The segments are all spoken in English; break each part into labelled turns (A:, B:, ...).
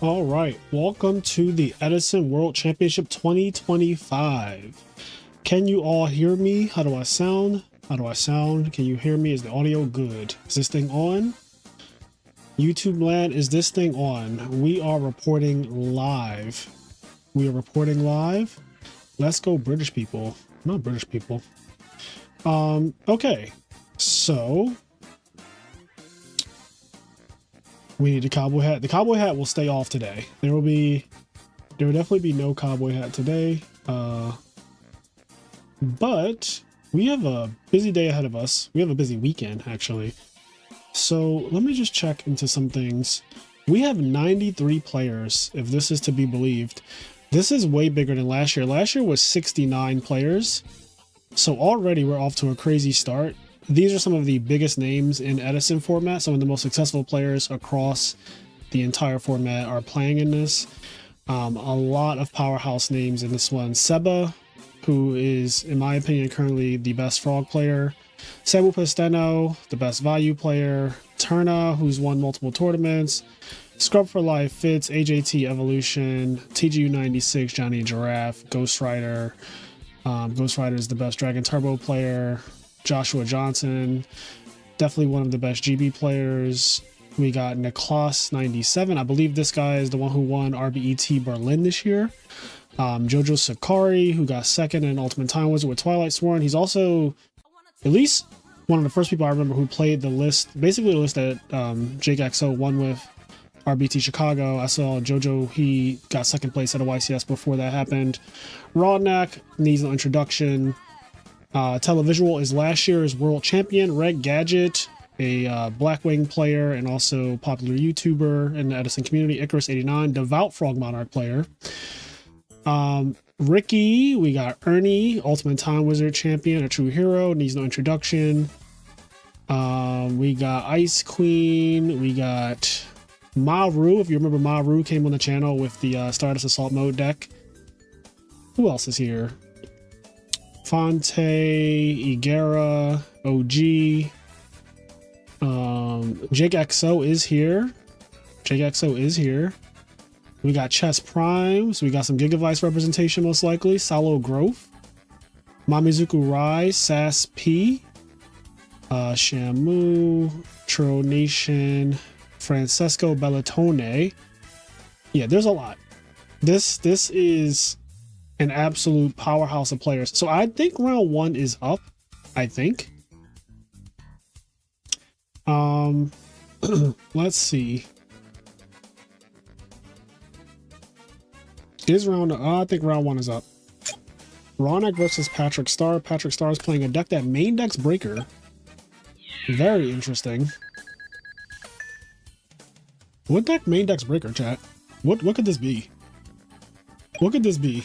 A: All right, welcome to the Edison World Championship 2025. Can you all hear me? How do I sound? Can you hear me? Is the audio good? Is this thing on? YouTube land, is this thing on? We are reporting live. Let's go, British people. Not British people. Okay, so we need a cowboy hat. The cowboy hat will stay off today. There will definitely be no cowboy hat today. But we have a busy day ahead of us. We have a busy weekend, actually. So let me just check into some things. We have 93 players, if this is to be believed. This is way bigger than last year. Last year was 69 players. So already we're off to a crazy start. These are some of the biggest names in Edison format. Some of the most successful players across the entire format are playing in this. A lot of powerhouse names in this one. Seba, who is, in my opinion, currently the best frog player. Sebu Pesteno, the best value player. Turna, who's won multiple tournaments. Scrub for Life, Fitz, AJT Evolution, TGU96, Johnny Giraffe, Ghost Rider. Ghost Rider is the best Dragon Turbo player. Joshua Johnson, definitely one of the best GB players. We got Niklas97. I believe this guy is the one who won RBET Berlin this year. Jojo Sakari, who got second in Ultimate Time Wizard with Twilight Sworn. He's also at least one of the first people I remember who played the list, basically the list that Jake XO won with RBT Chicago. I saw Jojo, he got second place at a YCS before that happened. Rodnak needs no introduction. Televisual is last year's world champion. Red Gadget, a Blackwing player and also popular YouTuber in the Edison community. Icarus89, devout Frog Monarch player. Ricky, we got Ernie, Ultimate Time Wizard champion, a true hero, needs no introduction. We got Ice Queen, we got Maru. If you remember, Maru came on the channel with the Stardust Assault Mode deck. Who else is here? Fonte, Igera, OG. Jake XO is here. We got Chess Prime, so we got some Gigavice representation most likely. Salo Growth, Mamizuku Rai, Sass P, Shamu, Tro Nation, Francesco Bellatone. Yeah, there's a lot. This is an absolute powerhouse of players. So I think round one is up. I think. Let's see. I think round one is up. Ronak versus Patrick Star. Patrick Star is playing a deck that main decks Breaker. Very interesting. What deck main decks Breaker, chat? What could this be? What could this be?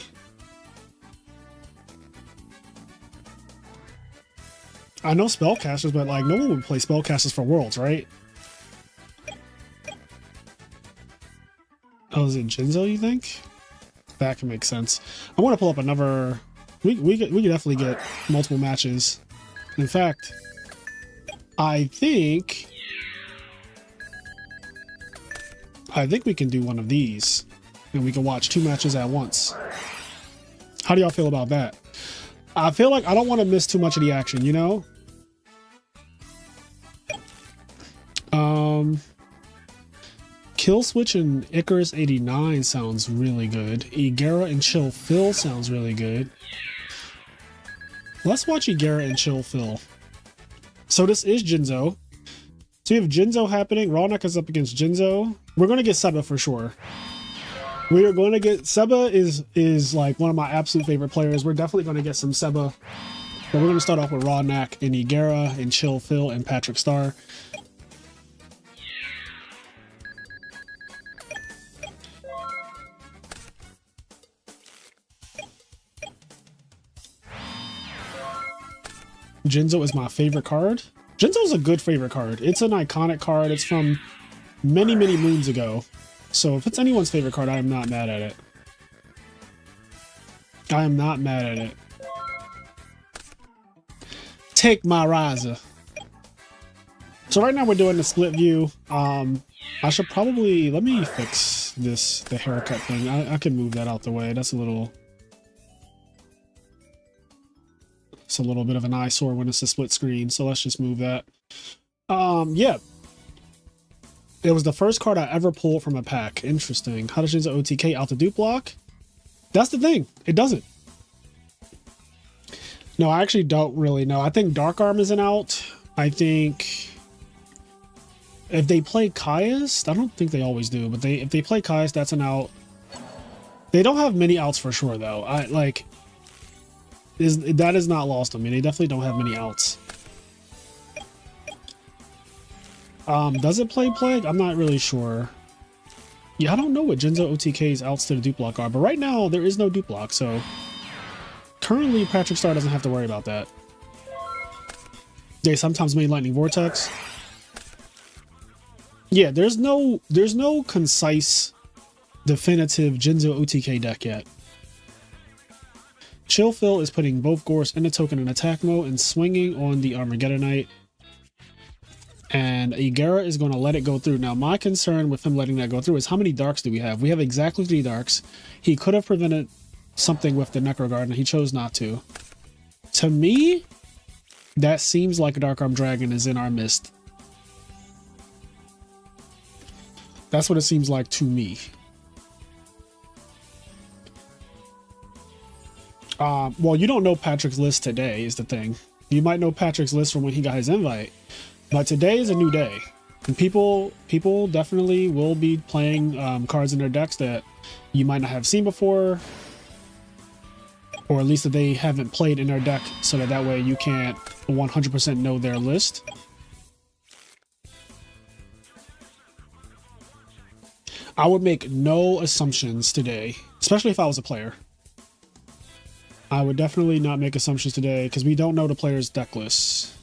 A: I know spellcasters, but like no one would play spellcasters for Worlds, right? Oh, is it Jinzo, you think? That can make sense. I want to pull up another. We could definitely get multiple matches. In fact, I think we can do one of these, and we can watch two matches at once. How do y'all feel about that? I feel like I don't want to miss too much of the action, you know? Kill Switch and Icarus89 sounds really good. Igera and Chill Phil sounds really good. Let's watch Igera and Chill Phil. So this is Jinzo. So you have Jinzo happening. Rawnak is up against Jinzo. We're going to get Seba for sure. We are going to get... Seba is like one of my absolute favorite players. We're definitely going to get some Seba. But we're going to start off with Rawnak and Igera and Chill Phil and Patrick Star. Jinzo is my favorite card. Jinzo is a good favorite card. It's an iconic card. It's from many, many moons ago. So if it's anyone's favorite card, I am not mad at it. Take my riser. So right now we're doing the split view. I should probably, let me fix the haircut thing. I can move that out the way. That's a little... It's a little bit of an eyesore when it's a split screen, so let's just move that. Yeah. It was the first card I ever pulled from a pack. Interesting. How does Jinzo OTK out the dupe block? That's the thing. It doesn't. No, I actually don't really know. I think Dark Arm isn't out. I think if they play Caius, I don't think they always do, but if they play Caius, that's an out. They don't have many outs for sure, though. That is not lost on me. They definitely don't have many outs. Does it play Plague? I'm not really sure. Yeah, I don't know what Jinzo OTK's outs to the dupe block are, but right now there is no dupe block, so currently Patrick Star doesn't have to worry about that. They sometimes made Lightning Vortex. Yeah, there's no concise, definitive Jinzo OTK deck yet. Chill Phil is putting both Gorse and the token in attack mode and swinging on the Armageddonite. And Igera is going to let it go through. Now, my concern with him letting that go through is how many Darks do we have? We have exactly 3 Darks. He could have prevented something with the Necro Guard, and he chose not to. To me, that seems like a Dark Arm Dragon is in our midst. That's what it seems like to me. Well, you don't know Patrick's list today is the thing. You might know Patrick's list from when he got his invite, but today is a new day, and people definitely will be playing cards in their decks that you might not have seen before, or at least that they haven't played in their deck, so that way you can't 100% know their list. I would make no assumptions today, especially if I was a player. I would definitely not make assumptions today because we don't know the player's deck lists.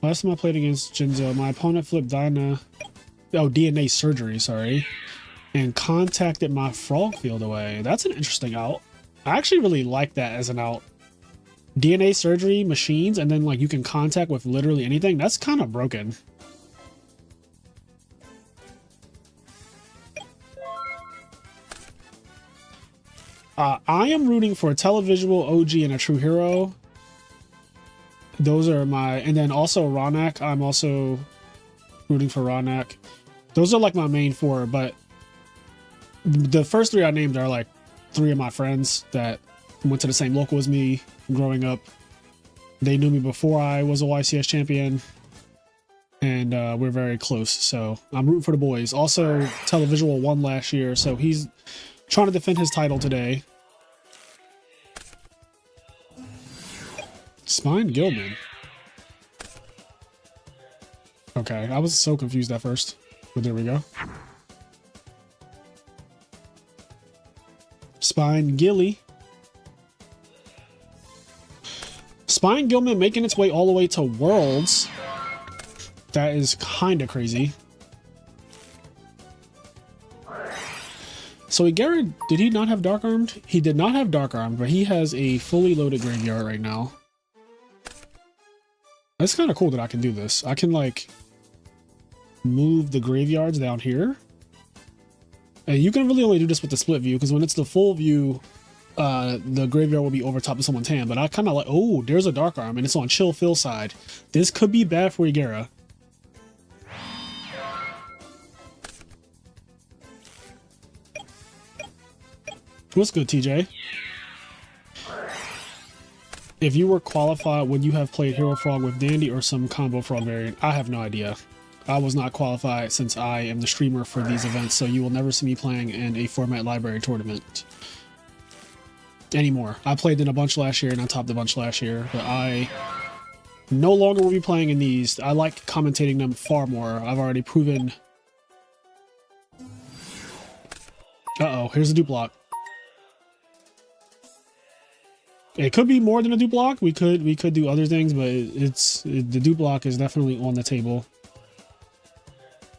A: Last time I played against Jinzo, my opponent flipped DNA surgery, sorry, and contacted my frog field away. That's an interesting out. I actually really like that as an out. DNA surgery, machines, and then like you can contact with literally anything. That's kind of broken. I am rooting for a Televisual, OG, and a True Hero. Those are my... And then also Ronak. I'm also rooting for Ronak. Those are like my main 4, but the first 3 I named are like 3 of my friends that went to the same local as me growing up. They knew me before I was a YCS champion, and we're very close, so I'm rooting for the boys. Also, Televisual won last year, so he's trying to defend his title today. Spine Gilman. Okay, I was so confused at first, but there we go. Spine Gilly. Spine Gilman making its way all the way to Worlds. That is kind of crazy. So Igera, did he not have Dark Armed? He did not have Dark Armed, but he has a fully loaded graveyard right now. It's kind of cool that I can do this. I can like move the graveyards down here. And you can really only do this with the split view, because when it's the full view, the graveyard will be over top of someone's hand. But I kind of like, oh, there's a Dark Arm, and it's on Chill Phil side. This could be bad for Igera. What's good, TJ? If you were qualified, would you have played Hero Frog with Dandy or some combo frog variant? I have no idea. I was not qualified since I am the streamer for these events, so you will never see me playing in a format library tournament anymore. I played in a bunch last year and I topped a bunch last year, but I no longer will be playing in these. I like commentating them far more. I've already proven. Uh-oh, here's a dupe block. It could be more than a dupe block. We could do other things, but the dupe block is definitely on the table.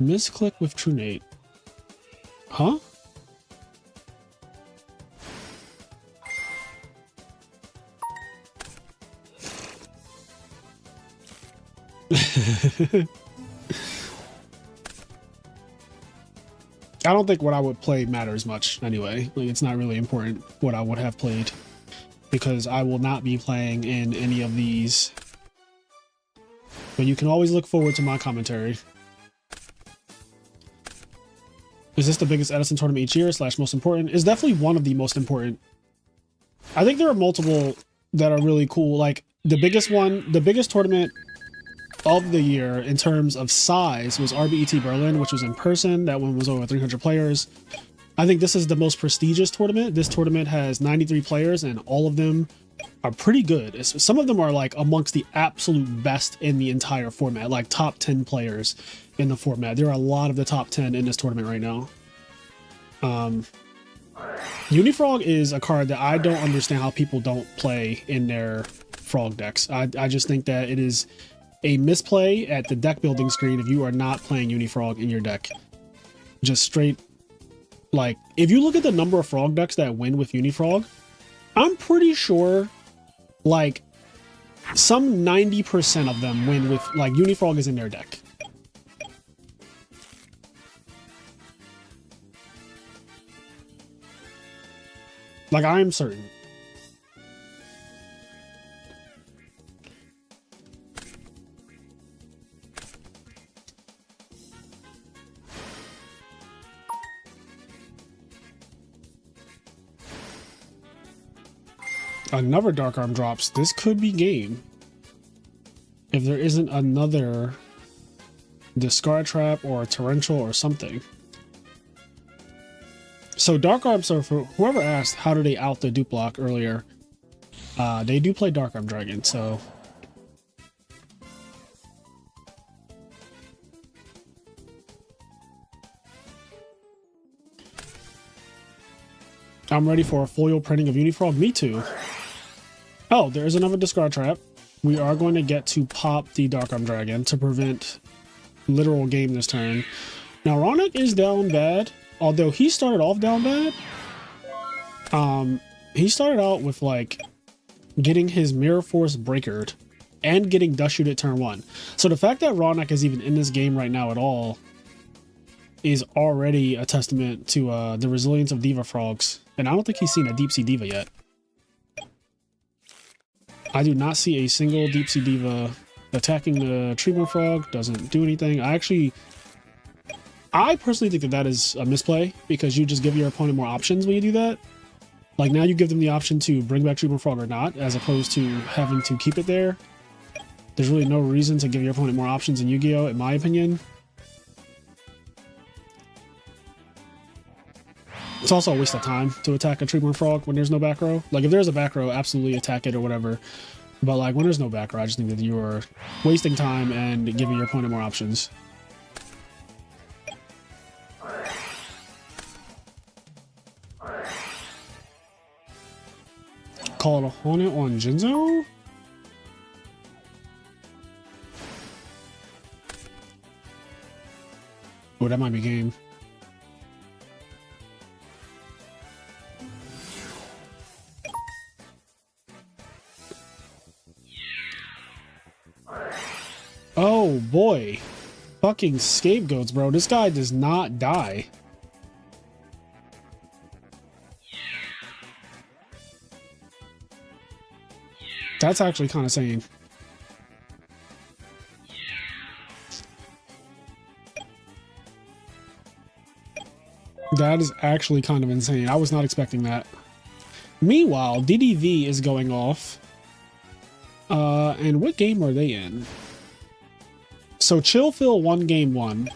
A: Misclick with Trunate. Huh? I don't think what I would play matters much anyway. Like, it's not really important what I would have played, because I will not be playing in any of these. But you can always look forward to my commentary. Is this the biggest Edison tournament each year / most important? It's definitely one of the most important. I think there are multiple that are really cool. Like the biggest one, the biggest tournament of the year in terms of size was RBET Berlin, which was in person. That one was over 300 players. I think this is the most prestigious tournament. This tournament has 93 players and all of them are pretty good. Some of them are like amongst the absolute best in the entire format, like top 10 players in the format. There are a lot of the top 10 in this tournament right now. Unifrog is a card that I don't understand how people don't play in their frog decks. I just think that it is a misplay at the deck building screen if you are not playing Unifrog in your deck. Just straight, like, if you look at the number of frog decks that win with Unifrog, I'm pretty sure like some 90% of them win with like Unifrog is in their deck. Like, I am certain. Another Dark Arm drops. This could be game. If there isn't another Discard Trap or a Torrential or something. So Dark Arm, so for whoever asked how do they out the dupe block earlier, they do play Dark Arm Dragon, so I'm ready for a foil printing of Unifrog. Me too. Oh, there is another Discard Trap. We are going to get to pop the Dark Arm Dragon to prevent literal game this turn. Now Ronak is down bad. Although he started off down bad, he started out with like getting his Mirror Force breakered and getting Dust Shoot at turn 1. So the fact that Ronak is even in this game right now at all is already a testament to the resilience of Diva Frogs. And I don't think he's seen a Deep Sea Diva yet. I do not see a single Deep Sea Diva attacking the Treatment Frog. Doesn't do anything. I personally think that that is a misplay, because you just give your opponent more options when you do that. Like, now you give them the option to bring back Treatment Frog or not, as opposed to having to keep it there. There's really no reason to give your opponent more options in Yu-Gi-Oh, in my opinion. It's also a waste of time to attack a Treatment Frog when there's no back row. Like, if there's a back row, absolutely attack it or whatever. But like, when there's no back row, I just think that you're wasting time and giving your opponent more options. Call it a Hornet on Jinzo? Oh, that might be game. Oh boy. Fucking scapegoats, bro. This guy does not die. That's actually kind of insane. That is actually kind of insane. I was not expecting that. Meanwhile, DDV is going off. And what game are they in? So Chillfill won game 1.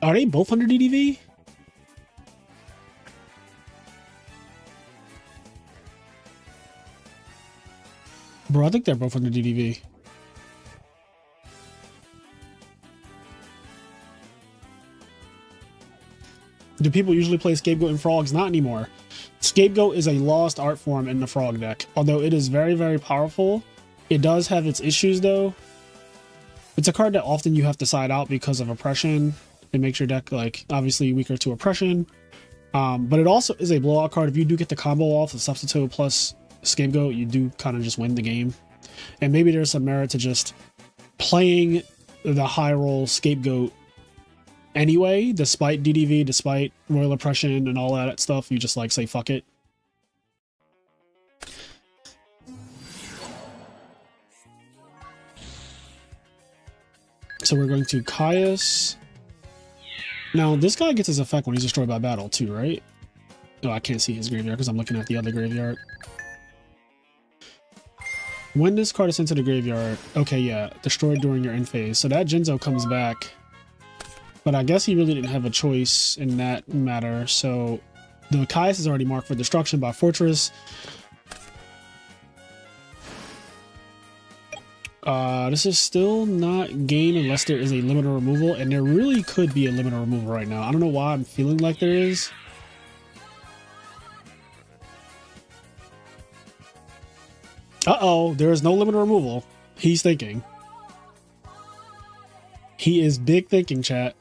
A: Are they both under DDV? Bro, I think they're both under DDV. Do people usually play Scapegoat and Frogs? Not anymore. Scapegoat is a lost art form in the Frog deck. Although it is very, very powerful, it does have its issues though. It's a card that often you have to side out because of oppression. It makes your deck, like, obviously weaker to oppression. But it also is a blowout card. If you do get the combo off of Substitute plus Scapegoat, you do kind of just win the game. And maybe there's some merit to just playing the high roll Scapegoat anyway, despite DDV, despite Royal Oppression and all that stuff. You just like say fuck it. So we're going to Caius. Now this guy gets his effect when he's destroyed by battle too, right? Oh, I can't see his graveyard because I'm looking at the other graveyard. When this card is sent to the graveyard, okay, yeah, destroyed during your end phase. So that Jinzo comes back, but I guess he really didn't have a choice in that matter. So the Caius is already marked for destruction by Fortress. This is still not gain unless there is a limiter removal, and there really could be a limiter removal right now. I don't know why I'm feeling like there is. Uh-oh, there is no limiter removal. He's thinking. He is big thinking, chat.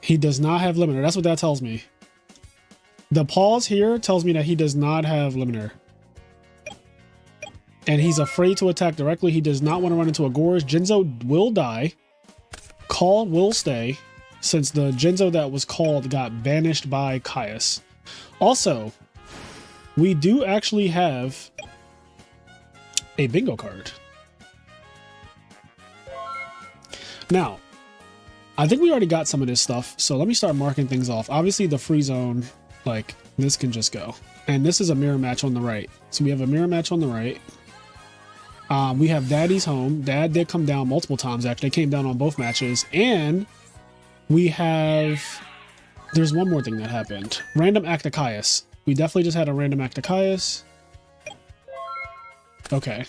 A: He does not have limiter. That's what that tells me. The pause here tells me that he does not have limiter. And he's afraid to attack directly. He does not want to run into a Gorge. Jinzo will die. Called will stay, since the Jinzo that was called got banished by Caius. Also, we do actually have a bingo card. Now, I think we already got some of this stuff, so let me start marking things off. Obviously, the free zone, like, this can just go. And this is a mirror match on the right. So we have a mirror match on the right. We have Daddy's Home. Dad did come down multiple times, actually. They came down on both matches. And we have... There's one more thing that happened. Random Act of Caius. We definitely just had a random Act of Caius. Okay.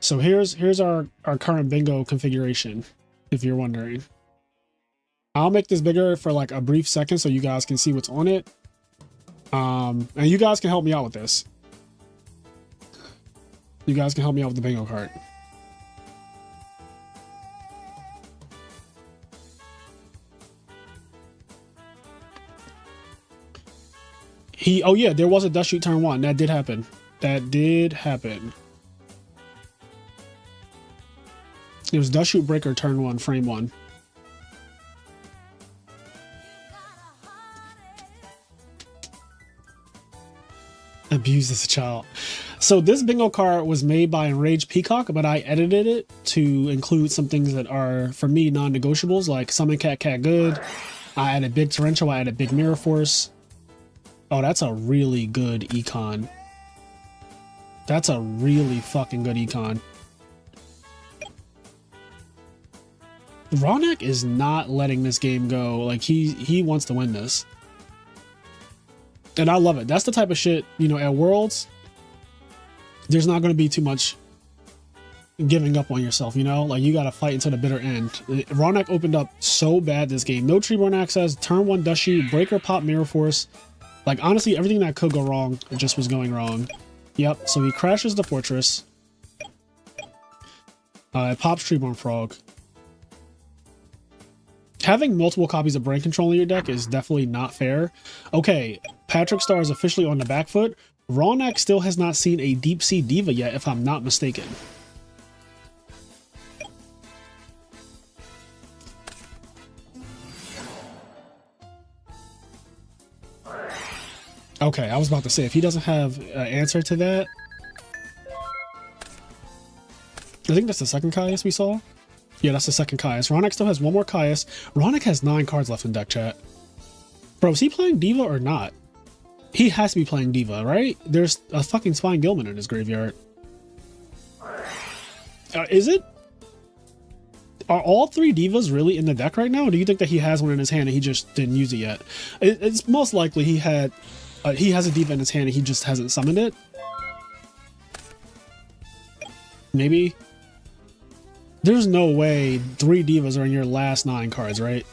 A: So here's our current bingo configuration, if you're wondering. I'll make this bigger for like a brief second so you guys can see what's on it. And you guys can help me out with this. You guys can help me out with the bingo card. Oh yeah, there was a Dust Shoot turn 1. That did happen. That did happen. It was Dust Shoot Breaker turn 1, frame 1. Abused as a child. So this bingo card was made by Enraged Peacock, but I edited it to include some things that are, for me, non-negotiables, like Summon Cat Cat Good. I added Big Torrential, I added Big Mirror Force. Oh, that's a really good econ. That's a really fucking good econ. Ronak is not letting this game go. Like, he wants to win this. And I love it. That's the type of shit, you know, at Worlds, there's not going to be too much giving up on yourself, you know? Like, you got to fight until the bitter end. Ronak opened up so bad this game. No Treeborn Access, turn 1 Dust Shoot, Breaker, Pop, Mirror Force. Like, honestly, everything that could go wrong just was going wrong. Yep, so he crashes the Fortress. It pops Treeborn Frog. Having multiple copies of Brain Control in your deck is definitely not fair. Okay, Patrick Star is officially on the back foot. Ronak still has not seen a Deep Sea Diva yet, if I'm not mistaken. Okay, I was about to say, if he doesn't have an answer to that... I think that's the second Caius we saw. Yeah, that's the second Caius. Ronak still has one more Caius. Ronak has 9 cards left in deck, chat. Bro, is he playing Diva or not? He has to be playing Diva, right? There's a fucking Spine Gilman in his graveyard. Is it? Are all 3 Divas really in the deck right now? Or do you think that he has one in his hand and he just didn't use it yet? It's most likely he has a Diva in his hand and he just hasn't summoned it. Maybe. There's no way 3 Divas are in your last 9 cards, right?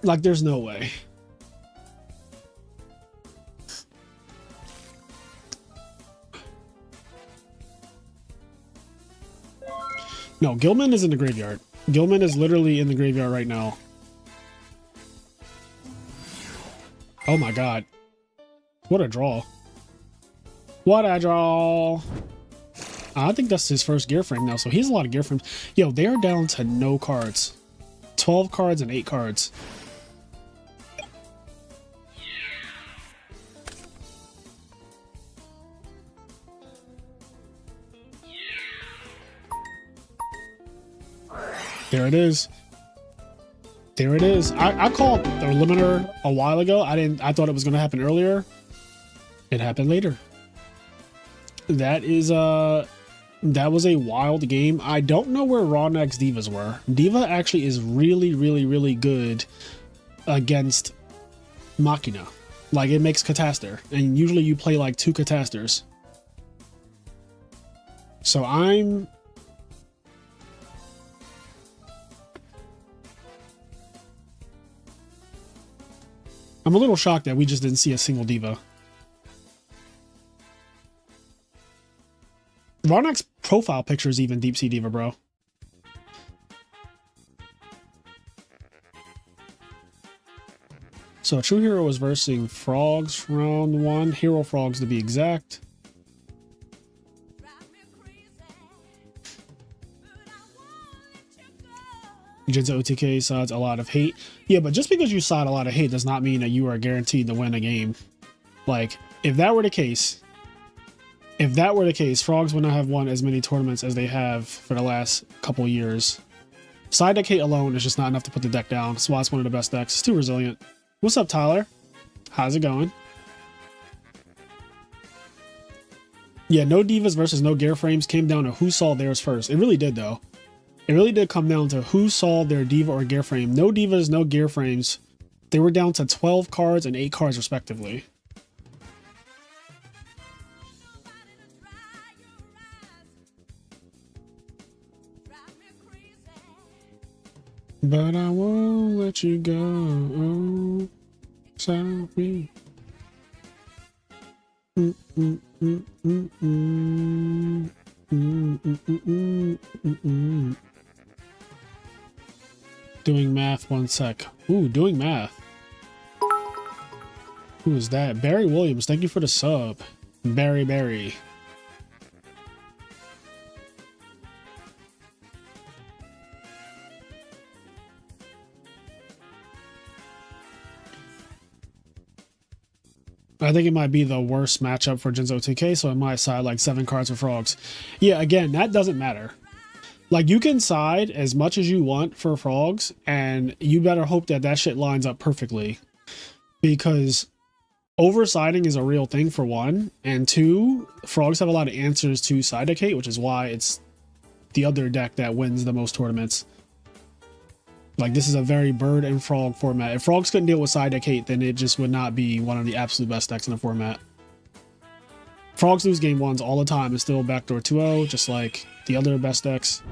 A: Like, there's no way. No, Gilman is in the graveyard. Gilman is literally in the graveyard right now. Oh my god. What a draw. What a draw. I think that's his first gear frame now, so he has a lot of gear frames. Yo, they're down to no cards. 12 cards and 8 cards. There it is. There it is. I called the limiter a while ago. I thought it was gonna happen earlier. It happened later. That was a wild game. I don't know where Ronek's divas were. Diva actually is really, really, really good against Machina. Like, it makes Cataster, and usually you play like 2 Catasters. So I'm a little shocked that we just didn't see a single diva. Ronek's profile picture is even Deep Sea Diva, bro. So True Hero was versing Frogs round 1. Hero Frogs to be exact. Jinza OTK sides a lot of hate. Yeah, but just because you side a lot of hate does not mean that you are guaranteed to win a game. Like, if that were the case, Frogs would not have won as many tournaments as they have for the last couple years. Side deck hate alone is just not enough to put the deck down. That's why it's one of the best decks. It's too resilient. What's up, Tyler? How's it going? Yeah, no divas versus no gear frames came down to who saw theirs first. It really did, though. It really did come down to who saw their diva or gear frame. No divas, no gear frames. They were down to 12 cards and 8 cards respectively. But I won't let you go. Sorry. Doing math, 1 sec. Ooh, doing math. Who is that? Barry Williams, thank you for the sub. Barry. I think it might be the worst matchup for Jinzo TK, so I might side like 7 cards for Frogs. Yeah, again, that doesn't matter. Like, you can side as much as you want for Frogs, and you better hope that that shit lines up perfectly. Because oversiding is a real thing, for 1, and 2, Frogs have a lot of answers to side deck hate, which is why it's the other deck that wins the most tournaments. Like, this is a very bird and frog format. If Frogs couldn't deal with side deck hate, then it just would not be one of the absolute best decks in the format. Frogs lose game 1s all the time and still backdoor 2-0, just like the other best decks.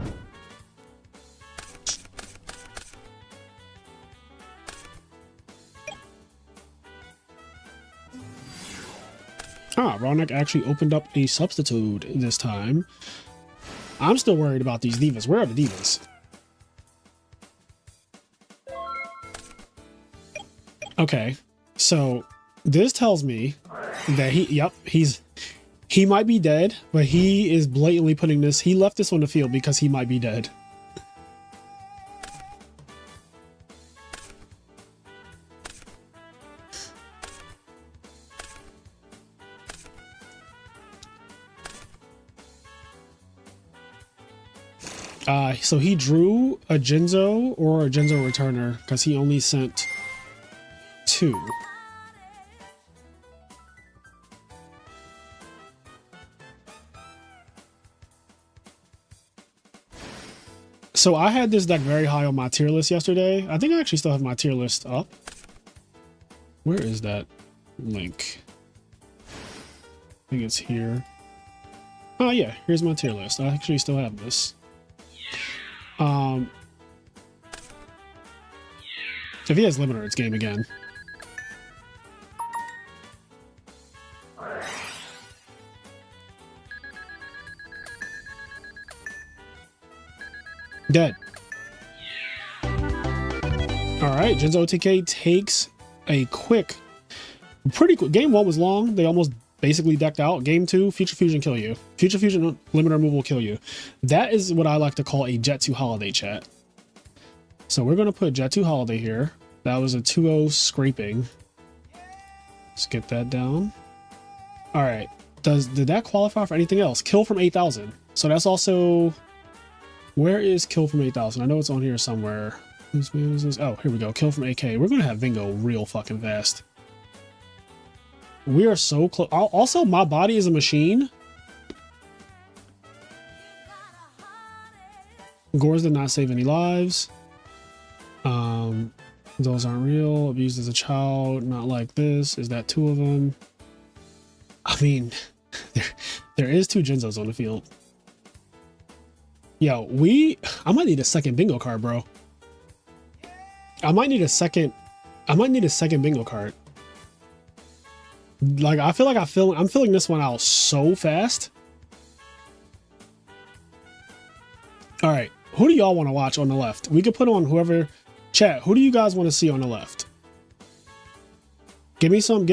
A: Ronek actually opened up a substitute this time. I'm still worried about these divas. Where are the divas? Okay, so this tells me that he might be dead, but he is blatantly putting this, he left this on the field because he might be dead. So he drew a Jinzo or a Jinzo returner because he only sent 2. So I had this deck very high on my tier list yesterday. I think I actually still have my tier list up. Where is that link? I think it's here. Oh yeah, here's my tier list. I actually still have this. If he has limiter, it's game again. Dead. All right, Jinzo OTK takes a quick Pretty cool. Game 1 was long. They almost basically decked out. Game 2, Future Fusion kill you. Future Fusion limit removal will kill you. That is what I like to call a Jet 2 holiday, chat. So we're going to put Jet 2 holiday here. That was a 2-0 scraping. Let's get that down. All right. Did that qualify for anything else? Kill from 8,000. So that's also... Where is kill from 8,000? I know it's on here somewhere. Who's this? Oh, here we go. Kill from 8K. We're going to have Vingo real fucking fast. We are so close. Also, my body is a machine. Gores did not save any lives. Those aren't real. Abused as a child. Not like this. Is that 2 of them? I mean, there is 2 Jinzos on the field. Yo, I might need a second bingo card, bro. I might need a second bingo card. Like, I feel like I'm filling this one out so fast. All right, who do y'all want to watch on the left? We could put on whoever. Chat, who do you guys want to see on the left? Give me some.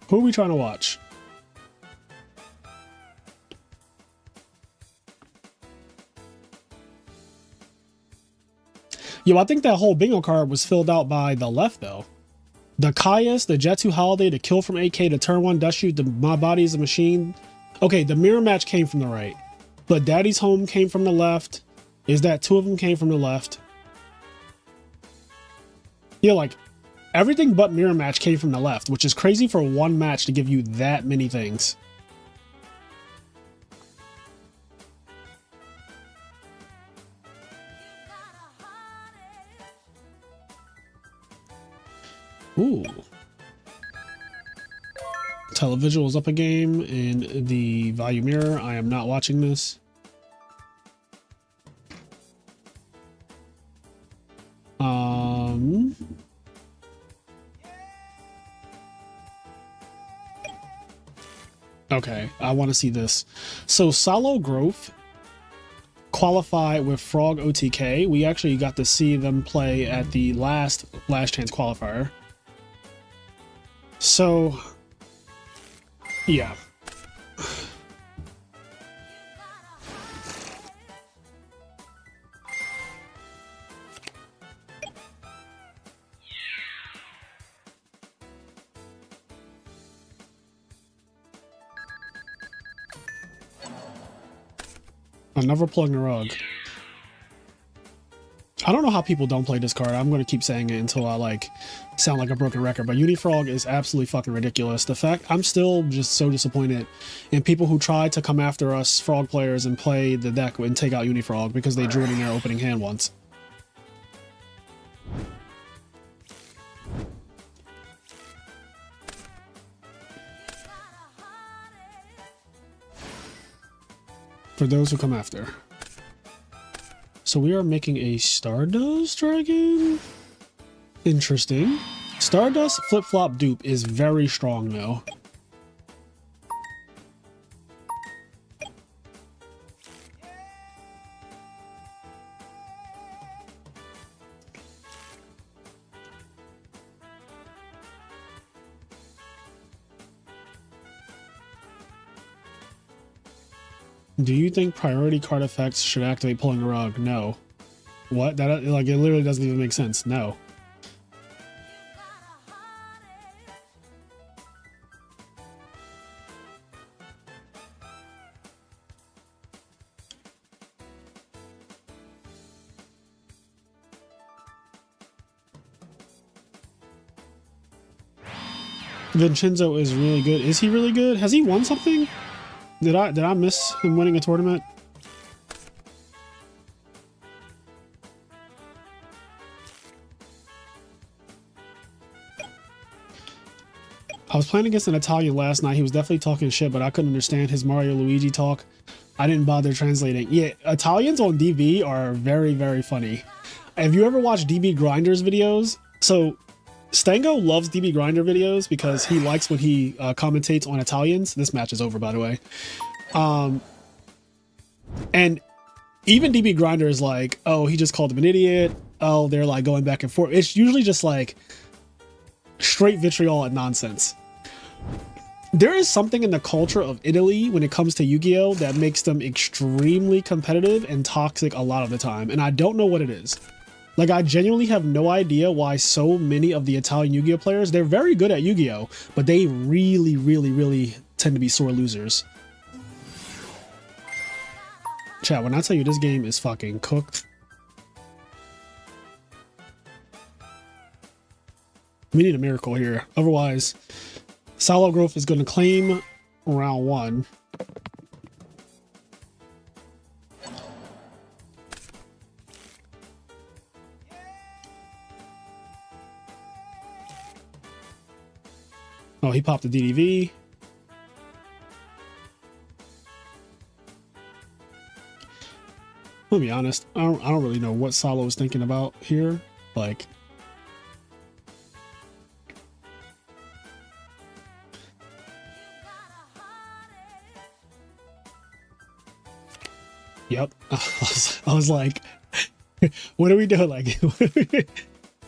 A: Who are we trying to watch? Yo, I think that whole bingo card was filled out by the left, though. The Caius, the Jet 2 Holiday, the Kill from AK, the Turn 1 Dust Shoot, the My Body is a Machine. Okay, the Mirror Match came from the right. But Daddy's Home came from the left. Is that 2 of them came from the left? Yeah, like, everything but Mirror Match came from the left, which is crazy for one match to give you that many things. Ooh. Televisual is up a game in the volume mirror. I am not watching this. Okay, I want to see this. So Solo Growth qualified with Frog OTK. We actually got to see them play at the last chance qualifier. So, yeah. I'm never pulling the rug. I don't know how people don't play this card. I'm going to keep saying it until I like sound like a broken record, but Unifrog is absolutely fucking ridiculous. The fact I'm still just so disappointed in people who try to come after us frog players and play the deck and take out Unifrog because they drew it in their opening hand once. For those who come after. So we are making a Stardust Dragon? Interesting. Stardust flip-flop dupe is very strong though. Do you think priority card effects should activate pulling the rug? No. What? That, like, it literally doesn't even make sense. No. Vincenzo is really good. Is he really good? Has he won something? Did I miss him winning a tournament? I was playing against an Italian last night. He was definitely talking shit, but I couldn't understand his Mario Luigi talk. I didn't bother translating. Yeah, Italians on DB are very, very funny. Have you ever watched DB Grinder's videos? So Stango loves DB Grinder videos because he likes when he commentates on Italians. This match is over, by the way. And even DB Grinder is like, oh, he just called him an idiot. oh, they're like going back and forth. It's usually just like straight vitriol and nonsense. There is something in the culture of Italy when it comes to Yu-Gi-Oh that makes them extremely competitive and toxic a lot of the time, and I don't know what it is. Like, I genuinely have no idea why so many of the Italian Yu-Gi-Oh players, they're very good at Yu-Gi-Oh, but they really, really, really tend to be sore losers. Chat, when I tell you this game is fucking cooked, we need a miracle here. Otherwise, Solo Growth is going to claim round 1. Oh, he popped the DDV. I'll be honest, I don't really know what Solo is thinking about here. Like, yep. I was like, what are we doing? Like,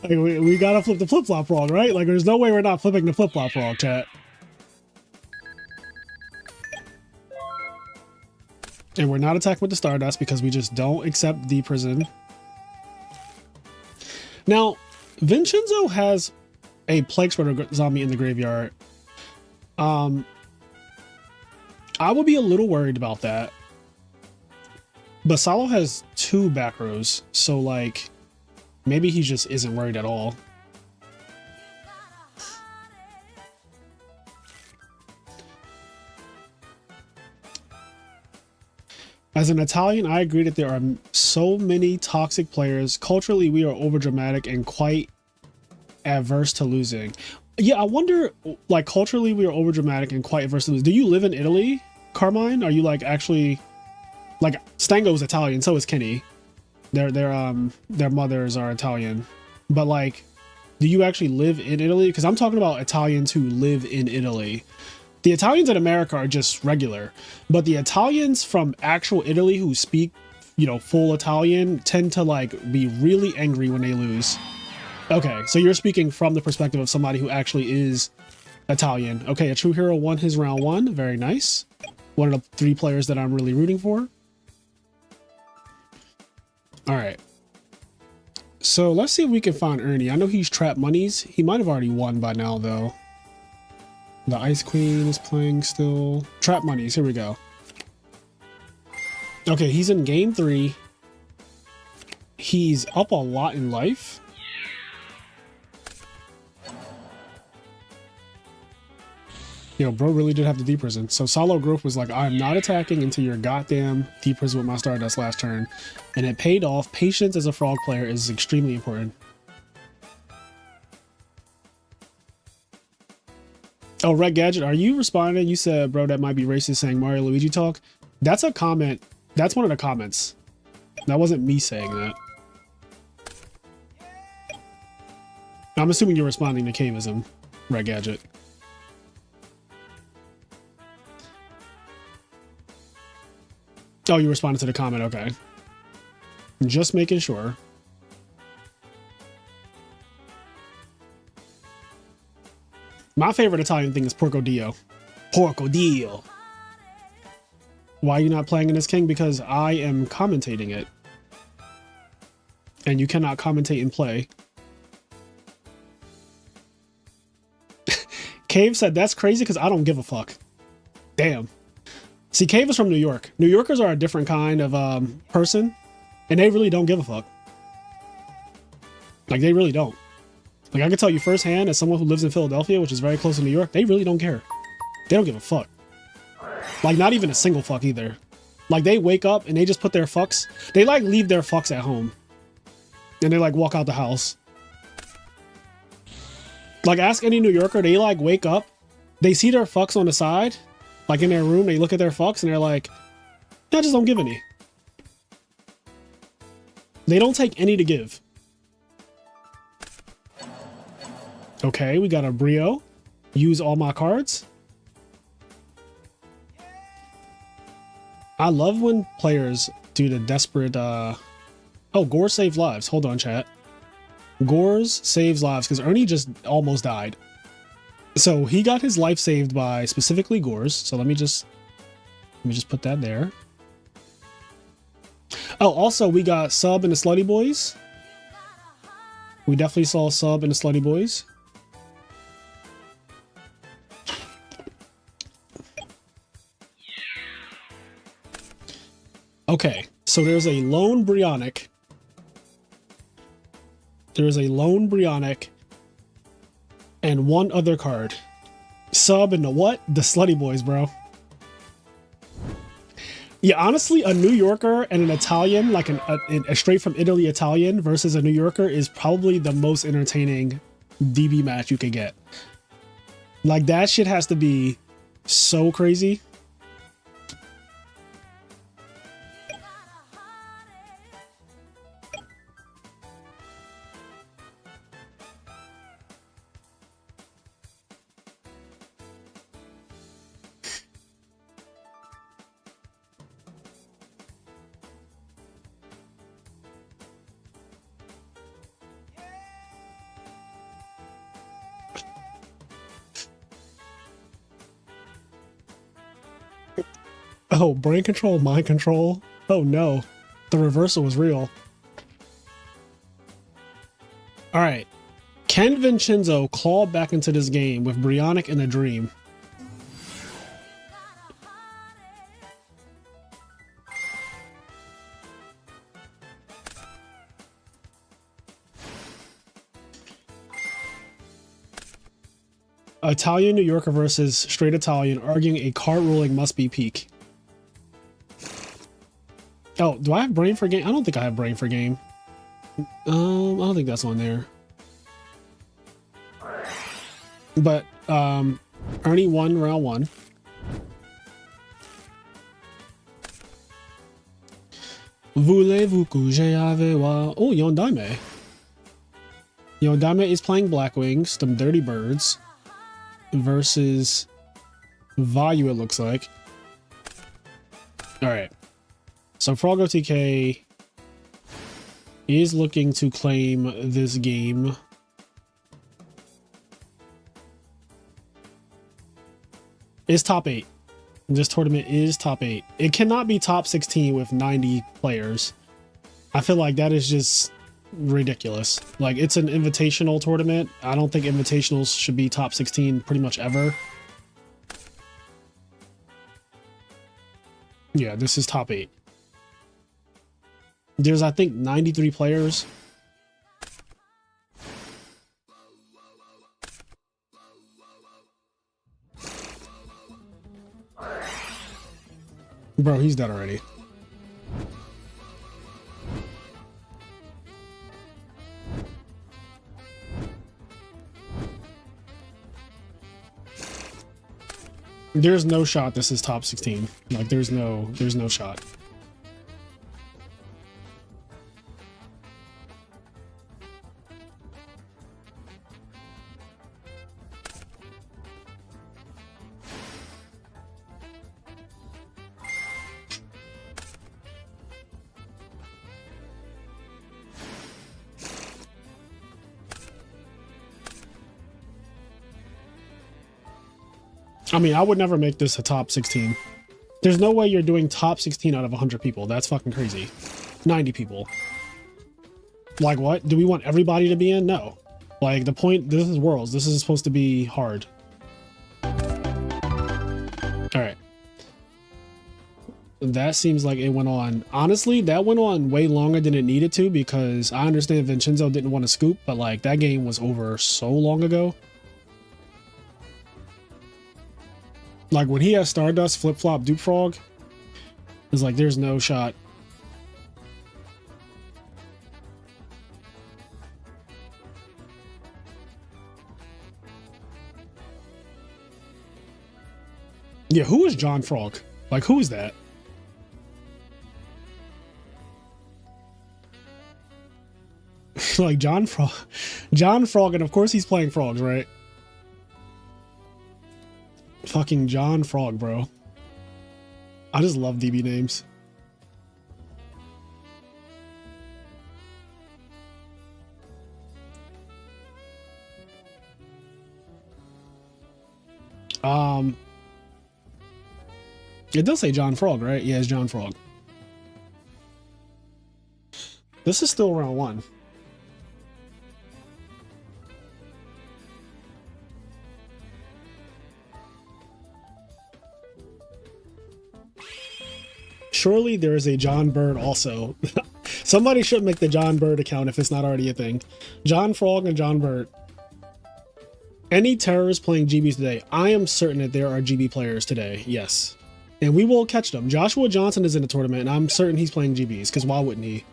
A: we gotta flip the flip-flop wrong, right? Like, there's no way we're not flipping the flip-flop wrong, chat. And we're not attacking with the Stardust because we just don't accept the prison. Now, Vincenzo has a Plague Spreader zombie in the graveyard. I would be a little worried about that. But Salo has 2 back rows, so like, maybe he just isn't worried at all. As an Italian, I agree that there are so many toxic players. Culturally, we are overdramatic and quite adverse to losing. Yeah, I wonder, like, culturally, we are overdramatic and quite adverse to losing. Do you live in Italy, Carmine? Are you, like, actually... Like, Stango's Italian, so is Kenny. Their mothers are Italian. But, like, do you actually live in Italy? Because I'm talking about Italians who live in Italy. The Italians in America are just regular, but the Italians from actual Italy who speak, you know, full Italian tend to like be really angry when they lose. Okay, so you're speaking from the perspective of somebody who actually is Italian. Okay, a true hero won his round 1. Very nice. One of the 3 players that I'm really rooting for. All right. So let's see if we can find Ernie. I know he's trapped monies. He might have already won by now though. The Ice Queen is playing still. Trap monies, here we go. Okay, he's in game 3. He's up a lot in life. Yo, bro really did have the deep prison. So Solo Growth was like, I'm not attacking into your goddamn deep prison with my Stardust last turn. And it paid off. Patience as a frog player is extremely important. Oh, Red Gadget, are you responding? You said, bro, that might be racist saying Mario Luigi talk. That's a comment. That's one of the comments. That wasn't me saying that. I'm assuming you're responding to Caveism, Red Gadget. Oh, you responded to the comment. Okay. Just making sure. My favorite Italian thing is Porco Dio. Porco Dio. Why are you not playing in this, King? Because I am commentating it. And you cannot commentate and play. Cave said, that's crazy because I don't give a fuck. Damn. See, Cave is from New York. New Yorkers are a different kind of person. And they really don't give a fuck. Like, they really don't. Like, I can tell you firsthand, as someone who lives in Philadelphia, which is very close to New York, they really don't care. They don't give a fuck. Like, not even a single fuck either. Like, they wake up and they just put their fucks. They, like, leave their fucks at home. And they, like, walk out the house. Like, ask any New Yorker, they, like, wake up. They see their fucks on the side. Like, in their room, they look at their fucks and they're like, I just don't give any. They don't take any to give. Okay, we got a Brio. Use all my cards. I love when players do the desperate... Oh, Gore saved lives. Hold on, chat. Gores saves lives because Ernie just almost died. So he got his life saved by specifically Gores. So let me just put that there. Oh, also we got Sub and the Slutty Boys. We definitely saw Sub and the Slutty Boys. Okay, so there's a lone Brionic. There's a lone Brionic and one other card. Sub and the what? The Slutty Boys, bro. Yeah, honestly, a New Yorker and an Italian, like a straight from Italy Italian versus a New Yorker is probably the most entertaining DB match you could get. Like, that shit has to be so crazy. Oh, brain control, mind control. Oh no, the reversal was real. All right, can Vincenzo claw back into this game with Brionic in a dream? Italian New Yorker versus straight Italian, arguing a card ruling must be peak. Oh, do I have brain for game? I don't think I have brain for game. I don't think that's on there. But Ernie won round one. Voulez-vous que j'aille voir? Oh, Yondaime. Yondaime is playing Black Wings, them Dirty Birds, versus Vayu, it looks like. All right. So Frogo TK is looking to claim this game. It's top 8. This tournament is top 8. It cannot be top 16 with 90 players. I feel like that is just ridiculous. Like, it's an invitational tournament. I don't think invitationals should be top 16 pretty much ever. Yeah, this is top 8. There's, I think, 93 players. Bro, he's dead already. There's no shot this is top 16. Like, there's no shot. I mean, I would never make this a top 16. There's no way you're doing top 16 out of 100 people. That's fucking crazy. 90 people. Like, what? Do we want everybody to be in? No. Like, the point, this is Worlds. This is supposed to be hard. Alright. That seems like it went on. Honestly, that went on way longer than it needed to, because I understand Vincenzo didn't want to scoop, but like, that game was over so long ago. Like, when he has Stardust, Flip-Flop, Duke Frog, it's like, there's no shot. Yeah, who is John Frog? Like, who is that? Like, John Frog. John Frog, and of course he's playing frogs, right? Fucking John Frog, bro. I just love DB names. Um, it does say John Frog, right? Yeah, it's John Frog. This is still round 1. Surely there is a John Bird also. Somebody should make the John Bird account if it's not already a thing. John Frog and John Bird. Any terrorists playing GBs today? I am certain that there are GB players today, yes. And we will catch them. Joshua Johnson is in the tournament, and I'm certain he's playing GBs, because why wouldn't he?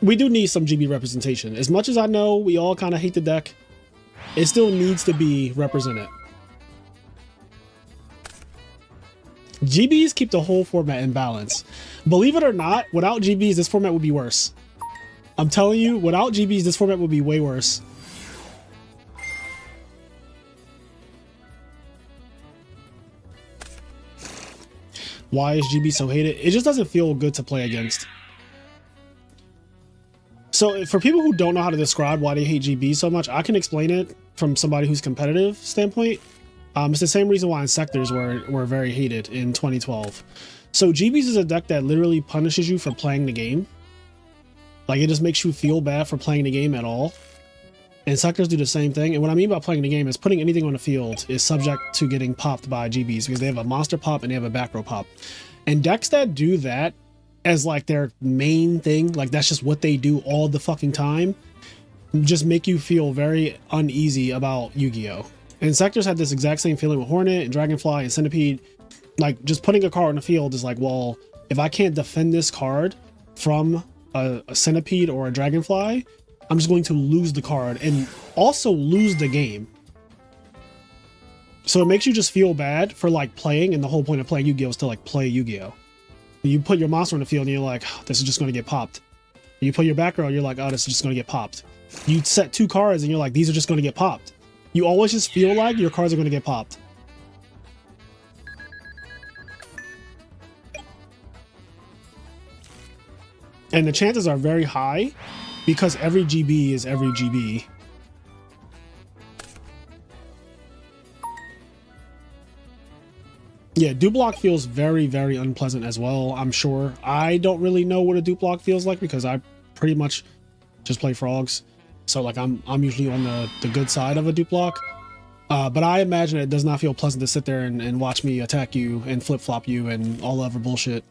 A: We do need some GB representation. As much as I know we all kind of hate the deck, it still needs to be represented. GBs keep the whole format in balance. Believe it or not, without GBs, this format would be worse. I'm telling you, without GBs, this format would be way worse. Why is GB so hated? It just doesn't feel good to play against. So for people who don't know how to describe why they hate GB so much, I can explain it from somebody who's competitive standpoint. It's the same reason why Insectors were very hated in 2012. So GBs is a deck that literally punishes you for playing the game. Like, it just makes you feel bad for playing the game at all. Insectors do the same thing. And what I mean by playing the game is putting anything on the field is subject to getting popped by GBs, because they have a monster pop and they have a back row pop. And decks that do that as like their main thing, like that's just what they do all the fucking time, just make you feel very uneasy about Yu-Gi-Oh! Insectors had this exact same feeling with Hornet and Dragonfly and Centipede. Like, just putting a card on the field is like, well, if I can't defend this card from a Centipede or a Dragonfly, I'm just going to lose the card and also lose the game. So it makes you just feel bad for like playing, and the whole point of playing Yu-Gi-Oh! Is to like play Yu-Gi-Oh! You put your monster on the field and you're like, oh, this is just going to get popped. You put your back row, you're like, oh, this is just going to get popped. You set 2 cards and you're like, these are just going to get popped. You always just feel like your cards are going to get popped. And the chances are very high because every GB is every GB. Yeah, dupe block feels very, very unpleasant as well, I'm sure. I don't really know what a dupe block feels like because I pretty much just play frogs. So like I'm usually on the good side of a dupe block. But I imagine it does not feel pleasant to sit there and watch me attack you and flip-flop you and all other bullshit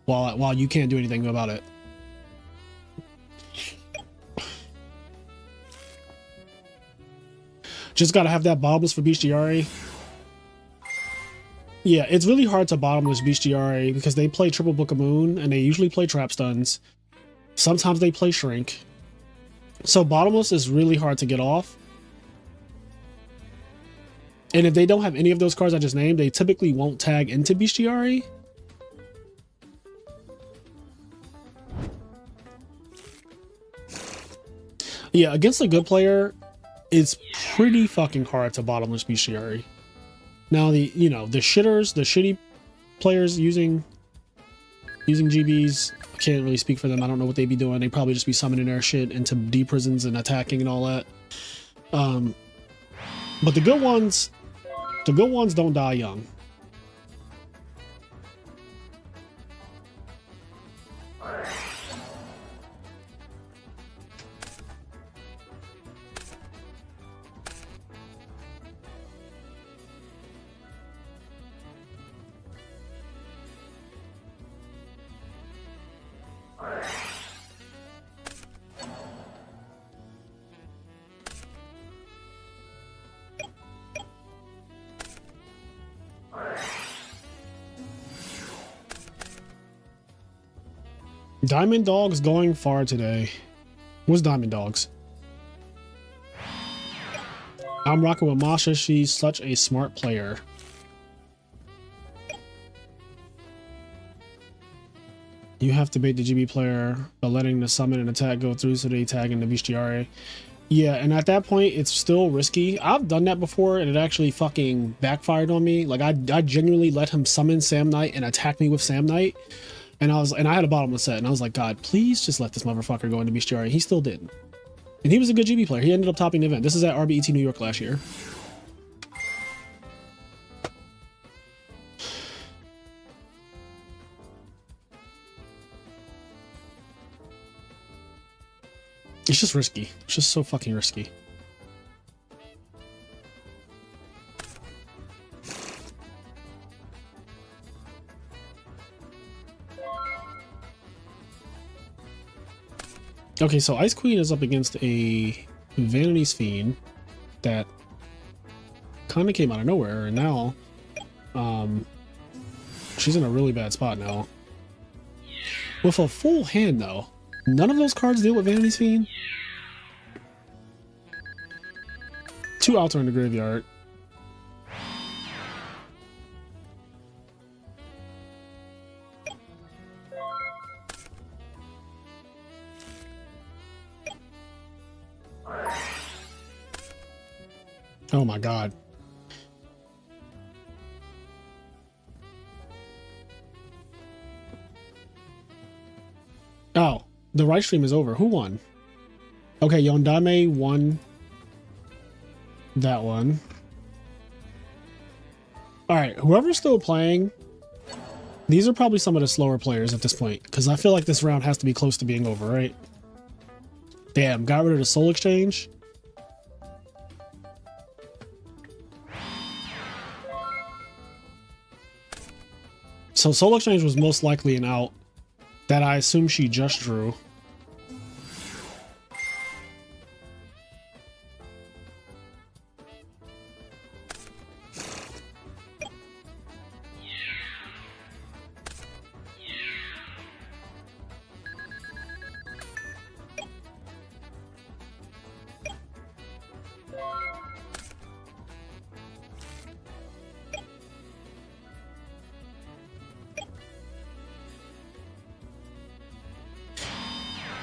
A: while you can't do anything about it. Just gotta have that bottomless for bestiary. Yeah, it's really hard to bottomless bestiary because they play triple Book of Moon and they usually play trap stuns. Sometimes they play shrink. So bottomless is really hard to get off. And if they don't have any of those cards I just named, they typically won't tag into bestiary. Yeah, against a good player, it's pretty fucking hard to bottomless bestiary. Now the shitty players using GBs, I can't really speak for them. I don't know what they'd be doing. They'd probably just be summoning their shit into D prisons and attacking and all that. But the good ones don't die young. Diamond Dogs going far today. What's Diamond Dogs? I'm rocking with Masha. She's such a smart player. You have to bait the GB player by letting the summon and attack go through so they tag in the bestiary. Yeah, and at that point, it's still risky. I've done that before, and it actually fucking backfired on me. Like, I genuinely let him summon Sam Knight and attack me with Sam Knight. And I had a bottomless set, and I was like, God, please just let this motherfucker go into bestiary. He still didn't. And he was a good GB player. He ended up topping the event. This is at RBET New York last year. It's just risky. It's just so fucking risky. Okay, so Ice Queen is up against a Vanity's Fiend that kind of came out of nowhere, and now she's in a really bad spot now. With a full hand, though, none of those cards deal with Vanity's Fiend. 2 Alter in the graveyard. Oh my god. Oh, the right stream is over. Who won? Okay, Yondame won that one. Alright, whoever's still playing, these are probably some of the slower players at this point, because I feel like this round has to be close to being over, right? Damn, got rid of the Soul Exchange. So Soul Exchange was most likely an out that I assume she just drew.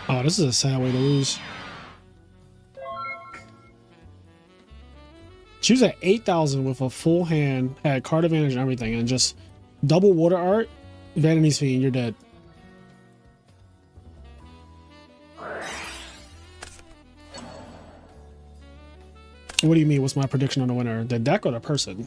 A: Oh, this is a sad way to lose. She was at 8,000 with a full hand, had card advantage and everything, and just double water art, Vanity's Fiend, you're dead. What do you mean? What's my prediction on the winner? The deck or the person?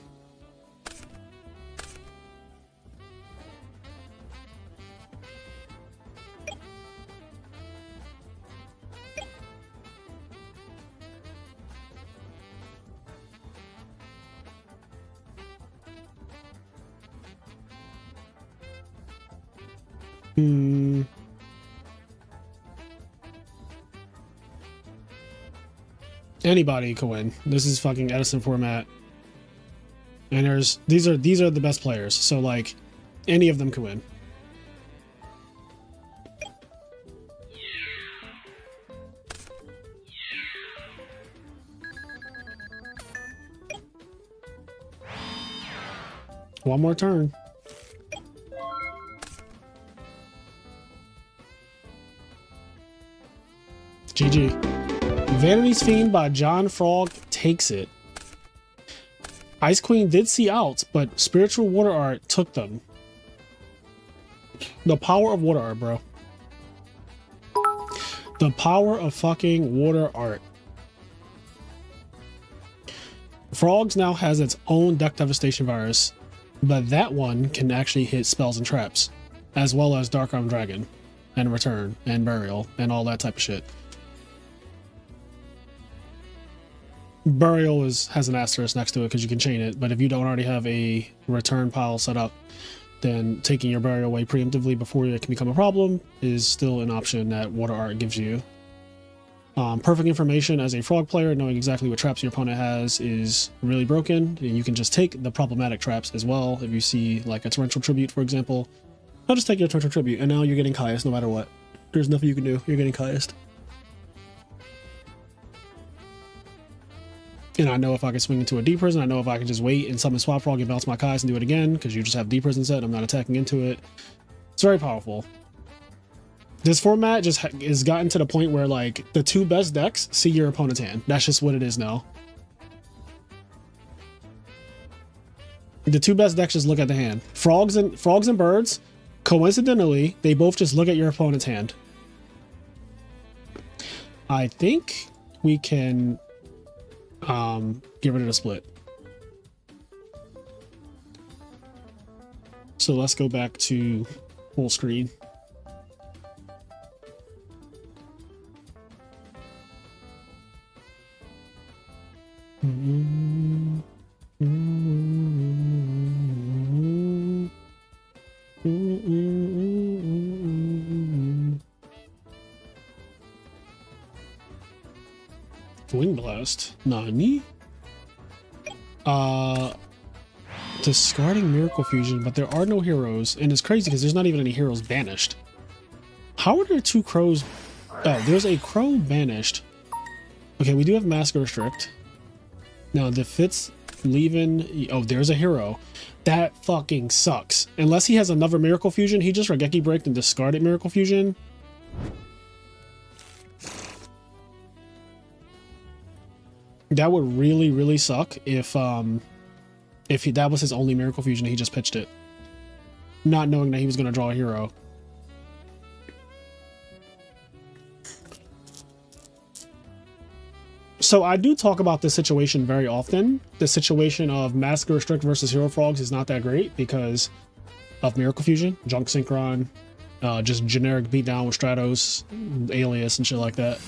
A: Anybody could win. This is fucking Edison format. And these are the best players. So like any of them could win. One more turn. GG. Vanity's Fiend by John Frog takes it. Ice Queen did see outs, but Spiritual Water Art took them. The power of water art, bro. The power of fucking water art. Frogs now has its own Deck Devastation virus, but that one can actually hit spells and traps, as well as Dark Arm Dragon, and Return, and Burial, and all that type of shit. Burial has an asterisk next to it because you can chain it, but if you don't already have a return pile set up, then taking your Burial away preemptively before it can become a problem is still an option that Water Art gives you. Perfect information as a frog player, knowing exactly what traps your opponent has is really broken. You can just take the problematic traps as well. If you see like a Torrential Tribute, for example, I'll just take your Torrential Tribute, and now you're getting Caius no matter what. There's nothing you can do. You're getting Caius. And I know if I can swing into a deep prison, I know if I can just wait and summon Swap Frog and bounce my Caius and do it again, because you just have deep prison set, I'm not attacking into it. It's very powerful. This format just has gotten to the point where like the two best decks see your opponent's hand. That's just what it is now. The two best decks just look at the hand. Frogs and birds, coincidentally, they both just look at your opponent's hand. I think we can get rid of the split. So let's go back to full screen. Wing Blast. Nani? Discarding Miracle Fusion, but there are no heroes, and it's crazy because there's not even any heroes banished. How are there two crows? Oh, there's a crow banished. Okay, we do have Masker Restrict. Now, the Fitz leaving... Oh, there's a hero. That fucking sucks. Unless he has another Miracle Fusion, he just Raigeki Breaked and discarded Miracle Fusion. That would really, really suck if that was his only Miracle Fusion and he just pitched it, not knowing that he was going to draw a hero. So I do talk about this situation very often. The situation of Masker Restrict versus Hero Frogs is not that great because of Miracle Fusion, Junk Synchron, just generic beatdown with Stratos, Alias, and shit like that.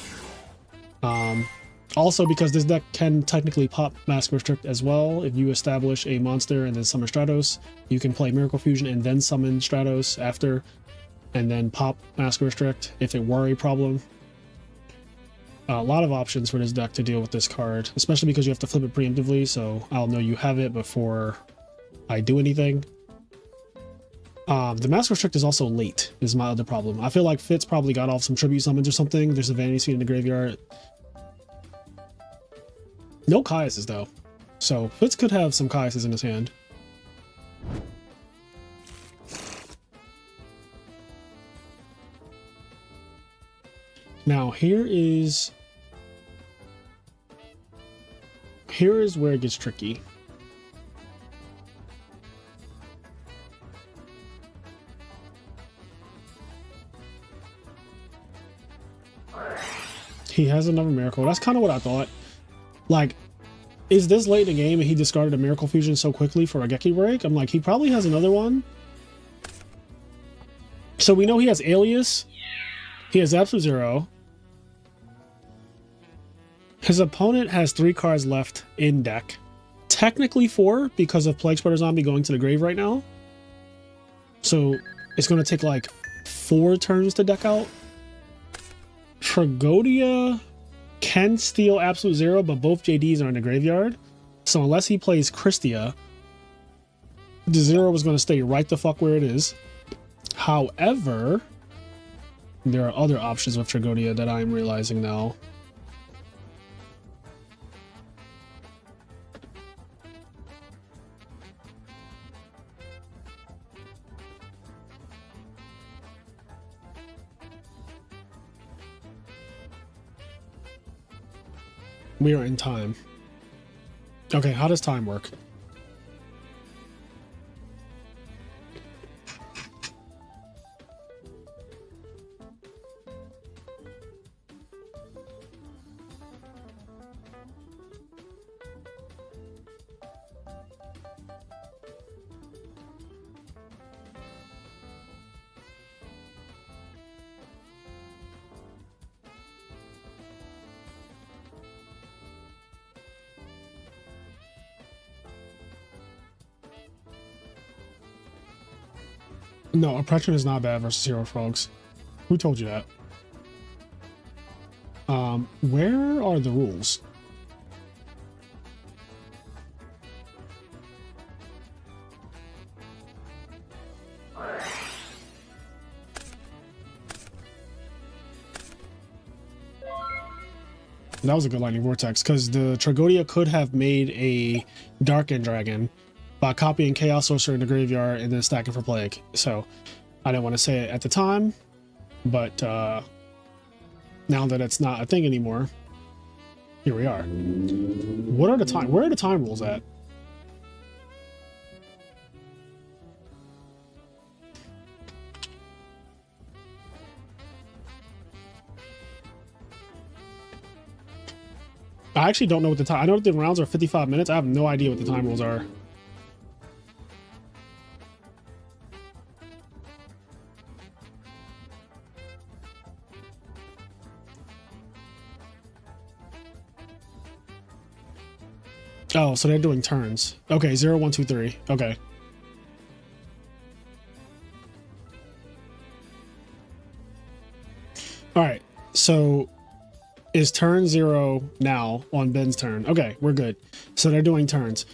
A: Also, because this deck can technically pop Masker Restrict as well. If you establish a monster and then summon Stratos, you can play Miracle Fusion and then summon Stratos after, and then pop Masker Restrict if it were a problem. A lot of options for this deck to deal with this card, especially because you have to flip it preemptively, so I'll know you have it before I do anything. The Masker Restrict is also late, is my other problem. I feel like Fitz probably got off some tribute summons or something. There's a Vanity Suite in the graveyard. No Caiuses though, so Fitz could have some Caiuses in his hand. Now here is where it gets tricky. He has another Miracle. That's kind of what I thought. Like, is this late in the game and he discarded a Miracle Fusion so quickly for a Raigeki Break? I'm like, he probably has another one. So we know he has Alias. He has Absolute Zero. His opponent has 3 cards left in deck. Technically 4 because of Plague Spreader Zombie going to the grave right now. So it's going to take like 4 turns to deck out. Tragodia can steal Absolute Zero, but both JDs are in the graveyard. So unless he plays Christia, the Zero is going to stay right the fuck where it is. However, there are other options with Tragodia that I'm realizing now. We are in time. Okay, how does time work? No, Oppression is not bad versus Hero Frogs. Who told you that? Where are the rules? That was a good Lightning Vortex, because the Tragodia could have made a Dark-End Dragon by copying Chaos Sorcerer in the graveyard and then stacking for Plague. So I didn't want to say it at the time, but now that it's not a thing anymore, here we are. What are the time? Where are the time rules at? I actually don't know what the time. I know that the rounds are 55 minutes. I have no idea what the time rules are. Oh, so they're doing turns. Okay, 0, 1, 2, 3. Okay. All right. So is turn 0 now on Ben's turn? Okay, we're good. So they're doing turns.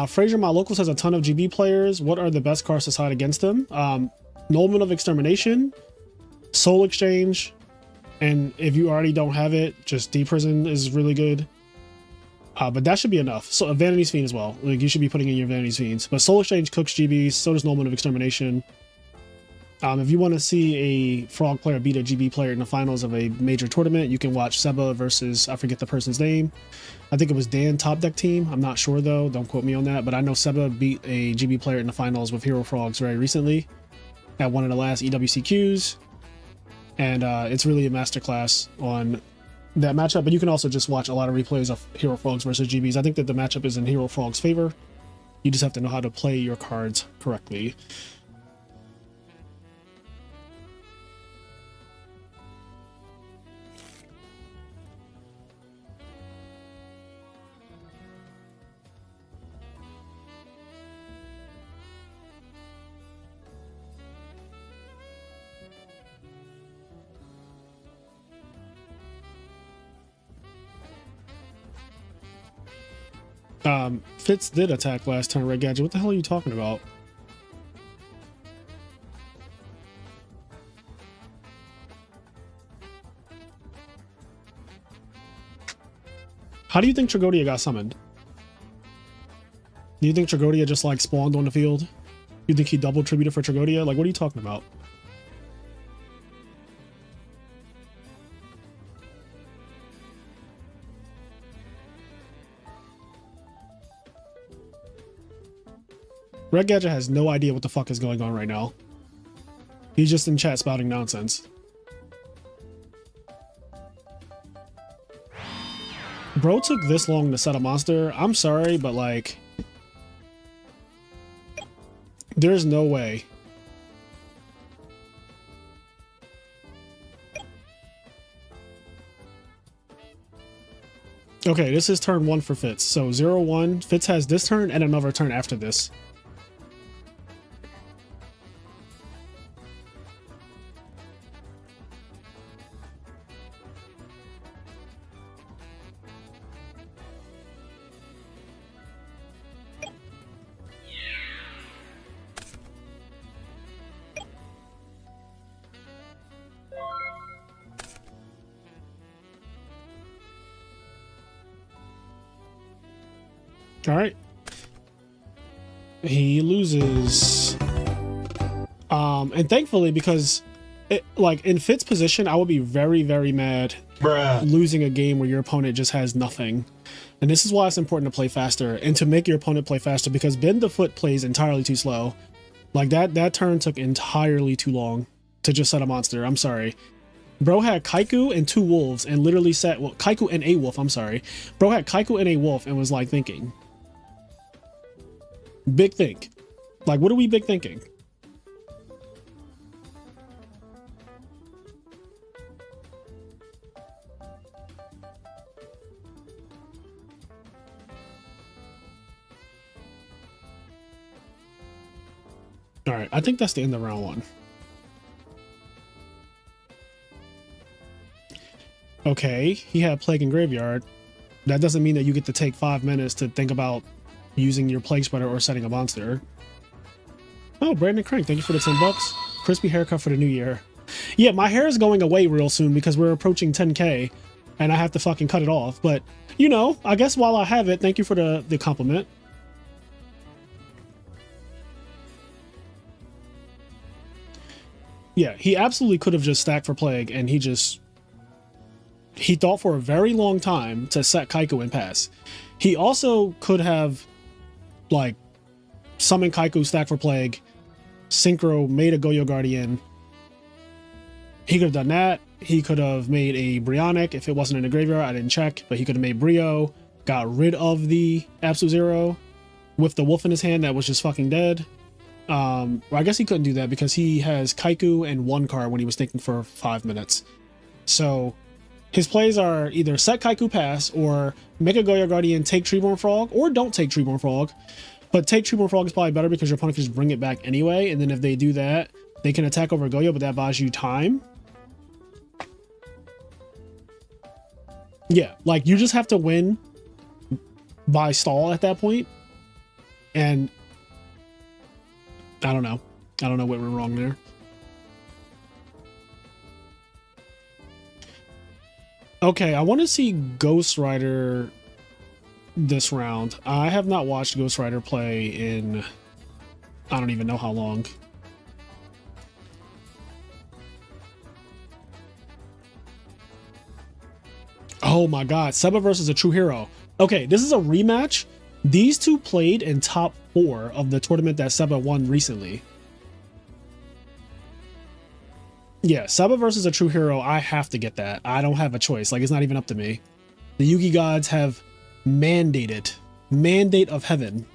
A: Fraser, my locals has a ton of GB players. What are the best cards to side against them? Nolman of Extermination, Soul Exchange, and if you already don't have it, just D-Prison is really good. But that should be enough. So Vanity's Fiend as well. Like, you should be putting in your Vanity's Fiends. But Soul Exchange cooks GBs, so does Nolman of Extermination. If you want to see a Frog player beat a GB player in the finals of a major tournament, you can watch Seba versus, I forget the person's name. I think it was Dan Top Deck Team. I'm not sure though. Don't quote me on that. But I know Seba beat a GB player in the finals with Hero Frogs very recently at one of the last EWCQs. And it's really a masterclass on that matchup. But you can also just watch a lot of replays of Hero Frogs versus GBs. I think that the matchup is in Hero Frogs' favor. You just have to know how to play your cards correctly. Fitz did attack last turn, Red Gadget. What the hell are you talking about? How do you think Tragodia got summoned? Do you think Tragodia just like spawned on the field? You think he double tributed for Tragodia? Like, what are you talking about? Red Gadget has no idea what the fuck is going on right now. He's just in chat spouting nonsense. Bro took this long to set a monster. I'm sorry, but like, there's no way. Okay, this is turn 1 for Fitz. So 0-1. Fitz has this turn and another turn after this. All right. He loses. And thankfully, because it, like in Fit's position, I would be very, very mad losing a game where your opponent just has nothing. And this is why it's important to play faster and to make your opponent play faster, because Ben the Foot plays entirely too slow. Like that turn took entirely too long to just set a monster. I'm sorry. Bro had Kaiku and 2 wolves and literally set, well, Kaiku and a wolf, I'm sorry. Bro had Kaiku and a wolf and was like thinking. Big think. Like, what are we big thinking? All right, I think that's the end of round 1. Okay, he had Plague and Graveyard. That doesn't mean that you get to take 5 minutes to think about using your Plague Spreader or setting a monster. Oh, Brandon Crank, thank you for the $10. Crispy haircut for the new year. Yeah, my hair is going away real soon because we're approaching 10K and I have to fucking cut it off. But, you know, I guess while I have it, thank you for the compliment. Yeah, he absolutely could have just stacked for Plague, and he thought for a very long time to set Kaiku and pass. He also could have, like, summoned Kaiku, stack for Plague, synchro, made a Goyo Guardian. He could have done that. He could have made a Brionic if it wasn't in the graveyard. I didn't check, but he could have made Brio, got rid of the Absolute Zero with the wolf in his hand that was just fucking dead. Well, I guess he couldn't do that because he has Kaiku and 1 card when he was thinking for 5 minutes. So His plays are either set Kaiku pass or make a Goyo Guardian take Treeborn Frog or don't take Treeborn Frog. But take Treeborn Frog is probably better because your opponent can just bring it back anyway. And then if they do that, they can attack over Goyo, but that buys you time. Yeah, like you just have to win by stall at that point. And I don't know. I don't know what went wrong there. Okay, I want to see Ghost Rider this round. I have not watched Ghost Rider play in I don't even know how long. Oh my god, Seba versus a true hero. Okay, this is a rematch. These two played in top 4 of the tournament that Seba won recently. Yeah, Seba versus a true hero, I have to get that. I don't have a choice. Like, it's not even up to me. The Yugi gods have mandated. Mandate of heaven.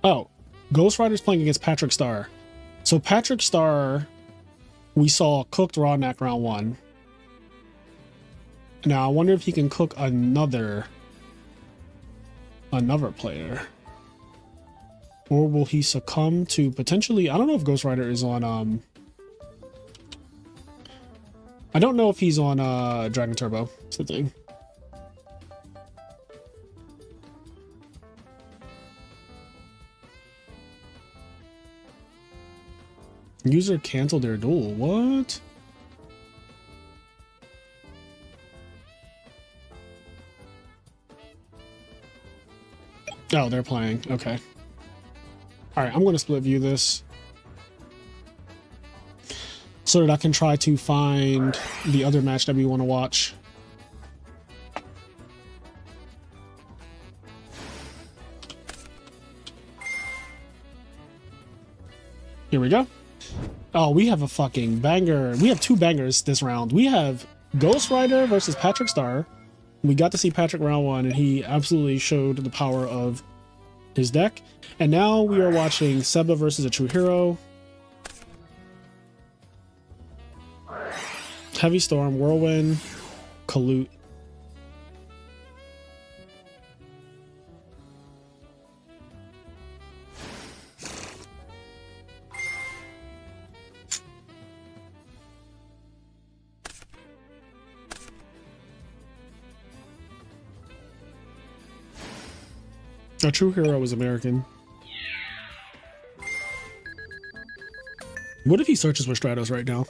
A: Oh, Ghost Rider's playing against Patrick Star. So Patrick Star, we saw cooked Rodnak round 1. Now I wonder if he can cook another player. Or will he succumb to potentially, I don't know if Ghost Rider is on I don't know if he's on Dragon Turbo. That's the thing. User canceled their duel. What? Oh, they're playing. Okay. All right, I'm going to split view this so that I can try to find the other match that we want to watch. Here we go. Oh, we have a fucking banger. We have 2 bangers this round. We have Ghost Rider versus Patrick Star. We got to see Patrick round 1, and he absolutely showed the power of his deck. And now we are watching Seba versus a true hero. Heavy Storm, Whirlwind, Kalute. A true hero is American. What if he searches for Stratos right now?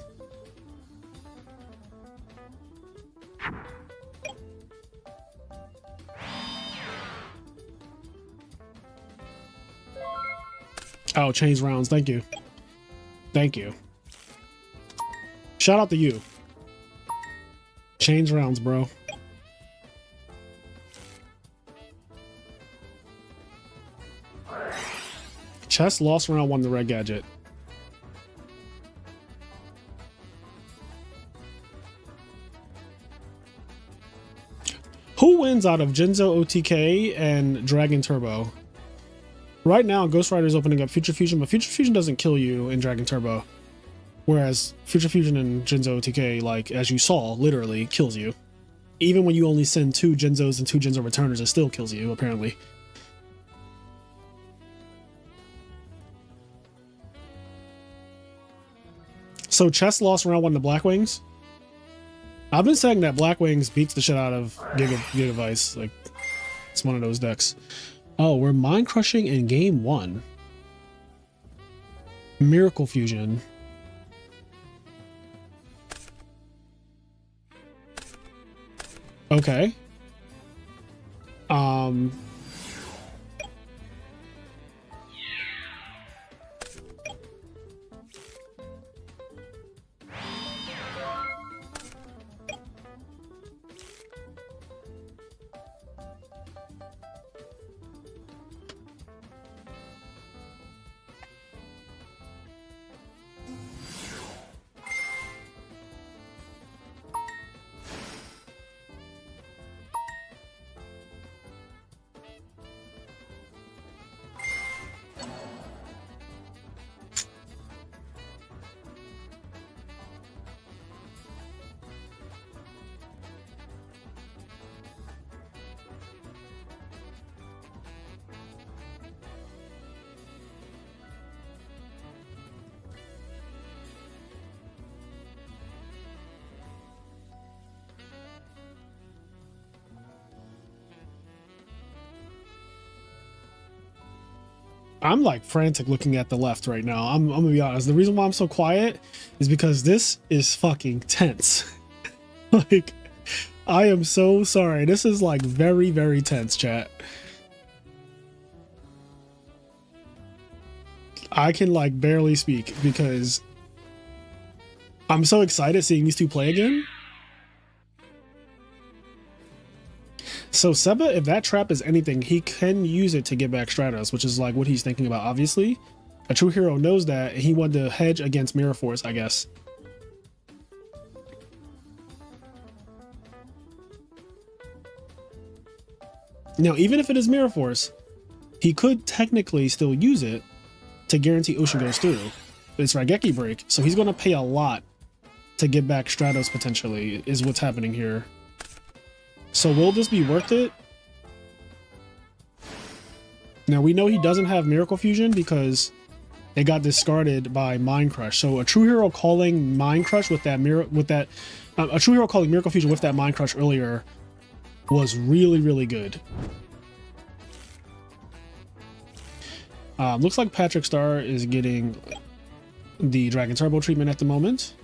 A: Oh, change rounds. Thank you. Thank you. Shout out to you. Change rounds, bro. Chess lost round 1 to Red Gadget. Who wins out of Jinzo OTK and Dragon Turbo? Right now, Ghost Rider is opening up Future Fusion, but Future Fusion doesn't kill you in Dragon Turbo. Whereas Future Fusion and Jinzo OTK, like, as you saw, literally kills you. Even when you only send 2 Jinzos and 2 Jinzo returners, it still kills you, apparently. So Chess lost round 1 to Black Wings. I've been saying that Black Wings beats the shit out of Gigavice. Like, it's one of those decks. Oh, we're Mind Crushing in game 1. Miracle Fusion. Okay. I'm like frantic looking at the left right now. I'm gonna be honest. The reason why I'm so quiet is because this is fucking tense. Like, I am so sorry. This is like very, very tense, chat. I can like barely speak because I'm so excited seeing these two play again. So Seba, if that trap is anything, he can use it to get back Stratos, which is like what he's thinking about, obviously. A true hero knows that, and he wanted to hedge against Mirror Force, I guess. Now, even if it is Mirror Force, he could technically still use it to guarantee Ocean goes through. It's Raigeki break, so he's going to pay a lot to get back Stratos potentially, is what's happening here. So will this be worth it? Now we know he doesn't have Miracle Fusion because it got discarded by Mind Crush. So a true hero calling Mind Crush with that a true hero calling Miracle Fusion with that Mind Crush earlier was really, really good. Looks like Patrick Star is getting the Dragon Turbo treatment at the moment.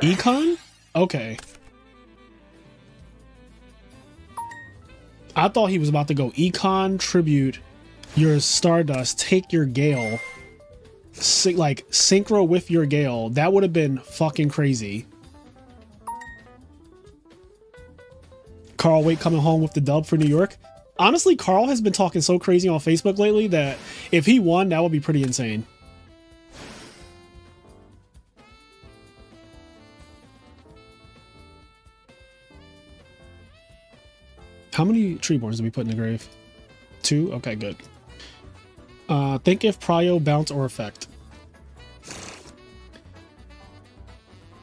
A: Econ? Okay. I thought he was about to go Econ, tribute your Stardust, take your Gale, like synchro with your Gale. That would have been fucking crazy. Carl Waite coming home with the dub for New York. Honestly, Carl has been talking so crazy on Facebook lately that if he won, that would be pretty insane. How many Treeborns did we put in the grave? 2? Okay, good. Think if Prio, bounce, or effect.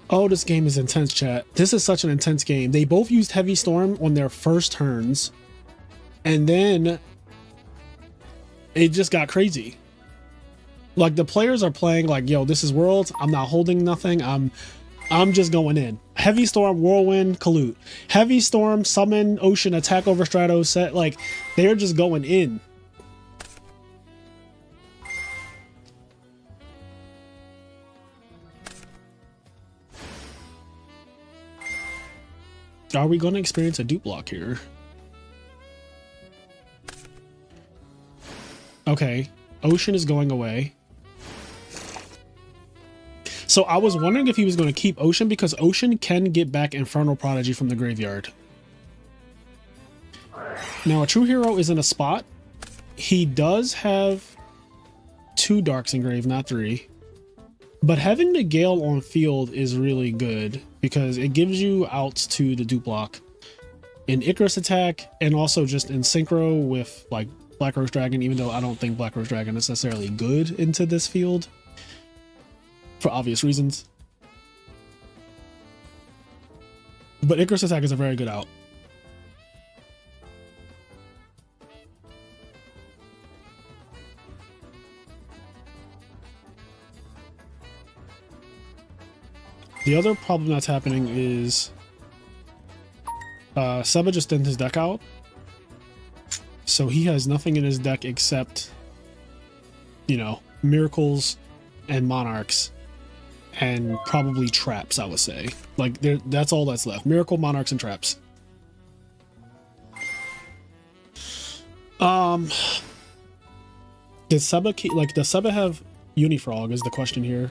A: Oh, this game is intense, chat. This is such an intense game. They both used Heavy Storm on their first turns, and then it just got crazy. Like, the players are playing like, yo, this is Worlds. I'm not holding nothing. I'm just going in. Heavy Storm, Whirlwind, Kalute. Heavy Storm, Summon, Ocean, Attack over Stratos, set. Like, they're just going in. Are we going to experience a dupe block here? Okay. Ocean is going away. So I was wondering if he was going to keep Ocean because Ocean can get back Infernal Prodigy from the graveyard. Now a true hero is in a spot. He does have 2 Darks engraved, not 3. But having the Gale on field is really good because it gives you outs to the dupe block in Icarus attack and also just in synchro with like Black Rose Dragon, even though I don't think Black Rose Dragon is necessarily good into this field for obvious reasons. But Icarus attack is a very good out. The other problem that's happening is Seba just thinned his deck out. So he has nothing in his deck except, you know, Miracles and Monarchs and probably Traps, I would say. Like, that's all that's left. Miracle, Monarchs, and Traps. Did Seba keep, like, does Seba have Unifrog is the question here.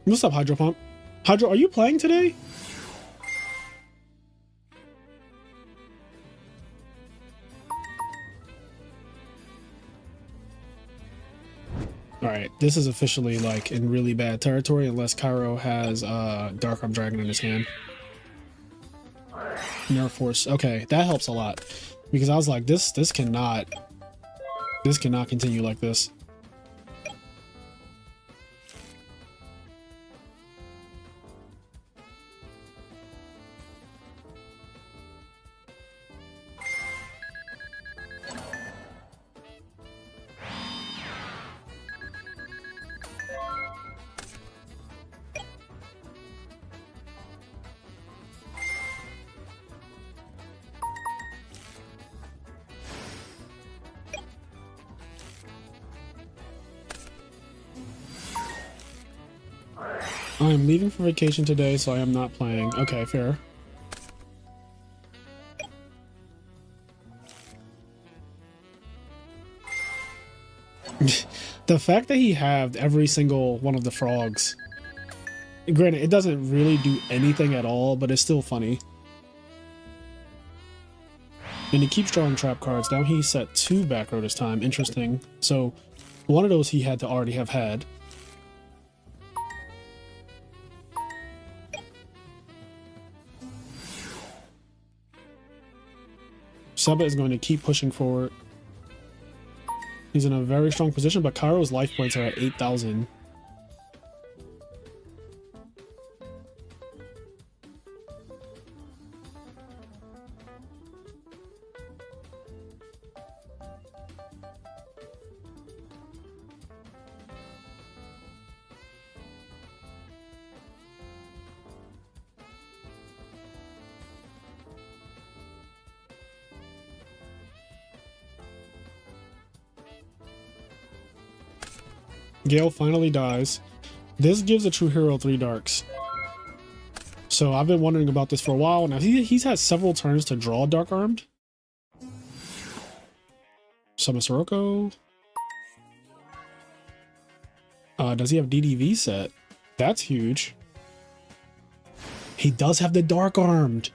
A: What's up, Hydro Pump? Hydro, are you playing today? Alright, this is officially like in really bad territory unless Cairo has Dark Arm Dragon in his hand. Nerf Force. Okay, that helps a lot. Because I was like, this cannot continue like this. I am leaving for vacation today, so I am not playing. Okay, fair. The fact that he halved every single one of the frogs. Granted, it doesn't really do anything at all, but it's still funny. And he keeps drawing trap cards. Now he set 2 back row this time. Interesting. So one of those he had to already have had. Seba is going to keep pushing forward. He's in a very strong position, but Cairo's life points are at 8,000. Gale finally dies. This gives a true hero 3 darks. So I've been wondering about this for a while. Now he's had several turns to draw Dark Armed. Summon Sirocco. Does he have DDV set? That's huge. He does have the Dark Armed.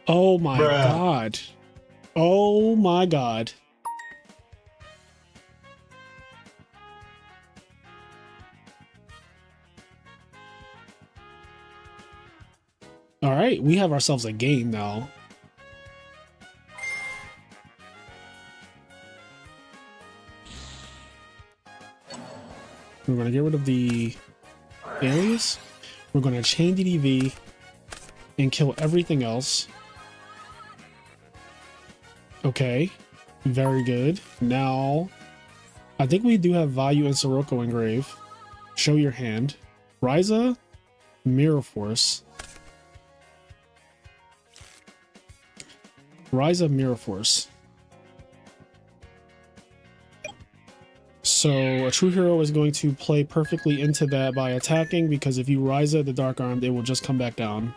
A: Oh my god. Oh my god. All right, we have ourselves a game now. We're going to get rid of the alias. We're going to chain DDV and kill everything else. Okay, very good. Now, I think we do have value in Sirocco engrave. Show your hand. Ryza, Mirror Force. Rise of Mirror Force. So a true hero is going to play perfectly into that by attacking, because if you rise the Dark Armed, it will just come back down.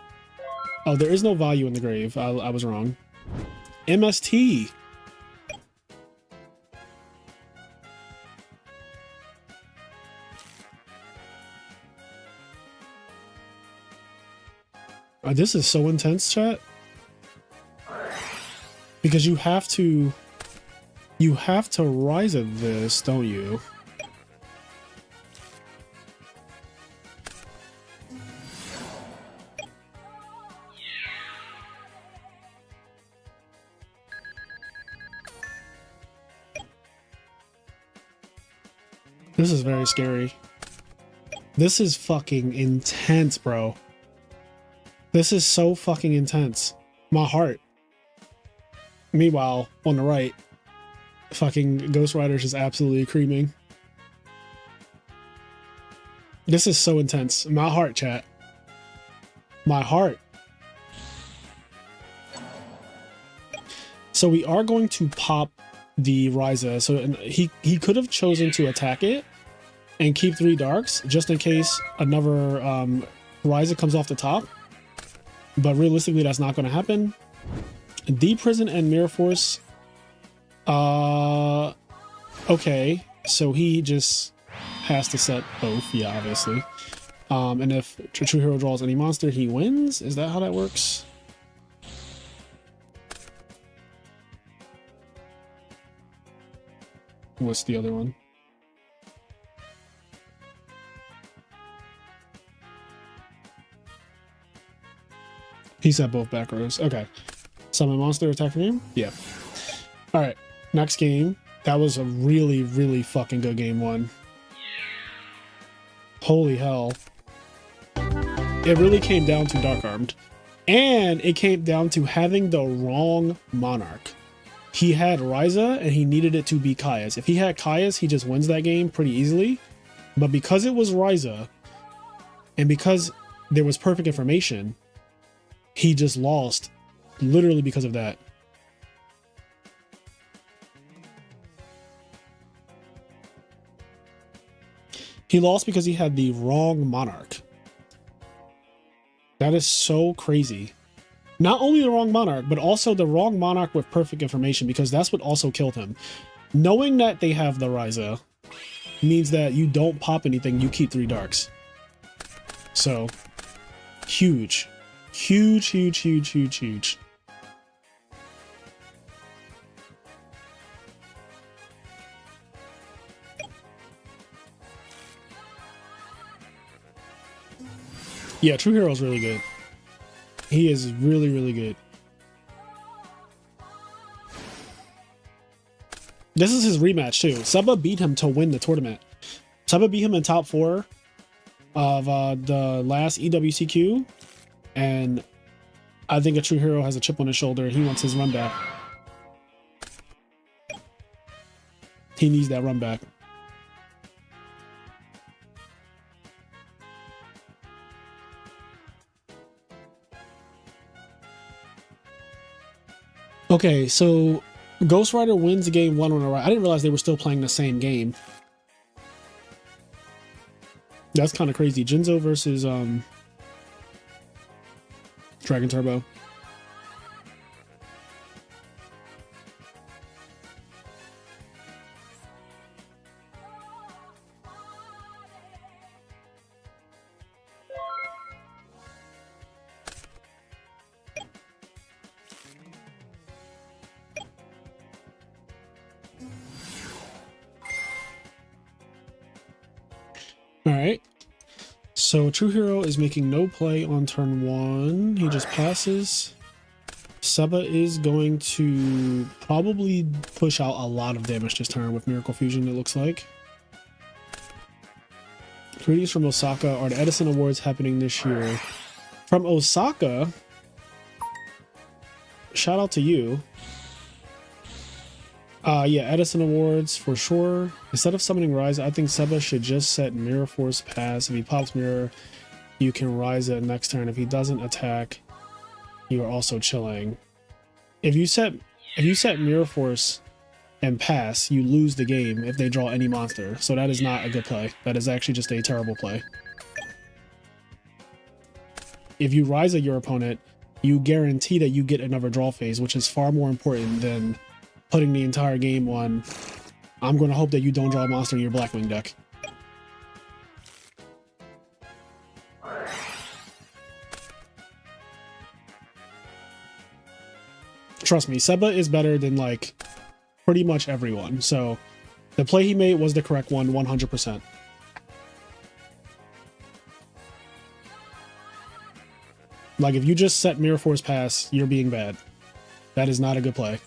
A: Oh, there is no value in the grave. I was wrong. MST. This is so intense, chat. Because you have to rise at this, don't you? This is very scary. This is fucking intense, bro. This is so fucking intense. My heart. Meanwhile, on the right, fucking Ghost Rider's just absolutely creaming. This is so intense. My heart, chat. My heart. So we are going to pop the Ryza. So he could have chosen to attack it and keep 3 darks just in case another Ryza comes off the top. But realistically, that's not going to happen. D-Prison and Mirror Force. Okay, so he just has to set both, yeah, obviously. And if True Hero draws any monster, he wins? Is that how that works? What's the other one? He said both back rows. Okay. Summon monster, attack for game? Yeah. Alright. Next game. That was a really, really fucking good game one. Holy hell. It really came down to Dark Armed. And it came down to having the wrong Monarch. He had Ryza and he needed it to be Caius. If he had Caius, he just wins that game pretty easily. But because it was Ryza, and because there was perfect information, he just lost literally because of that. He lost because he had the wrong Monarch. That is so crazy. Not only the wrong Monarch, but also the wrong Monarch with perfect information, because that's what also killed him. Knowing that they have the Ryza means that you don't pop anything, you keep 3 darks. So, huge. Huge, huge, huge, huge, huge. Yeah, True Hero's really good. He is really, really good. This is his rematch too. Seba beat him to win the tournament. Seba beat him in top 4 of the last EWCQ, and I think a True Hero has a chip on his shoulder. He wants his run back. He needs that run back. Okay, so Ghost Rider wins game 1 on a right. I didn't realize they were still playing the same game. That's kind of crazy. Jinzo versus Dragon Turbo. Alright, so True Hero is making no play on turn 1. He just passes. Seba is going to probably push out a lot of damage this turn with Miracle Fusion, it looks like. Greetings from Osaka. Are the Edison Awards happening this year? From Osaka? Shout out to you. Yeah, Edison Awards for sure. Instead of summoning Rise, I think Seba should just set Mirror Force pass. If he pops Mirror, you can Rise it next turn. If he doesn't attack, you are also chilling. If you set Mirror Force and pass, you lose the game if they draw any monster. So that is not a good play. That is actually just a terrible play. If you Rise at your opponent, you guarantee that you get another draw phase, which is far more important than putting the entire game on, I'm going to hope that you don't draw a monster in your Blackwing deck. Trust me, Seba is better than, like, pretty much everyone. So, the play he made was the correct one, 100%. Like, if you just set Mirror Force pass, you're being bad. That is not a good play.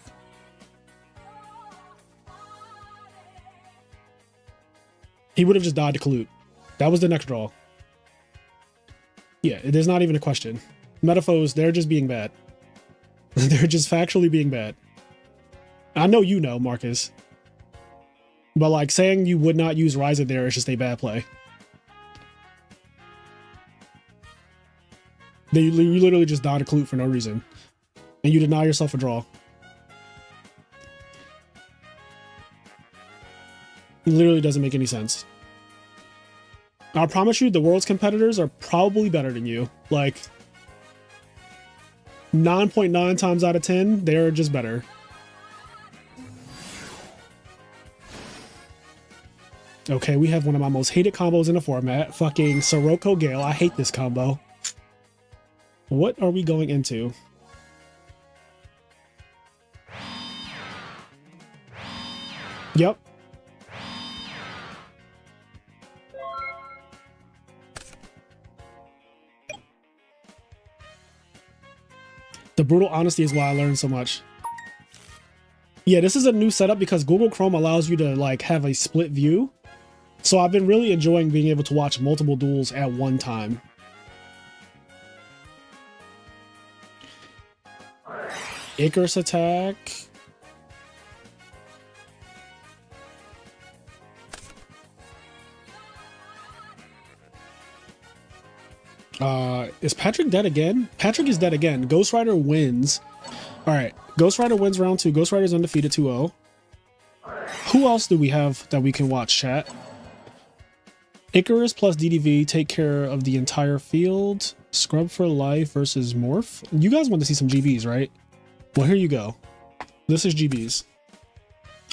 A: He would have just died to Kalute. That was the next draw. Yeah, there's not even a question. Metaphors, they're just being bad. They're just factually being bad. I know you know, Marcus. But, like, saying you would not use Ryza there is just a bad play. You literally just died to Kalute for no reason. And you deny yourself a draw. It literally doesn't make any sense. I promise you, the world's competitors are probably better than you. Like, 9.9 times out of 10, they're just better. Okay, we have one of my most hated combos in the format. Fucking Sirocco Gale. I hate this combo. What are we going into? Yep. brutal honesty is why I learned so much. Yeah, this is a new setup because Google Chrome allows you to like have a split view. So I've been really enjoying being able to watch multiple duels at one time. Icarus attack. Is Patrick dead again? Patrick is dead again. Ghost Rider wins. All right, Ghost Rider wins round 2. Ghost Rider's undefeated 2-0. Who else do we have that we can watch, chat? Icarus plus DDV take care of the entire field. Scrub for life versus Morph. You guys want to see some GBs, right? Well, here you go. This is GBs.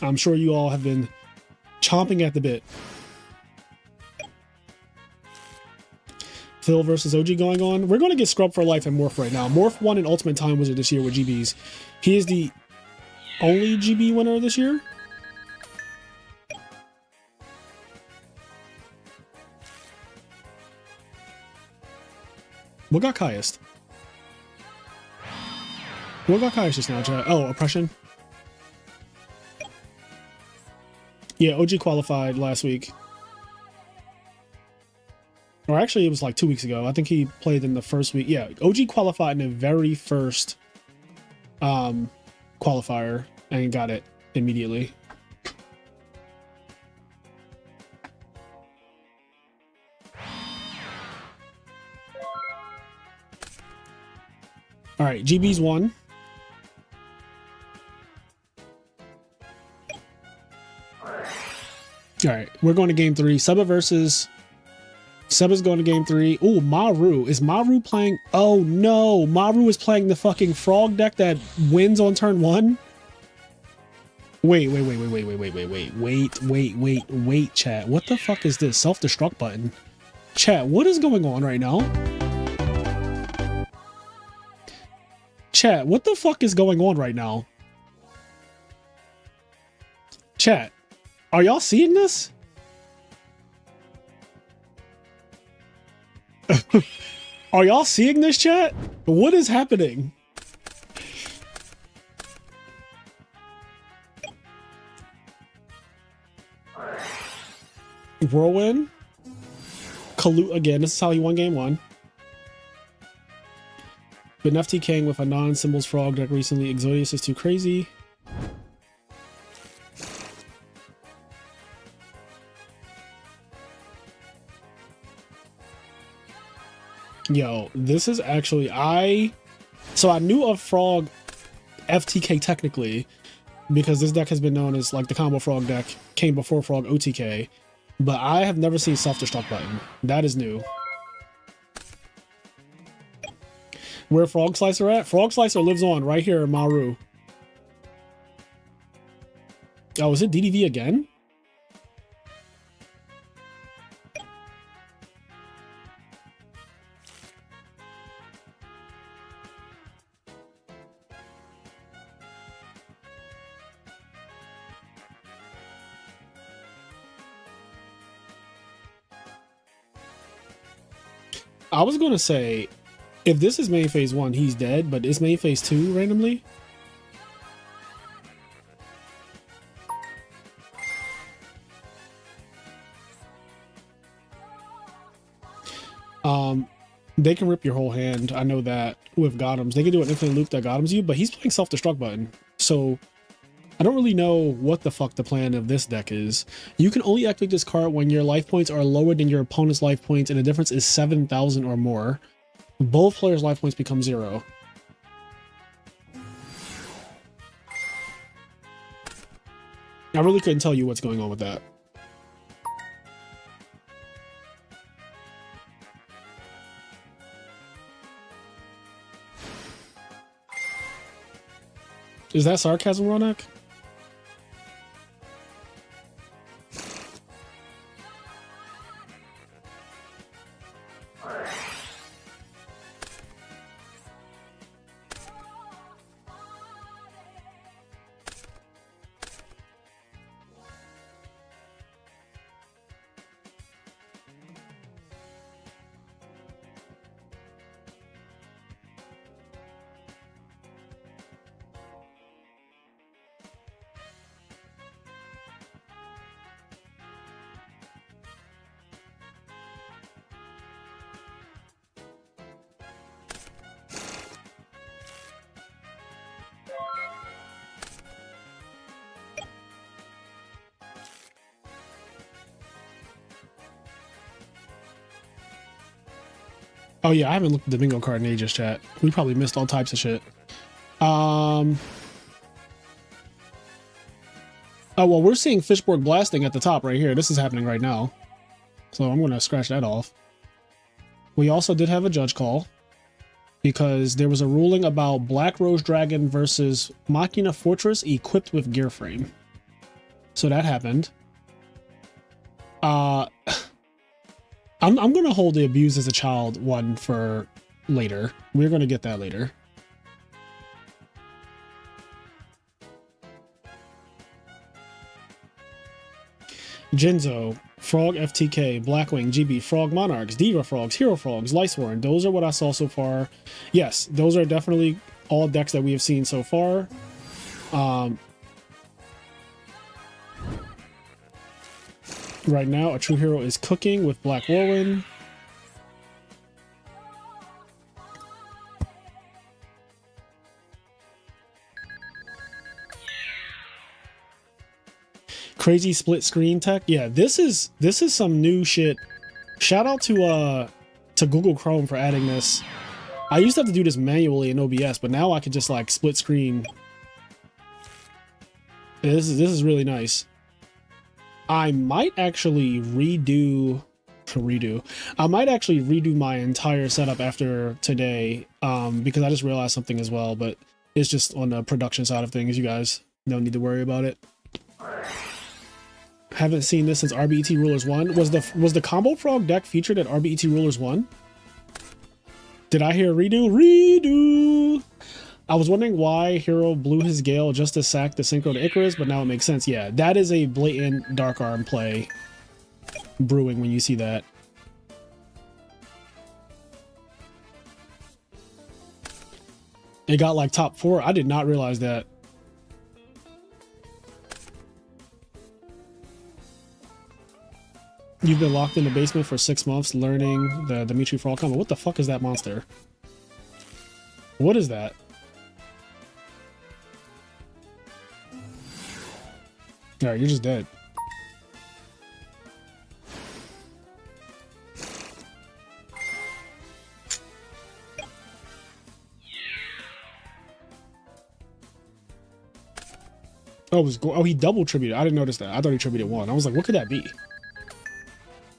A: I'm sure you all have been chomping at the bit. Phil versus OG going on. We're going to get Scrub for life and Morph right now. Morph won an Ultimate Time Wizard this year with GBs. He is the only GB winner this year. What got Kaiest? What got Kaiest just now, chat? Oh, Oppression? Yeah, OG qualified last week. Or actually, it was like 2 weeks ago. I think he played in the first week. Yeah, OG qualified in the very first qualifier and got it immediately. All right, GB's won. All right, we're going to game 3. Seba versus... Seba's going to game 3. Ooh, Maru. Is Maru playing... Oh, no. Maru is playing the fucking frog deck that wins on turn 1? Wait, chat. What the fuck is this? Self-destruct button. Chat, what is going on right now? Chat, what the fuck is going on right now? Chat, are y'all seeing this? Are y'all seeing this, chat? What is happening? Whirlwind. Kalut again. This is how he won game 1. But FT King with a non-symbols frog deck recently. Exodius is too crazy. Yo, this is actually... So I knew of frog FTK technically, because this deck has been known as like the combo frog deck, came before frog OTK, but I have never seen self-destruct button. That is new. Where Frog Slicer at? Frog Slicer lives on right here in Maru. Oh, is it DDV again? I was going to say, if this is main phase 1, he's dead, but is main phase 2 randomly? They can rip your whole hand. I know that with Gotems. They can do an infinite loop that Gotems you, but he's playing self-destruct button. So I don't really know what the fuck the plan of this deck is. You can only activate this card when your life points are lower than your opponent's life points, and the difference is 7,000 or more. Both players' life points become 0. I really couldn't tell you what's going on with that. Is that sarcasm, Ronak? Oh yeah, I haven't looked at the bingo card in ages, chat. We probably missed all types of shit. Oh well, we're seeing Fishborg blasting at the top right here. This is happening right now. So I'm gonna scratch that off. We also did have a judge call because there was a ruling about Black Rose Dragon versus Machina Fortress equipped with gear frame. So that happened. I'm gonna hold the abused as a child one for later. We're gonna get that later. Jinzo, Frog FTK, Blackwing, GB, Frog Monarchs, Diva Frogs, Hero Frogs, Liceworn. Those are what I saw so far. Yes, those are definitely all decks that we have seen so far. Right now, a True Hero is cooking with Black Whirlwind. Crazy split screen tech. Yeah, this is some new shit. Shout out to Google Chrome for adding this. I used to have to do this manually in OBS, but now I can just like split screen. This is really nice. I might actually redo my entire setup after today, because I just realized something as well, but it's just on the production side of things. You guys don't need to worry about it. Haven't seen this since RBET Rulers 1. Was the Combo Frog deck featured at RBET Rulers 1? Did I hear redo? Redo! I was wondering why Hero blew his Gale just to sack the Synchro to Icarus, but now it makes sense. Yeah, that is a blatant Dark Arm play brewing when you see that. It got like top 4. I did not realize that. You've been locked in the basement for 6 months learning the Dimitri Frog combo. What the fuck is that monster? What is that? Alright, you're just dead. Oh, he double tributed. I didn't notice that. I thought he tributed 1. I was like, what could that be?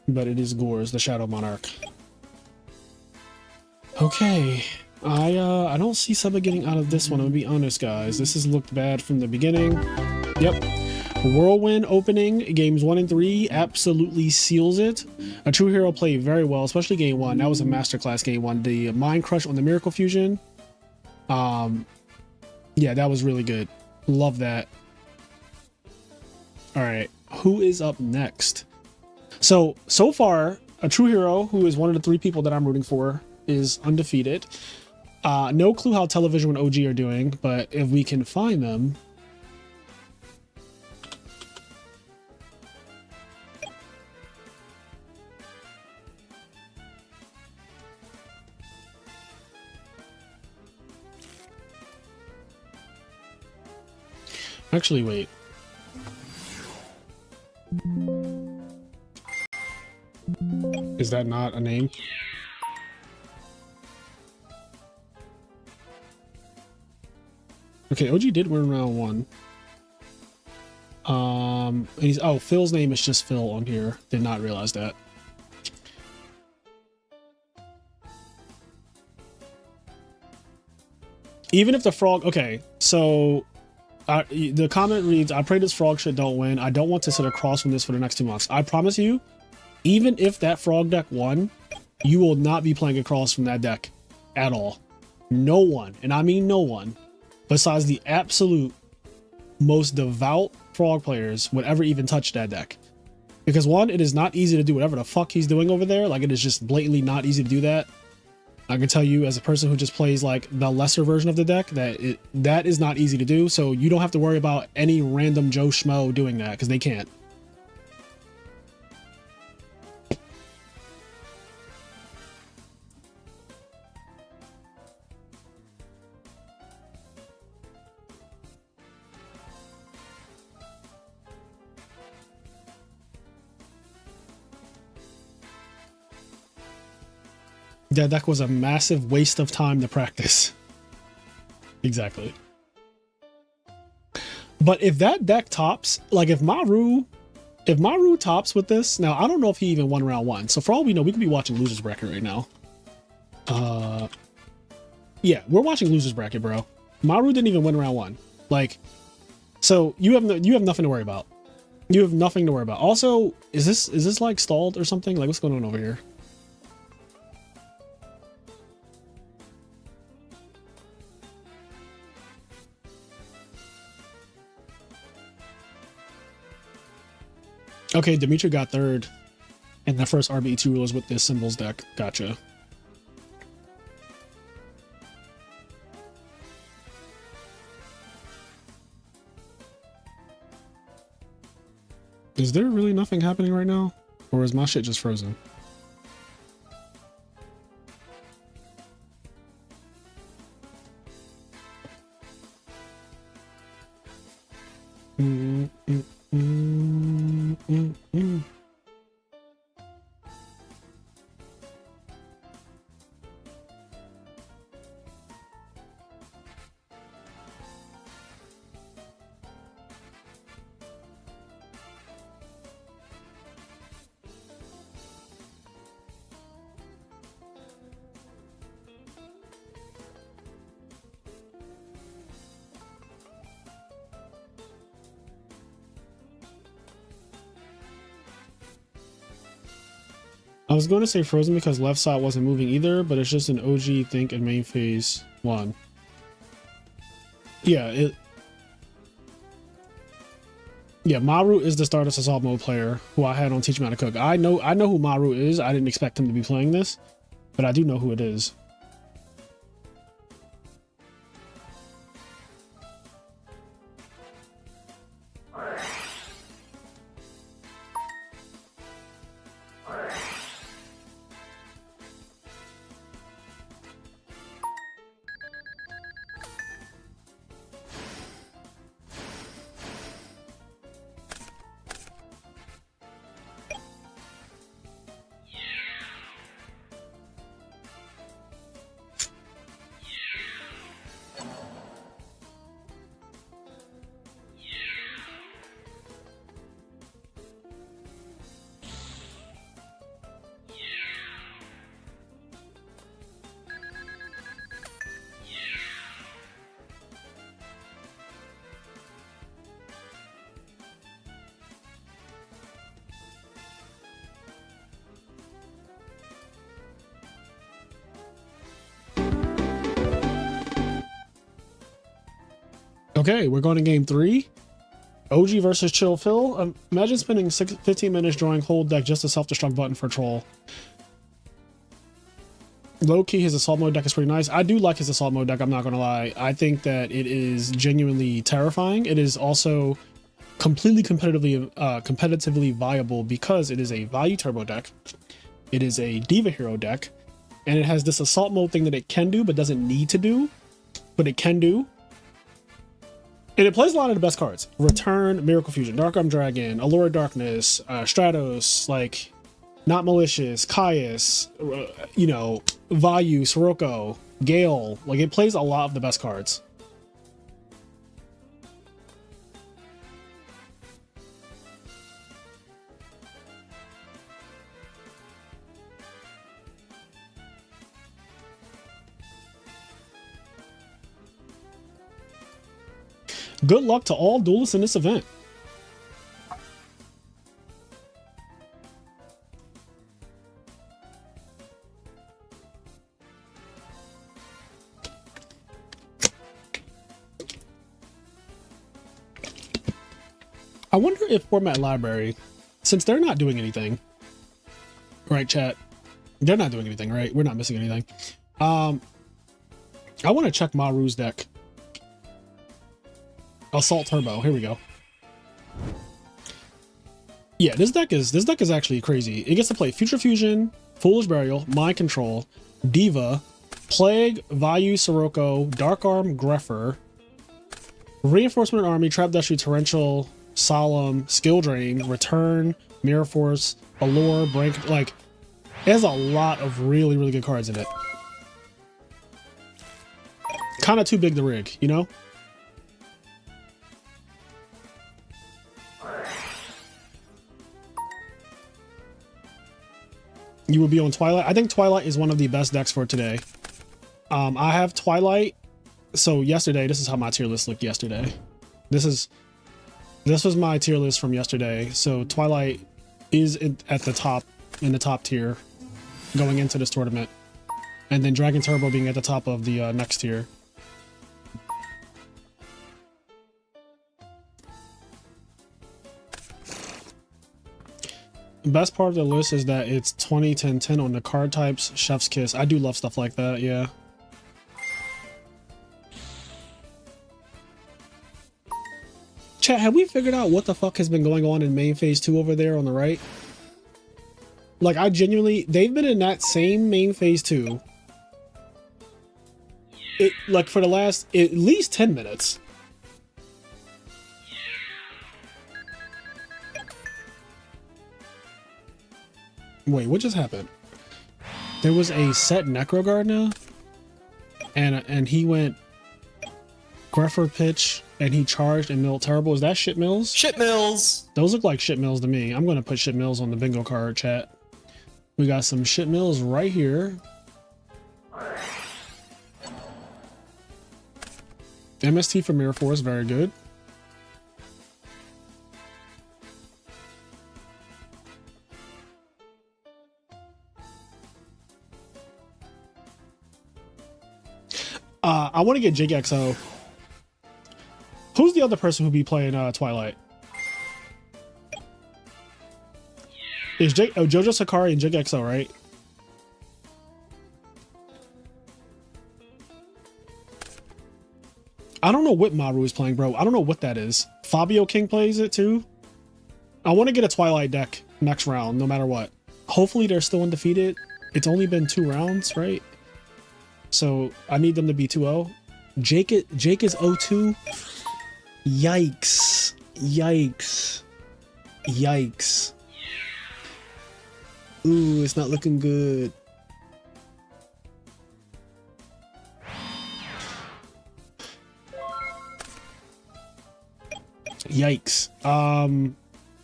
A: But it is Gores, the Shadow Monarch. Okay. I don't see something getting out of this one, I'm gonna be honest, guys. This has looked bad from the beginning. Yep. Whirlwind opening, games 1 and 3, absolutely seals it. A True Hero played very well, especially game 1. That was a masterclass game 1. The Mind Crush on the Miracle Fusion. Yeah, that was really good. Love that. Alright, who is up next? So far, a True Hero, who is one of the 3 people that I'm rooting for, is undefeated. No clue how Television and OG are doing, but if we can find them... Actually, wait. Is that not a name? Okay, OG did win round 1. And he's Phil's name is just Phil on here. Did not realize that. Even if the frog, okay, so the comment reads, I pray this frog shit don't win. I don't want to sit across from this for the next 2 months. I promise you, even if that frog deck won, you will not be playing across from that deck at all. No one, and I mean no one, besides the absolute most devout frog players would ever even touch that deck. Because 1, it is not easy to do whatever the fuck he's doing over there. Like, it is just blatantly not easy to do that. I can tell you as a person who just plays like the lesser version of the deck that that is not easy to do. So you don't have to worry about any random Joe Schmo doing that because they can't. That deck was a massive waste of time to practice. Exactly. But if that deck tops, like if Maru tops with this, now I don't know if he even won round 1. So for all we know, we could be watching losers bracket right now. Yeah, we're watching losers bracket, bro. Maru didn't even win round 1. Like, so you have nothing to worry about. You have nothing to worry about. Also, is this like stalled or something? Like, what's going on over here? Okay, Dimitri got third in the first RBE2 rulers with this symbols deck. Gotcha. Is there really nothing happening right now? Or is my shit just frozen? I was going to say frozen because left side wasn't moving either, but it's just an OG think in main phase 1. Yeah, Maru is the Stardust Assault Mode player who I had on Teach Me How to Cook. I know who Maru is. I didn't expect him to be playing this, but I do know who it is. Okay, we're going to game 3. OG versus Chill Phil. Imagine spending 15 minutes drawing whole deck just a self-destruct button for Troll. Low-key, his Assault Mode deck is pretty nice. I do like his Assault Mode deck, I'm not going to lie. I think that it is genuinely terrifying. It is also completely competitively viable because it is a value turbo deck. It is a Diva Hero deck. And it has this Assault Mode thing that it can do but doesn't need to do. But it can do. And it plays a lot of the best cards. Return, Miracle Fusion, Dark Arm Dragon, Allure of Darkness, Stratos, like, Not Malicious, Caius, you know, Vayu, Sirocco, Gale. Like, it plays a lot of the best cards. Good luck to all duelists in this event. I wonder if Format Library, since they're not doing anything, right, chat? They're not doing anything, right? We're not missing anything. I want to check Maru's deck. Assault Turbo. Here we go. Yeah, this deck is actually crazy. It gets to play Future Fusion, Foolish Burial, Mind Control, Diva, Plague, Vayu, Sirocco, Dark Arm, Greffer, Reinforcement Army, Trap Destry, Torrential, Solemn, Skill Drain, Return, Mirror Force, Allure, Break. Like, It has a lot of really, really good cards in it. Kind of too big to rig, you know? You would be on Twilight. I think Twilight is one of the best decks for today. I have Twilight. So yesterday, this is how my tier list looked yesterday. This was my tier list from yesterday. So Twilight is at the top, in the top tier going into this tournament. And then Dragon Turbo being at the top of the next tier. Best part of the list is that it's 20, 10, 10 on the card types, Chef's Kiss. I do love stuff like that, yeah. Chat, have we figured out what the fuck has been going on in main phase 2 over there on the right? Like, I genuinely, they've been in that same main phase 2. Like, for the last at least 10 minutes. Wait, what just happened? There was a set Necro Guard now, and he went Greffer pitch, and he charged and milled terrible. Is that Shit Mills?
B: Shit Mills!
A: Those look like Shit Mills to me. I'm gonna put Shit Mills on the bingo card, chat. We got some Shit Mills right here. MST for Mirror Force, very good. I want to get Jig XO. Who's the other person who'd be playing Twilight? Is Jojo Sakari and Jig XO, right? I don't know what Maru is playing, bro. I don't know what that is. Fabio King plays it too. I want to get a Twilight deck next round, no matter what. Hopefully they're still undefeated. It's only been 2 rounds, right? So I need them to be 2-0. Jake is 0-2. Yikes. Yikes. Yikes. Ooh, it's not looking good. Yikes. All right,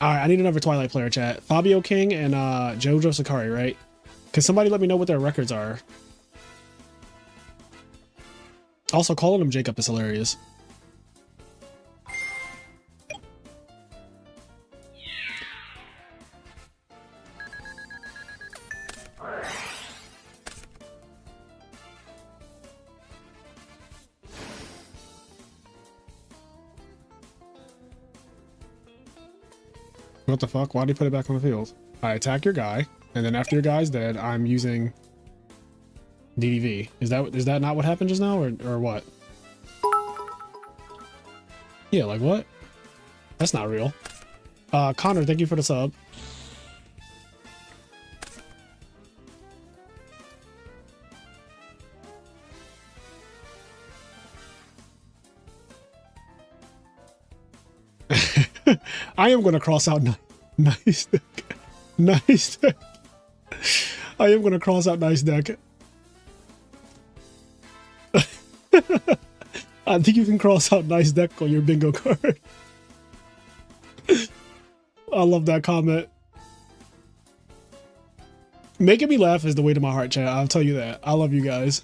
A: I need another Twilight player, chat. Fabio King and Jojo Sakari, right? Can somebody let me know what their records are? Also, calling him Jacob is hilarious. What the fuck? Why did he put it back on the field? I attack your guy, and then after your guy's dead, I'm using DDV. Is that not what happened just now, or what? Yeah, like what? That's not real. Connor, thank you for the sub. I am going to cross out nice deck. Nice deck. I am going to cross out nice deck. I think you can cross out nice deck on your bingo card. I love that comment. Making me laugh is the way to my heart, chat. I'll tell you that. I love you guys.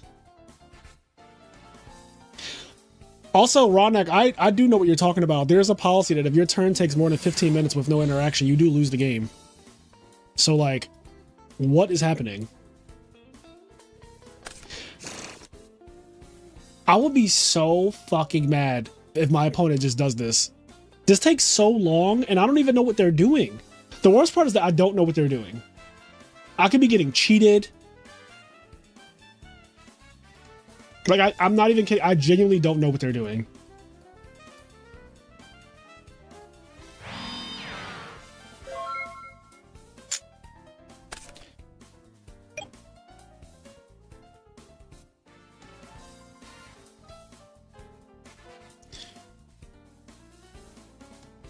A: Also, Ronak, I do know what you're talking about. There's a policy that if your turn takes more than 15 minutes with no interaction, you do lose the game. So, like, what is happening? I will be so fucking mad if my opponent just does this. This takes so long, and I don't even know what they're doing. The worst part is that I don't know what they're doing. I could be getting cheated. Like, I'm not even kidding. I genuinely don't know what they're doing.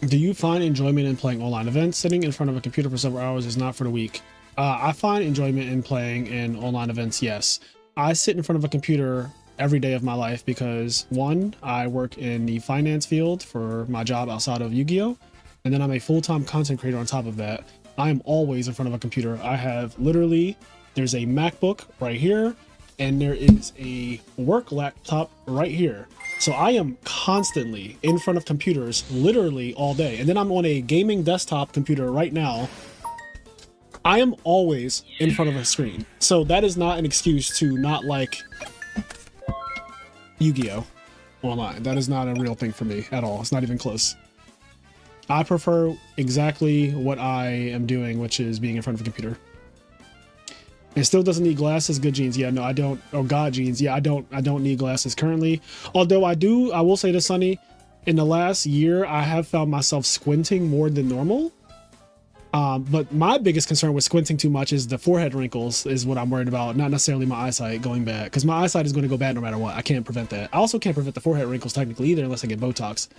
A: Do you find enjoyment in playing online events? Sitting in front of a computer for several hours is not for the weak. I find enjoyment in playing in online events. Yes, I sit in front of a computer every day of my life because one, I work in the finance field for my job outside of Yugioh, and then I'm a full-time content creator on top of that. I am always in front of a computer. I have literally, there's a MacBook right here, and there is a work laptop right here. So I am constantly in front of computers literally all day. And then I'm on a gaming desktop computer right now. I am always in front of a screen. So that is not an excuse to not like Yu-Gi-Oh! Online. That is not a real thing for me at all. It's not even close. I prefer exactly what I am doing, which is being in front of a computer. It still doesn't need glasses. Good genes. Yeah, no, I don't. Oh, God genes. Yeah, I don't need glasses currently. Although I will say this, Sonny, in the last year, I have found myself squinting more than normal. But my biggest concern with squinting too much is the forehead wrinkles is what I'm worried about, not necessarily my eyesight going bad, because my eyesight is going to go bad no matter what. I can't prevent that. I also can't prevent the forehead wrinkles technically either unless I get Botox.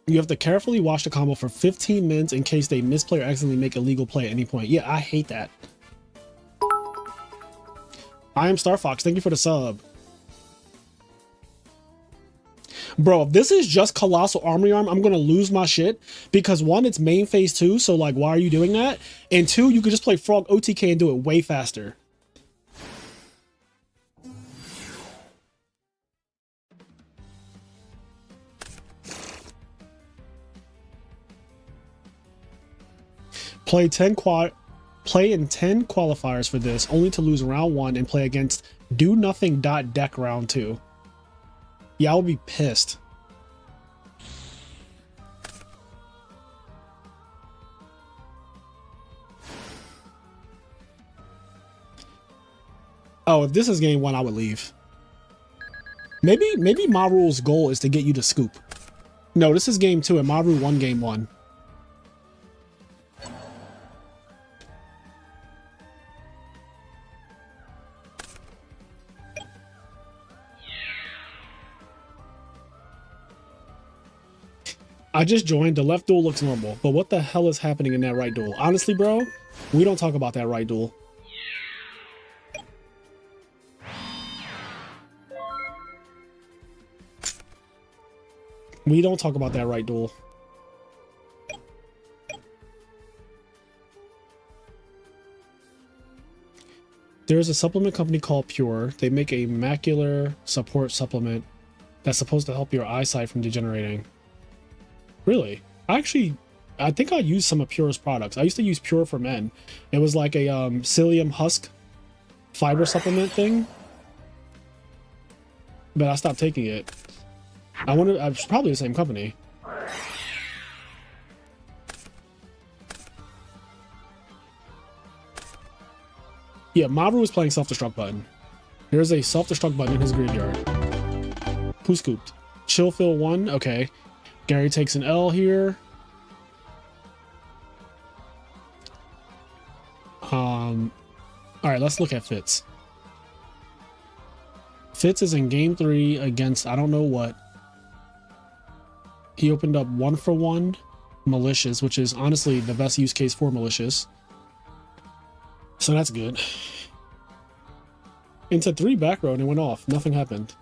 A: You have to carefully watch the combo for 15 minutes in case they misplay or accidentally make a legal play at any point. Yeah, I hate that. I am Star Fox. Thank you for the sub. Bro, if this is just Colossal Armory Arm, I'm gonna lose my shit because one, it's main phase 2, so like, why are you doing that? And two, you could just play Frog OTK and do it way faster. Play in 10 qualifiers for this, only to lose round 1 and play against Do Nothing Deck round 2. Yeah, I would be pissed. Oh, if this is game 1, I would leave. Maybe Maru's goal is to get you to scoop. No, this is game 2 and Maru won game 1. I just joined. The left duel looks normal, but what the hell is happening in that right duel? Honestly, bro, we don't talk about that right duel. We don't talk about that right duel. There's a supplement company called Pure. They make a macular support supplement that's supposed to help your eyesight from degenerating. Really? I think I used some of Pure's products. I used to use Pure for Men. It was like a psyllium husk fiber supplement thing. But I stopped taking it. It's probably the same company. Yeah, Maru is playing self-destruct button. There's a self-destruct button in his graveyard. Who scooped? Chillfill 1? Okay. Gary takes an L here. Alright, let's look at Fitz. Fitz is in game 3 against I don't know what. He opened up 1-for-1 malicious, which is honestly the best use case for malicious. So that's good. Into 3 back row and it went off. Nothing happened.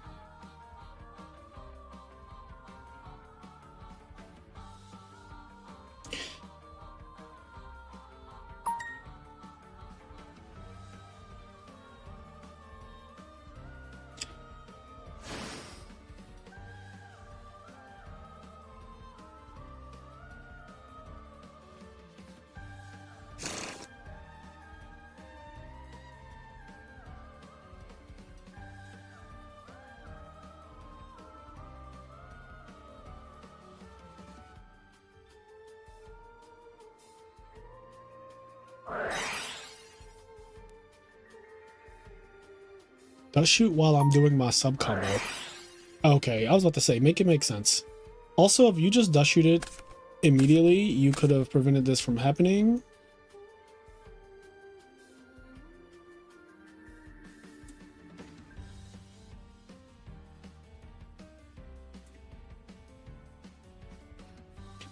A: Does shoot while I'm doing my sub combo. Okay, I was about to say, make it make sense. Also, if you just dust shoot it immediately, you could have prevented this from happening.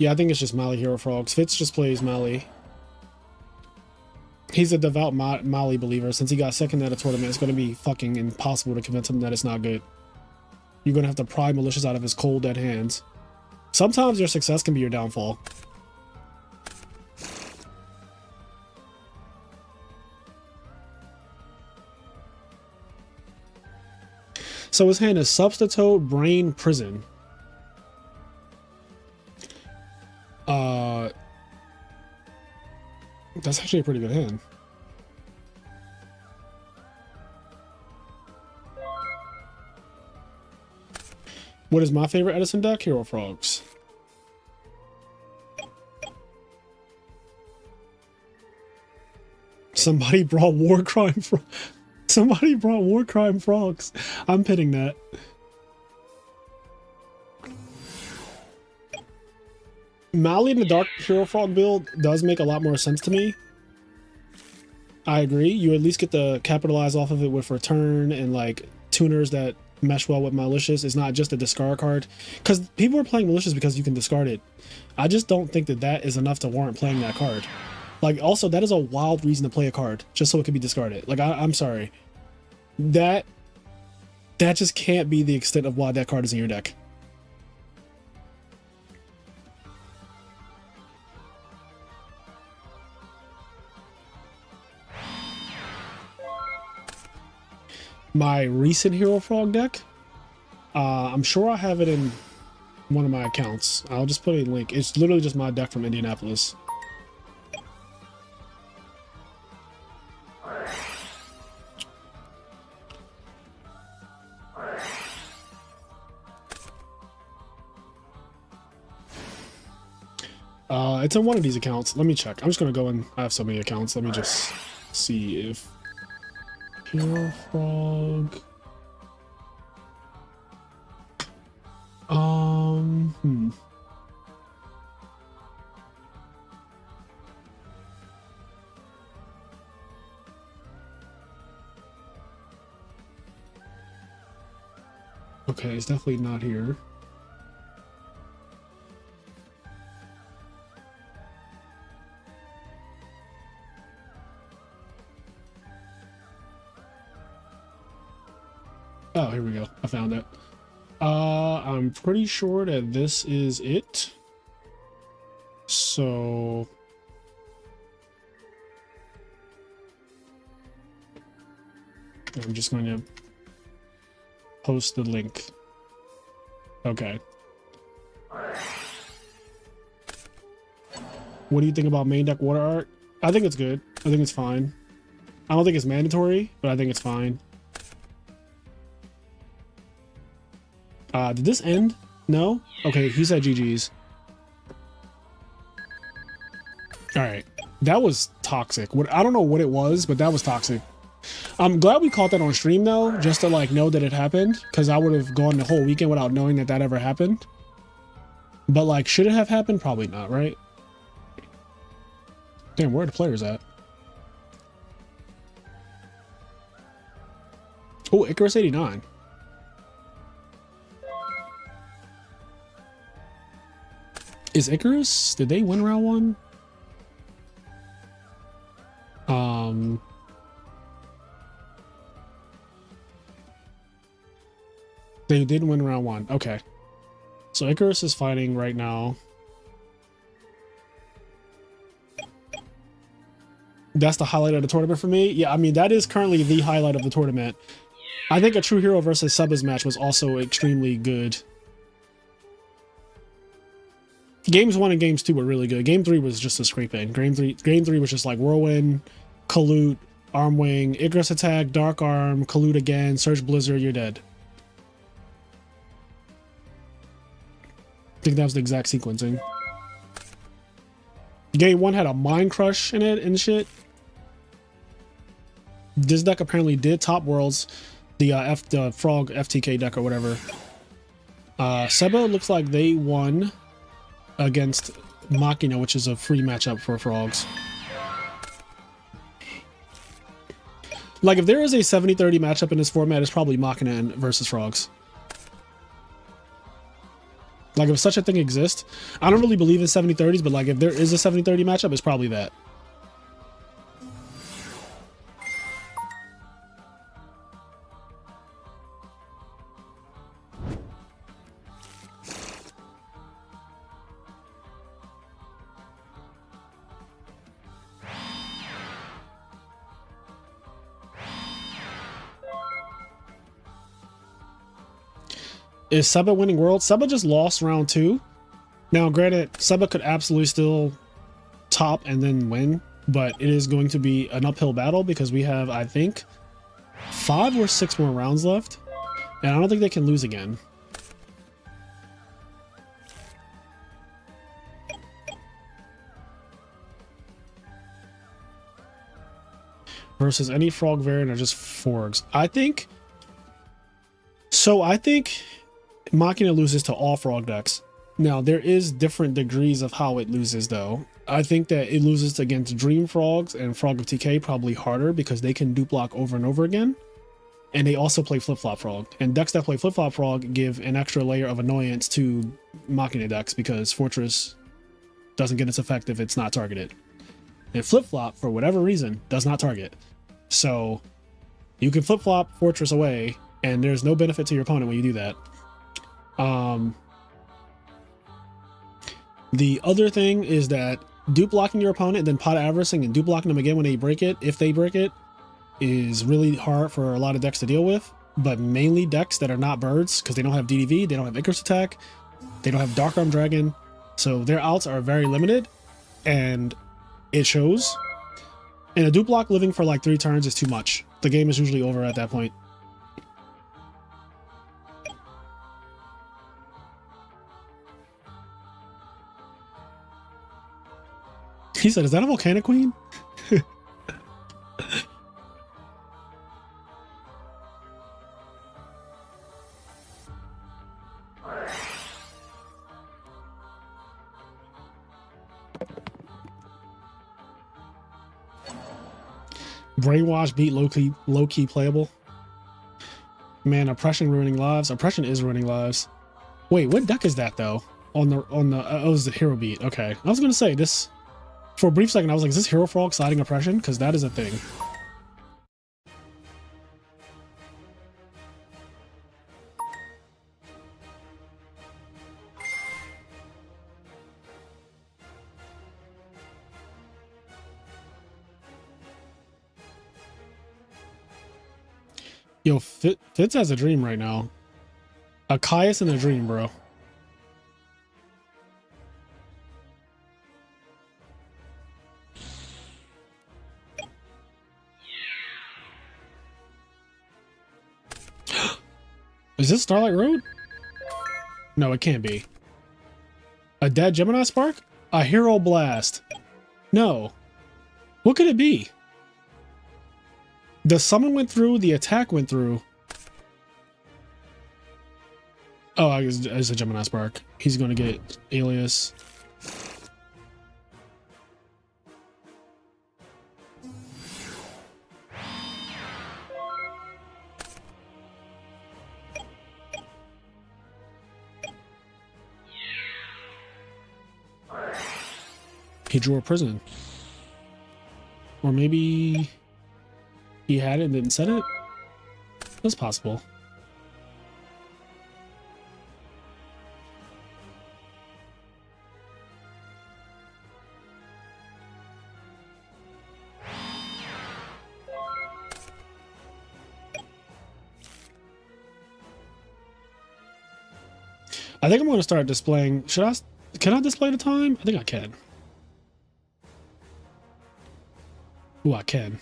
A: Yeah, I think it's just Mali Hero Frogs. Fitz just plays Mali. He's a devout Mali believer. Since he got second at a tournament, it's going to be fucking impossible to convince him that it's not good. You're going to have to pry malicious out of his cold, dead hands. Sometimes your success can be your downfall. So his hand is Substitute Brain Prison. That's actually a pretty good hand. What is my favorite Edison deck? Hero Frogs. Somebody brought War Crime Somebody brought War Crime Frogs. I'm pitting that. Mali in the Dark Hero Frog build does make a lot more sense to me. I agree. You at least get to capitalize off of it with return and like tuners that mesh well with malicious. It's not just a discard card. Because people are playing malicious because you can discard it. I just don't think that that is enough to warrant playing that card. Like, also, that is a wild reason to play a card, just so it can be discarded. Like, I'm sorry. That just can't be the extent of why that card is in your deck. My recent Hero Frog deck, I'm sure I have it in one of my accounts. I'll just put a link. It's literally just my deck from Indianapolis. It's in one of these accounts. Let me check. I'm just gonna go in. I have so many accounts. Let me just see if Hero Frog. Okay, it's definitely not here. Oh, here we go. I found it. I'm pretty sure that this is it. So I'm just going to post the link. Okay. What do you think about main deck water art? I think it's good. I think it's fine. I don't think it's mandatory, but I think it's fine. Did this end? No? Okay, he said GG's. Alright. That was toxic. I don't know what it was, but that was toxic. I'm glad we caught that on stream though, just to like know that it happened, because I would have gone the whole weekend without knowing that that ever happened. But like, should it have happened? Probably not, right? Damn, where are the players at? Oh, Icarus 89. Is Icarus? Did they win round one? They did win round one. Okay. So Icarus is fighting right now. That's the highlight of the tournament for me. Yeah, I mean, that is currently the highlight of the tournament. I think a True Hero versus Sebas match was also extremely good. Games 1 and Games 2 were really good. Game 3 was just a scraping. Game 3 was just like Whirlwind, Kalute, Armwing, Icarus Attack, Dark Arm, Kalute again, Surge Blizzard, you're dead. I think that was the exact sequencing. Game 1 had a Mind Crush in it and shit. This deck apparently did top worlds, the Frog FTK deck or whatever. Seba looks like they won against Machina, which is a free matchup for Frogs. Like, if there is a 70-30 matchup in this format, it's probably Machina versus Frogs. Like, if such a thing exists, I don't really believe in 70-30s, but like, if there is a 70-30 matchup, it's probably that. Is Seba winning World? Seba just lost round 2. Now, granted, Seba could absolutely still top and then win, but it is going to be an uphill battle because we have, I think, 5 or 6 more rounds left, and I don't think they can lose again. Versus any frog variant or just forgs. I think Machina loses to all frog decks. Now, there is different degrees of how it loses, though. I think that it loses against Dream Frogs and Frog of TK probably harder because they can dupe block over and over again. And they also play Flip-Flop Frog. And decks that play Flip-Flop Frog give an extra layer of annoyance to Machina decks because Fortress doesn't get its effect if it's not targeted. And Flip-Flop, for whatever reason, does not target. So you can Flip-Flop Fortress away, and there's no benefit to your opponent when you do that. The other thing is that dupe blocking your opponent and then pot averaging and dupe blocking them again when they break it, if they break it, is really hard for a lot of decks to deal with. But mainly decks that are not birds, because they don't have DDV, they don't have Icarus Attack, they don't have Dark Arm Dragon, so their outs are very limited, and it shows. And a dupe block living for like 3 turns is too much. The game is usually over at that point. He said, is that a Volcanic Queen? Brainwash beat low-key playable. Man, Oppression ruining lives. Oppression is ruining lives. Wait, what deck is that though? On the oh, it was the Hero Beat. Okay, I was gonna say this. For a brief second, I was like, is this Hero Frog sliding Oppression? Because that is a thing. Yo, Fitz has a dream right now. A Caius in a dream, bro. Is this Starlight Road? No, it can't be. A dead Gemini Spark? A Hero Blast. No. What could it be? The summon went through, the attack went through. Oh, it's a Gemini Spark. He's going to get Alias. He drew a prison. Or maybe he had it and didn't set it? That's possible. I think I'm going to start displaying. Can I display the time? I think I can. Ooh, I can.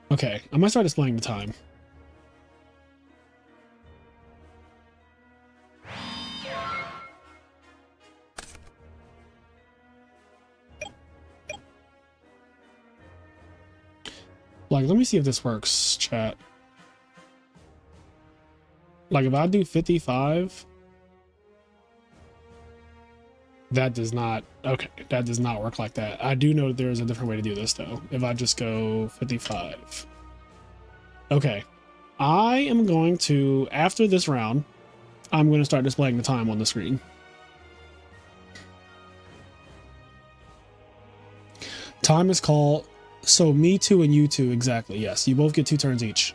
A: Okay, I might start displaying the time. Like, let me see if this works, chat. Like, if I do 55... That does not, okay, that does not work like that. I do know there is a different way to do this though. If I just go 55. Okay. I am going to, after this round, I'm going to start displaying the time on the screen. Time is called. So me too and you two, exactly. Yes, you both get 2 turns each.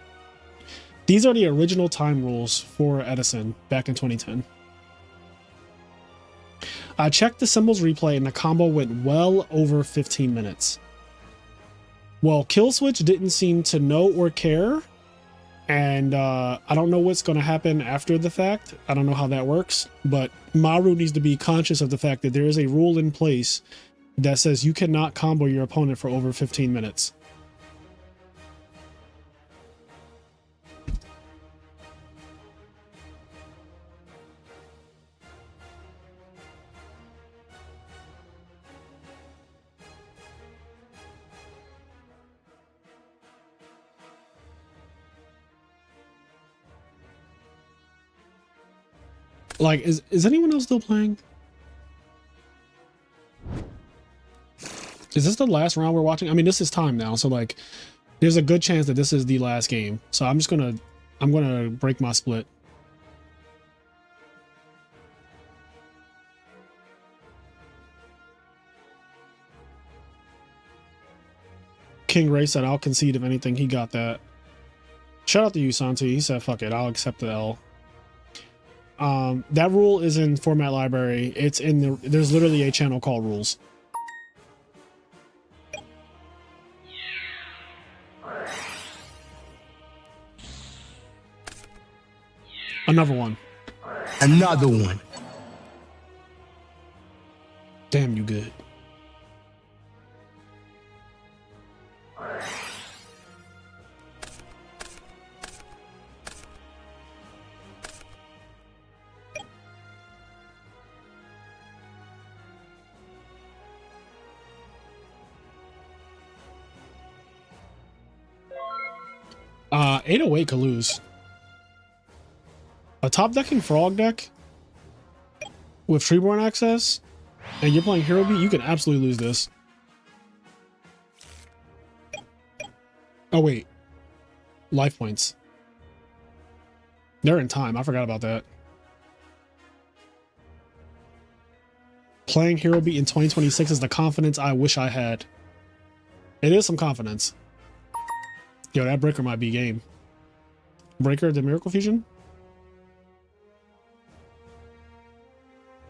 A: These are the original time rules for Edison back in 2010. I checked the symbols replay and the combo went well over 15 minutes. Well, Killswitch didn't seem to know or care. And I don't know what's going to happen after the fact. I don't know how that works. But Maru needs to be conscious of the fact that there is a rule in place that says you cannot combo your opponent for over 15 minutes. Like, is anyone else still playing? Is this the last round we're watching? I mean, this is time now, so like, there's a good chance that this is the last game. So I'm gonna break my split. King Ray said, I'll concede if anything. He got that. Shout out to you, Santi. He said, fuck it, I'll accept the L. That rule is in format library. It's in the, there's literally a channel called rules. Another one.
B: Another one.
A: Damn, you good. Uh, 808 could lose. A top decking frog deck with Treeborn access, and you're playing Hero Beat, you can absolutely lose this. Oh wait, life points. They're in time. I forgot about that. Playing Hero Beat in 2026 is the confidence I wish I had. It is some confidence. Yo, that Breaker might be game. Breaker, the Miracle Fusion?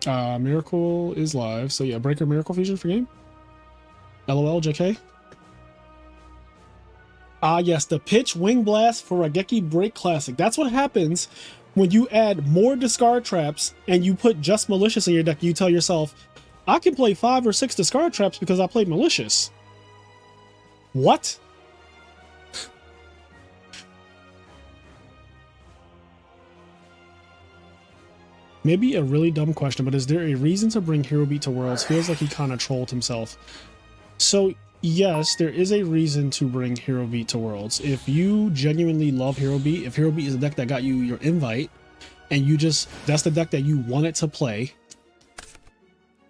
A: Miracle is live. So yeah, Breaker, Miracle Fusion for game. LOL, JK. Ah, yes, the Pitch Wing Blast for Raigeki Break Classic. That's what happens when you add more discard traps and you put just Malicious in your deck. You tell yourself, I can play 5 or 6 discard traps because I played Malicious. What? Maybe a really dumb question, but is there a reason to bring Hero Beat to Worlds? Feels like he kind of trolled himself. So, yes, there is a reason to bring Hero Beat to Worlds. If you genuinely love Hero Beat, if Hero Beat is a deck that got you your invite, and you just, that's the deck that you wanted to play,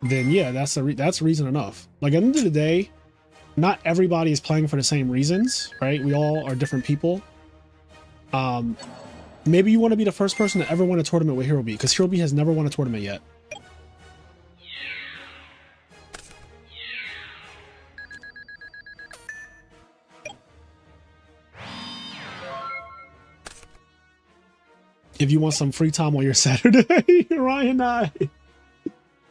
A: then yeah, that's reason enough. Like, at the end of the day, not everybody is playing for the same reasons, right? We all are different people. Maybe you want to be the first person to ever win a tournament with Hero Beat, because Hero Beat has never won a tournament yet. If you want some free time on your Saturday, Ryan,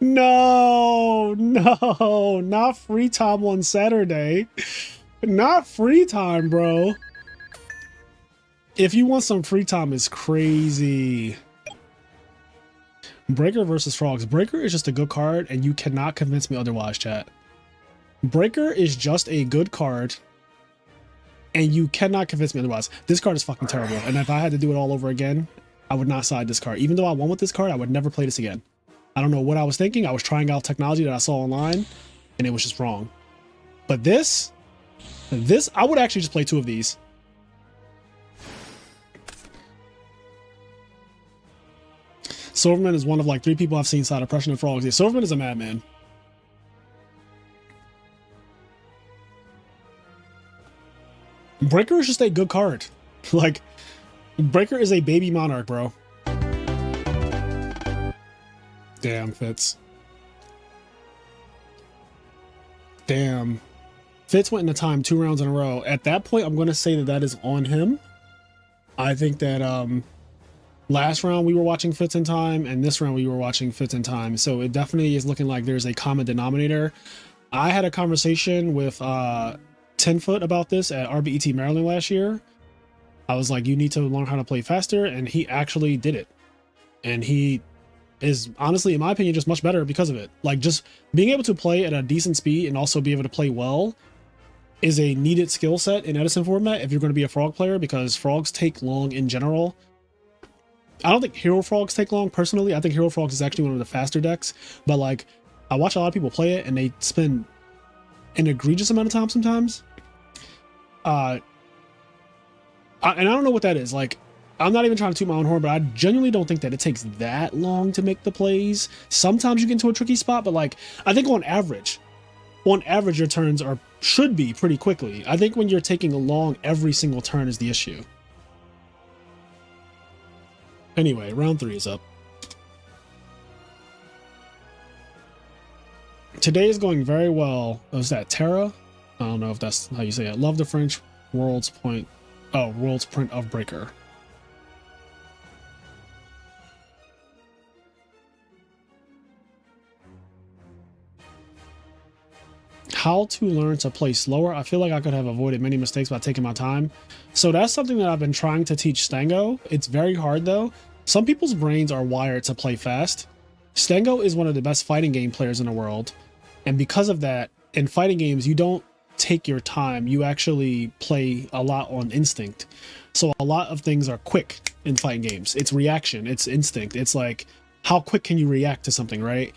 A: no, not free time on Saturday. Not free time, bro. If you want some free time, it's crazy. Breaker versus Frogs. Breaker is just a good card, and you cannot convince me otherwise, chat. Breaker is just a good card, and you cannot convince me otherwise. This card is fucking terrible, and if I had to do it all over again, I would not side this card. Even though I won with this card, I would never play this again. I don't know what I was thinking. I was trying out technology that I saw online, and it was just wrong. But this, I would actually just play 2 of these. Silverman is one of like 3 people I've seen side Oppression and Frogs. Yeah, Silverman is a madman. Breaker is just a good card. Like, Breaker is a baby monarch, bro. Damn, Fitz. Damn. Fitz went into time 2 rounds in a row. At that point, I'm going to say that that is on him. I think that last round we were watching Fitz in time, and this round we were watching Fitz in time. So it definitely is looking like there's a common denominator. I had a conversation with 10-foot about this at RBET Maryland last year. I was like, you need to learn how to play faster, and he actually did it. And he is honestly, in my opinion, just much better because of it. Like, just being able to play at a decent speed and also be able to play well is a needed skill set in Edison format if you're going to be a frog player, because frogs take long in general. I don't think hero frogs take long personally. I think hero frogs is actually one of the faster decks, but like, I watch a lot of people play it and they spend an egregious amount of time sometimes. And I don't know what that is. Like, I'm not even trying to toot my own horn, but I genuinely don't think that it takes that long to make the plays. Sometimes you get into a tricky spot, but like, I think on average your turns should be pretty quickly. I think when you're taking long, every single turn is the issue. Anyway, round 3 is up. Today is going very well. Was that Terra? I don't know if that's how you say it. Love the French world's print of Breaker. How to learn to play slower. I feel like I could have avoided many mistakes by taking my time. So that's something that I've been trying to teach Stango. It's very hard though. Some people's brains are wired to play fast. Stango is one of the best fighting game players in the world. And because of that, in fighting games, you don't take your time. You actually play a lot on instinct. So a lot of things are quick in fighting games. It's reaction, it's instinct. It's like, how quick can you react to something, right?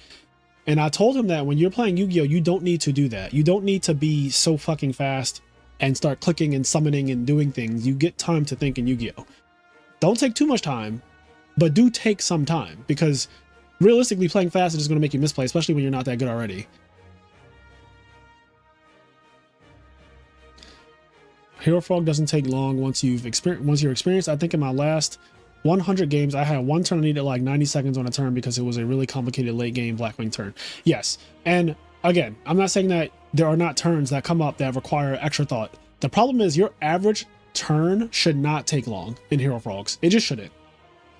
A: And I told him that when you're playing Yu-Gi-Oh, you don't need to do that. You don't need to be so fucking fast and start clicking and summoning and doing things. You get time to think in Yu-Gi-Oh. Don't take too much time, but do take some time, because realistically playing fast is just going to make you misplay, especially when you're not that good already. Hero Frog doesn't take long once you're experienced. I think in my last 100 games, I had one turn I needed like 90 seconds on a turn because it was a really complicated late game Blackwing turn. Yes, and again, I'm not saying that there are not turns that come up that require extra thought. The problem is your average turn should not take long in Hero Frogs. It just shouldn't,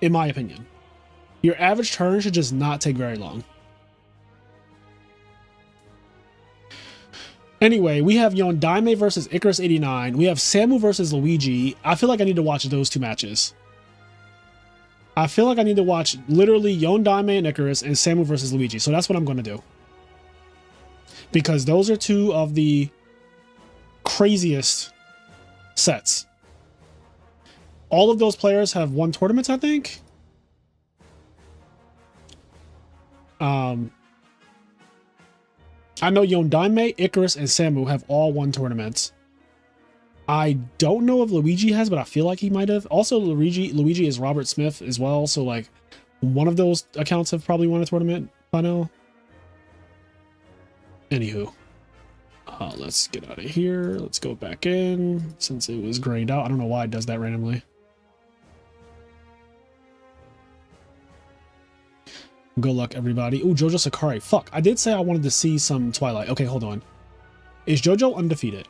A: in my opinion. Your average turn should just not take very long. Anyway, we have Yondaime versus Icarus 89. We have Samu versus Luigi. I feel like I need to watch those 2 matches. I feel like I need to watch literally Yondaime and Icarus and Samu versus Luigi. So that's what I'm going to do. Because those are 2 of the craziest sets. All of those players have won tournaments, I think. I know Yondaime, Icarus, and Samu have all won tournaments. I don't know if Luigi has, but I feel like he might have. Also, Luigi is Robert Smith as well, so like one of those accounts have probably won a tournament by now. Anywho, let's get out of here. Let's go back in since it was grayed out. I don't know why it does that randomly. Good luck, everybody. Ooh, Jojo Sakari. Fuck, I did say I wanted to see some Twilight. Okay, hold on. Is Jojo undefeated?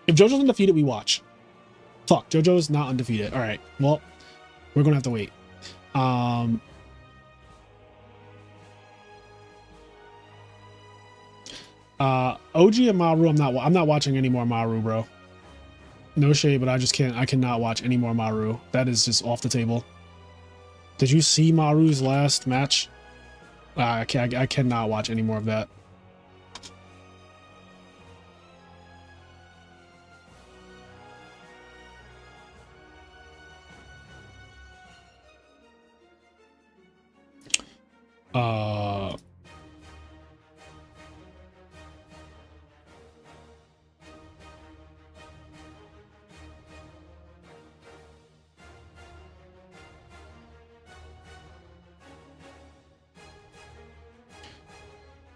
A: If Jojo's undefeated, we watch. Fuck, Jojo's not undefeated. All right, well, we're gonna have to wait. OG and Maru, I'm not watching any more Maru, bro. No shade, but I cannot watch any more Maru. That is just off the table. Did you see Maru's last match? I cannot watch any more of that.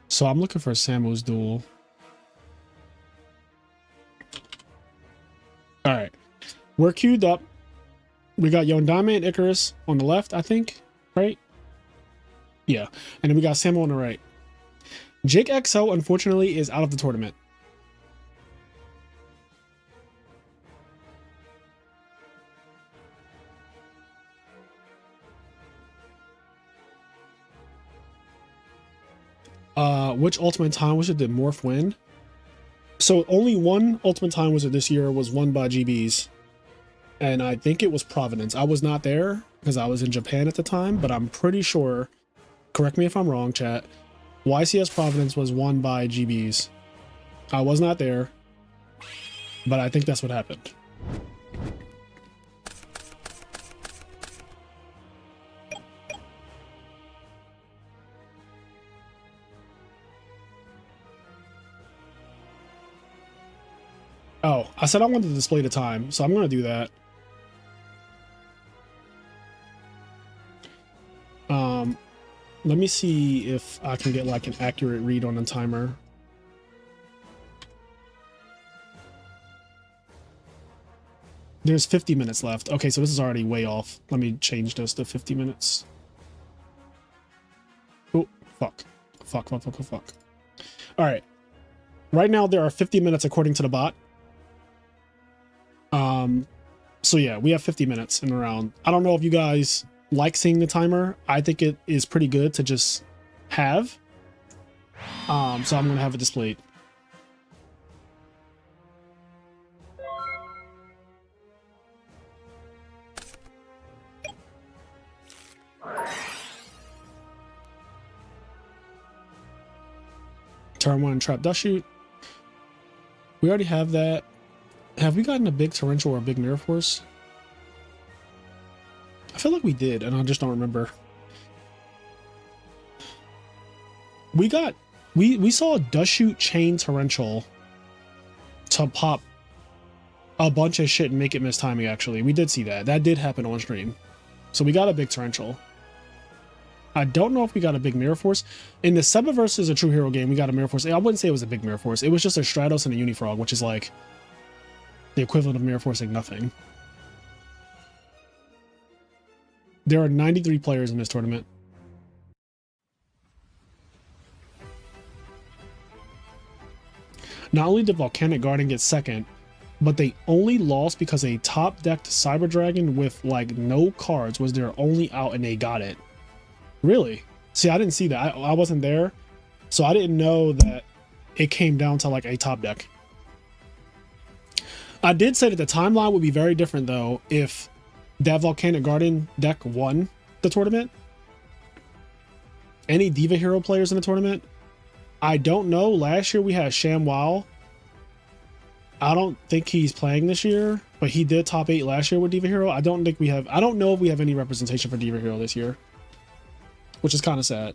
A: So I'm looking for Samu's duel. All right, we're queued up. We got Yondaime and Icarus on the left, I think, right? Yeah. And then we got Samuel on the right. Jake XO, unfortunately, is out of the tournament. Which Ultimate Time Wizard did Morph win? So only one Ultimate Time Wizard this year was won by GBs. And I think it was Providence. I was not there because I was in Japan at the time, but I'm pretty sure, correct me if I'm wrong, chat, YCS Providence was won by GBs. I was not there, but I think that's what happened. Oh, I said I wanted to display the time, so I'm going to do that. Let me see if I can get like an accurate read on the timer. There's 50 minutes left. Okay, so this is already way off. Let me change this to 50 minutes. Oh, fuck. Fuck. All right. Right now, there are 50 minutes according to the bot. So yeah, we have 50 minutes in the round. I don't know if you guys like seeing the timer. I think it is pretty good to just have. So I'm going to have it displayed. Turn 1, Trap Dust Shoot. We already have that. Have we gotten a big Torrential or a big Mirror Force? I feel like we did, and I just don't remember. We saw a Dust Shoot Chain Torrential to pop a bunch of shit and make it miss timing, actually. We did see that. That did happen on stream. So we got a big Torrential. I don't know if we got a big Mirror Force. In the Seba versus a True Hero game, we got a Mirror Force. I wouldn't say it was a big Mirror Force. It was just a Stratos and a Unifrog, which is like the equivalent of Mirror Forcing nothing. There are 93 players in this tournament. Not only did Volcanic Garden get second, but they only lost because a top-decked Cyber Dragon with like no cards was their only out and they got it. Really? See, I didn't see that. I wasn't there, so I didn't know that it came down to like a top deck. I did say that the timeline would be very different though if that Volcanic Garden deck won the tournament. Any Diva Hero players in the tournament? I don't know. Last year we had ShamWow. I don't think he's playing this year, but he did top 8 last year with Diva Hero. I don't know if we have any representation for Diva Hero this year, which is kind of sad.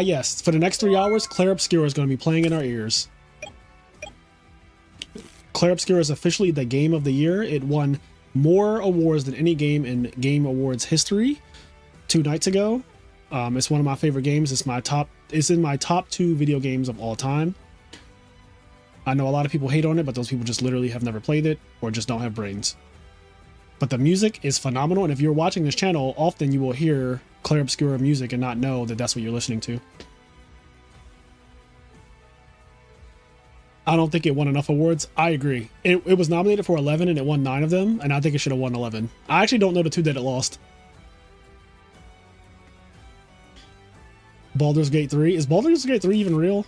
A: Yes, for the next 3 hours, Clair Obscura is going to be playing in our ears. Clair Obscura is officially the game of the year. It won more awards than any game in Game Awards history 2 nights ago. It's one of my favorite games. It's in my top 2 video games of all time. I know a lot of people hate on it, but those people just literally have never played it or just don't have brains. But the music is phenomenal, and if you're watching this channel, often you will hear Clair Obscura music and not know that that's what you're listening to. I don't think it won enough awards. I agree. It was nominated for 11 and it won 9 of them, and I think it should have won 11. I actually don't know the 2 that it lost. Baldur's Gate 3. Is Baldur's Gate 3 even real?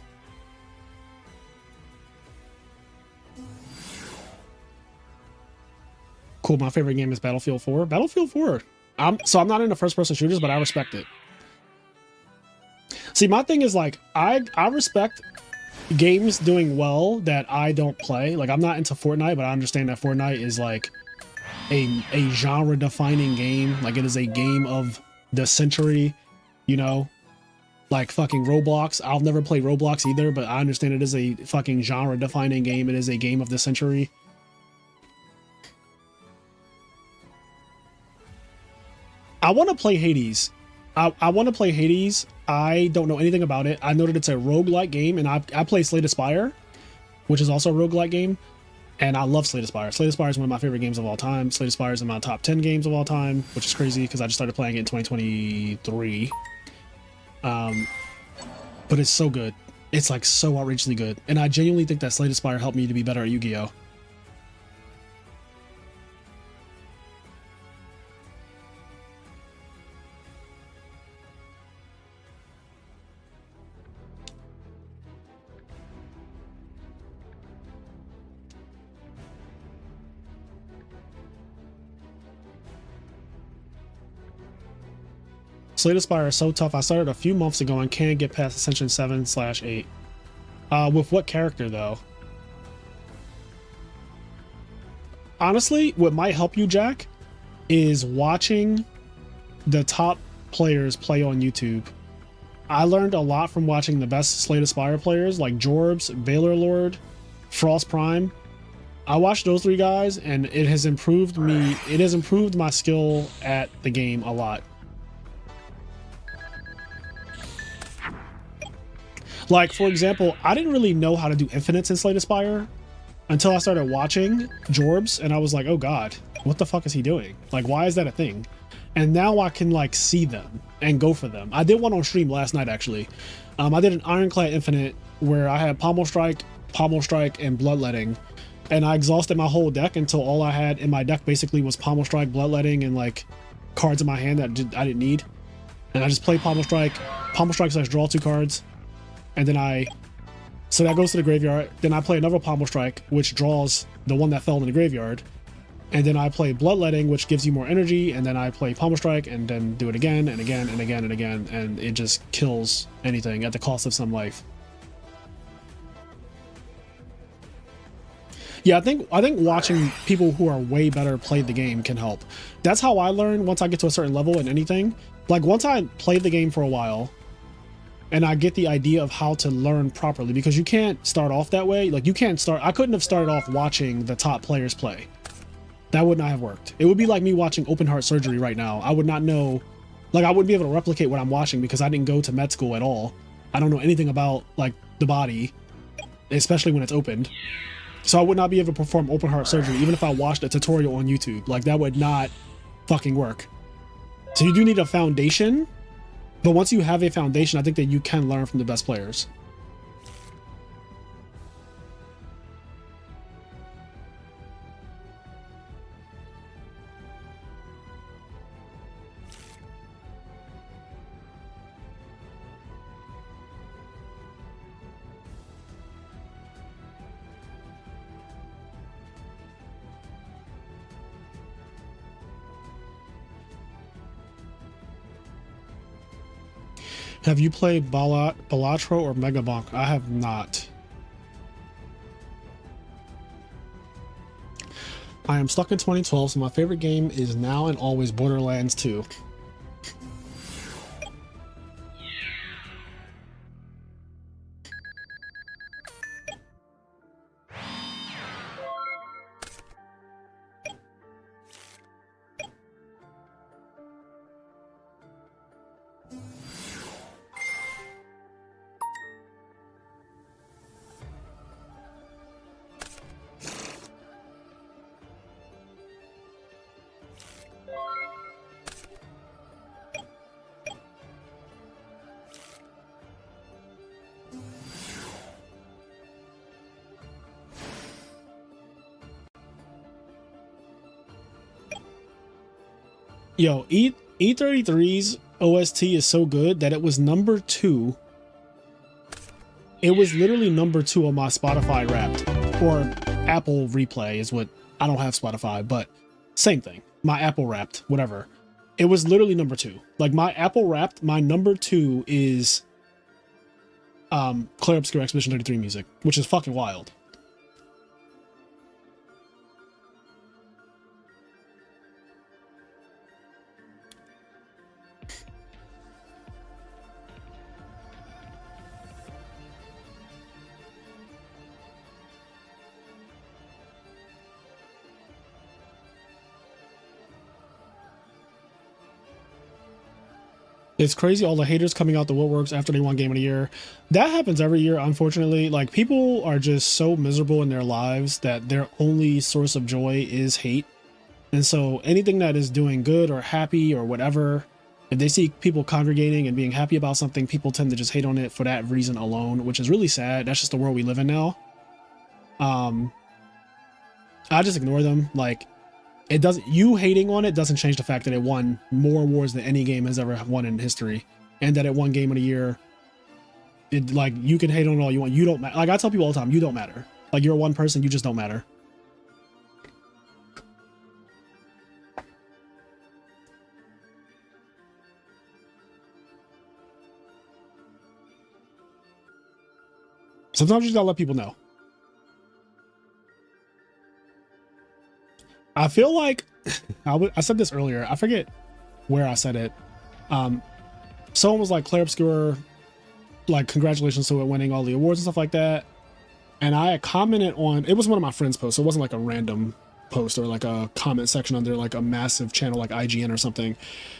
A: Cool, my favorite game is Battlefield 4. Battlefield 4. I'm not into first-person shooters, but I respect it. See, my thing is like, I respect games doing well that I don't play. Like, I'm not into Fortnite, but I understand that Fortnite is like a genre-defining game. Like, it is a game of the century, you know? Like fucking Roblox. I'll never play Roblox either, but I understand it is a fucking genre-defining game. It is a game of the century. I want to play Hades. I want to play Hades. I don't know anything about it. I know that it's a roguelike game, and I play Slay the Spire, which is also a roguelike game, and I love Slay the Spire. Slay the Spire is one of my favorite games of all time. Slay the Spire is in my top 10 games of all time, which is crazy because I just started playing it in 2023. But it's so good. It's like so outrageously good, and I genuinely think that Slay the Spire helped me to be better at Yu-Gi-Oh! Slay the Spire is so tough. I started a few months ago and can't get past Ascension 7/8. With what character though? Honestly, what might help you, Jack, is watching the top players play on YouTube. I learned a lot from watching the best Slay the Spire players like Jorbs, Valor Lord, Frost Prime. I watched those three guys and it has improved me. It has improved my skill at the game a lot. Like, for example, I didn't really know how to do infinites in Slay the Spire until I started watching Jorbs, and I was like, oh god, what the fuck is he doing? Like, why is that a thing? And now I can, like, see them and go for them. I did one on stream last night, actually. I did an Ironclad Infinite where I had Pommel Strike, and Bloodletting, and I exhausted my whole deck until all I had in my deck basically was Pommel Strike, Bloodletting, and, like, cards in my hand that I didn't need. And I just played Pommel Strike / draw 2 cards. And then so that goes to the graveyard. Then I play another Pommel Strike, which draws the one that fell in the graveyard. And then I play Bloodletting, which gives you more energy. And then I play Pommel Strike and then do it again and again and again and again. And it just kills anything at the cost of some life. Yeah, I think watching people who are way better play the game can help. That's how I learn once I get to a certain level in anything. Like once I played the game for a while, and I get the idea of how to learn properly, because you can't start off that way. Like you can't start, I couldn't have started off watching the top players play. That would not have worked. It would be like me watching open heart surgery right now. I would not know, like I wouldn't be able to replicate what I'm watching because I didn't go to med school at all. I don't know anything about like the body, especially when it's opened. So I would not be able to perform open heart surgery even if I watched a tutorial on YouTube. Like that would not fucking work. So you do need a foundation. But once you have a foundation, I think that you can learn from the best players. Have you played Balatro or Megabonk? I have not. I am stuck in 2012, so my favorite game is now and always Borderlands 2. Yo, E33's OST is so good that it was number 2. It was literally number 2 on my Spotify Wrapped, or Apple Replay is what, I don't have Spotify, but same thing. My Apple Wrapped, whatever. It was literally number 2. Like my Apple Wrapped, my number 2 is Clair Obscur Expedition 33 music, which is fucking wild. It's crazy, all the haters coming out the woodworks after they won Game of the Year. That happens every year, unfortunately. Like, people are just so miserable in their lives that their only source of joy is hate. And so anything that is doing good or happy or whatever, if they see people congregating and being happy about something, people tend to just hate on it for that reason alone, which is really sad. That's just the world we live in now. I just ignore them. Like, it doesn't, you hating on it doesn't change the fact that it won more awards than any game has ever won in history, and that it won Game of the Year. It, like, you can hate on it all you want, you don't matter. Like, I tell people all the time, you don't matter. Like, you're one person, you just don't matter. Sometimes you just gotta let people know. I feel like I said this earlier. I forget where I said it. Someone was like, Claire Obscure, like, congratulations to it winning all the awards and stuff like that. And I commented on, it was one of my friends' posts, so it wasn't like a random post or like a comment section under like a massive channel like IGN or something.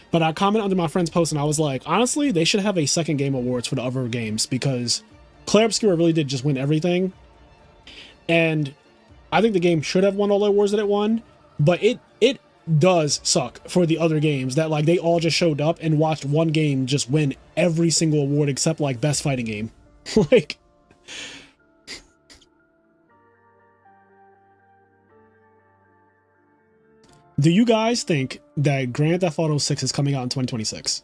A: But I commented under my friend's post and I was like, honestly, they should have a second game awards for the other games, because Claire Obscure really did just win everything. And I think the game should have won all the awards that it won, but it does suck for the other games that, like, they all just showed up and watched one game just win every single award except like best fighting game. Like, do you guys think that Grand Theft Auto 6 is coming out in 2026?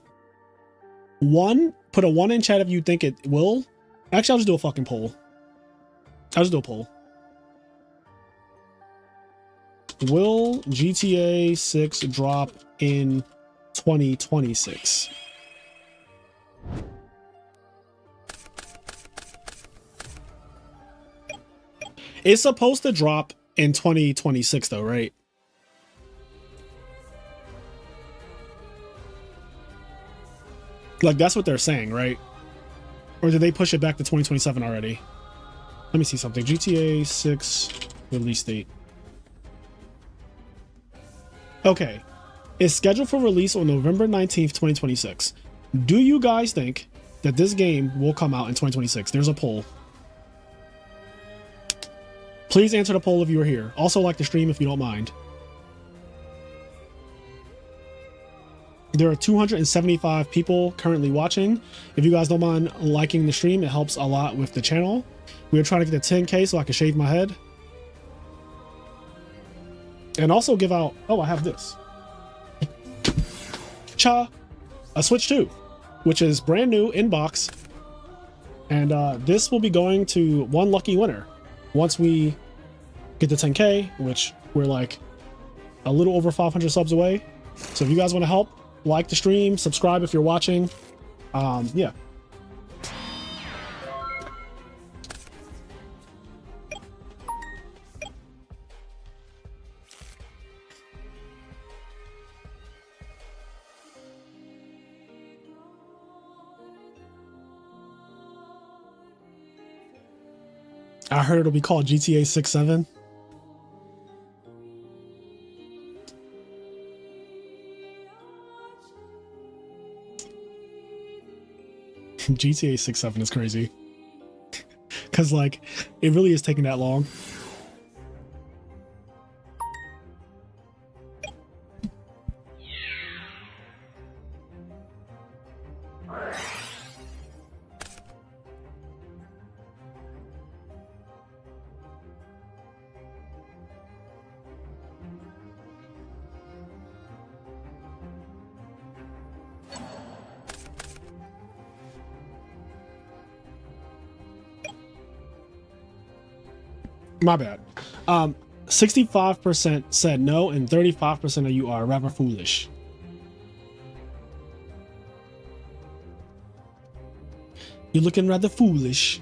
A: Put a 1 in chat if you think it will. Actually, I'll just do a fucking poll. I'll just do a poll. Will GTA 6 drop in 2026? It's supposed to drop in 2026 though, right? Like, that's what they're saying, right? Or did they push it back to 2027 already? Let me see something. GTA 6 release date. Okay. It's scheduled for release on November 19th, 2026. Do you guys think that this game will come out in 2026? There's a poll. Please answer the poll if you are here. Also, like the stream if you don't mind. There are 275 people currently watching. If you guys don't mind liking the stream, it helps a lot with the channel. We are trying to get to 10K so I can shave my head. And also give out, oh, I have this. A Switch 2, which is brand new in box. And this will be going to one lucky winner once we get to 10K, which we're like a little over 500 subs away. So if you guys want to help, like the stream, subscribe if you're watching. Yeah. I heard it'll be called GTA 6-7. GTA 6-7 is crazy. Because, like, it really is taking that long. My bad. 65% said no, and 35% of you are rather foolish. You're looking rather foolish.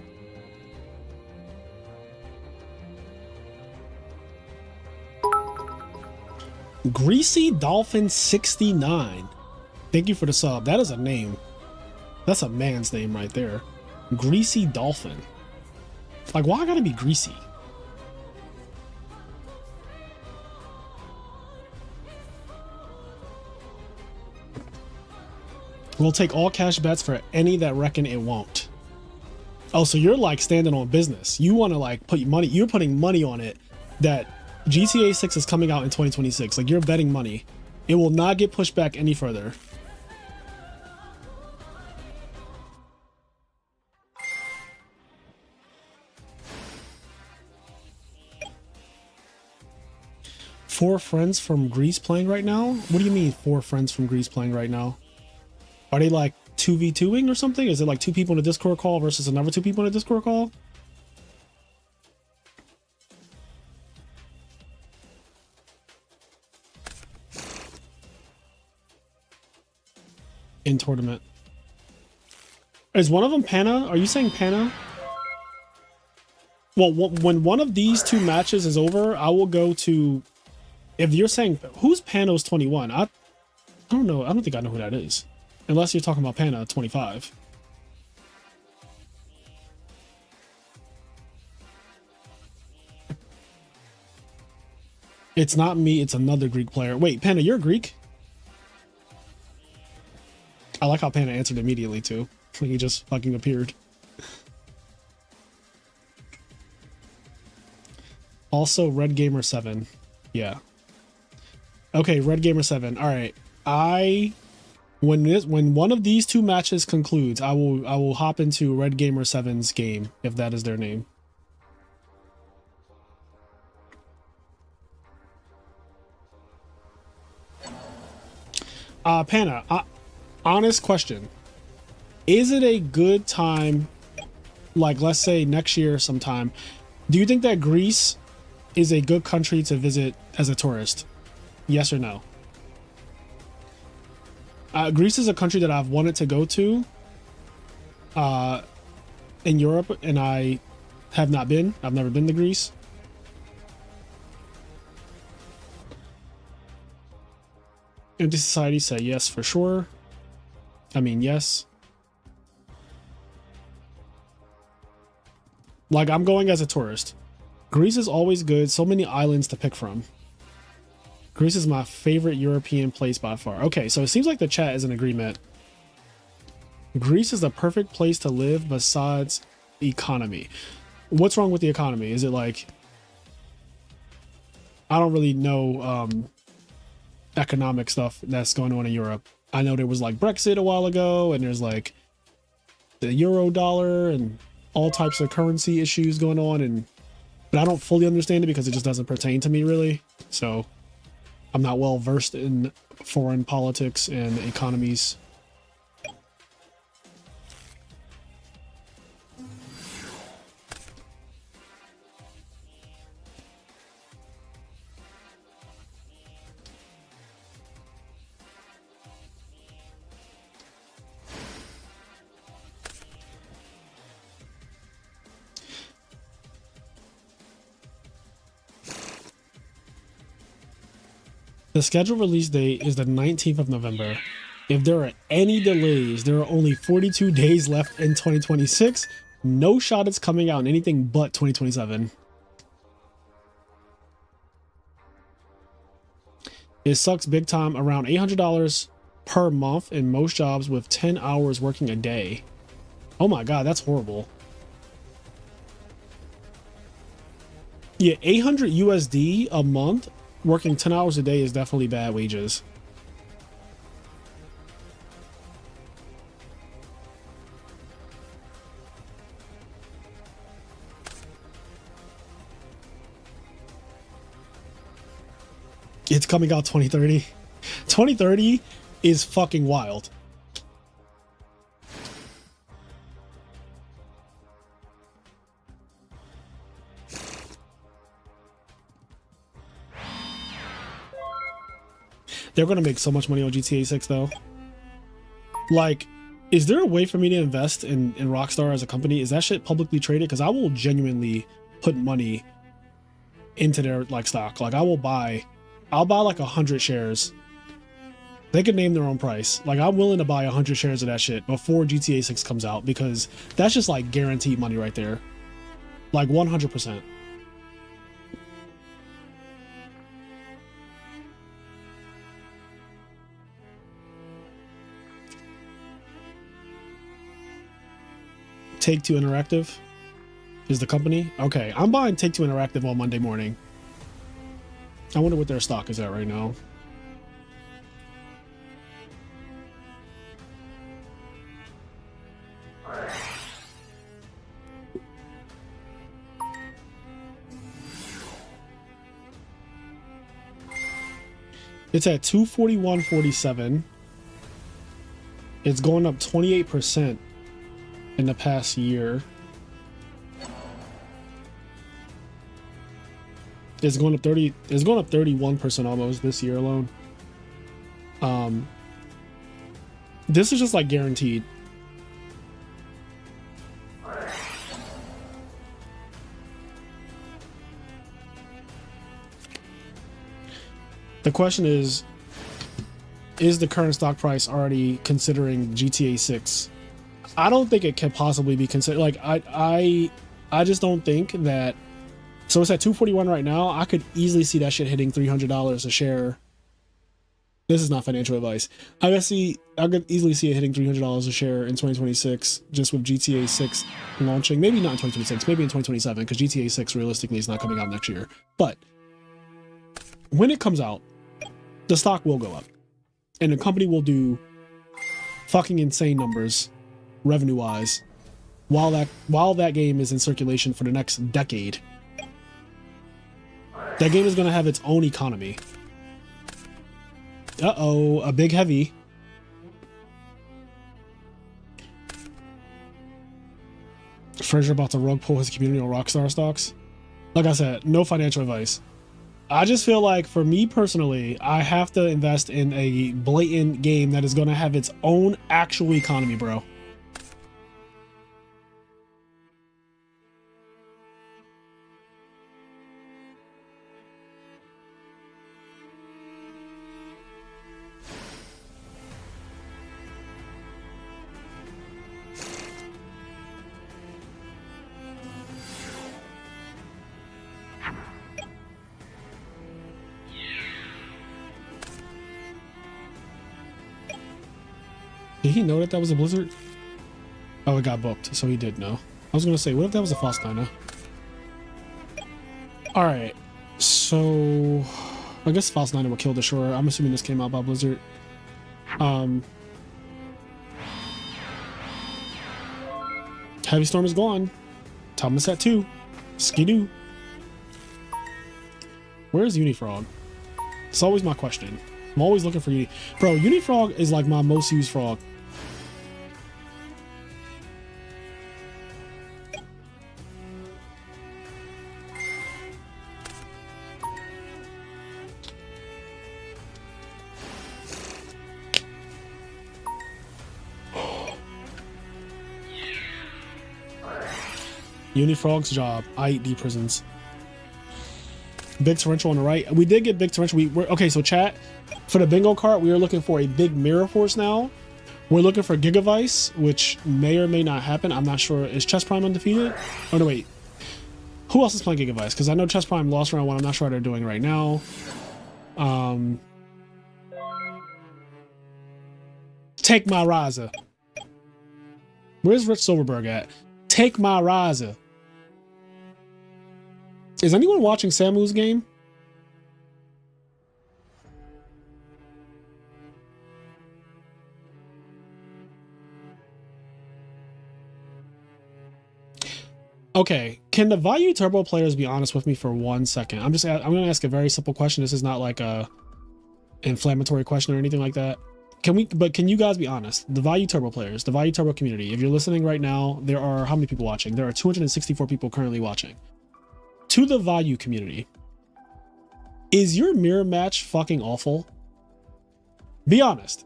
A: Greasy Dolphin 69. Thank you for the sub. That is a name. That's a man's name right there. Greasy Dolphin. Like, why I gotta be greasy? We'll take all cash bets for any that reckon it won't. Oh, so you're like standing on business. You want to like put money, you're putting money on it that GTA 6 is coming out in 2026. Like you're betting money. It will not get pushed back any further. Four friends from Greece playing right now? What do you mean four friends from Greece playing right now? Are they like 2v2ing or something? Is it like two people in a Discord call versus another two people in a Discord call? In tournament. Is one of them Pana? Are you saying Pana? Well, when one of these two matches is over, I will go to... If you're saying... Who's Panos 21? I don't know. I don't think I know who that is. Unless you're talking about Pana 25. It's not me. It's another Greek player. Wait, Pana, you're Greek? I like how Pana answered immediately, too. Like he just fucking appeared. Also, Red Gamer 7. Yeah. Okay, Red Gamer 7. All right. When one of these two matches concludes, I will hop into Red Gamer 7's game, if that is their name. Pana, honest question. Is it a good time, like let's say next year sometime, do you think that Greece is a good country to visit as a tourist? Yes or no? Greece is a country that I've wanted to go to in Europe, and I have not been. I've never been to Greece. Empty Society say yes for sure. I mean, yes. Like, I'm going as a tourist. Greece is always good. So many islands to pick from. Greece is my favorite European place by far. Okay, so it seems like the chat is in agreement. Greece is the perfect place to live besides economy. What's wrong with the economy? Is it like... I don't really know economic stuff that's going on in Europe. I know there was like Brexit a while ago, and there's like the euro dollar and all types of currency issues going on, but I don't fully understand it because it just doesn't pertain to me really. So I'm not well versed in foreign politics and economies. The scheduled release date is the 19th of November. If there are any delays, there are only 42 days left in 2026. No shot it's coming out in anything but 2027. It sucks big time. Around $800 per month in most jobs with 10 hours working a day. Oh my God, that's horrible. Yeah, 800 USD a month working 10 hours a day is definitely bad wages. It's coming out 2030. 2030 is fucking wild. They're going to make so much money on GTA 6 though. Like, is there a way for me to invest in Rockstar as a company? Is that shit publicly traded? Because I will genuinely put money into their like stock. Like I'll buy like 100 shares. They could name their own price. Like I'm willing to buy 100 shares of that shit before GTA 6 comes out, because that's just like guaranteed money right there. Like 100%. Take-Two Interactive is the company. Okay, I'm buying Take-Two Interactive on Monday morning. I wonder what their stock is at right now. It's at 241.47. It's going up 28% in the past year. It's going up 31% almost this year alone. This is just like guaranteed. The question is the current stock price already considering GTA 6? I don't think it can possibly be considered. Like I just don't think that. So it's at 241 right now. I could easily see that shit hitting $300 a share. This is not financial advice. I could easily see it hitting $300 a share in 2026 just with GTA 6 launching. Maybe not in 2026, maybe in 2027 because GTA 6 realistically is not coming out next year. But when it comes out, the stock will go up and the company will do fucking insane numbers revenue wise while that game is in circulation for the next decade. That game is going to have its own economy. Uh-oh, a big heavy. Fraser about to rug pull his community on Rockstar stocks. Like I said, no financial advice. I just feel like for me personally, I have to invest in a blatant game that is going to have its own actual economy, bro. Did he know that that was a blizzard? Oh, it got booked, so he did know. I was gonna say, what if that was a false dino? Alright, so I guess false dino would kill the shore. I'm assuming this came out by Blizzard. Heavy Storm is gone. Thomas at 2. Skidoo. Where's Unifrog? It's always my question. I'm always looking for Uni. Bro, Unifrog is like my most used frog. Unifrog's job. I eat deep prisons. Big torrential on the right. We did get big torrential. Okay, so chat, for the bingo cart, we are looking for a big mirror force now. We're looking for Gigavice, which may or may not happen. I'm not sure. Is Chess Prime undefeated? Oh no, wait. Who else is playing Gigavice? Because I know Chess Prime lost round 1. I'm not sure how they're doing right now. Take my Raza. Where's Rich Silverberg at? Take my Raza. Is anyone watching Samu's game? Okay, can the Value Turbo players be honest with me for 1 second? I'm going to ask a very simple question. This is not like a inflammatory question or anything like that. Can you guys be honest? The Value Turbo players, the Value Turbo community, if you're listening right now, there are how many people watching? There are 264 people currently watching. To the Value community, is your mirror match fucking awful? Be honest.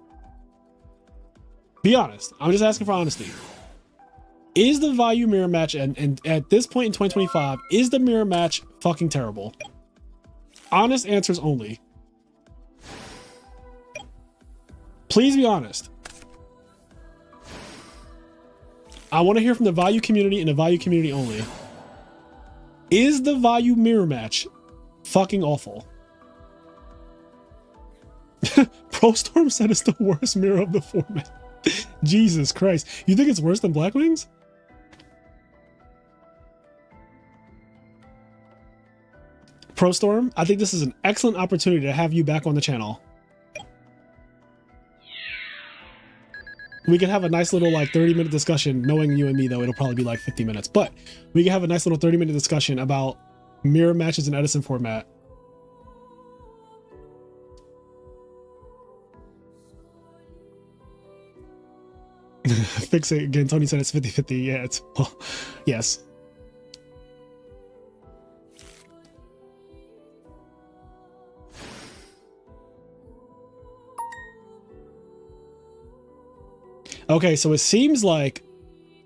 A: Be honest. I'm just asking for honesty. Is the Value mirror match, and at this point in 2025, is the mirror match fucking terrible? Honest answers only. Please be honest. I want to hear from the Value community and the Value community only. Is the Value mirror match fucking awful? ProStorm said it's the worst mirror of the format. Jesus Christ. You think it's worse than Blackwings? ProStorm, I think this is an excellent opportunity to have you back on the channel. We can have a nice little like 30-minute discussion. Knowing you and me though, it'll probably be like 50 minutes, but we can have a nice little 30-minute discussion about mirror matches in Edison format. Fix it again. Tony said it's 50-50. Yeah, it's, well, yes. Okay, so it seems like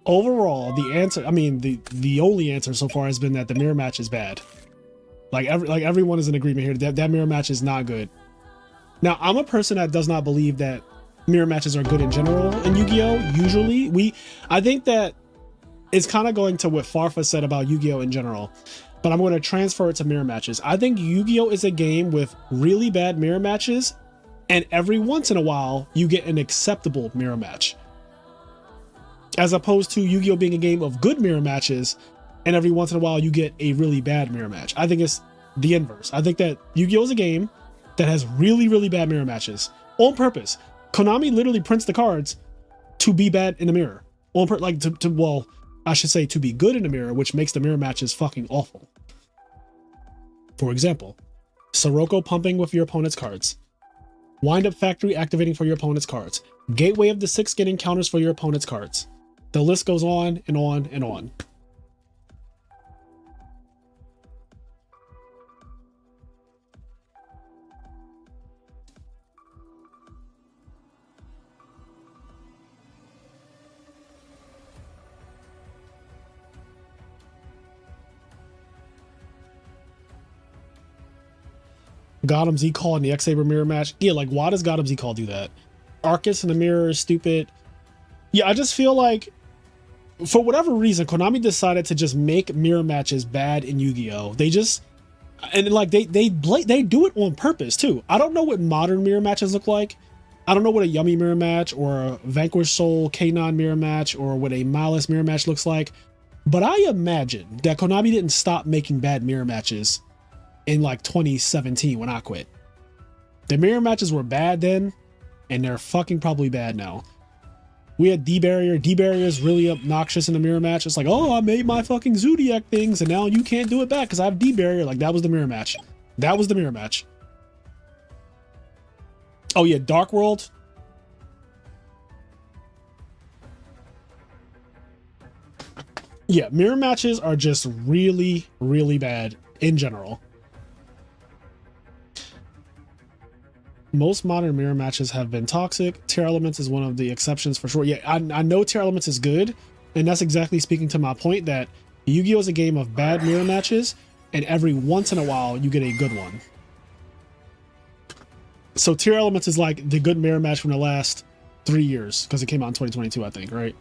A: overall the answer, I mean, the only answer so far has been that the mirror match is bad. Like everyone is in agreement here that mirror match is not good. Now, I'm a person that does not believe that mirror matches are good in general in Yu-Gi-Oh! Usually, I think that it's kind of going to what Farfa said about Yu-Gi-Oh! In general, but I'm going to transfer it to mirror matches. I think Yu-Gi-Oh! Is a game with really bad mirror matches, and every once in a while, you get an acceptable mirror match. As opposed to Yu-Gi-Oh! Being a game of good mirror matches, and every once in a while you get a really bad mirror match. I think it's the inverse. I think that Yu-Gi-Oh! Is a game that has really, really bad mirror matches on purpose. Konami literally prints the cards to be bad in the mirror. Like well, I should say to be good in the mirror, which makes the mirror matches fucking awful. For example, Sirocco pumping with your opponent's cards. Wind Up Factory activating for your opponent's cards. Gateway of the Six getting counters for your opponent's cards. The list goes on and on and on. Gotham Z-Call in the X-Saber mirror match. Yeah, like why does Gotham Z-Call do that? Arcus in the mirror is stupid. Yeah, I just feel like for whatever reason, Konami decided to just make mirror matches bad in Yu-Gi-Oh! They just, and like they do it on purpose too. I don't know what modern mirror matches look like. I don't know what a Yummy mirror match or a Vanquish Soul K9 mirror match or what a Malice mirror match looks like. But I imagine that Konami didn't stop making bad mirror matches in like 2017 when I quit. The mirror matches were bad then, and they're fucking probably bad now. We had D-Barrier. D-Barrier is really obnoxious in the mirror match. It's like, oh, I made my fucking Zodiac things, and now you can't do it back because I have D-Barrier. Like, that was the mirror match. That was the mirror match. Oh, yeah, Dark World. Yeah, mirror matches are just really, really bad in general. Most modern mirror matches have been toxic. Tier Elements is one of the exceptions for sure. Yeah, I know Tier Elements is good, and that's exactly speaking to my point that Yu-Gi-Oh! Is a game of bad mirror matches, and every once in a while you get a good one. So Tier Elements is like the good mirror match from the last 3 years, because it came out in 2022, I think, right?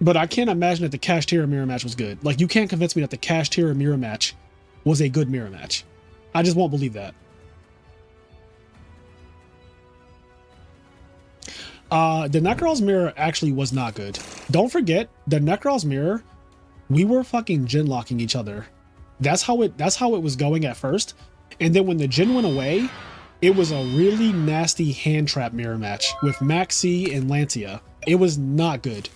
A: But I can't imagine that the Cash Tier mirror match was good. Like, you can't convince me that the Cash Tier mirror match was a good mirror match. I just won't believe that. The Necral's mirror actually was not good. Don't forget, the Necral's mirror, we were fucking Jin locking each other. That's how it was going at first. And then when the Jin went away, it was a really nasty hand trap mirror match with Maxi and Lancia. It was not good.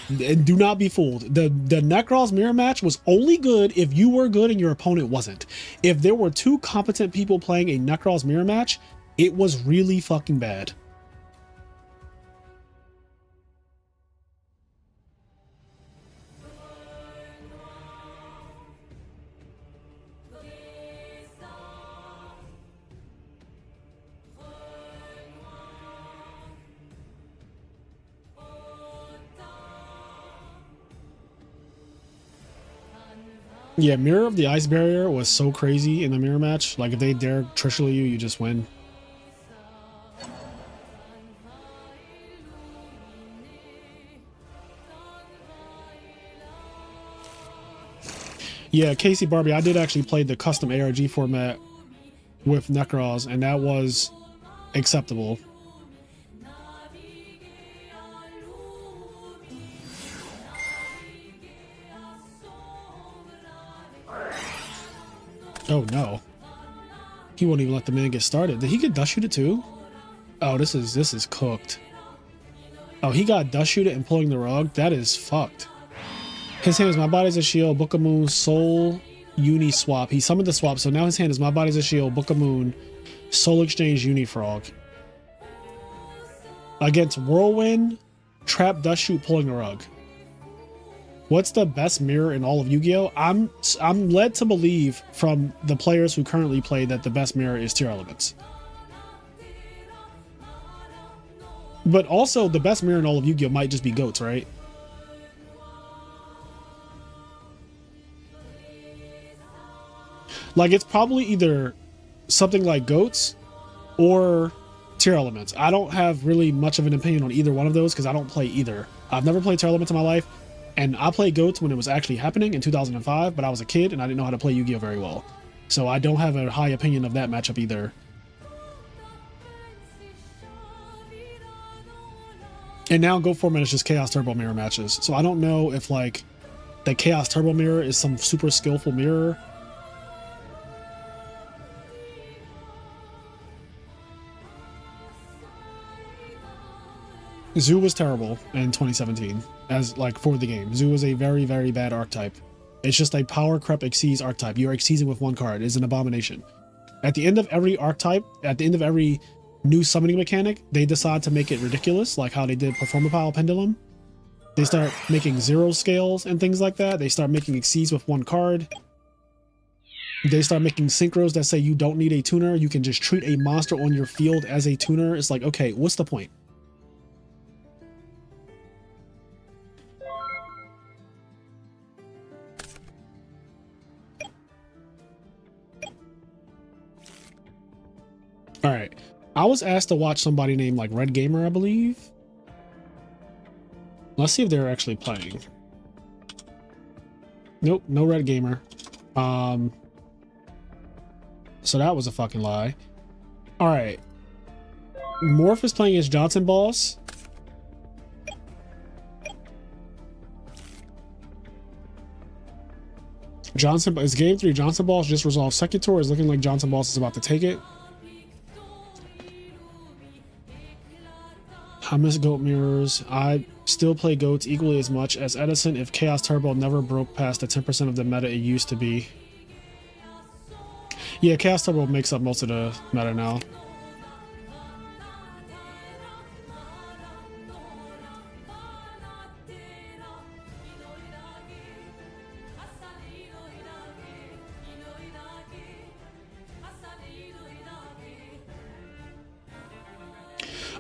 A: And do not be fooled. The Necral's mirror match was only good if you were good and your opponent wasn't. If there were two competent people playing a Necral's mirror match, it was really fucking bad. Yeah, Mirror of the Ice Barrier was so crazy in the mirror match. Like, if they dare Trishula you, you just win. Yeah, Casey Barbie, I did actually play the custom ARG format with Necros, and that was acceptable. Oh no. He won't even let the man get started. Did he get dust shoot it too? Oh, this is cooked. Oh, he got dust shoot it and pulling the rug. That is fucked. His hand is my body's a shield, Book of Moon, Soul, Uni swap. He summoned the swap, so now his hand is my body's a shield, Book of Moon, Soul Exchange, Uni Frog. Against Whirlwind, Trap, Dust Shoot, pulling the rug. What's the best mirror in all of Yu-Gi-Oh? I'm led to believe from the players who currently play that the best mirror is Tier Elements. But also the best mirror in all of Yu-Gi-Oh might just be Goats, right? Like, it's probably either something like Goats or Tier Elements. I don't have really much of an opinion on either one of those because I don't play either. I've never played Tier Elements in my life, and I played Goats when it was actually happening in 2005, but I was a kid and I didn't know how to play Yu-Gi-Oh very well. So I don't have a high opinion of that matchup either. And now Go format is just Chaos Turbo Mirror matches. So I don't know if like the Chaos Turbo Mirror is some super skillful mirror. Zoo was terrible in 2017 as like for the game. Zoo was a very, very bad archetype. It's just a power creep exceeds archetype. You are exceeding with one card. It's an abomination. At the end of every archetype, at the end of every new summoning mechanic, they decide to make it ridiculous, like how they did Performapile Pendulum. They start making zero scales and things like that. They start making exceeds with one card. They start making synchros that say you don't need a tuner. You can just treat a monster on your field as a tuner. It's like, okay, what's the point? All right. I was asked to watch somebody named like Red Gamer, I believe. Let's see if they're actually playing. Nope, no Red Gamer. So that was a fucking lie. All right. Morph is playing as Johnson Boss. Johnson is game 3. Johnson Boss just resolved second tour. Is looking like Johnson Boss is about to take it. I miss Goat mirrors. I still play Goats equally as much as Edison if Chaos Turbo never broke past the 10% of the meta it used to be. Yeah, Chaos Turbo makes up most of the meta now.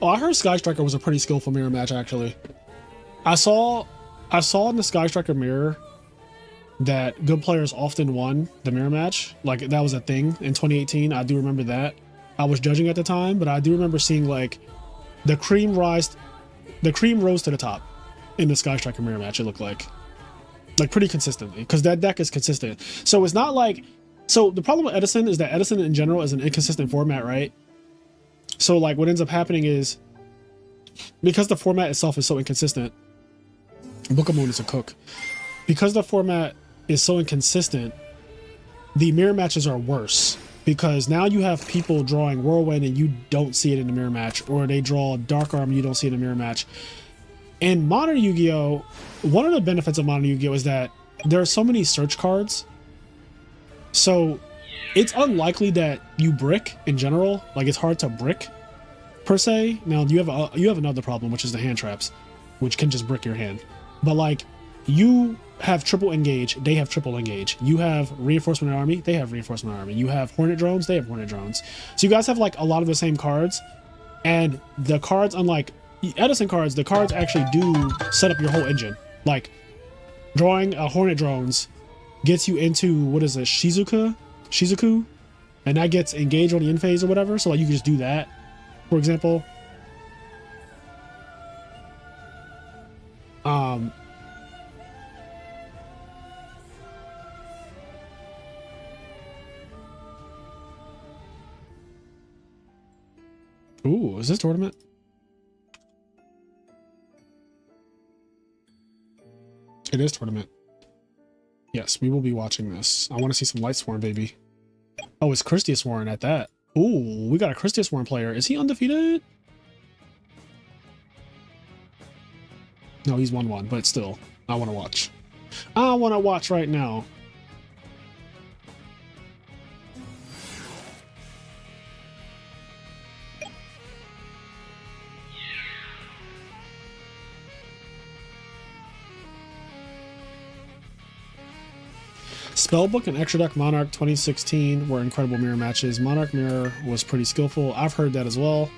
A: Oh, I heard Sky Striker was a pretty skillful mirror match, actually. I saw in the Sky Striker mirror that good players often won the mirror match. Like, that was a thing in 2018. I do remember that. I was judging at the time, but I do remember seeing, like, the cream rose to the top in the Sky Striker mirror match, it looked like. Like, pretty consistently, because that deck is consistent. So it's not like... So the problem with Edison is that Edison in general is an inconsistent format, right? So like what ends up happening is because the format itself is so inconsistent, Book of Moon is a cook. Because the format is so inconsistent, the mirror matches are worse because now you have people drawing Whirlwind and you don't see it in the mirror match, or they draw Dark Arm and you don't see it in the mirror match. In Modern Yu-Gi-Oh, one of the benefits of Modern Yu-Gi-Oh is that there are so many search cards. So it's unlikely that you brick in general. Like, it's hard to brick per se. Now you have another problem, which is the hand traps, which can just brick your hand. But like, you have triple engage, they have triple engage. You have reinforcement army, they have reinforcement army. You have hornet drones, they have hornet drones. So you guys have like a lot of the same cards, and the cards, unlike Edison cards, the cards actually do set up your whole engine. Like, drawing a hornet drones gets you into, what is it, Shizuku, and that gets engaged on the end phase or whatever. So like, you can just do that, for example. Ooh, is this tournament? It is tournament. Yes, we will be watching this. I want to see some Light Swarm, baby. Oh, it's Christius Warren at that. Ooh, we got a Christius Warren player. Is he undefeated? No, he's 1-1, but still, I want to watch. I want to watch right now. Spellbook and Extra Deck Monarch 2016 were incredible mirror matches. Monarch Mirror was pretty skillful. I've heard that as well.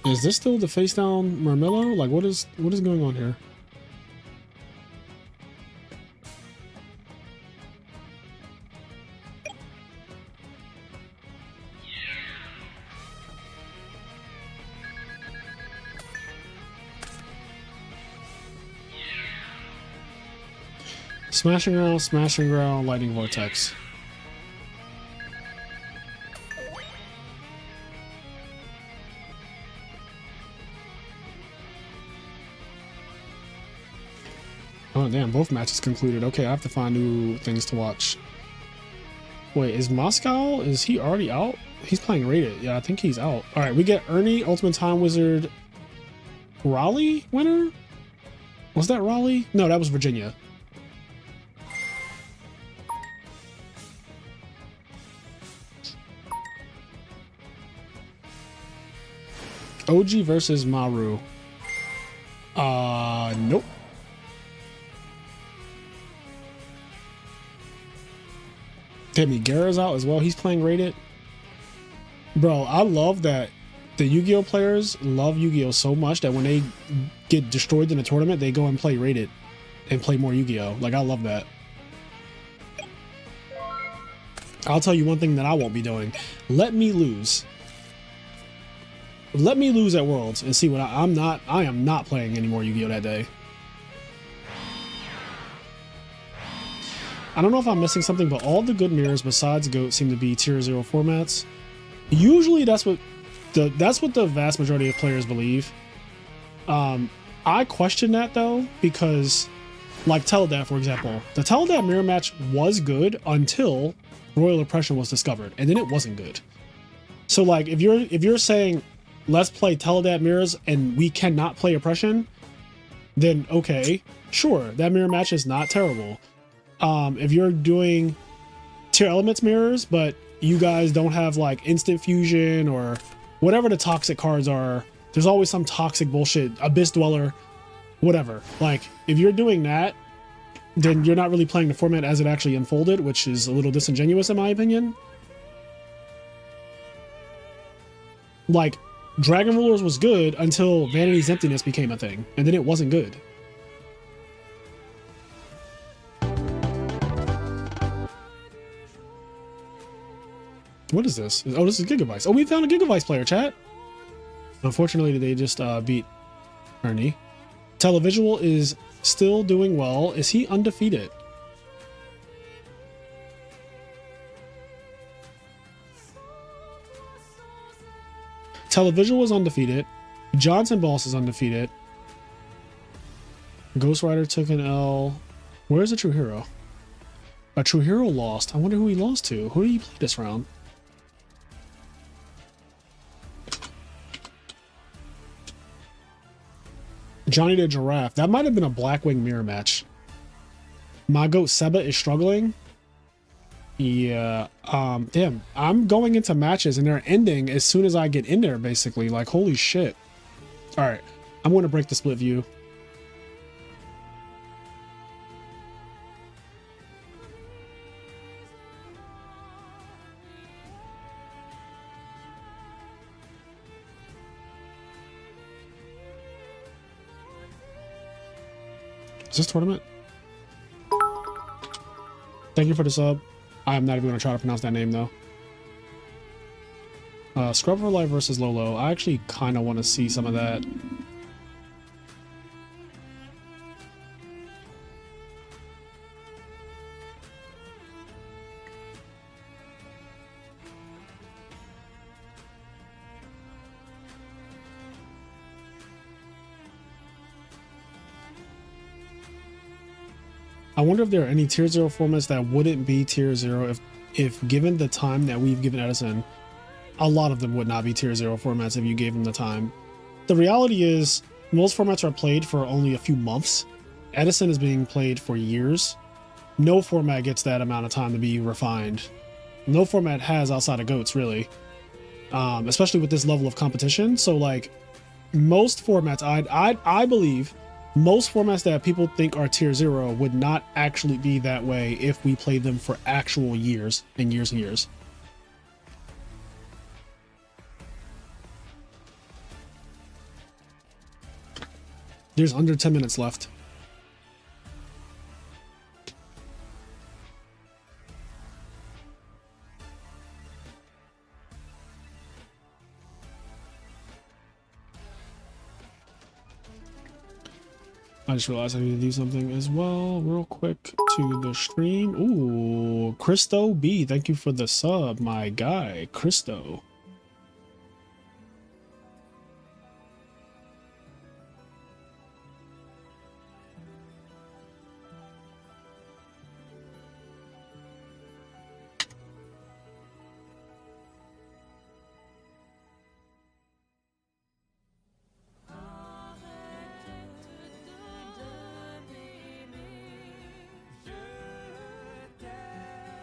A: Is this still the face down Marmillo? Like, what is going on here? Smashing ground, lightning vortex. Oh damn, both matches concluded. Okay, I have to find new things to watch. Wait, is Moscow, is he already out? He's playing rated. Yeah, I think he's out. All right, we get Ernie, Ultimate Time Wizard, Raleigh winner? Was that Raleigh? No, that was Virginia. OG versus Maru. Nope. Damn, Guerra's out as well. He's playing rated. Bro, I love that the Yu-Gi-Oh players love Yu-Gi-Oh so much that when they get destroyed in a tournament, they go and play rated and play more Yu-Gi-Oh. Like, I love that. I'll tell you one thing that I won't be doing. Let me lose. Let me lose at Worlds and see what I am not playing any more Yu-Gi-Oh that day. I don't know if I'm missing something, but all the good mirrors besides GOAT seem to be tier 0 formats. Usually that's what the vast majority of players believe. I question that though, because like Teledat, for example, the Teledat mirror match was good until Royal Oppression was discovered, and then it wasn't good. So like if you're saying let's play Teledat mirrors and we cannot play Oppression, then okay, sure, that mirror match is not terrible. If you're doing tier elements mirrors, but you guys don't have like instant fusion or whatever the toxic cards are, there's always some toxic bullshit, Abyss Dweller, whatever. Like if you're doing that, then you're not really playing the format as it actually unfolded, which is a little disingenuous in my opinion. Like Dragon Rulers was good until Vanity's Emptiness became a thing, and then it wasn't good. What is this? Oh, this is Gigabytes. Oh, we found a Gigabytes player, chat. Unfortunately, they just beat Ernie. Televisual is still doing well. Is he undefeated? Televisual is undefeated. Johnson Boss is undefeated. Ghost Rider took an L. Where's the True Hero? A True Hero lost. I wonder who he lost to. Who did he play this round? Johnny the Giraffe. That might have been a Blackwing mirror match. My goat Seba is struggling. Yeah. Damn. I'm going into matches and they're ending as soon as I get in there, basically. Like, holy shit. All right. I'm going to break the split view. Is this tournament? Thank you for the sub. I'm not even going to try to pronounce that name, though. Scrub for Life versus Lolo. I actually kind of want to see some of that. I wonder if there are any tier 0 formats that wouldn't be tier 0 if given the time that we've given Edison. A lot of them would not be tier 0 formats if you gave them the time. The reality is most formats are played for only a few months. Edison is being played for years. No format gets that amount of time to be refined. No format has outside of GOATs, really. Especially with this level of competition. So like most formats, I believe most formats that people think are tier 0 would not actually be that way if we played them for actual years and years and years. There's under 10 minutes left. I just realized I need to do something as well real quick to the stream. Ooh, Christo B, thank you for the sub, my guy, Christo.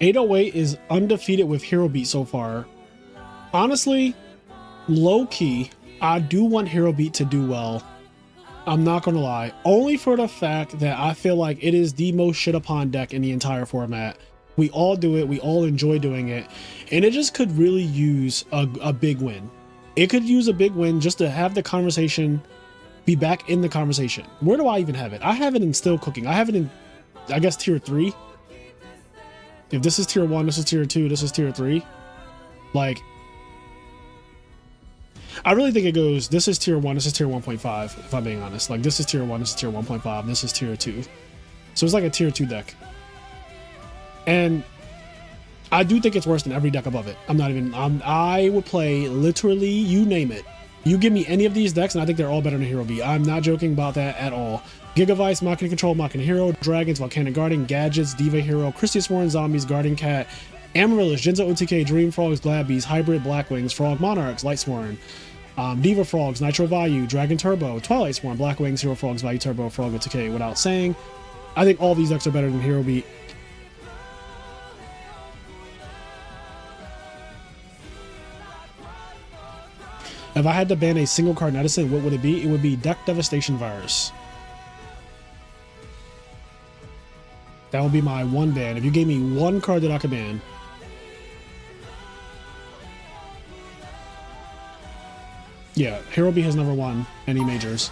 A: .808 is undefeated with Hero Beat so far. Honestly, low-key, I do want Hero Beat to do well. I'm not gonna lie. Only for the fact that I feel like it is the most shit upon deck in the entire format. We all do it, we all enjoy doing it, and it just could really use a big win. It could use a big win just to have the conversation, be back in the conversation. Where do I even have it? I have it in Still Cooking. I have it in, I guess, tier 3. If this is tier 1, this is tier 2, this is tier 3. Like, I really think it goes, this is tier 1, this is tier 1.5, if I'm being honest. Like, this is tier 1, this is tier 1.5, this is tier 2. So it's like a tier 2 deck. And I do think it's worse than every deck above it. I would play literally, you name it. You give me any of these decks, and I think they're all better than Hero Beat. I'm not joking about that at all. Gigavice, Machina Control, Machina Hero, Dragons, Volcanic Guardian, Gadgets, Diva Hero, Christius Warren, Zombies, Guardian Cat, Amaryllis, Jinzo OTK, Dream Frogs, Glabbees, Hybrid, Blackwings, Frog Monarchs, Light Sworn, Diva Frogs, Nitro Value, Dragon Turbo, Twilight Sworn, Blackwings, Hero Frogs, Value Turbo, Frog OTK. Without saying, I think all these decks are better than Hero Beat. If I had to ban a single card in Edison, what would it be? It would be Deck Devastation Virus. That would be my one ban. If you gave me one card that I could ban. Yeah, Hero Beat has never won any majors.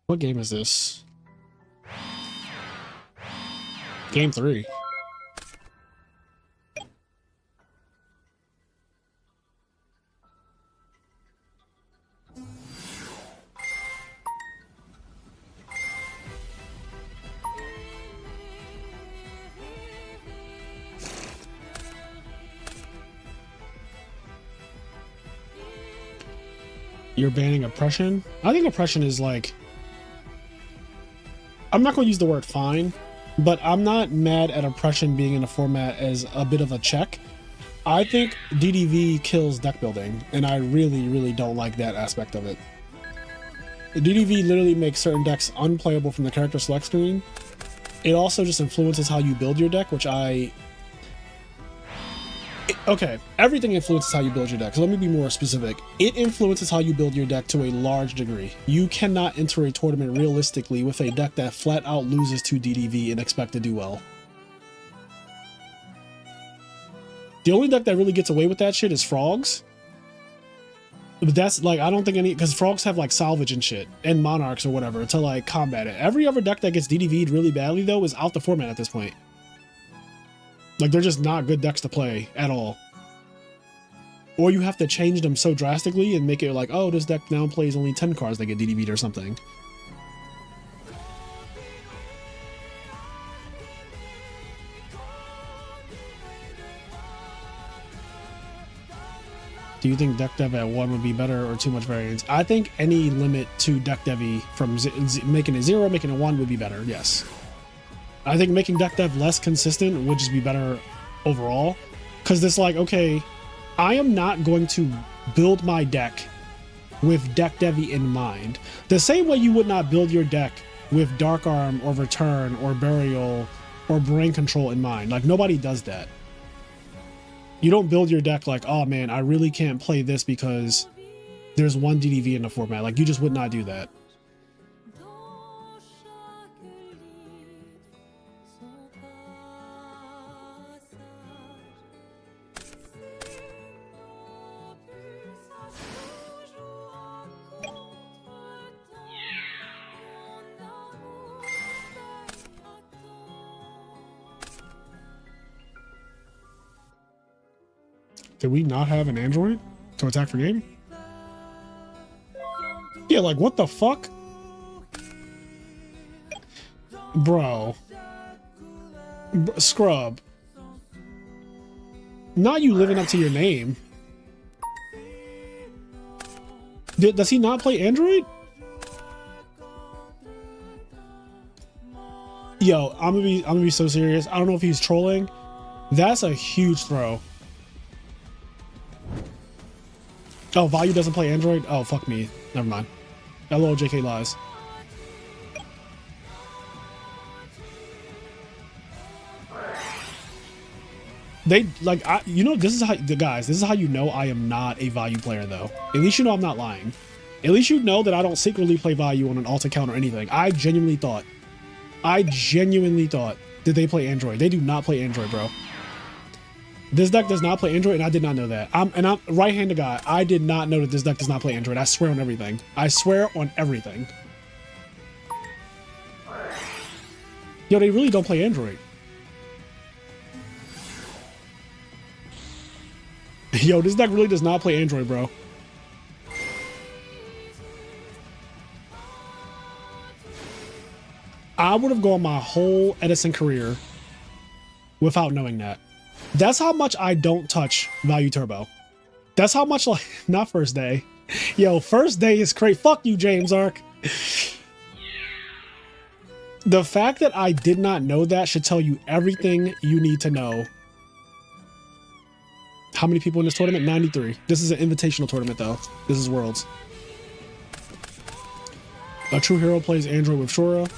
A: What game is this? Game 3. You're banning oppression? I think oppression is like, I'm not going to use the word fine, but I'm not mad at oppression being in a format as a bit of a check. I think DDV kills deck building, and I really, really don't like that aspect of it. DDV literally makes certain decks unplayable from the character select screen. It also just influences how you build your deck, which I Okay, everything influences how you build your deck. So let me be more specific. It influences how you build your deck to a large degree. You cannot enter a tournament realistically with a deck that flat out loses to DDV and expect to do well. The only deck that really gets away with that shit is Frogs. But that's like, I don't think any, because Frogs have like salvage and shit and Monarchs or whatever to like combat it. Every other deck that gets DDV'd really badly though is out the format at this point. Like, they're just not good decks to play at all. Or you have to change them so drastically and make it like, oh, this deck now plays only 10 cards that get DDV'd or something. Do you think deck dev at 1 would be better or too much variance? I think any limit to deck devy from making it 0, making it 1 would be better, yes. I think making deck dev less consistent would just be better overall. Because it's like, okay, I am not going to build my deck with deck devy in mind. The same way you would not build your deck with Dark Arm or Return or Burial or Brain Control in mind. Like, nobody does that. You don't build your deck like, oh man, I really can't play this because there's one DDV in the format. Like, you just would not do that. Did we not have an android to attack for game? Yeah, like, what the fuck? Bro. Scrub. Not you living up to your name. Does he not play android? Yo, I'm gonna be so serious. I don't know if he's trolling. That's a huge throw. Oh, Value doesn't play Android? Oh, fuck me. Never mind. LOL, JK lies. They, like, you know, this is how, guys, this is how you know I am not a Value player, though. At least you know I'm not lying. At least you know that I don't secretly play Value on an alt account or anything. I genuinely thought that they play Android. They do not play Android, bro. This deck does not play Android, and I did not know that. I'm right-handed guy. I did not know that this deck does not play Android. I swear on everything. I swear on everything. Yo, they really don't play Android. Yo, this deck really does not play Android, bro. I would have gone my whole Edison career without knowing that. That's how much I don't touch Value Turbo. That's how much, like, not first day. Yo, first day is crazy. Fuck you, James Ark. The fact that I did not know that should tell you everything you need to know. How many people in this tournament? 93. This is an invitational tournament, though. This is Worlds. A true hero plays Android with Shura.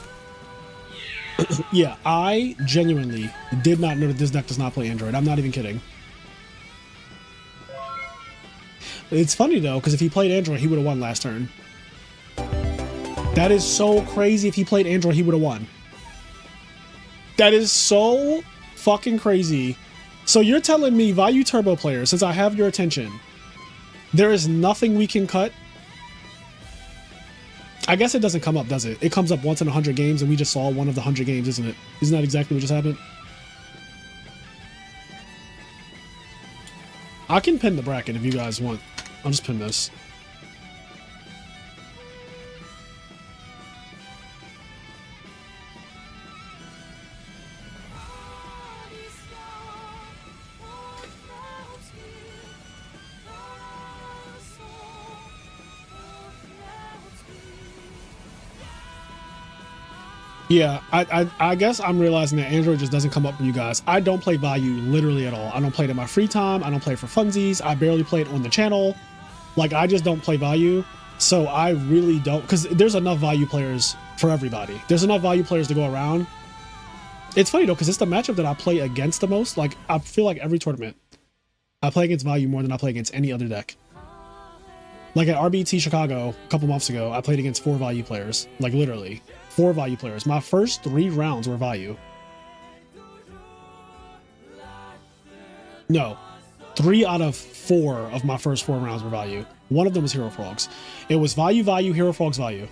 A: Yeah, I genuinely did not know that this deck does not play Android. I'm not even kidding. It's funny, though, because if he played Android, he would have won last turn. That is so crazy. If he played Android, he would have won. That is so fucking crazy. So you're telling me, Value Turbo players, since I have your attention, there is nothing we can cut? I guess it doesn't come up, does it? It comes up once in 100 games, and we just saw one of the 100 games, isn't it? Isn't that exactly what just happened? I can pin the bracket if you guys want. I'll just pin this. Yeah, I guess I'm realizing that Android just doesn't come up for you guys. I don't play Value literally at all. I don't play it in my free time. I don't play it for funsies. I barely play it on the channel. Like, I just don't play Value. So I really don't, because there's enough Value players for everybody. There's enough Value players to go around. It's funny though, because it's the matchup that I play against the most. Like, I feel like every tournament. I play against value more than I play against any other deck. Like at RBT Chicago a couple months ago, I played against 4 value players. Like literally 4 value players. My first 3 rounds were value. No, 3 out of 4 of my first 4 rounds were value. One of them was Hero Frogs. It was value, value, Hero Frogs, value.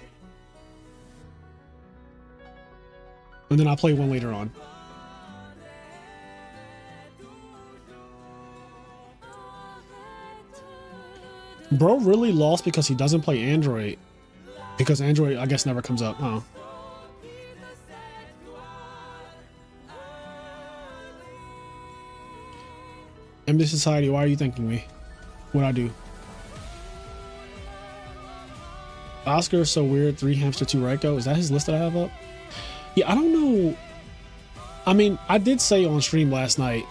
A: And then I played one later on. Bro really lost because he doesn't play Android. Because Android, I guess, never comes up. Oh. MD Society, why are you thanking me? What'd I do? Oscar is so weird. 3 hamster, 2 Raiko. Is that his list that I have up? Yeah, I don't know. I mean, I did say on stream last night,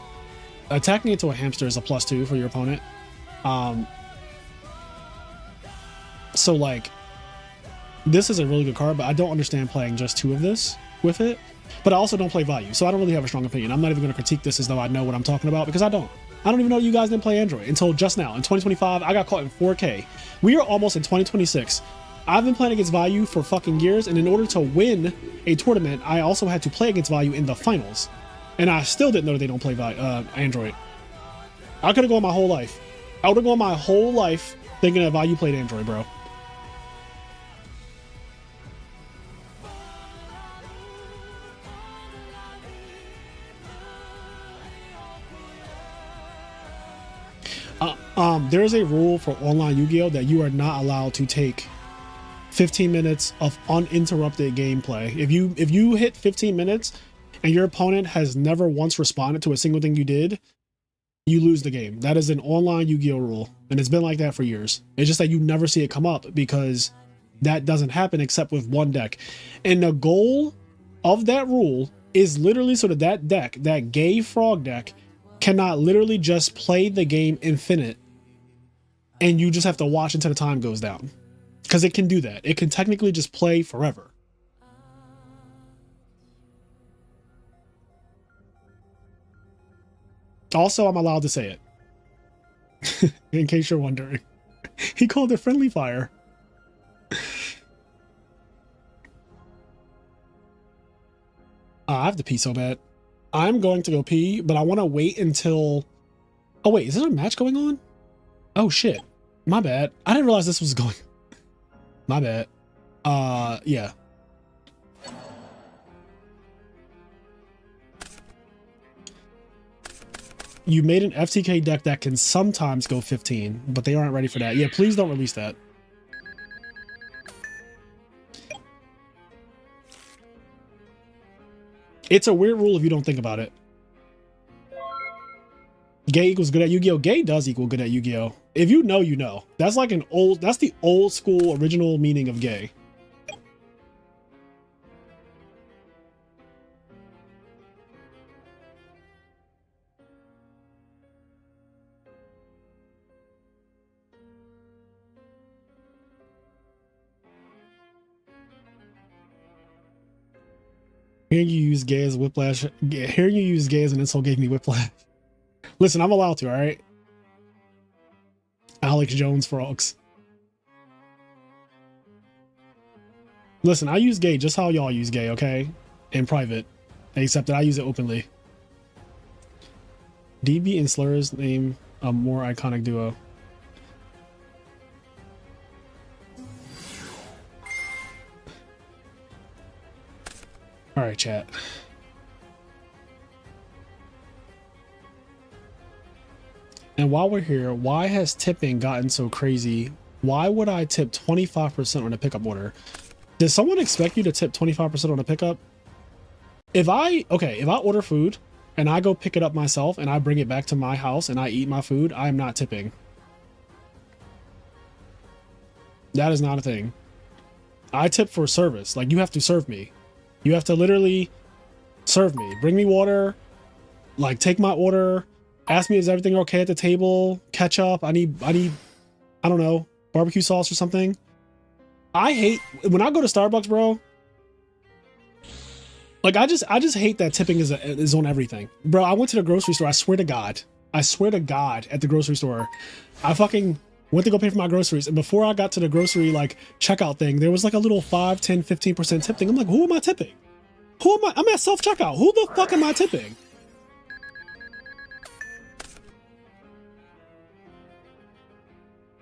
A: attacking into a hamster is a +2 for your opponent. So like, this is a really good card, but I don't understand playing just 2 of this with it. But I also don't play value, so I don't really have a strong opinion. I'm not even going to critique this as though I know what I'm talking about, because I don't. I don't even know you guys didn't play Android until just now. In 2025, I got caught in 4K. We are almost in 2026. I've been playing against value for fucking years, and in order to win a tournament, I also had to play against value in the finals. And I still didn't know that they don't play Android. I could have gone my whole life. I would have gone my whole life thinking that value played Android, bro. There is a rule for online Yu-Gi-Oh that you are not allowed to take 15 minutes of uninterrupted gameplay. If you hit 15 minutes and your opponent has never once responded to a single thing you did, you lose the game. That is an online Yu-Gi-Oh rule, and it's been like that for years. It's just that you never see it come up because that doesn't happen except with one deck. And the goal of that rule is literally so that that deck, that gay frog deck, cannot literally just play the game infinite and you just have to watch until the time goes down. Because it can do that. It can technically just play forever. Also, I'm allowed to say it. In case you're wondering. He called it friendly fire. I have to pee so bad. I'm going to go pee, but I want to wait until... Oh wait, is there a match going on? Oh shit. My bad. I didn't realize this was going... My bad. Yeah. You made an FTK deck that can sometimes go 15, but they aren't ready for that. Yeah, please don't release that. It's a weird rule if you don't think about it. Gay equals good at Yu-Gi-Oh! Gay does equal good at Yu-Gi-Oh! If you know, you know. That's like an old, that's the old school original meaning of gay. Hearing you use gay as whiplash, hearing you use gay as an insult gave me whiplash. Listen, I'm allowed to, all right? Alex Jones frogs. Listen, I use gay just how y'all use gay, okay? In private. Except that I use it openly. DB and Slurs name a more iconic duo. All right, chat. And while we're here, why has tipping gotten so crazy? Why would I tip 25% on a pickup order? Does someone expect you to tip 25% on a pickup? If I order food and I go pick it up myself and I bring it back to my house and I eat my food, I am not tipping. That is not a thing. I tip for service. Like, you have to serve me. You have to literally serve me. Bring me water. Like, take my order. Ask me, is everything okay at the table? Ketchup. I need, I don't know, barbecue sauce or something. I hate, when I go to Starbucks, bro. Like, I just hate that tipping is on everything. Bro, I went to the grocery store. I swear to God. I swear to God, at the grocery store, I fucking went to go pay for my groceries, and before I got to the grocery like checkout thing, there was like a little 5, 10, 15% tip thing. I'm like, who am I tipping? Who am I? I'm at self-checkout. Who the fuck am I tipping?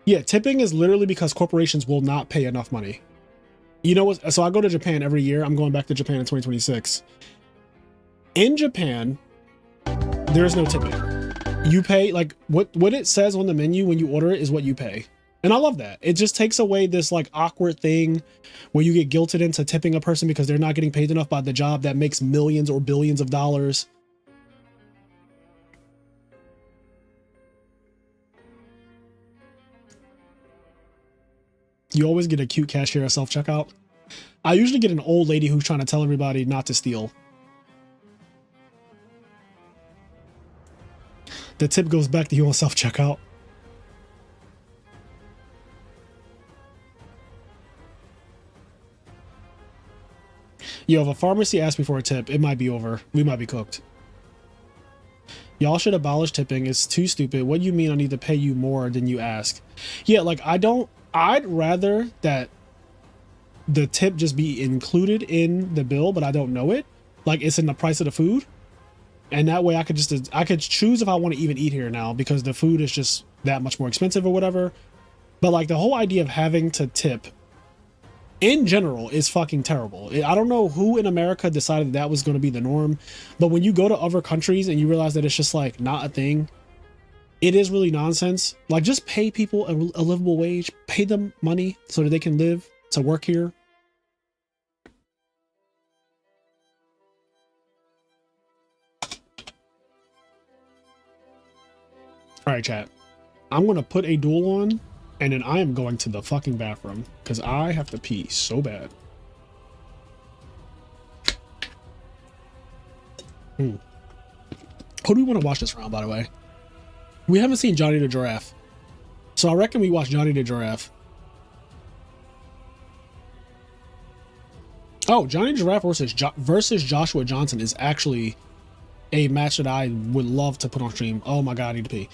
A: Yeah, tipping is literally because corporations will not pay enough money. You know what? So I go to Japan every year. I'm going back to Japan in 2026. In Japan, there is no tipping. You pay like what it says on the menu when you order it is what you pay. And I love that. It just takes away this like awkward thing where you get guilted into tipping a person because they're not getting paid enough by the job that makes millions or billions of dollars. You always get a cute cashier at self-checkout. I usually get an old lady who's trying to tell everybody not to steal. The tip goes back to you on self-checkout. Yo, if a pharmacy asks me for a tip, it might be over. We might be cooked. Y'all should abolish tipping. It's too stupid. What do you mean I need to pay you more than you ask? Yeah, like I'd rather that the tip just be included in the bill, but I don't know it. Like it's in the price of the food. And that way I could choose if I want to even eat here now because the food is just that much more expensive or whatever. But like the whole idea of having to tip in general is fucking terrible. I don't know who in America decided that was going to be the norm, but when you go to other countries and you realize that it's just like not a thing, it is really nonsense. Like just pay people a livable wage, pay them money so that they can live to work here. All right, chat. I'm going to put a duel on and then I am going to the fucking bathroom because I have to pee so bad. Who do we want to watch this round, by the way? We haven't seen Johnny the Giraffe. So I reckon we watch Johnny the Giraffe. Oh, Johnny the Giraffe versus Joshua Johnson is actually a match that I would love to put on stream. Oh my God, I need to pee.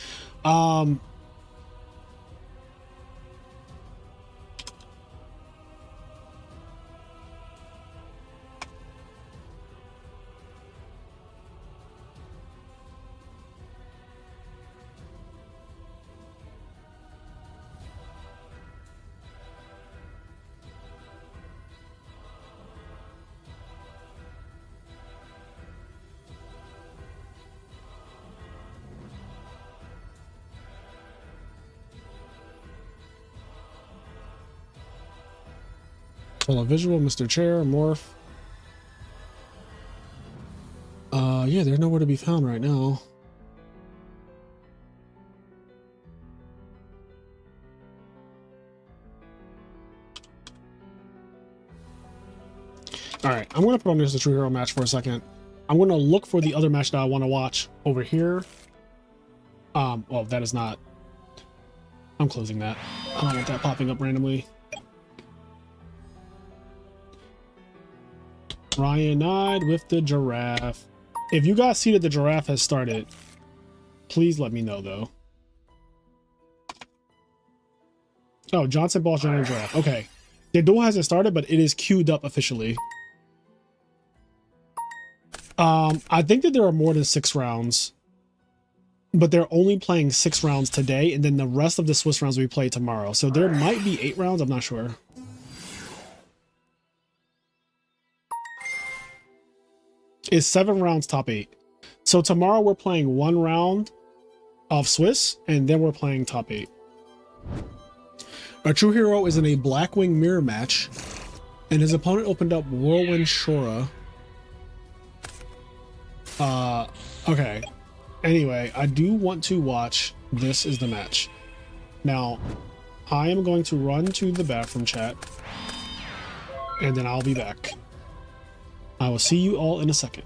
A: Visual, Mr. Chair, Morph. Yeah, they're nowhere to be found right now. All right, I'm gonna put on this True Hero match for a second. I'm gonna look for the other match that I want to watch over here. Well, that is not. I'm closing that. I don't want that popping up randomly. Ryan-eyed with the giraffe. If you guys see that the giraffe has started, please let me know though. Oh, Johnson Boss Johnny Giraffe. Okay. The duel hasn't started, but it is queued up officially. I think that there are more than 6 rounds, but they're only playing 6 rounds today, and then the rest of the Swiss rounds we play tomorrow. So there might be 8 rounds. I'm not sure. It's 7 rounds, top 8. So tomorrow we're playing 1 round of Swiss, and then we're playing top 8. Our True Hero is in a Blackwing mirror match, and his opponent opened up Whirlwind Shora. Okay. Anyway, I do want to watch This Is the Match. Now, I am going to run to the bathroom, chat, and then I'll be back. I will see you all in a second.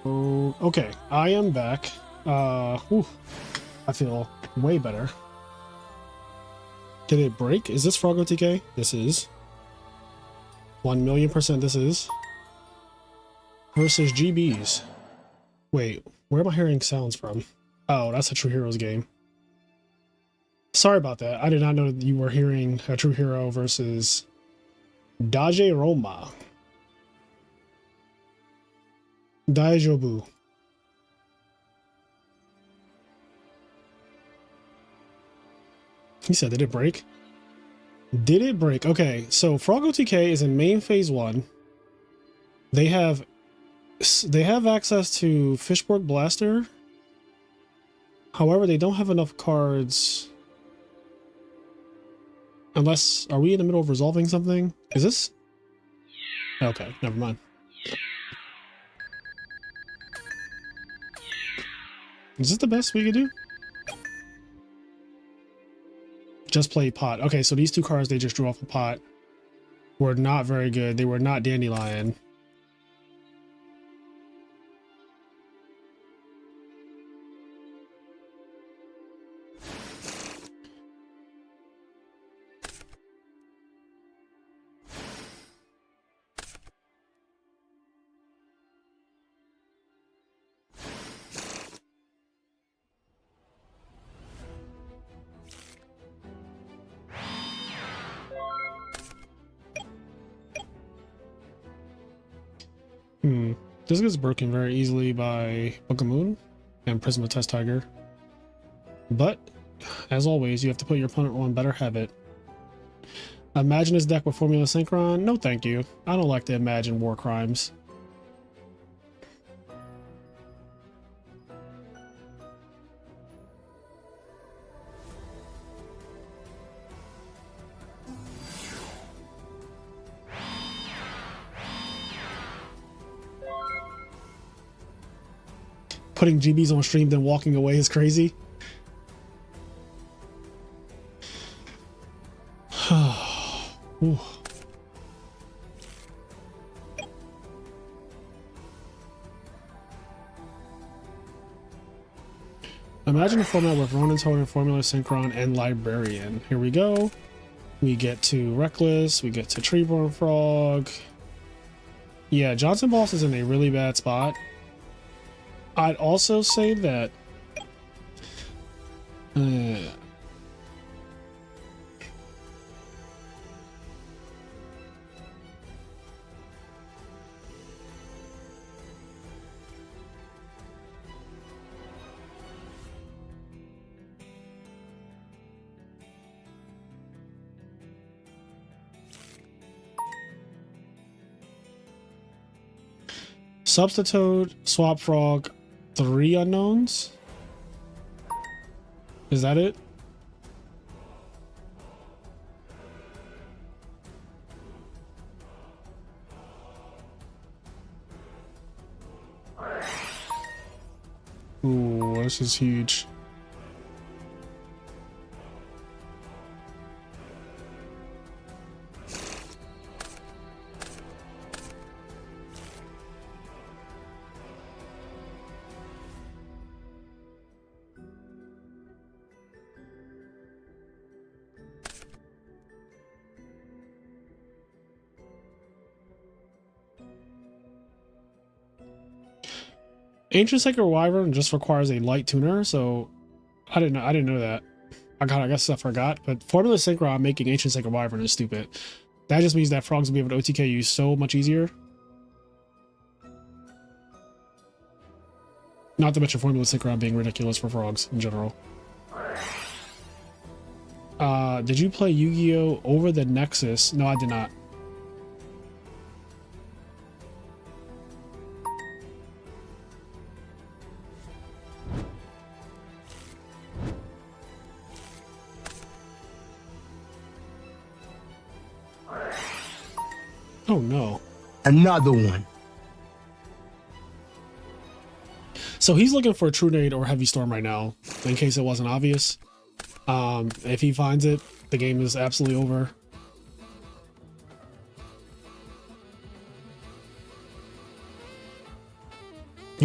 A: Oh, okay, I am back. Whew, I feel way better. Did it break? Is this Froggo TK? This is. 1,000,000% this is. Versus GBs. Wait, where am I hearing sounds from? Oh, that's a True Heroes game. Sorry about that. I did not know that you were hearing a True Hero versus Dage Roma. Daijobu. He said, did it break? Did it break? Okay, so Froggo TK is in main phase 1. They have access to Fishborg Blaster. However, they don't have enough cards. Unless, are we in the middle of resolving something? Is this? Okay, never mind. Is this the best we could do? Just play pot. Okay, so these two cards they just drew off a pot were not very good. They were not Dandelion. This gets broken very easily by Book of Moon and Prisma Test Tiger. But, as always, you have to put your opponent on better habit. Imagine this deck with Formula Synchron? No thank you. I don't like to imagine war crimes. Putting GBs on stream then walking away is crazy. Ooh. Imagine a format with Ronin Totem, Formula Synchron, and Librarian. Here we go. We get to Reckless, we get to Treeborn Frog. Yeah, Johnson Boss is in a really bad spot. I'd also say that Substitute, Swap Frog, 3 unknowns? Is that it? Ooh, this is huge. Ancient Sacred Wyvern just requires a light tuner, so I didn't know that. I guess I forgot, but Formula Synchron making Ancient Sacred Wyvern is stupid. That just means that frogs will be able to OTK you so much easier. Not to mention Formula Synchron being ridiculous for frogs in general. Did you play Yu-Gi-Oh! Over the Nexus? No, I did not. Oh no.
B: Another one.
A: So he's looking for a True Nade or Heavy Storm right now, in case it wasn't obvious. If he finds it, the game is absolutely over.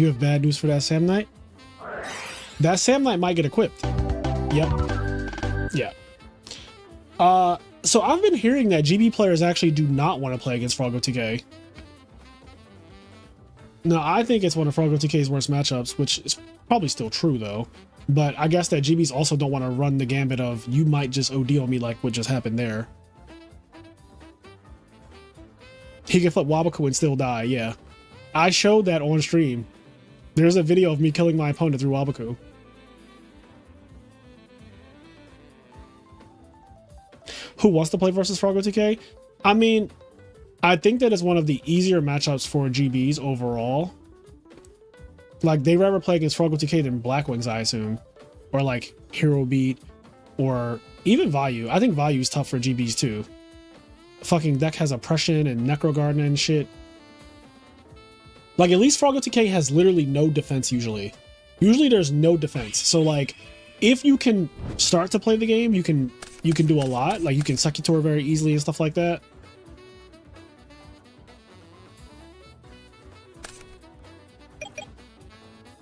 A: You have bad news for that Sam Knight? That Sam Knight might get equipped. Yep. Yeah. So I've been hearing that GB players actually do not want to play against Froggo TK. No, I think it's one of Froggo TK's worst matchups, which is probably still true though. But I guess that GBs also don't want to run the gambit of you might just OD on me like what just happened there. He can flip Wabaku and still die, yeah. I showed that on stream. There's a video of me killing my opponent through Wabaku. Who wants to play versus Froggo TK? I mean, I think that is one of the easier matchups for GBs overall. Like, they rather play against Froggo TK than Blackwings, I assume. Or like Hero Beat, or even Vayu. I think Vayu is tough for GBs too. Fucking deck has Oppression and Necro Garden and shit. Like, at least Froggo TK has literally no defense usually. Usually there's no defense. So like, if you can start to play the game, you can do a lot. Like, you can Secutor very easily and stuff like that.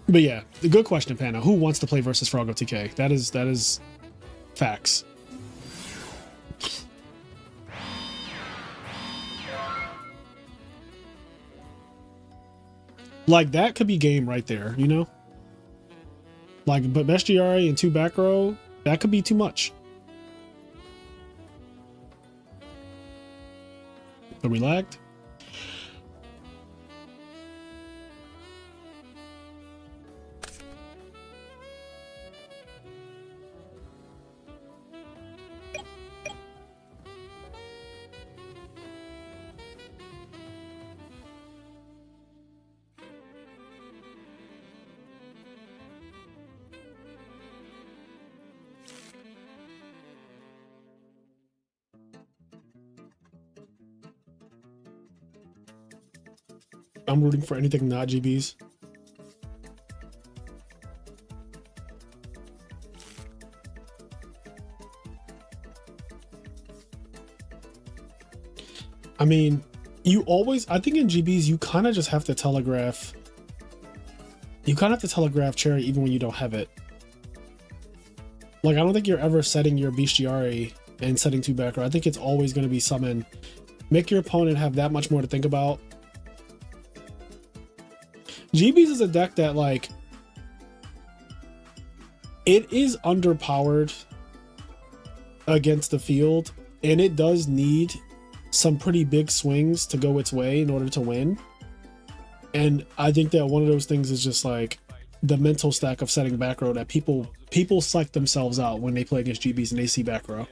A: But yeah, the good question, Panda. Who wants to play versus Froggo TK? That is facts. Like, that could be game right there, you know? Like, but Bestiary and 2 back row, that could be too much. Are we lagged? I'm rooting for anything not GBs. I mean, I think in GBs, you kind of just have to telegraph. You kind of have to telegraph Cherry even when you don't have it. Like, I don't think you're ever setting your Bestiary and setting 2 back row. I think it's always going to be summon. Make your opponent have that much more to think about. GBs is a deck that, like, it is underpowered against the field, and it does need some pretty big swings to go its way in order to win. And I think that one of those things is just like the mental stack of setting back row that people psych themselves out when they play against GBs and they see back row.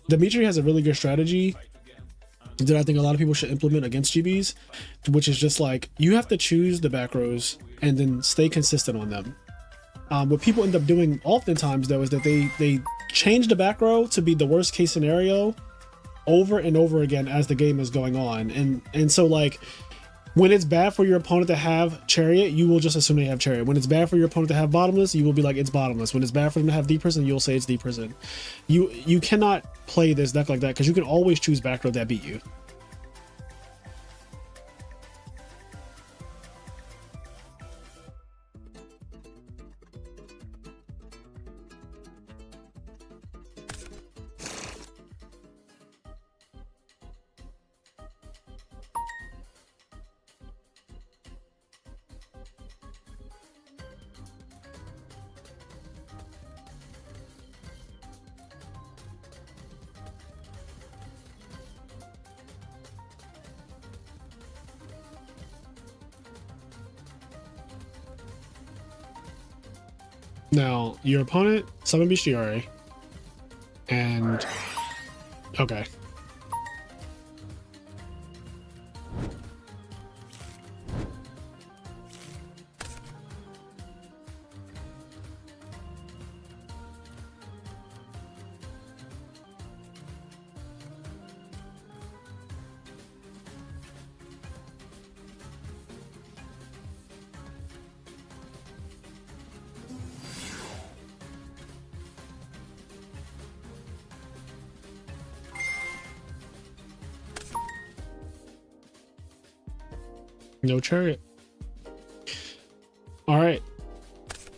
A: Dimitri has a really good strategy that I think a lot of people should implement against GBs, which is just like, you have to choose the back rows and then stay consistent on them. What people end up doing oftentimes though is that they change the back row to be the worst case scenario over and over again as the game is going on. And so, like, when it's bad for your opponent to have Chariot, you will just assume they have Chariot. When it's bad for your opponent to have Bottomless, you will be like, it's Bottomless. When it's bad for them to have Deep Prison, you'll say it's Deep Prison. You cannot play this deck like that because you can always choose back row that beat you. Now, your opponent summon Bestiary, and okay. No Chariot. All right.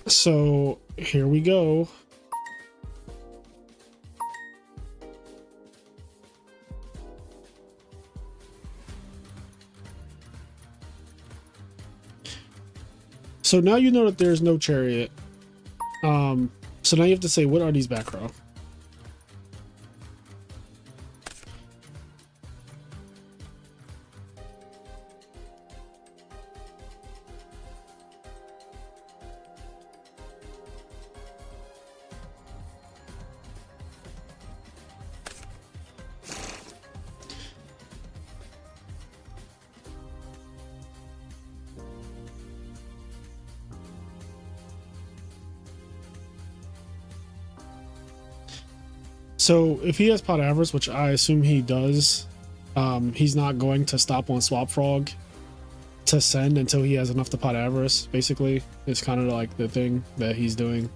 A: So here we go. So now you know that there's no chariot. So now you have to say, what are these back row? So if he has pot avarice, which I assume he does, he's not going to stop on Swap Frog to send until he has enough to pot avarice. Basically, it's kind of like the thing that he's doing.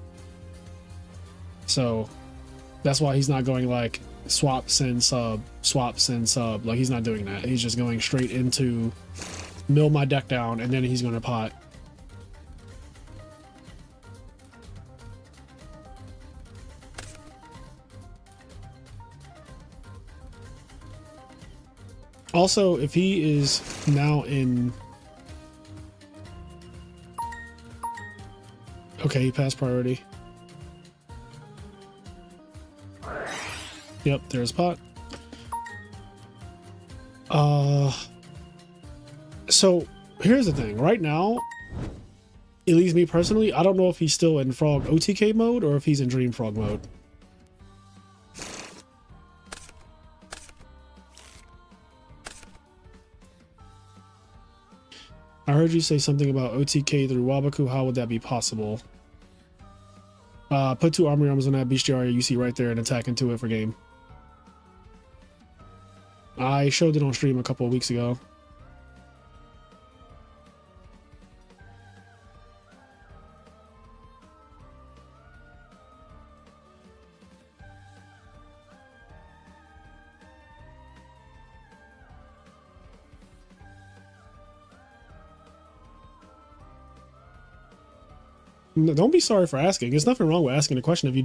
A: So that's why he's not going like swap send sub, swap send sub. Like he's not doing that. He's just going straight into mill my deck down, and then he's going to pot. Also, if he is now in... Okay, he passed priority. Yep, there's pot. So here's the thing. Right now, at least me personally, I don't know if he's still in Frog OTK mode or if he's in Dream Frog mode. I heard you say something about OTK through Wabaku. How would that be possible? Put 2 army arms on that bestiaria you see right there and attack into it for game. I showed it on stream a couple of weeks ago. Don't be sorry for asking. There's nothing wrong with asking a question if you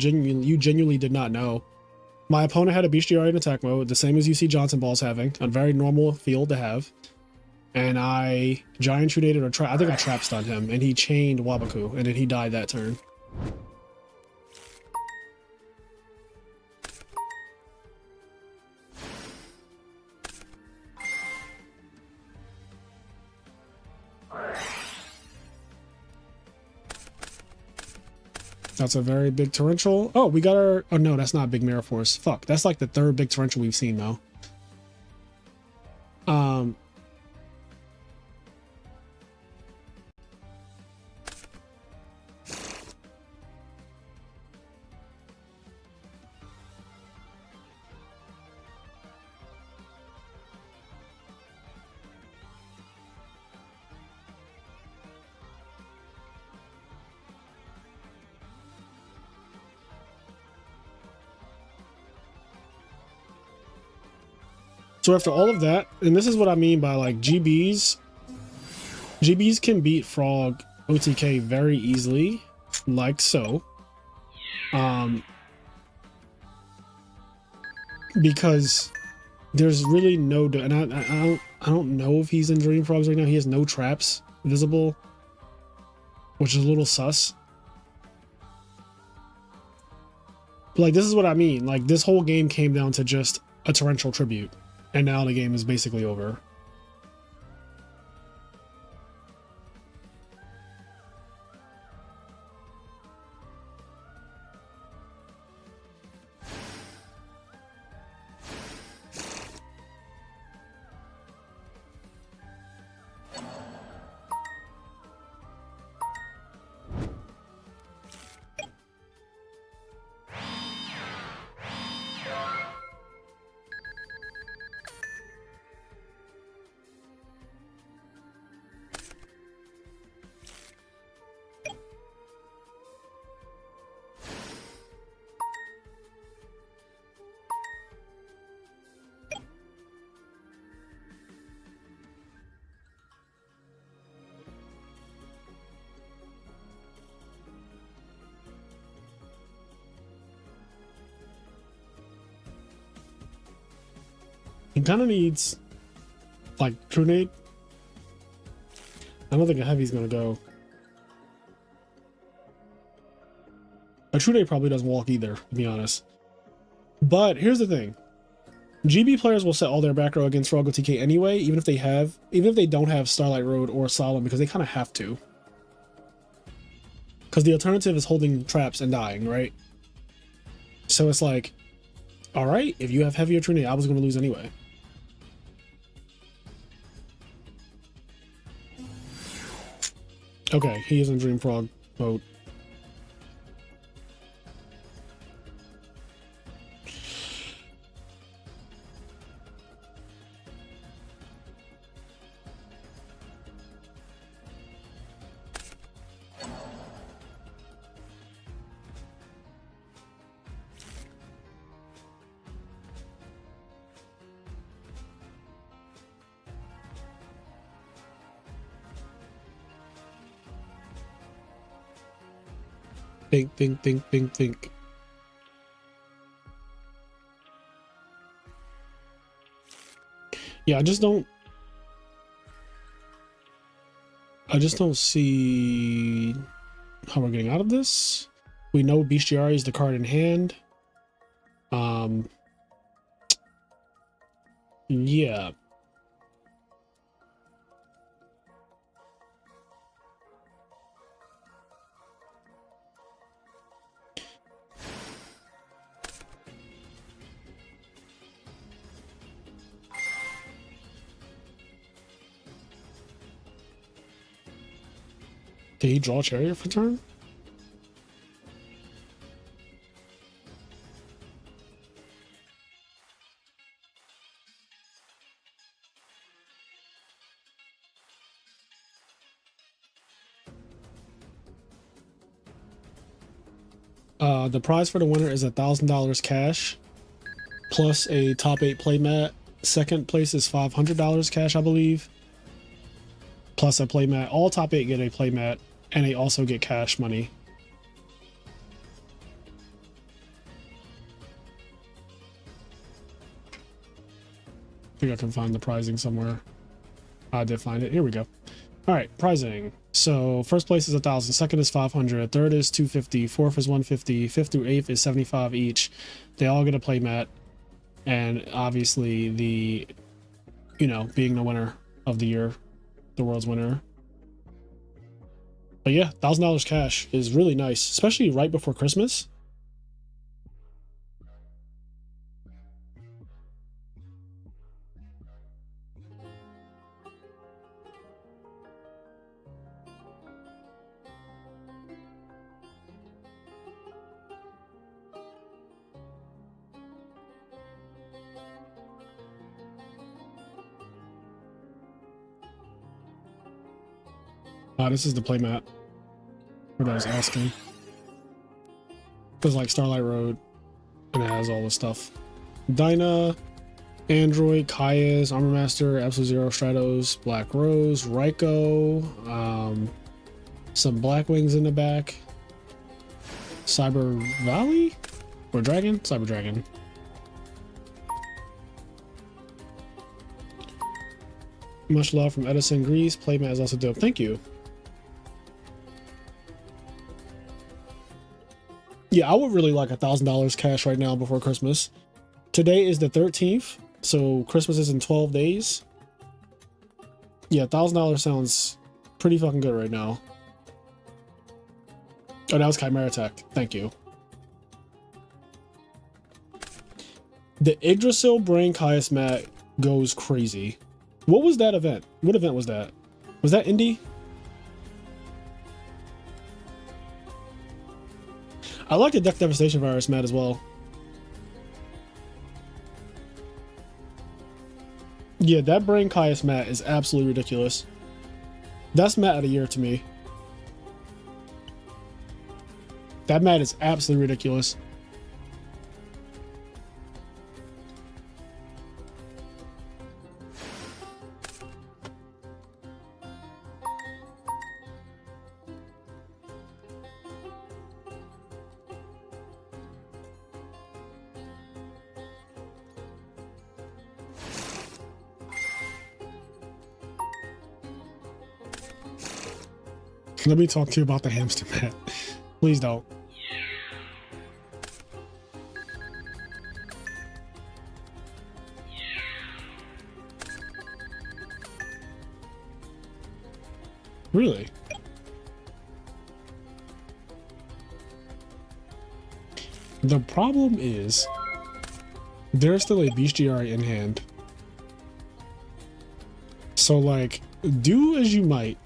A: genuinely did not know. My opponent had a bestiaria in attack mode, the same as you see Johnson Balls having, a very normal field to have. And I giant trinated or I think I trap stunned him, and he chained Wabaku, and then he died that turn. That's a very big torrential. Oh, we got our... Oh, no, that's not a big Mirror Force. Fuck, that's like the 3rd big torrential we've seen, though. So after all of that, and this is what I mean by like GBs can beat Frog OTK very easily, like so. Because there's really no, and I don't know if he's in Dream Frogs right now. He has no traps visible, which is a little sus. But like, this is what I mean. Like, this whole game came down to just a torrential tribute. And now the game is basically over. He kind of needs like True Nade. I don't think a heavy's gonna go. A True Nade probably doesn't walk either, to be honest. But here's the thing. GB players will set all their back row against Froggle TK anyway, even if they don't have Starlight Road or Solemn, because they kind of have to. Because the alternative is holding traps and dying, right? So it's like, all right, if you have heavier True Nade, I was going to lose anyway. Okay, he is in Dream Frog mode. Think. Yeah, I just don't see how we're getting out of this. We know Bestiary is the card in hand. Yeah. Did he draw Chariot for turn? The prize for the winner is $1,000 cash plus a top 8 playmat. Second place is $500 cash, I believe, plus a playmat. All top 8 get a playmat, and they also get cash money. I think I can find the prizing somewhere. I did find it. Here we go. All right, prizing. So first place is 1,000, second is 500, third is 250, fourth is 150, fifth through eighth is 75 each. They all get a playmat, and obviously the, being the winner of the year, the world's winner. But yeah, $1,000 cash is really nice, especially right before Christmas. This is the playmat. What I was asking. It's like Starlight Road, and it has all the stuff. Dinah, Android, Kaya's, Armor Master, Absolute Zero, Stratos, Black Rose, Raiko, some Black Wings in the back. Cyber Valley? Or Dragon? Cyber Dragon. Much love from Edison, Greece. Playmat is also dope. Thank you. Yeah, I would really like $1,000 cash right now before Christmas. Today is the 13th, so Christmas is in 12 days. Yeah, $1,000 sounds pretty fucking good right now. Oh, that was Chimera Tech. Thank you. The Yggdrasil Brain Caius mat goes crazy. What was that event? What event was that? Was that Indie? I like the Death Devastation Virus mat as well. Yeah, that Brain Caius mat is absolutely ridiculous. That's mat of the year to me. That mat is absolutely ridiculous. Let me talk to you about the hamster mat. Please don't. Really? The problem is there's still a bestiary in hand. So like, do as you might.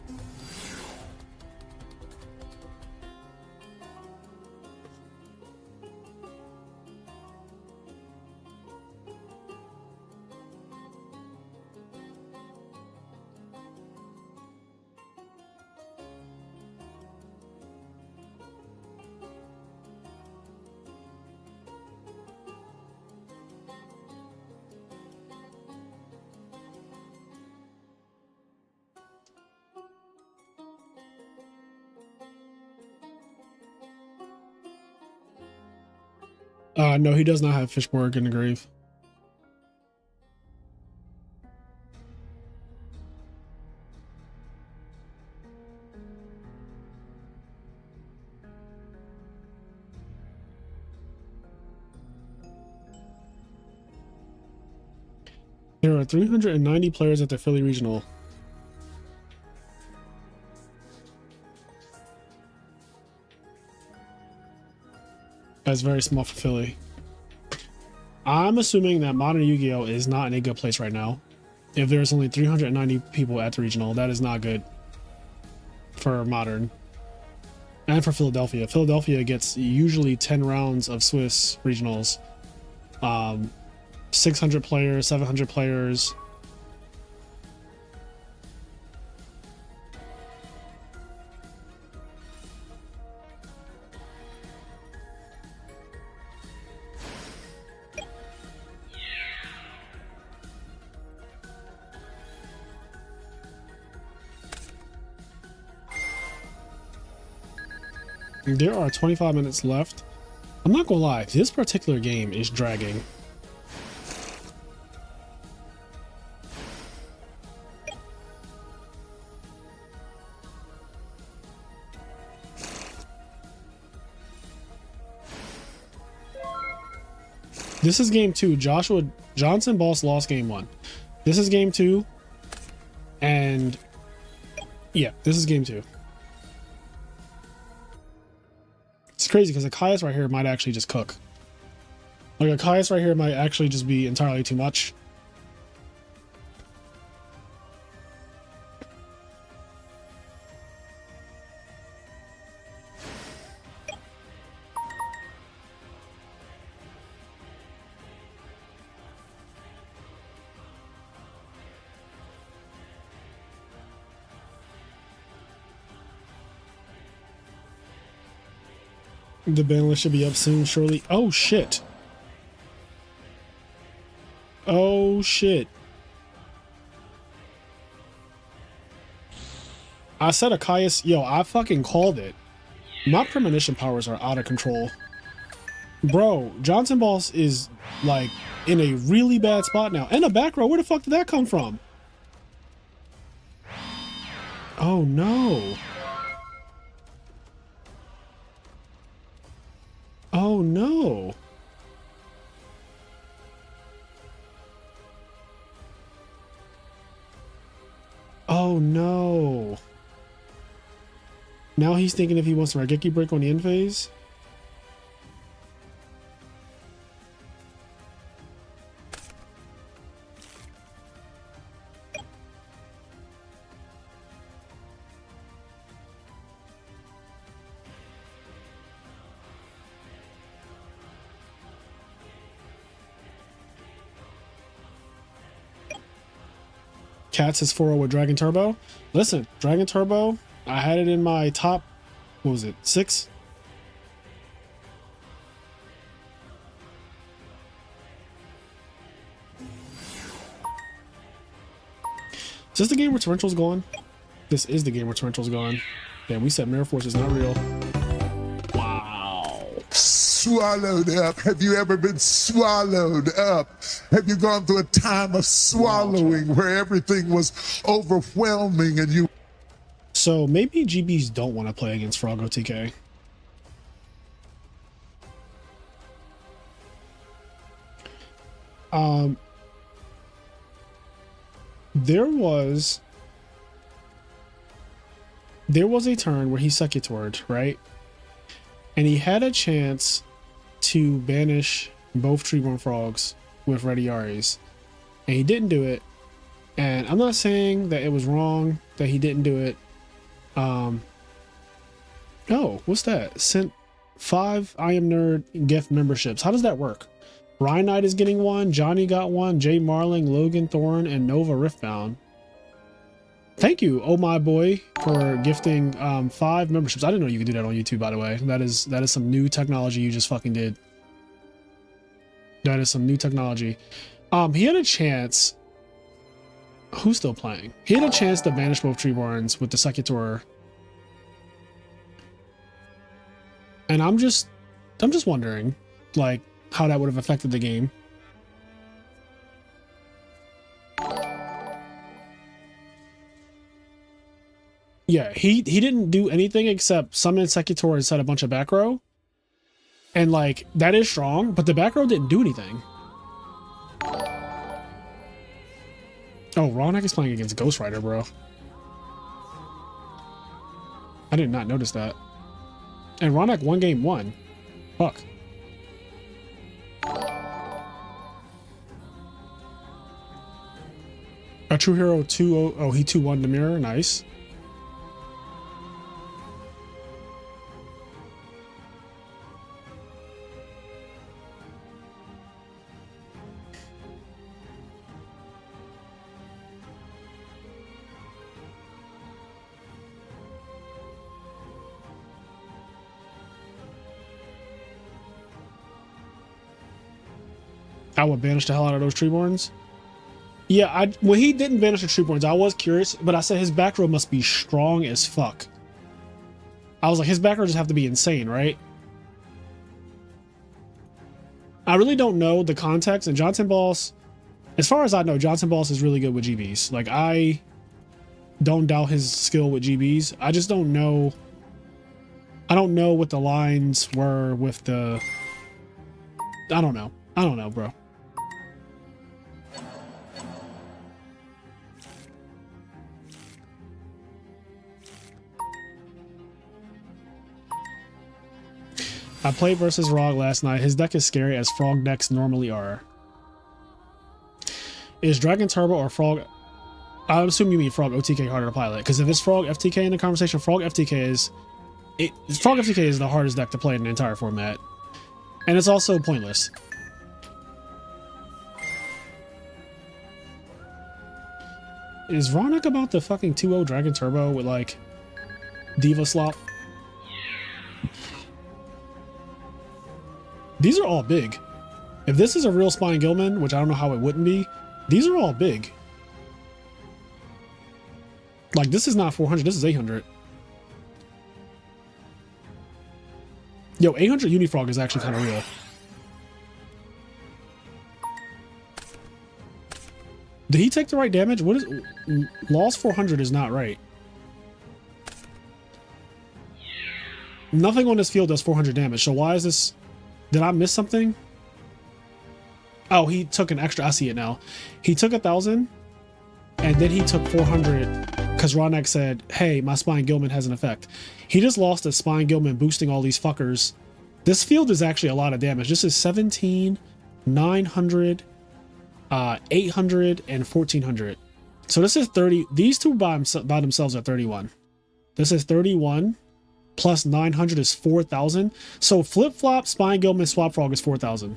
A: No, he does not have Fishborg in the grave. There are 390 players at the Philly Regional. That's very small for Philly. I'm assuming that Modern Yu-Gi-Oh is not in a good place right now. If there's only 390 people at the regional, that is not good for Modern. And for Philadelphia. Philadelphia gets usually 10 rounds of Swiss regionals. 600 players, 700 players. There are 25 minutes left. I'm not gonna lie, this particular game is dragging. This is game 2. Johnson Boss lost game 1. This is game 2. And yeah, this is game 2. It's crazy because a Caius right here might actually just cook. Like a Caius right here might actually just be entirely too much. The ban list should be up soon, surely. Oh, shit. Oh, shit. I said a Caius. Yo, I fucking called it. My premonition powers are out of control. Bro, Johnson Boss is, like, in a really bad spot now. And a back row. Where the fuck did that come from? Oh, no. Oh no. Oh no. Now he's thinking if he wants to Raigeki break on the end phase. Cats is 4-0 with Dragon Turbo. Listen, Dragon Turbo, I had it in my top, what was it, 6? Is this the game where Torrential's going? This is the game where Torrential's going. Damn, we said Mirror Force is not real. Wow.
B: Swallowed up. Have you ever been swallowed up? Have you gone through a time of swallowing where everything was overwhelming and you...
A: So maybe GBs don't want to play against Frog OTK. There was a turn where he Secutored, right? And he had a chance to banish both Treeborn Frogs with Ready Yaris. And he didn't do it. And I'm not saying that it was wrong that he didn't do it. Oh, what's that? Sent 5 I Am Nerd gift memberships. How does that work? Ryan Knight is getting one, Johnny got one, Jay Marling, Logan Thorne, and Nova Riftbound. Thank you, oh my boy, for gifting 5 memberships. I didn't know you could do that on YouTube, by the way. That is some new technology you just fucking did. That is some new technology. He had a chance. Who's still playing? He had a chance to banish both Treeborns with the Secutor. And I'm just wondering, like, how that would have affected the game. Yeah, he didn't do anything except summon Secutor and set a bunch of back row. And like, that is strong, but the back row didn't do anything. Oh, Ronak is playing against Ghost Rider, bro. I did not notice that. And Ronak won game 1. Fuck. A True Hero 2-0. Oh, he 2-1 the mirror. Nice. I would banish the hell out of those Treeborns. Yeah, when he didn't banish the Treeborns, I was curious, but I said his back row must be strong as fuck. I was like, his back row just have to be insane, right? I really don't know the context, and Johnson Boss, as far as I know, Johnson Boss is really good with GBs. Like, I don't doubt his skill with GBs. I just don't know. I don't know what the lines were with the... I don't know. I don't know, bro. I played versus Rog last night. His deck is scary as Frog decks normally are. Is Dragon Turbo or Frog... I assume you mean Frog OTK harder to pilot. Because if it's Frog FTK in the conversation, Frog FTK is... Frog FTK is the hardest deck to play in the entire format. And it's also pointless. Is Ronak about the fucking 2-0 Dragon Turbo with like... Diva Slop? These are all big. If this is a real Spine Gilman, which I don't know how it wouldn't be, these are all big. Like, this is not 400, this is 800. Yo, 800 Unifrog is actually kind of real. Did he take the right damage? What is... Loss 400 is not right. Nothing on this field does 400 damage, so why is this... Did I miss something? Oh, he took an extra. I see it now. He took 1,000, and then he took 400 because Ronak said, hey, my Spine Gilman has an effect. He just lost a Spine Gilman boosting all these fuckers. This field is actually a lot of damage. This is 17, 900, 800, and 1,400. So this is 30. These two by themselves are 31. This is 31. Plus 900 is 4,000. So flip-flop, Spine Gilman, Swap Frog is 4,000.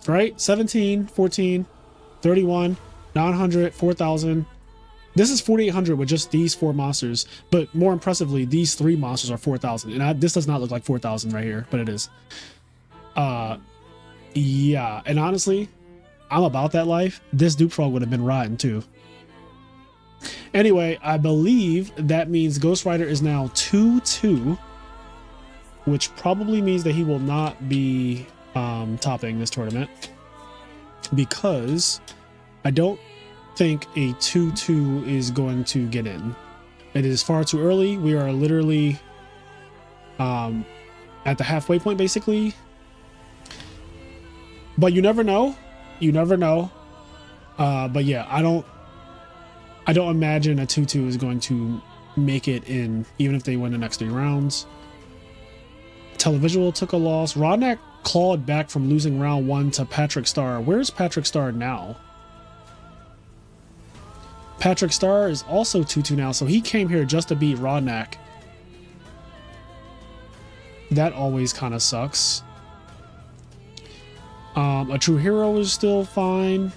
A: Right? 17, 14, 31, 900, 4,000. This is 4,800 with just these 4 monsters. But more impressively, these 3 monsters are 4,000. And this does not look like 4,000 right here, but it is. Yeah. And honestly, I'm about that life. This Dupe Frog would have been rotten too. Anyway, I believe that means Ghost Rider is now 2-2, which probably means that he will not be topping this tournament because I don't think a 2-2 is going to get in. It is far too early. We are literally at the halfway point, basically. But you never know. You never know. But yeah, I don't imagine a 2-2 is going to make it in, even if they win the next 3 rounds. Televisual took a loss. Rodnak clawed back from losing round 1 to Patrick Starr. Where's Patrick Starr now? Patrick Starr is also 2-2 now, so he came here just to beat Rodnak. That always kind of sucks. A True Hero is still fine.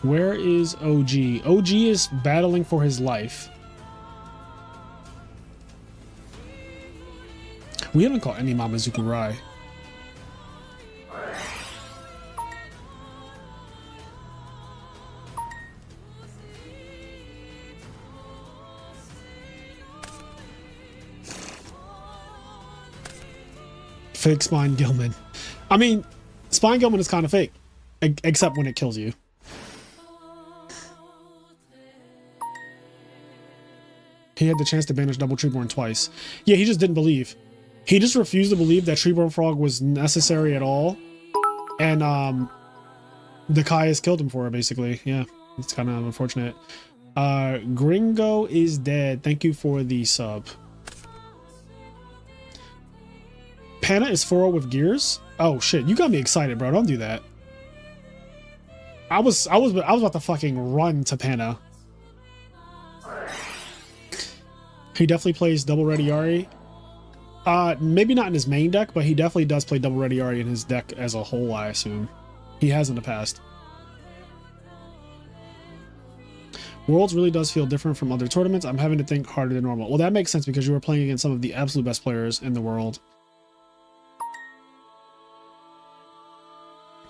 A: Where is OG? OG is battling for his life. We haven't caught any Mamazuku Rai. Fake Spine Gilman. I mean, Spine Gilman is kind of fake, except when it kills you. He had the chance to banish double Treeborn twice. Yeah, he just didn't believe. He just refused to believe that Treeborn Frog was necessary at all. And the Kaias killed him for it, basically. Yeah, it's kind of unfortunate. Gringo is dead. Thank you for the sub. Panna is 4-0 with gears. Oh shit, you got me excited, bro. Don't do that. I was about to fucking run to Panna. He definitely plays double Ready Yari. Maybe not in his main deck, but he definitely does play double Ready Yari in his deck as a whole, I assume. He has in the past. Worlds really does feel different from other tournaments. I'm having to think harder than normal. Well, that makes sense because you were playing against some of the absolute best players in the world.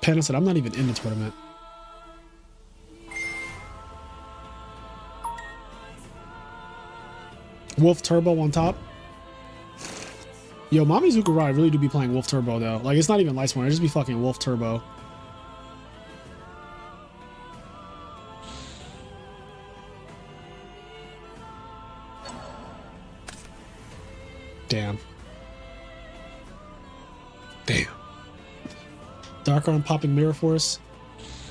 A: Panna said, I'm not even in the tournament. Wolf Turbo on top. Yo, Mamizuku Rai really do be playing Wolf Turbo though. Like, it's not even Lightsworn, it just be fucking Wolf Turbo. Damn. Damn. Dark Arm popping Mirror Force.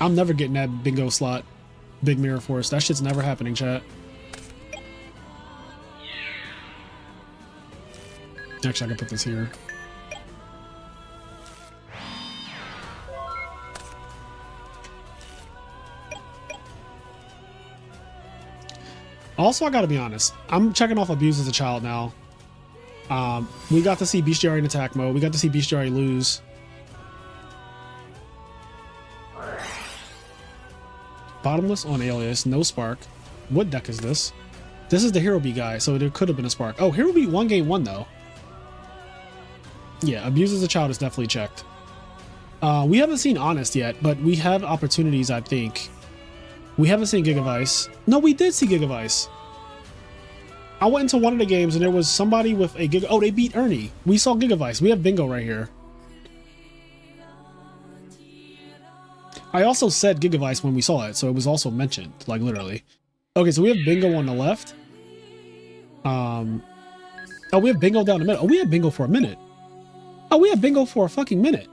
A: I'm never getting that bingo slot. Big Mirror Force. That shit's never happening, chat. Actually, I can put this here. Also, I gotta be honest. I'm checking off Abuse as a child now. We got to see Bestiary in attack mode. We got to see Bestiary lose. Bottomless on Alias. No Spark. What deck is this? This is the Hero Beat guy, so there could have been a Spark. Oh, Hero Beat 1 game 1 though. Yeah, Abuse as a child is definitely checked. We haven't seen Honest yet, but we have opportunities, I think. We haven't seen Gigavice. No, we did see Gigavice. I went into one of the games and there was somebody with a Giga... Oh, they beat Ernie. We saw Gigavice. We have bingo right here. I also said Gigavice when we saw it, so it was also mentioned, like literally. Okay, so we have bingo on the left. Oh, we have bingo down the middle. Oh, we have bingo for a minute. Oh, we have bingo for a fucking minute.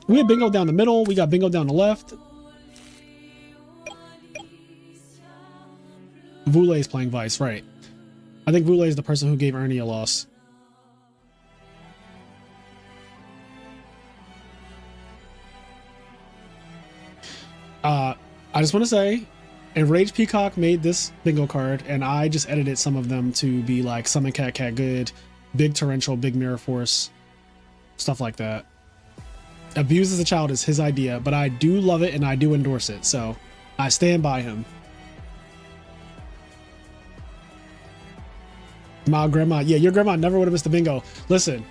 A: We have bingo down the middle. We got bingo down the left. Vule is playing Vice, right? I think Vule is the person who gave Ernie a loss. I just want to say, Enraged Peacock made this bingo card, and I just edited some of them to be like Summon Cat Cat Good, Big Torrential, Big Mirror Force, stuff like that. Abuse as a child is his idea, but I do love it and I do endorse it, so I stand by him. My grandma, yeah, your grandma never would have missed the bingo. Listen,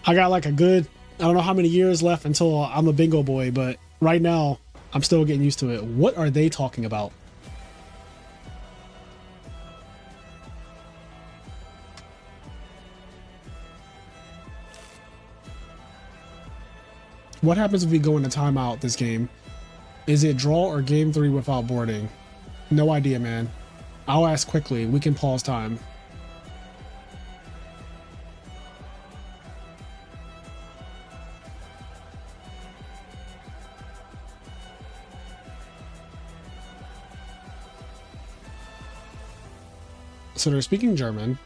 A: I got like a good, I don't know how many years left until I'm a bingo boy, but right now, I'm still getting used to it. What are they talking about? What happens if we go into timeout this game? Is it draw or game 3 without boarding? No idea, man. I'll ask quickly. We can pause time. So they're speaking German.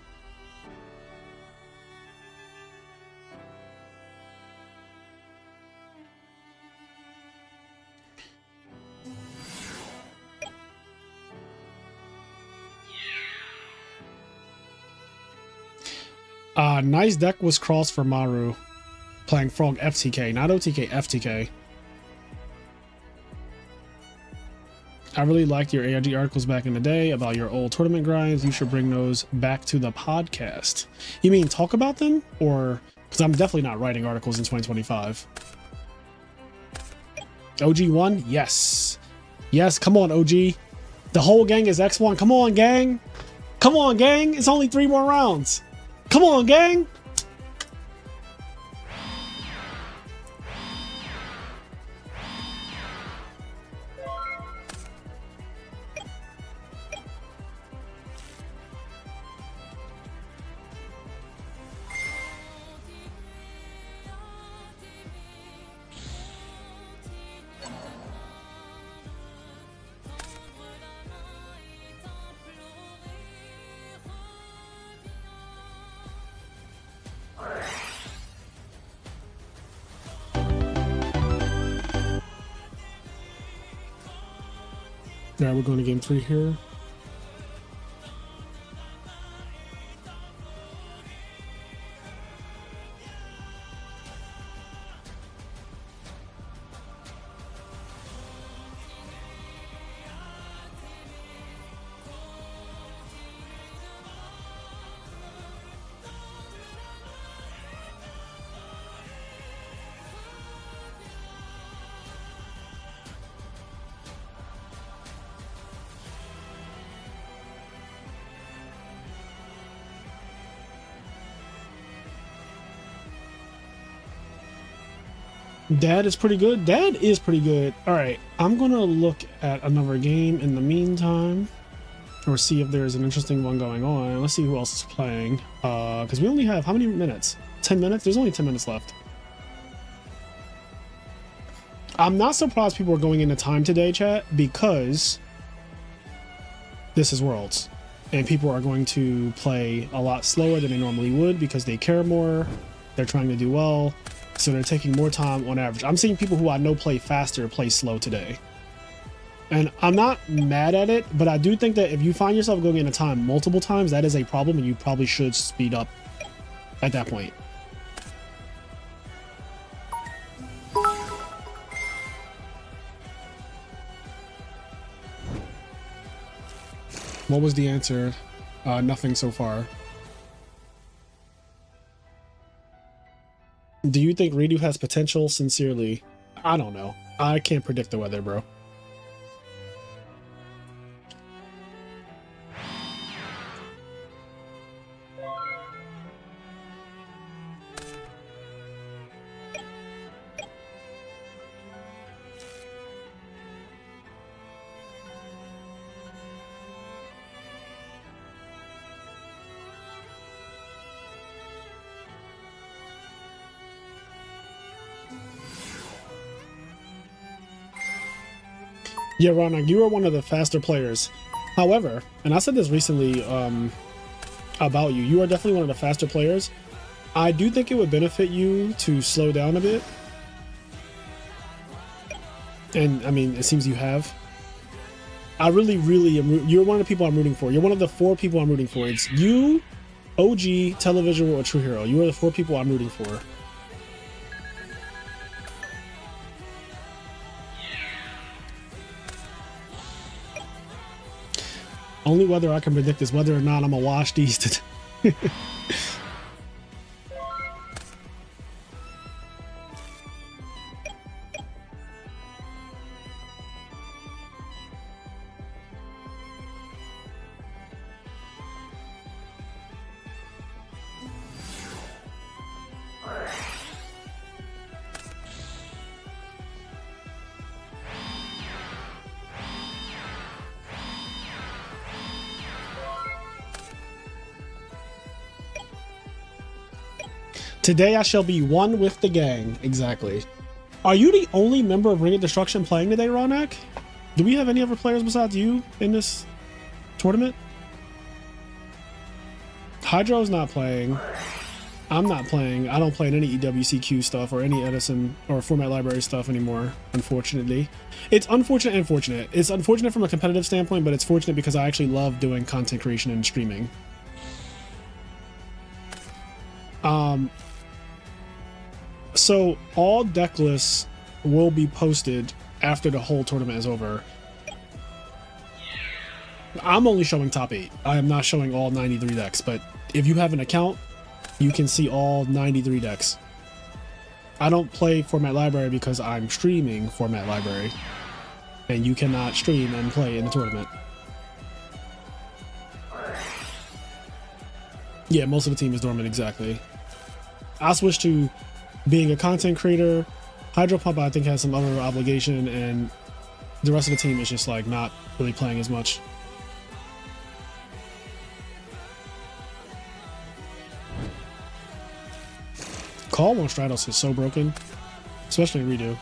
A: Nice deck was crossed for Maru. Playing Frog FTK, not OTK, FTK. I really liked your ARG articles back in the day about your old tournament grinds. You should bring those back to the podcast. You mean talk about them? Or, because I'm definitely not writing articles in 2025. OG1? Yes. Yes, come on, OG. The whole gang is X1. Come on, gang. Come on, gang. It's only 3 more rounds. Come on, gang. All right, we're going to game 3 here. Dad is pretty good. Dad is pretty good. All right, I'm gonna look at another game in the meantime, or see if there's an interesting one going on. Let's see who else is playing. Because we only have how many minutes? 10 minutes. There's only 10 minutes left. I'm not surprised people are going into time today, chat, because this is Worlds, and people are going to play a lot slower than they normally would because they care more. They're trying to do well. So they're taking more time on average. I'm seeing people who I know play faster play slow today. And I'm not mad at it, but I do think that if you find yourself going into time multiple times, that is a problem, and you probably should speed up at that point. What was the answer? Nothing so far. Do you think Redo has potential? Sincerely, I don't know. I can't predict the weather, bro. Yeah, Ronak, you are one of the faster players. However, and I said this recently about you, you are definitely one of the faster players. I do think it would benefit you to slow down a bit. And, I mean, it seems you have. I really, really am. You're one of the people I'm rooting for. You're one of the 4 people I'm rooting for. It's you, OG, Television, or True Hero. You are the 4 people I'm rooting for. Only weather I can predict is whether or not I'm gonna wash these today. Today I shall be one with the gang. Exactly. Are you the only member of Ring of Destruction playing today, Ronak? Do we have any other players besides you in this tournament? Hydro's not playing. I'm not playing. I don't play in any EWCQ stuff or any Edison or format library stuff anymore, unfortunately. It's unfortunate and fortunate. It's unfortunate from a competitive standpoint, but it's fortunate because I actually love doing content creation and streaming. So all deck lists will be posted after the whole tournament is over. I'm only showing top 8. I am not showing all 93 decks, but if you have an account, you can see all 93 decks. I don't play Format Library because I'm streaming Format Library, and you cannot stream and play in the tournament. Yeah, most of the team is dormant, exactly. I switched to being a content creator. Hydro Pump, I think, has some other obligation, and the rest of the team is just like not really playing as much. Call on Stratos is so broken, especially in redo.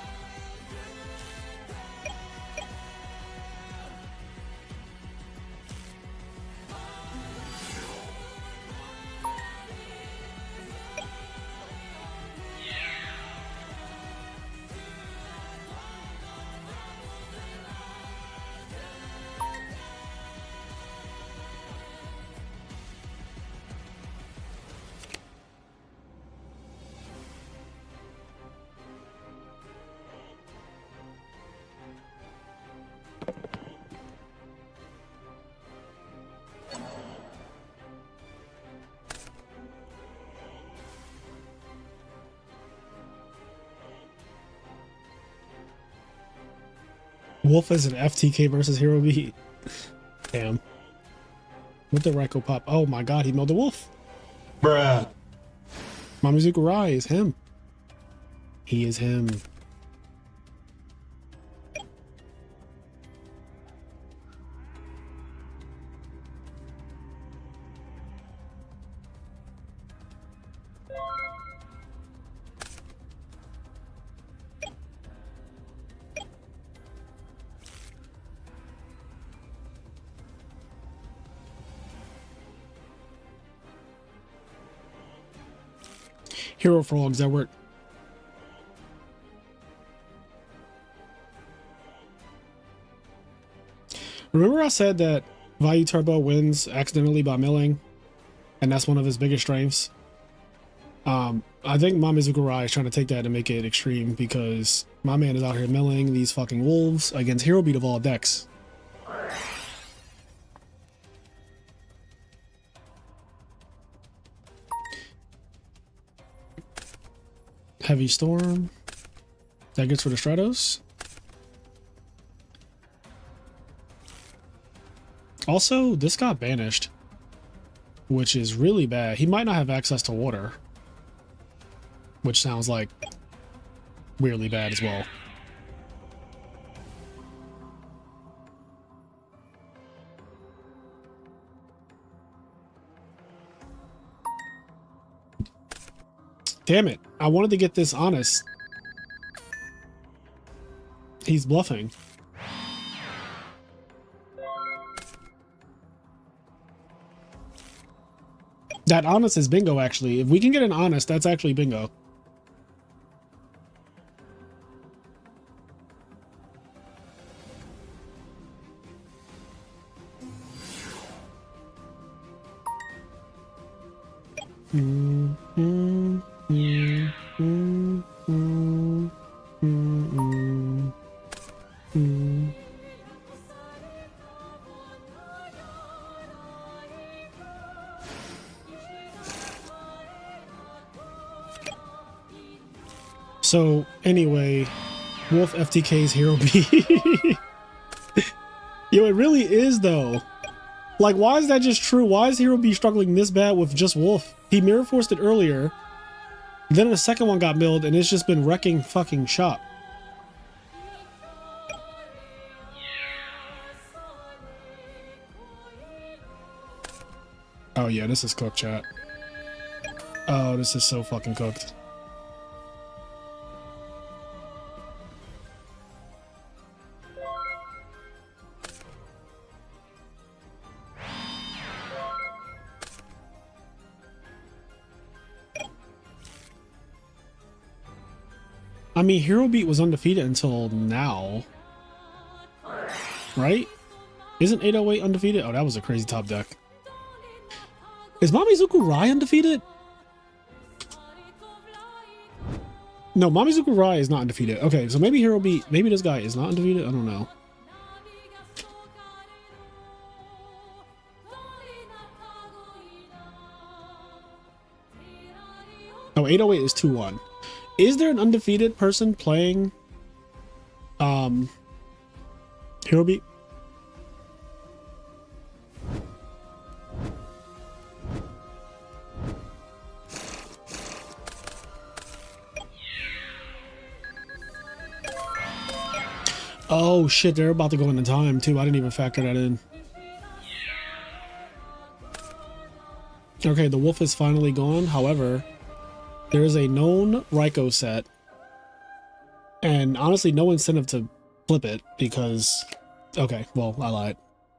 A: Wolf is an FTK versus Hero B. Damn. With the Raikou pop. Oh my god, he milled the wolf.
C: Bruh.
A: Mamizuku Rai is him. He is him. Hero frogs that work. Remember I said that Value Turbo wins accidentally by milling, and that's one of his biggest strengths? I think Mamizuku Rai is trying to take that and make it extreme because my man is out here milling these fucking wolves against Hero Beat of all decks. Heavy Storm. That gets for the Stratos. Also, this got banished, which is really bad. He might not have access to water, which sounds like weirdly bad as well. Damn it. I wanted to get this honest. He's bluffing. That honest is bingo, actually. If we can get an honest, that's actually bingo. So anyway, Wolf FTK's Hero B. Yo, it really is though. Like, why is that just true? Why is Hero B struggling this bad with just Wolf? He mirror forced it earlier, then the second one got milled, and it's just been wrecking fucking shop. Oh yeah, this is cooked, chat. Oh, this is so fucking cooked. I mean, Hero Beat was undefeated until now. Right? Isn't 808 undefeated? Oh, that was a crazy top deck. Is Mamizuku Rai undefeated? No, Mamizuku Rai is not undefeated. Okay, so maybe Hero Beat, maybe this guy is not undefeated. I don't know. Oh, 808 is 2-1. Is there an undefeated person playing Hero Beat? Oh shit, they're about to go into time too. I didn't even factor that in. Okay, the wolf is finally gone. However, there is a known Raikou set. And honestly, no incentive to flip it because... Okay, well, I lied.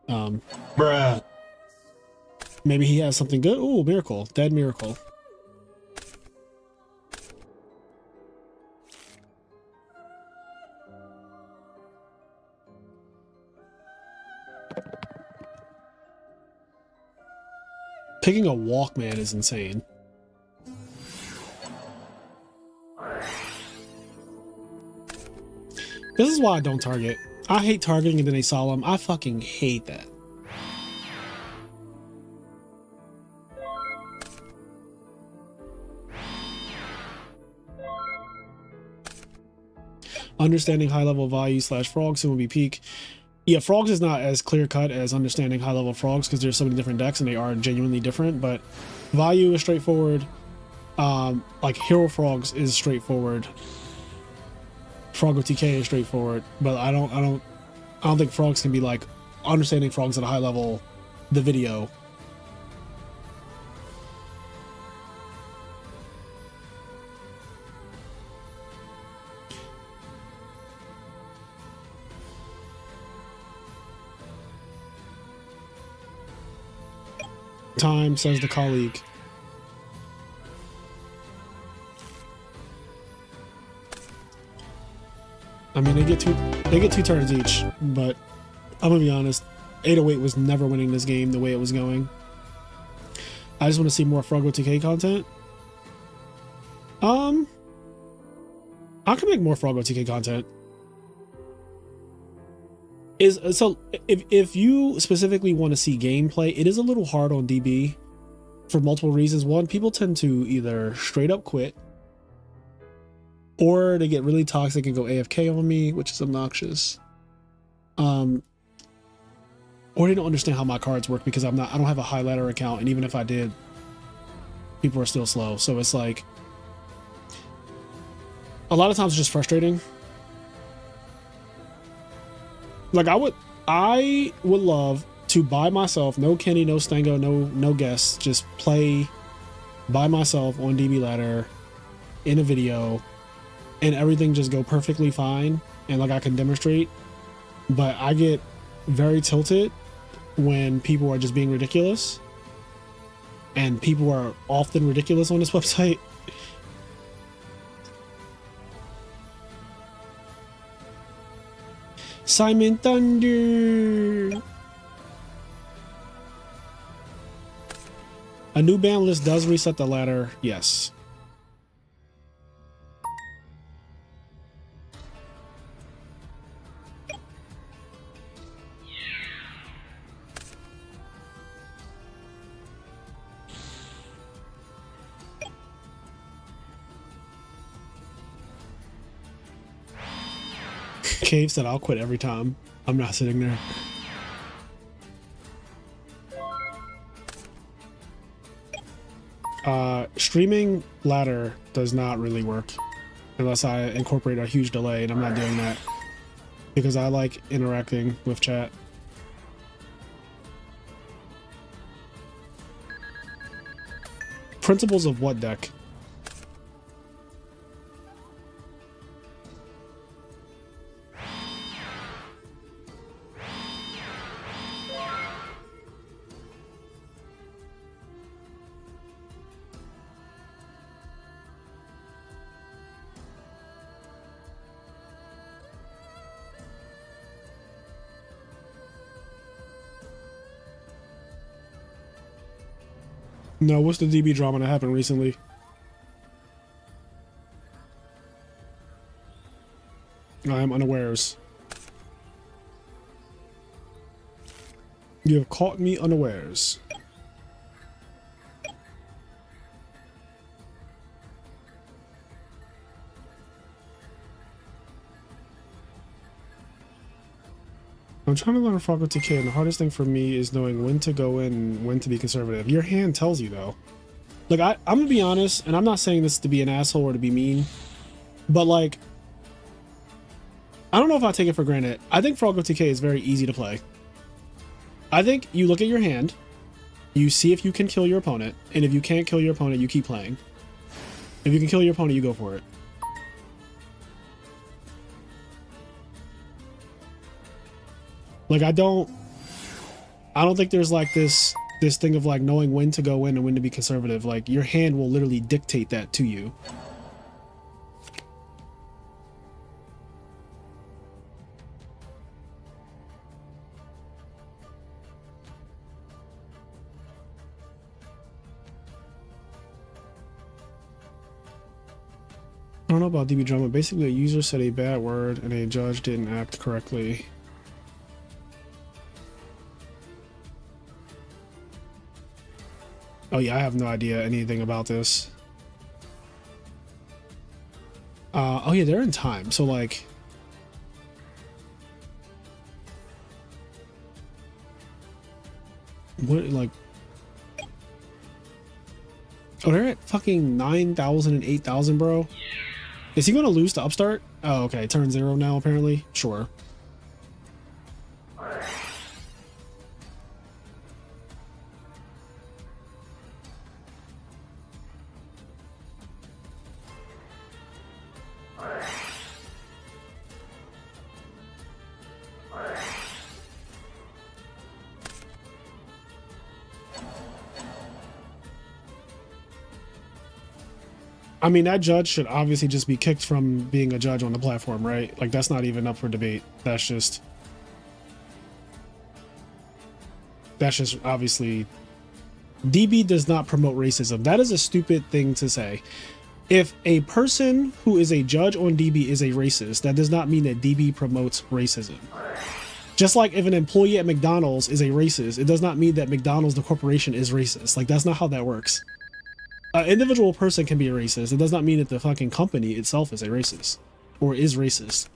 C: Bruh.
A: Maybe he has something good. Ooh, Miracle. Dead Miracle. Picking a Walkman is insane. This is why I don't target. I hate targeting and then they solemn. I fucking hate that. Understanding high level value / frogs soon will be peak. Yeah, frogs is not as clear cut as understanding high level frogs because there's so many different decks and they are genuinely different, but value is straightforward. Like hero frogs is straightforward. Froggo TK is straightforward, but I don't think frogs can be like understanding frogs at a high level, the video. Time, says the colleague. I mean, they get two turns each, but I'm gonna be honest, 808 was never winning this game the way it was going. I just want to see more Froggo TK content. I can make more Froggo TK content. So if you specifically want to see gameplay, it is a little hard on DB for multiple reasons. One, people tend to either straight up quit or they get really toxic and go AFK on me, which is obnoxious. Or they don't understand how my cards work because I don't have a high ladder account, and even if I did, people are still slow. So it's like a lot of times it's just frustrating. Like I would love to by myself, no Kenny, no Stango, no guests, just play by myself on DB ladder in a video and everything just go perfectly fine and like I can demonstrate. But I get very tilted when people are just being ridiculous, and people are often ridiculous on this website. Simon Thunder. A new ban list does reset the ladder. Yes. Cave said, I'll quit every time. I'm not sitting there. Streaming ladder does not really work unless I incorporate a huge delay, and I'm not doing that because I like interacting with chat. Principles of what deck? No, what's the DB drama that happened recently? I am unawares. You have caught me unawares. I'm trying to learn Frogger TK, and the hardest thing for me is knowing when to go in and when to be conservative. Your hand tells you, though. Like, I'm gonna be honest, and I'm not saying this to be an asshole or to be mean, but, like, I don't know if I take it for granted. I think Frogger TK is very easy to play. I think you look at your hand, you see if you can kill your opponent, and if you can't kill your opponent, you keep playing. If you can kill your opponent, you go for it. Like, I don't think there's like this thing of like knowing when to go in and when to be conservative. Like, your hand will literally dictate that to you. I don't know about DB drama. Basically, a user said a bad word and a judge didn't act correctly. Oh yeah, I have no idea anything about this. Oh yeah, they're in time. So like, what, like, oh, they're at fucking 9,000 and 8,000, bro. Is he gonna lose to Upstart? Oh, okay, turn 0 now apparently. Sure. I mean, that judge should obviously just be kicked from being a judge on the platform, right? Like, that's not even up for debate. That's just obviously, DB does not promote racism. That is a stupid thing to say. If a person who is a judge on DB is a racist, that does not mean that DB promotes racism. Just like if an employee at McDonald's is a racist, it does not mean that McDonald's, the corporation, is racist. Like, that's not how that works. An individual person can be a racist. It does not mean that the fucking company itself is a racist or is racist.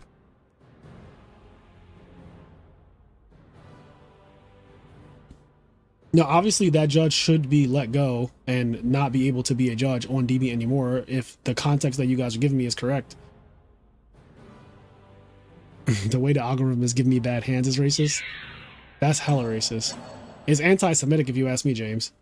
A: Now, obviously, that judge should be let go and not be able to be a judge on DB anymore if the context that you guys are giving me is correct. The way the algorithm is giving me bad hands is racist. That's hella racist. It's anti-Semitic if you ask me, James.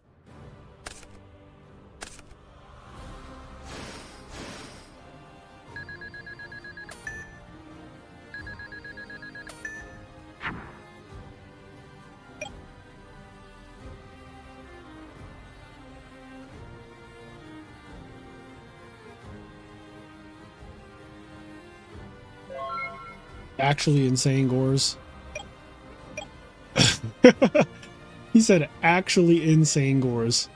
A: Actually insane gores. He said actually insane gores.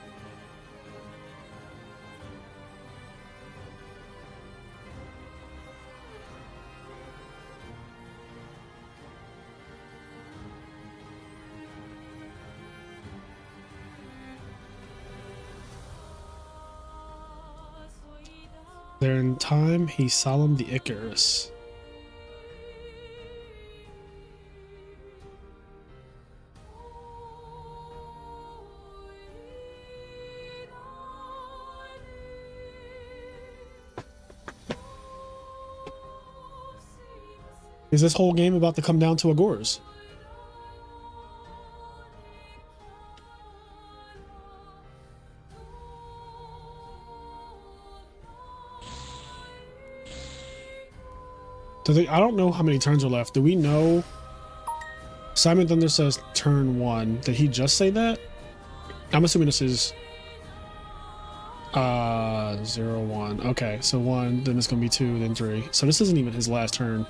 A: There in time, he solemn the Icarus. Is this whole game about to come down to Agors? I don't know how many turns are left. Do we know? Simon Thunder says turn 1. Did he just say that? I'm assuming this is 0, 1. Okay, so 1, then it's gonna be 2, then 3. So this isn't even his last turn.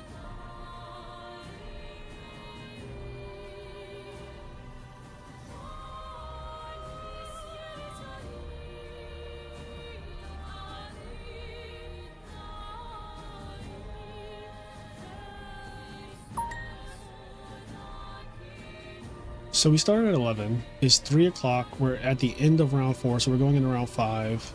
A: So we started at 11. It's 3 o'clock. We're at the end of round 4, so we're going into round 5.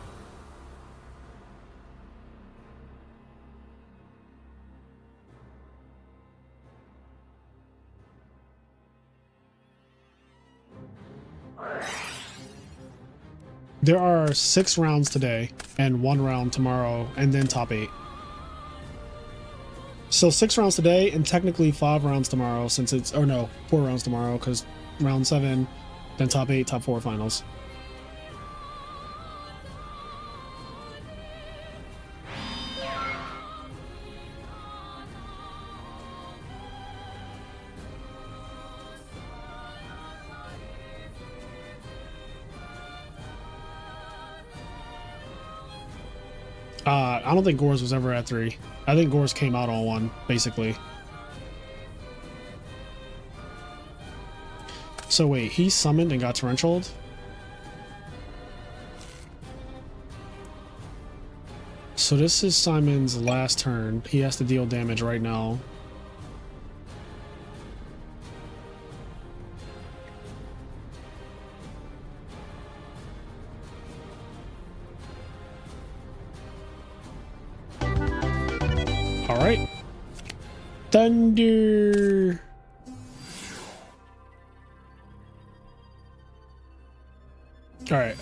A: There are 6 rounds today and 1 round tomorrow, and then top 8. So 6 rounds today and technically 5 rounds tomorrow, since it's, or no, 4 rounds tomorrow, because round 7, then top 8, top 4 finals. I don't think Gores was ever at 3. I think Gores came out on 1, basically. So wait, he summoned and got torrentialed? So this is Simon's last turn. He has to deal damage right now. All right. Thunder. All right.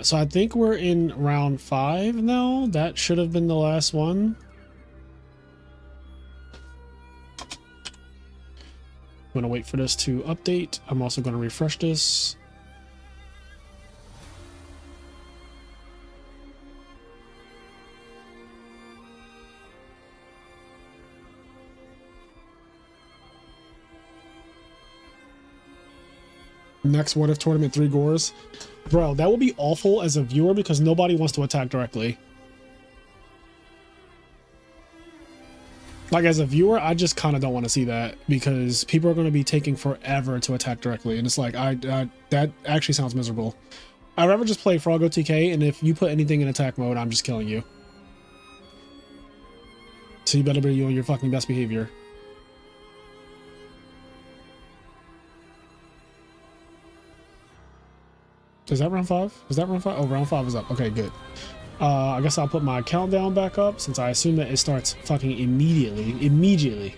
A: So I think we're in round 5 now. That should have been the last one. I'm gonna wait for this to update. I'm also gonna refresh this. Next What If tournament, 3 Gores. Bro, that would be awful as a viewer because nobody wants to attack directly. Like, as a viewer, I just kind of don't want to see that because people are going to be taking forever to attack directly. And it's like, that actually sounds miserable. I'd rather just play Froggo TK, and if you put anything in attack mode, I'm just killing you. So you better be on your fucking best behavior. Is that round 5? Is that round 5? Oh, round 5 is up. Okay, good. I guess I'll put my countdown back up since I assume that it starts fucking immediately. Immediately.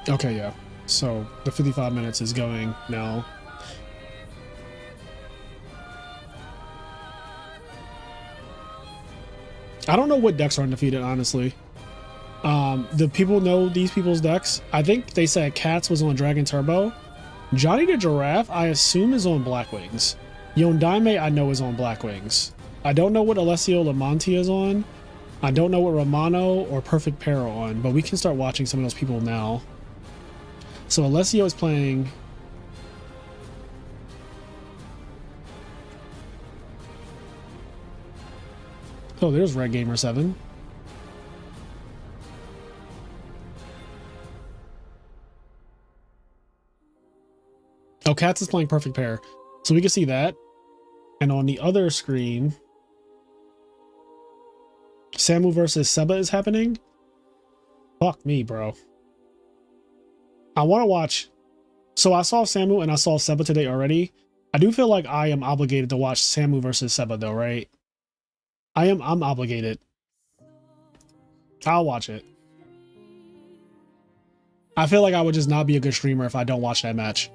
A: Okay, yeah. So the 55 minutes is going now. I don't know what decks are undefeated, honestly. The people know these people's decks. I think they said Cats was on Dragon Turbo. Johnny the Giraffe, I assume, is on Blackwings. Yondaime, I know, is on Blackwings. I don't know what Alessio Lamonti is on. I don't know what Romano or Perfect Pair are on, but we can start watching some of those people now. So Alessio is playing... Oh, there's Red Gamer 7. Oh, Cats is playing Perfect Pair. So we can see that. And on the other screen, Samu versus Seba is happening. Fuck me, bro. I want to watch. So I saw Samu and I saw Seba today already. I do feel like I am obligated to watch Samu versus Seba though, right? I'm obligated. I'll watch it. I feel like I would just not be a good streamer if I don't watch that match.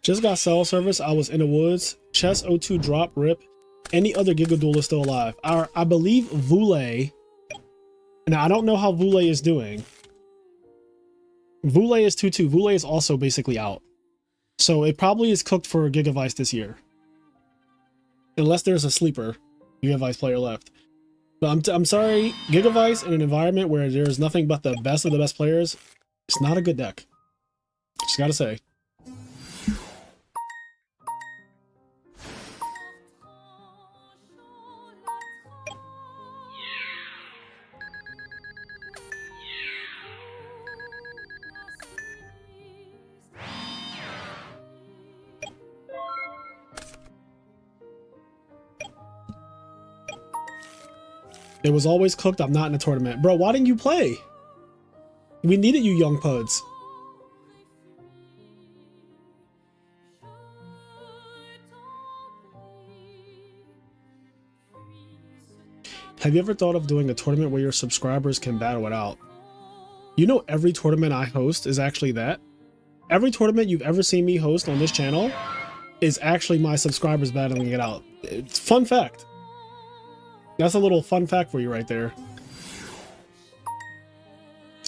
A: Just got cell service. I was in the woods. Chess O2 drop rip. Any other Giga Duel is still alive. I believe Vule. Now I don't know how Vule is doing. Vule is 2-2. Vule is also basically out. So it probably is cooked for Gigavice this year. Unless there's a sleeper Gigavice player left. But I'm sorry, Gigavice in an environment where there's nothing but the best of the best players, it's not a good deck. Just gotta say. It was always cooked. I'm not in a tournament. Bro, why didn't you play? We needed you, young puds. Have you ever thought of doing a tournament where your subscribers can battle it out? You know, every tournament I host is actually that. Every tournament you've ever seen me host on this channel is actually my subscribers battling it out. It's fun fact. That's a little fun fact for you right there.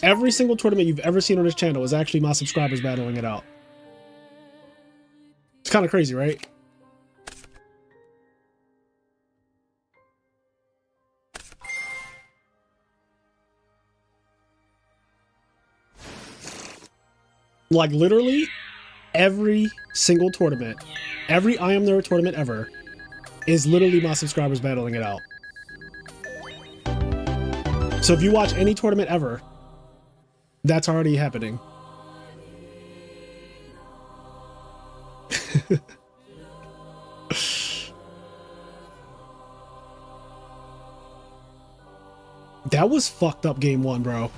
A: Every single tournament you've ever seen on this channel is actually my subscribers battling it out. It's kind of crazy, right? Like literally every single tournament, every I Am Nerd tournament ever is literally my subscribers battling it out. So if you watch any tournament ever, that's already happening. That was fucked up game one, bro.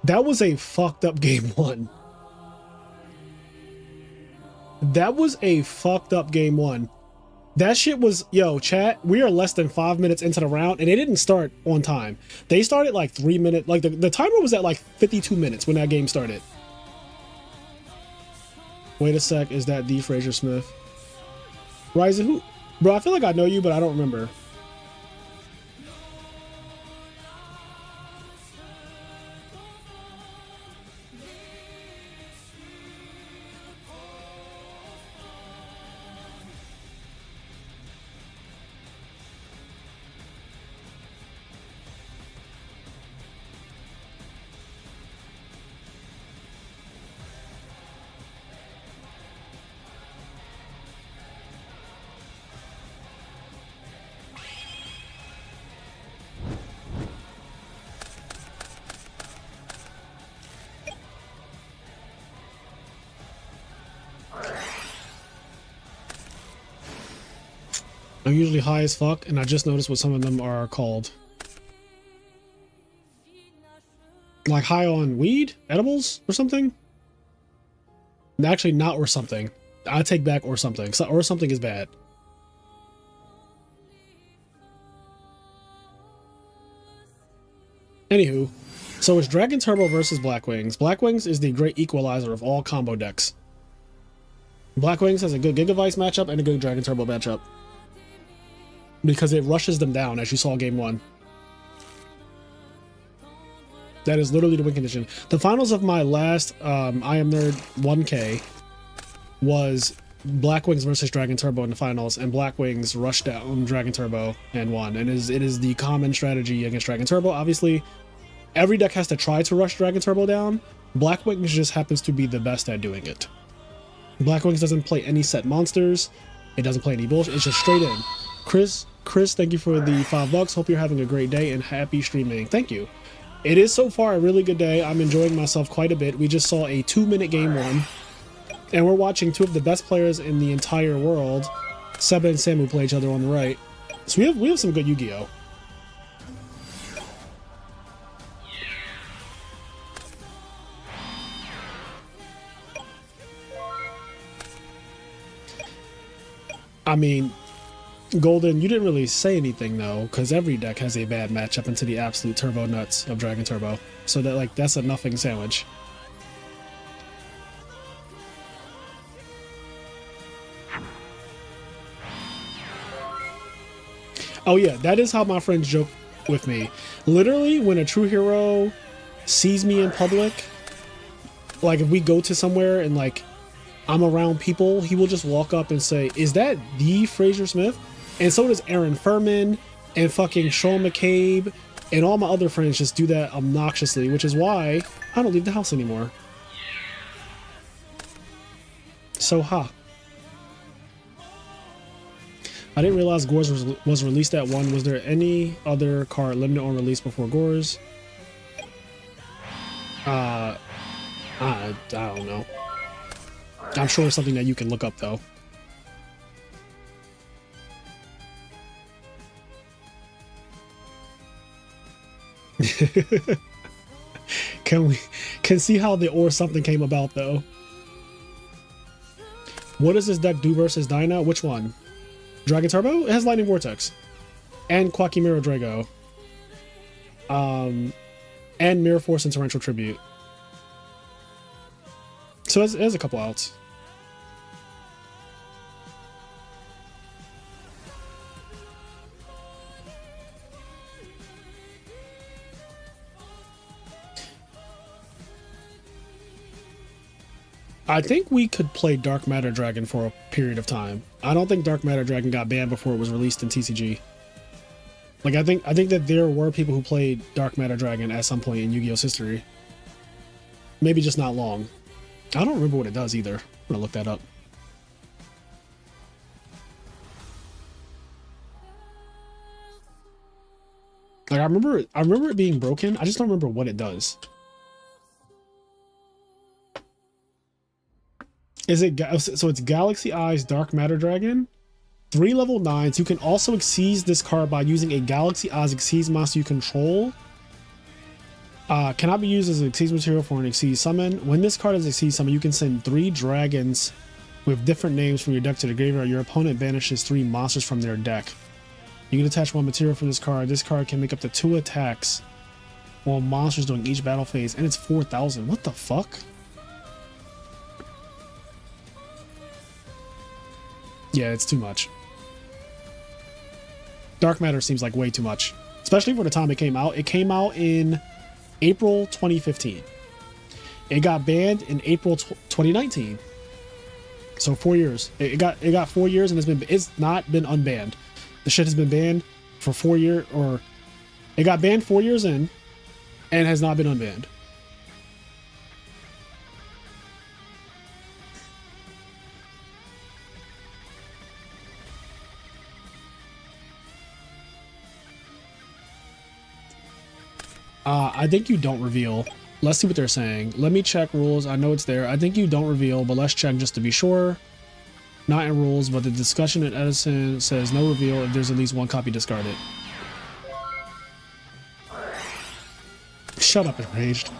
A: That was a fucked up game one. That was a fucked up game one. That shit was, yo, chat, we are less than 5 minutes into the round and they didn't start on time. They started like 3 minutes, like the timer was at like 52 minutes when that game started. Wait a sec, is that D. Fraser Smith? Ryzen, who? Bro, I feel like I know you, but I don't remember. I'm usually high as fuck, and I just noticed what some of them are called. Like high on weed? Edibles? Or something? Actually, not or something. I take back or something. Or something is bad. Anywho, so it's Dragon Turbo versus Black Wings. Black Wings is the great equalizer of all combo decks. Black Wings has a good Gigavice matchup and a good Dragon Turbo matchup. Because it rushes them down, as you saw game one. That is literally the win condition. The finals of my last I Am Nerd 1K was Black Wings versus Dragon Turbo in the finals, and Black Wings rushed down Dragon Turbo and won. And it is the common strategy against Dragon Turbo. Obviously, every deck has to try to rush Dragon Turbo down. Black Wings just happens to be the best at doing it. Black Wings doesn't play any set monsters. It doesn't play any bullshit. It's just straight in. Chris, thank you for the $5. Hope you're having a great day and happy streaming. Thank you. It is so far a really good day. I'm enjoying myself quite a bit. We just saw a 2-minute game one, and we're watching two of the best players in the entire world, Seba and Samu, play each other on the right. So we have some good Yugioh. I mean, Golden, you didn't really say anything though, because every deck has a bad matchup into the absolute turbo nuts of Dragon Turbo. So that that's a nothing sandwich. Oh yeah, that is how my friends joke with me. Literally, when a true hero sees me in public, like if we go to somewhere and like I'm around people, he will just walk up and say, "Is that the Fraser Smith?" And so does Aaron Furman and fucking Sean McCabe and all my other friends just do that obnoxiously, which is why I don't leave the house anymore. So ha. I didn't realize Gores was released at 1. Was there any other card limited on release before Gores? I don't know. I'm sure it's something that you can look up though. Can see how the or something came about though. What does this deck do versus Dyna? Which one? Dragon Turbo? It has Lightning Vortex. And Quackimiro Drago. And Mirror Force and Torrential Tribute. So it has a couple outs. I think we could play Dark Matter Dragon for a period of time. I don't think Dark Matter Dragon got banned before it was released in TCG. Like I think that there were people who played Dark Matter Dragon at some point in Yu-Gi-Oh's history. Maybe just not long. I don't remember what it does either. I'm gonna look that up. Like I remember it being broken. I just don't remember what it does. Is it so? It's Galaxy Eyes Dark Matter Dragon, 3 level 9s. You can also exceed this card by using a Galaxy Eyes Exceed monster you control. Cannot be used as an Exceed material for an Exceed summon. When this card is Exceed summon, you can send 3 dragons with different names from your deck to the graveyard. Your opponent banishes 3 monsters from their deck. You can attach 1 material from this card. This card can make up to 2 attacks while monsters during each battle phase, and it's 4,000. What the fuck? Yeah, it's too much. Dark Matter seems like way too much, especially for the time it came out. It came out in April 2015. It got banned in April 2019. So 4 years. It got 4 years and it's not been unbanned. The shit has been banned for 4 years, or it got banned 4 years in and has not been unbanned. I think you don't reveal. Let's see what they're saying. Let me check rules. I know it's there. I think you don't reveal, but let's check just to be sure. Not in rules, but the discussion in Edison says no reveal if there's at least 1 copy discarded. Shut up, Enraged.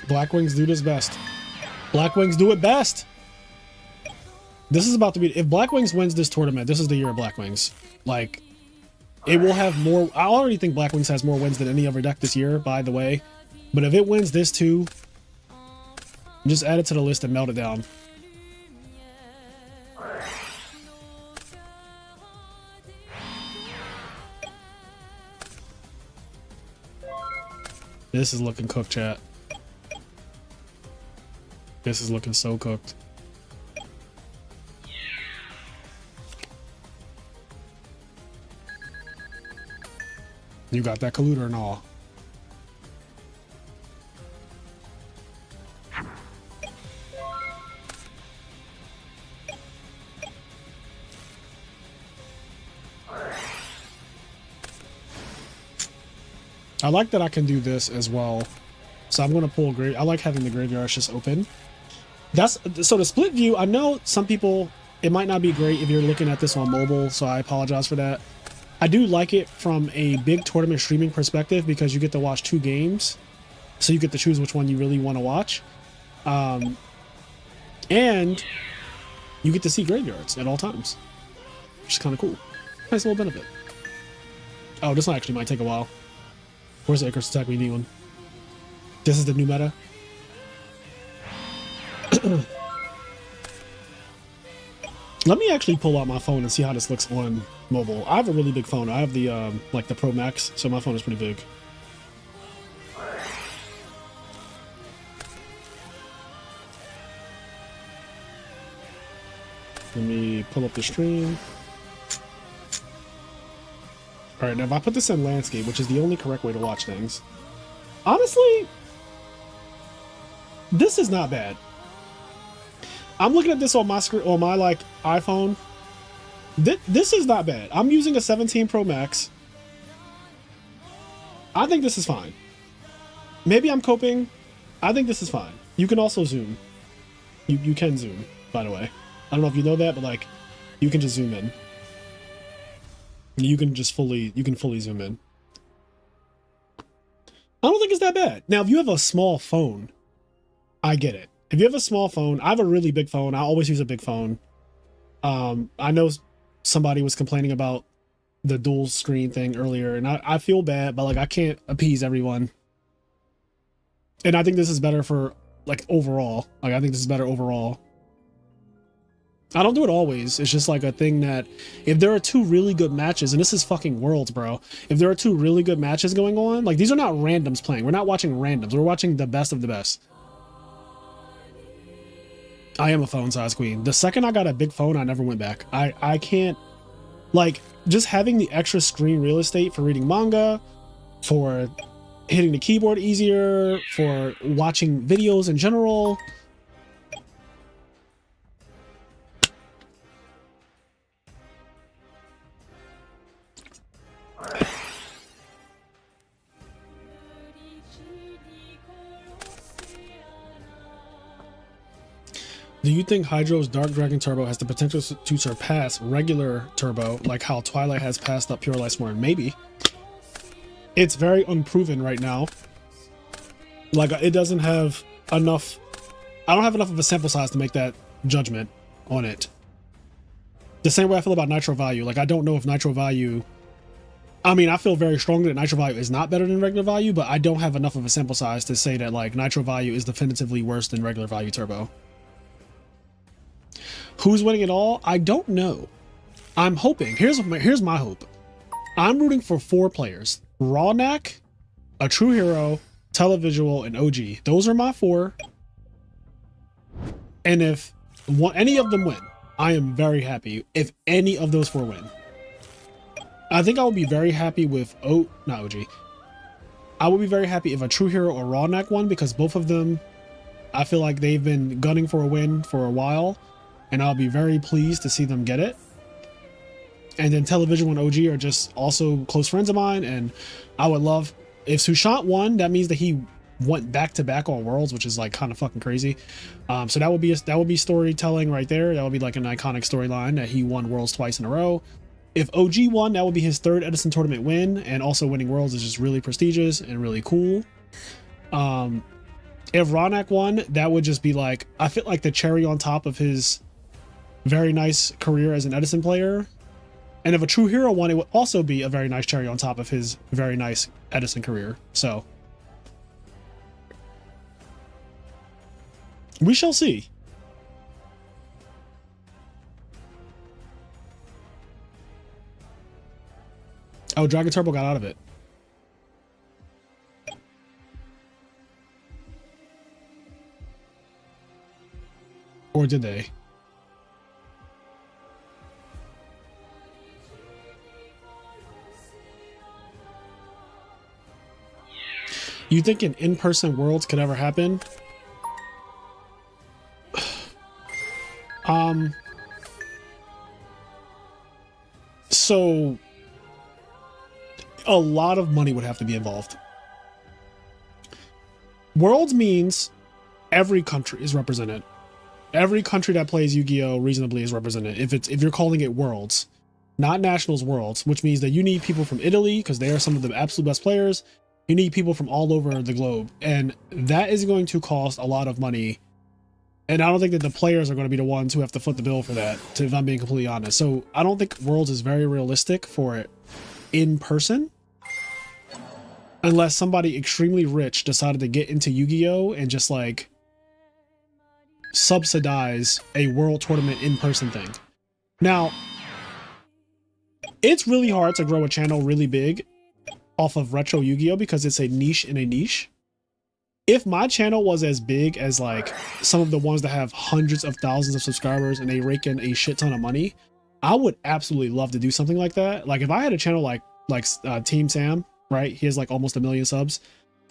A: Blackwings do this best. Blackwings do it best. This is about to be, if Blackwings wins this tournament, this is the year of Blackwings. Like, it will have more. I already think Blackwings has more wins than any other deck this year, by the way. But if it wins this too, just add it to the list and melt it down. This is looking cooked, chat. This is looking so cooked. You got that colluder and all. I like that I can do this as well. So I'm going to pull grave. I like having the graveyards just open. That's so the split view. I know some people, it might not be great if you're looking at this on mobile, so I apologize for that. I do like it from a big tournament streaming perspective because you get to watch 2 games, so you get to choose which one you really want to watch. And you get to see graveyards at all times, which is kind of cool. Nice little benefit. Oh, this one actually might take a while. Where's the Icarus attack? We need one. This is the new meta. Let me actually pull out my phone and see how this looks on mobile. I have a really big phone. I have the like the Pro Max, so my phone is pretty big. Let me pull up the stream. All right, now if I put this in landscape, which is the only correct way to watch things, honestly, this is not bad. I'm looking at this on my screen, on my like iPhone. This is not bad. I'm using a 17 Pro Max. I think this is fine. Maybe I'm coping. I think this is fine. You can also zoom. You can zoom, by the way. I don't know if you know that, but like, you can just zoom in. You can fully zoom in. I don't think it's that bad. Now, if you have a small phone, I get it. If you have a small phone, I have a really big phone. I always use a big phone. I know somebody was complaining about the dual screen thing earlier, and I feel bad, but like I can't appease everyone. And I think this is better for like overall. Like I think this is better overall. I don't do it always. It's just like a thing that if there are two really good matches, and this is fucking Worlds, bro. If there are two really good matches going on, like these are not randoms playing. We're not watching randoms. We're watching the best of the best. I am a phone size queen. The second I got a big phone, I never went back. I can't, like, just having the extra screen real estate for reading manga, for hitting the keyboard easier, for watching videos in general. Do you think Hydro's Dark Dragon Turbo has the potential to surpass regular Turbo, like how Twilight has passed up Pure Lightsworn? Maybe. It's very unproven right now. Like, it doesn't have enough... I don't have enough of a sample size to make that judgment on it. The same way I feel about Nitro Value. Like, I don't know if Nitro Value... I mean, I feel very strongly that Nitro Value is not better than regular Value, but I don't have enough of a sample size to say that, like, Nitro Value is definitively worse than regular Value Turbo. Who's winning it all? I don't know. I'm hoping. Here's my hope. I'm rooting for 4 players. Rawnak, a True Hero, Televisual, and OG. Those are my 4. And if any of them win, I am very happy if any of those 4 win. I think I would be very happy with not OG. I would be very happy if a True Hero or Rawnak won, because both of them, I feel like they've been gunning for a win for a while. And I'll be very pleased to see them get it. And then Televisual and OG are just also close friends of mine, and I would love if Sushant won. That means that he went back to back on Worlds, which is like kind of fucking crazy. So that would be storytelling right there. That would be like an iconic storyline that he won Worlds twice in a row. If OG won, that would be his 3rd Edison tournament win, and also winning Worlds is just really prestigious and really cool. If Rawnak won, that would just be like, I feel like the cherry on top of his very nice career as an Edison player. And if a True Hero won, it would also be a very nice cherry on top of his very nice Edison career. So we shall see. Oh, Dragon Turbo got out of it. Or did they? You think an in-person Worlds could ever happen? So a lot of money would have to be involved. Worlds means every country is represented. Every country that plays Yu-Gi-Oh reasonably is represented. If you're calling it Worlds, not Nationals, Worlds, which means that you need people from Italy because they are some of the absolute best players. You need people from all over the globe, and that is going to cost a lot of money And I don't think that the players are going to be the ones who have to foot the bill for that, if I'm being completely honest. So I don't think Worlds is very realistic for it in person. Unless somebody extremely rich decided to get into Yu-Gi-Oh! And just like subsidize a world tournament in-person thing. Now, it's really hard to grow a channel really big off of retro Yu-Gi-Oh! Because it's a niche in a niche. If my channel was as big as like some of the ones that have hundreds of thousands of subscribers and they rake in a shit ton of money, I would absolutely love to do something like that. Like if I had a channel like Team Sam, right? He has like almost 1 million subs.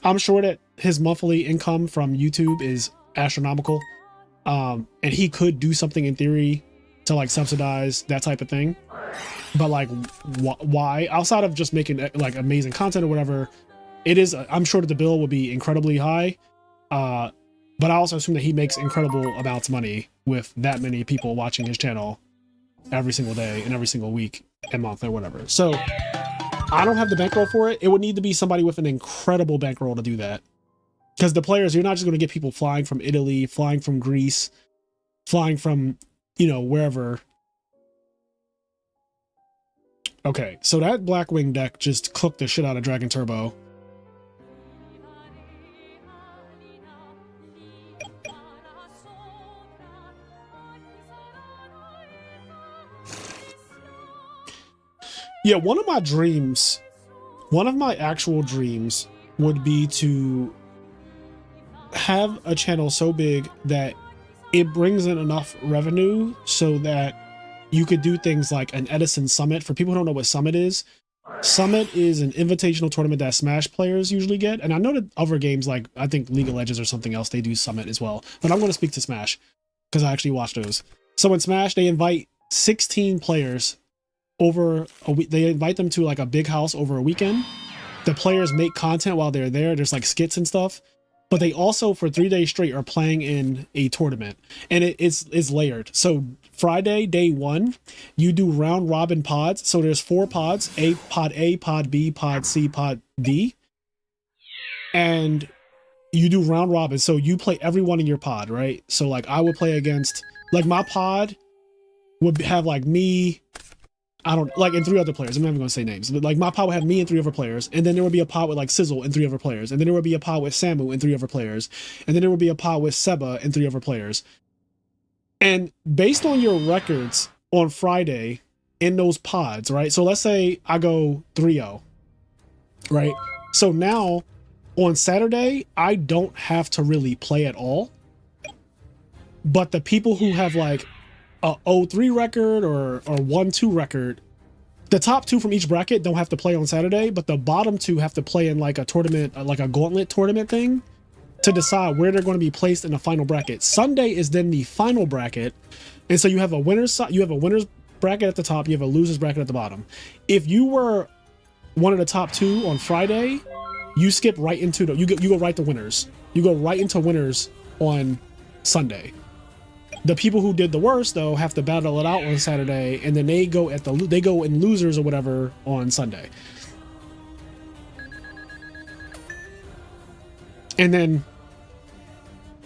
A: I'm sure that his monthly income from YouTube is astronomical. And he could do something in theory to like subsidize that type of thing. But like why? Outside of just making like amazing content or whatever, it is, I'm sure that the bill will be incredibly high. But I also assume that he makes incredible amounts of money with that many people watching his channel every single day and every single week and month or whatever. So I don't have the bankroll for it. It would need to be somebody with an incredible bankroll to do that. Because the players, you're not just going to get people flying from Italy, flying from Greece, flying from, you know, wherever. Okay, so that Blackwing deck just cooked the shit out of Dragon Turbo. Yeah, one of my actual dreams would be to have a channel so big that it brings in enough revenue so that you could do things like an Edison Summit. For people who don't know what Summit is an invitational tournament that Smash players usually get. And I know that other games like, I think League of Legends or something else, they do Summit as well. But I'm going to speak to Smash because I actually watch those. So in Smash, they invite 16 players over a week. They invite them to like a big house over a weekend. The players make content while they're there. There's like skits and stuff. But they also, for 3 days straight, are playing in a tournament. And it's layered. So Friday, day 1, you do round robin pods. So there's 4 pods, pod A, pod B, pod C, pod D. And you do round robin. So you play everyone in your pod, right? So like I would play against, like my pod would have like me, I don't, like, and 3 other players. I'm not even going to say names, but like my pod would have me and 3 other players. And then there would be a pod with like Sizzle and 3 other players. And then there would be a pod with Samu and 3 other players. And then there would be a pod with Seba and 3 other players. And based on your records on Friday in those pods, right? So let's say I go 3-0, right? So now on Saturday, I don't have to really play at all. But the people who have like a 0-3 record or 1-2 record, the top 2 from each bracket don't have to play on Saturday, but the bottom 2 have to play in like a tournament, like a gauntlet tournament thing, to decide where they're going to be placed in the final bracket. Sunday is then the final bracket, and so you have a winner's bracket at the top, you have a loser's bracket at the bottom. If you were one of the top 2 on Friday, you skip right into the, you go right to winners. You go right into winners on Sunday. The people who did the worst though have to battle it out on Saturday, and then they go in losers or whatever on Sunday. And then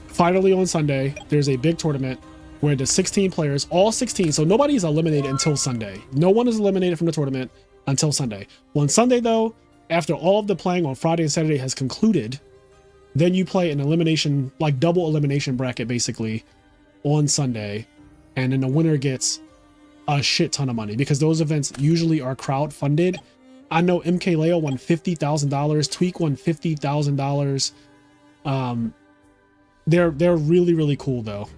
A: finally on Sunday, there's a big tournament where the 16 players, all 16, so nobody is eliminated until Sunday. No one is eliminated from the tournament until Sunday. On Sunday though, after all of the playing on Friday and Saturday has concluded, then you play an elimination, like double elimination bracket basically, on Sunday, and then the winner gets a shit ton of money because those events usually are crowd funded. I know MK Leo won $50,000, Tweak won $50,000. They're really, really cool though.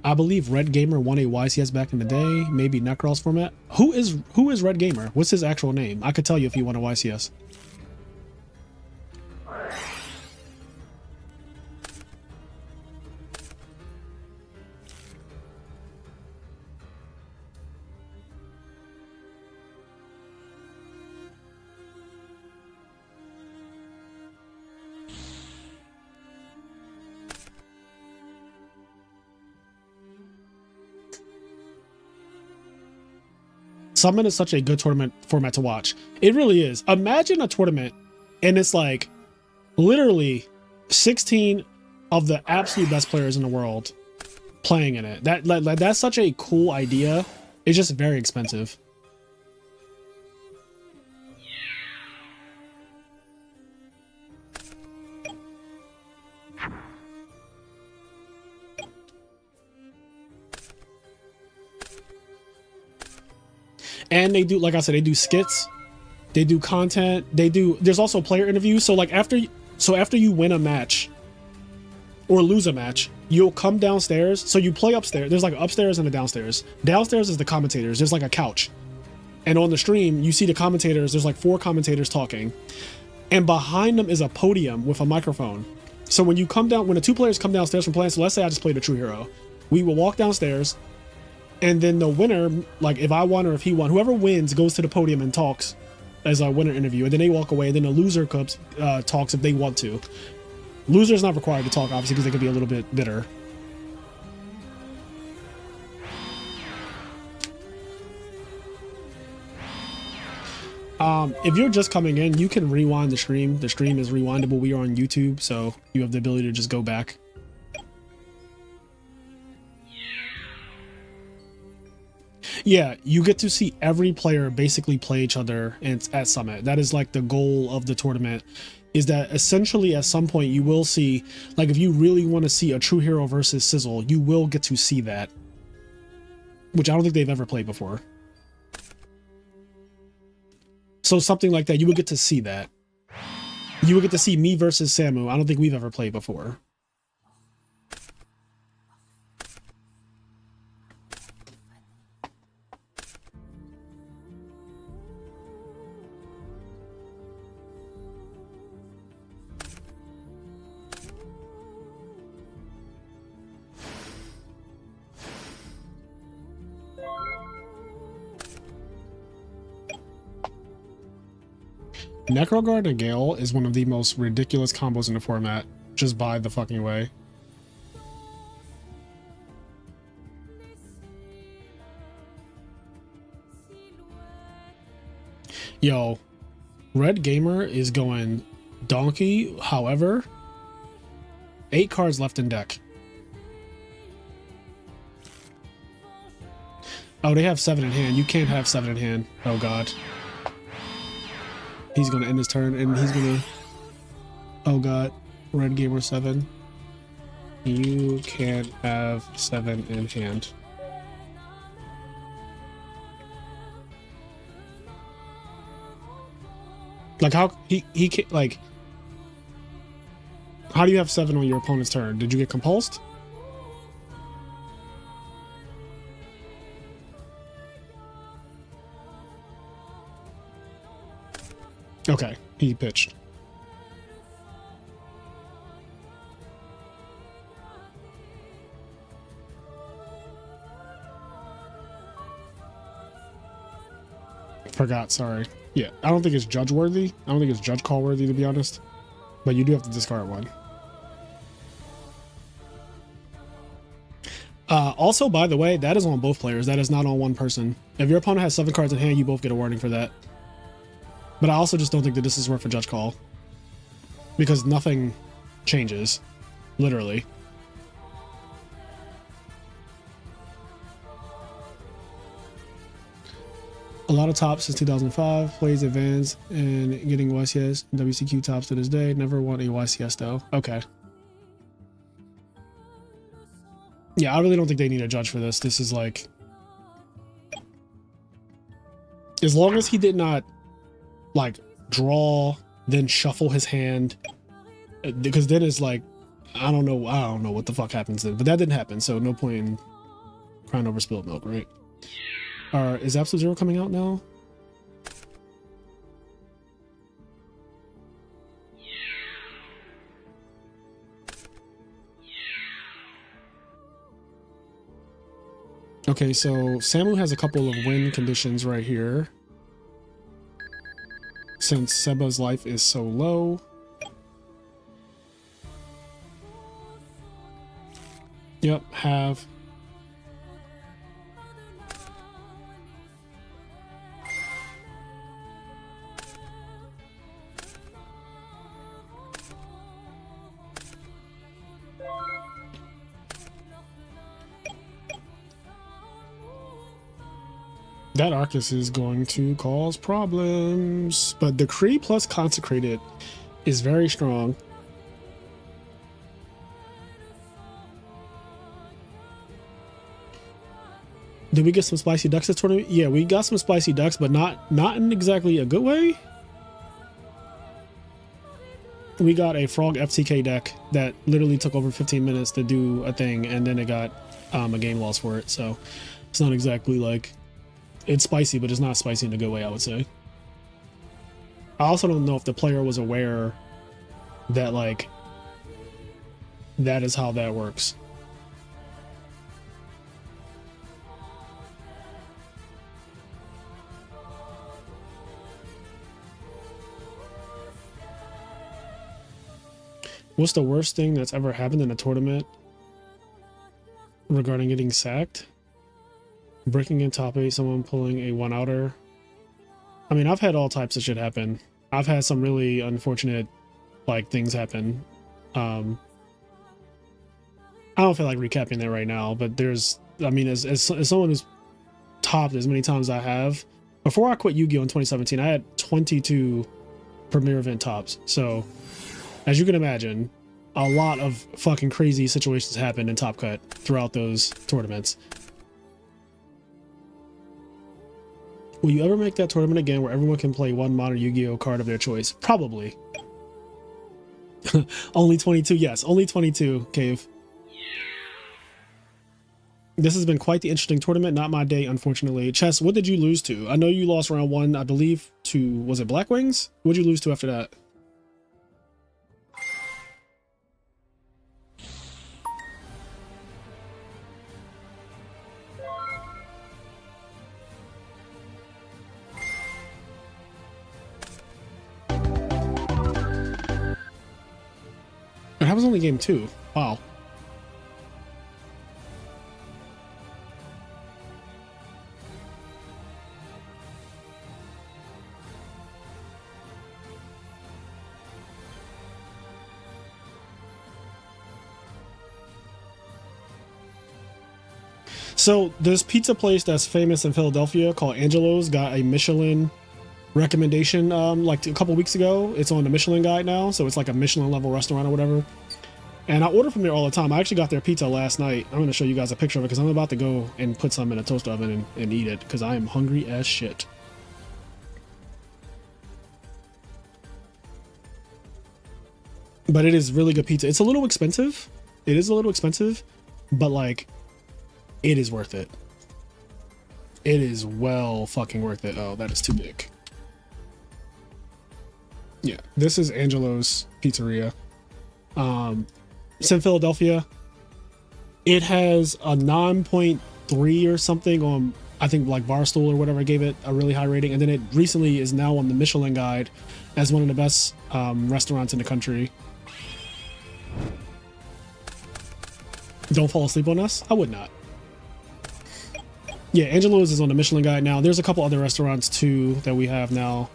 A: I believe Red Gamer won a YCS back in the day, maybe Necros format. Who is Red Gamer? What's his actual name? I could tell you if he won a YCS. Summon is such a good tournament format to watch. It really is. Imagine a tournament and it's like literally 16 of the absolute best players in the world playing in it. That's such a cool idea. It's just very expensive. And they do, like I said, they do skits, they do content, there's also player interviews. So like after you win a match or lose a match, you'll come downstairs. So you play upstairs. There's like upstairs and a downstairs. Downstairs is the commentators. There's like a couch. And on the stream, you see the commentators. There's like 4 commentators talking. And behind them is a podium with a microphone. So when the 2 players come downstairs from playing, so let's say I just played a True Hero. We will walk downstairs. And then the winner, like if I won or if he won, whoever wins goes to the podium and talks as a winner interview. And then they walk away. And then the loser talks if they want to. Loser's not required to talk, obviously, because they could be a little bit bitter. If you're just coming in, you can rewind the stream. The stream is rewindable. We are on YouTube, so you have the ability to just go back. Yeah, you get to see every player basically play each other at Summit. That is like the goal of the tournament, is that essentially at some point you will see, like if you really want to see a True Hero versus Sizzle, you will get to see that, which I don't think they've ever played before. So something like that, you will get to see that. You will get to see me versus Samu. I don't think we've ever played before. Necroguard and Gale is one of the most ridiculous combos in the format, just by the fucking way. Yo, Red Gamer is going donkey, however, 8 cards left in deck. Oh, they have 7 in hand. You can't have 7 in hand. Oh god. He's gonna end his turn and he's gonna... Oh god. Red Gamer 7. You can't have 7 in hand. Like how he can't, like, how do you have 7 on your opponent's turn? Did you get compulsed? Okay, he pitched. Forgot, sorry. Yeah, I don't think it's judge worthy. I don't think it's judge call worthy, to be honest. But you do have to discard 1. Also, by the way, that is on both players. That is not on one person. If your opponent has 7 cards in hand, you both get a warning for that. But I also just don't think that this is worth a judge call. Because nothing changes. Literally. A lot of tops since 2005. Plays advanced and getting YCS. WCQ tops to this day. Never won a YCS though. Okay. Yeah, I really don't think they need a judge for this. This is like... As long as he did not, like, draw, then shuffle his hand. Because then it's like, I don't know what the fuck happens then. But that didn't happen, so no point in crying over spilled milk, right? Is Absolute Zero coming out now? Okay, so Samu has a couple of win conditions right here. Since Seba's life is so low. Yep, have. That Arcus is going to cause problems, but Decree plus Consecrated is very strong. Did we get some spicy ducks this tournament? Yeah, we got some spicy ducks, but not in exactly a good way. We got a frog FTK deck that literally took over 15 minutes to do a thing, and then it got a game loss for it. So it's not exactly like, it's spicy, but it's not spicy in a good way, I would say. I also don't know if the player was aware that like that is how that works. What's the worst thing that's ever happened in a tournament regarding getting sacked? Breaking in top 8, someone pulling a one-outer. I mean, I've had all types of shit happen. I've had some really unfortunate like things happen. I don't feel like recapping that right now, but there's, I mean, as someone who's topped as many times as I have, before I quit Yu-Gi-Oh in 2017, I had 22 premier event tops. So as you can imagine, a lot of fucking crazy situations happened in Top Cut throughout those tournaments. Will you ever make that tournament again where everyone can play one modern Yu-Gi-Oh card of their choice? Probably. Only 22, yes, only 22, Cave. This has been quite the interesting tournament. Not my day, unfortunately. Chess, what did you lose to? I know you lost round 1, I believe, to, was it Black Wings? What did you lose to after that? That was only game 2. Wow. So this pizza place that's famous in Philadelphia called Angelo's got a Michelin recommendation like a couple weeks ago. It's on the Michelin guide now, so it's like a Michelin level restaurant or whatever. And I order from there all the time. I actually got their pizza last night. I'm going to show you guys a picture of it because I'm about to go and put some in a toaster oven and eat it because I am hungry as shit. But it is really good pizza. It's a little expensive. It is a little expensive, but like it is worth it. It is well fucking worth it. Oh, that is too big. Yeah, this is Angelo's Pizzeria. It's in Philadelphia. It has a 9.3 or something on, I think, like Barstool or whatever gave it a really high rating, and then it recently is now on the Michelin guide as one of the best restaurants in the country. Don't fall asleep on us? I would not. Yeah, Angelo's is on the Michelin guide now. There's a couple other restaurants too that we have now.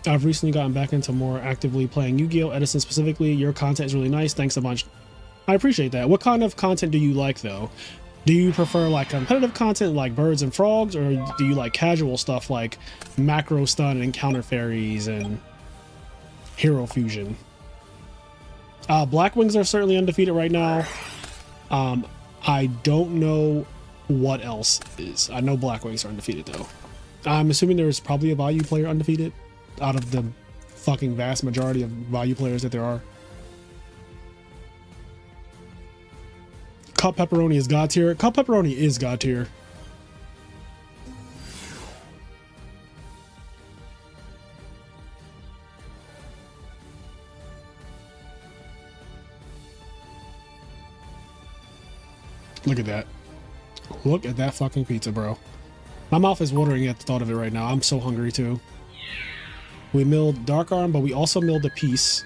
A: I've recently gotten back into more actively playing Yu-Gi-Oh! Edison specifically. Your content is really nice. Thanks a bunch. I appreciate that. What kind of content do you like though? Do you prefer like competitive content like birds and frogs, or do you like casual stuff like macro stun and counter fairies and hero fusion? Black Wings are certainly undefeated right now. I don't know what else is. I know Black Wings are undefeated though. I'm assuming there's probably a value player undefeated out of the fucking vast majority of value players that there are. Cup Pepperoni is God tier. Cup Pepperoni is God tier. Look at that. Look at that fucking pizza, bro. My mouth is watering at the thought of it right now. I'm so hungry too. We milled Dark Arm, but we also milled a piece.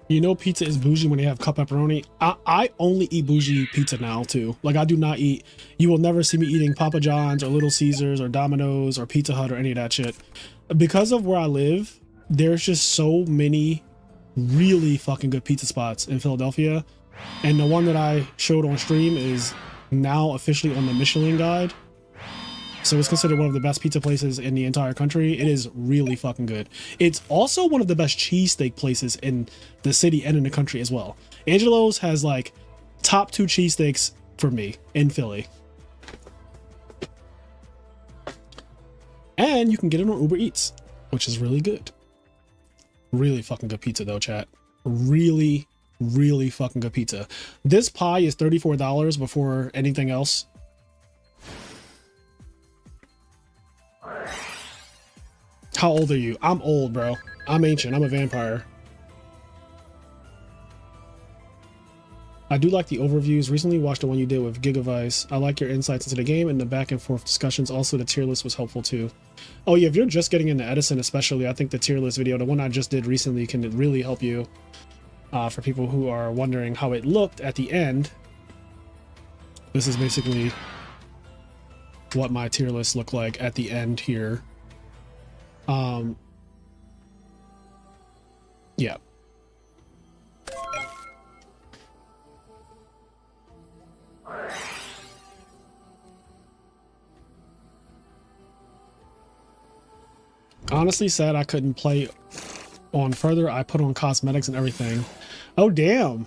A: You know pizza is bougie when they have cup pepperoni. I only eat bougie pizza now too. Like I do not eat, you will never see me eating Papa John's or Little Caesars or Domino's or Pizza Hut or any of that shit. Because of where I live, there's just so many really fucking good pizza spots in Philadelphia. And the one that I showed on stream is now officially on the Michelin guide. So it's considered one of the best pizza places in the entire country. It is really fucking good. It's also one of the best cheesesteak places in the city and in the country as well. Angelo's has like top 2 cheesesteaks for me in Philly. And you can get it on Uber Eats, which is really good. Really fucking good pizza though, chat. Really, really fucking good pizza. This pie is $34 before anything else. How old are you? I'm old, bro. I'm ancient. I'm a vampire. I do like the overviews. Recently watched the one you did with Gigavice. I like your insights into the game and the back and forth discussions. Also, the tier list was helpful too. Oh yeah, if you're just getting into Edison especially, I think the tier list video, the one I just did recently, can really help you. For people who are wondering how it looked at the end, this is basically what my tier list looked like at the end here. Yeah. Honestly sad I couldn't play on further. I put on cosmetics and everything. Oh damn.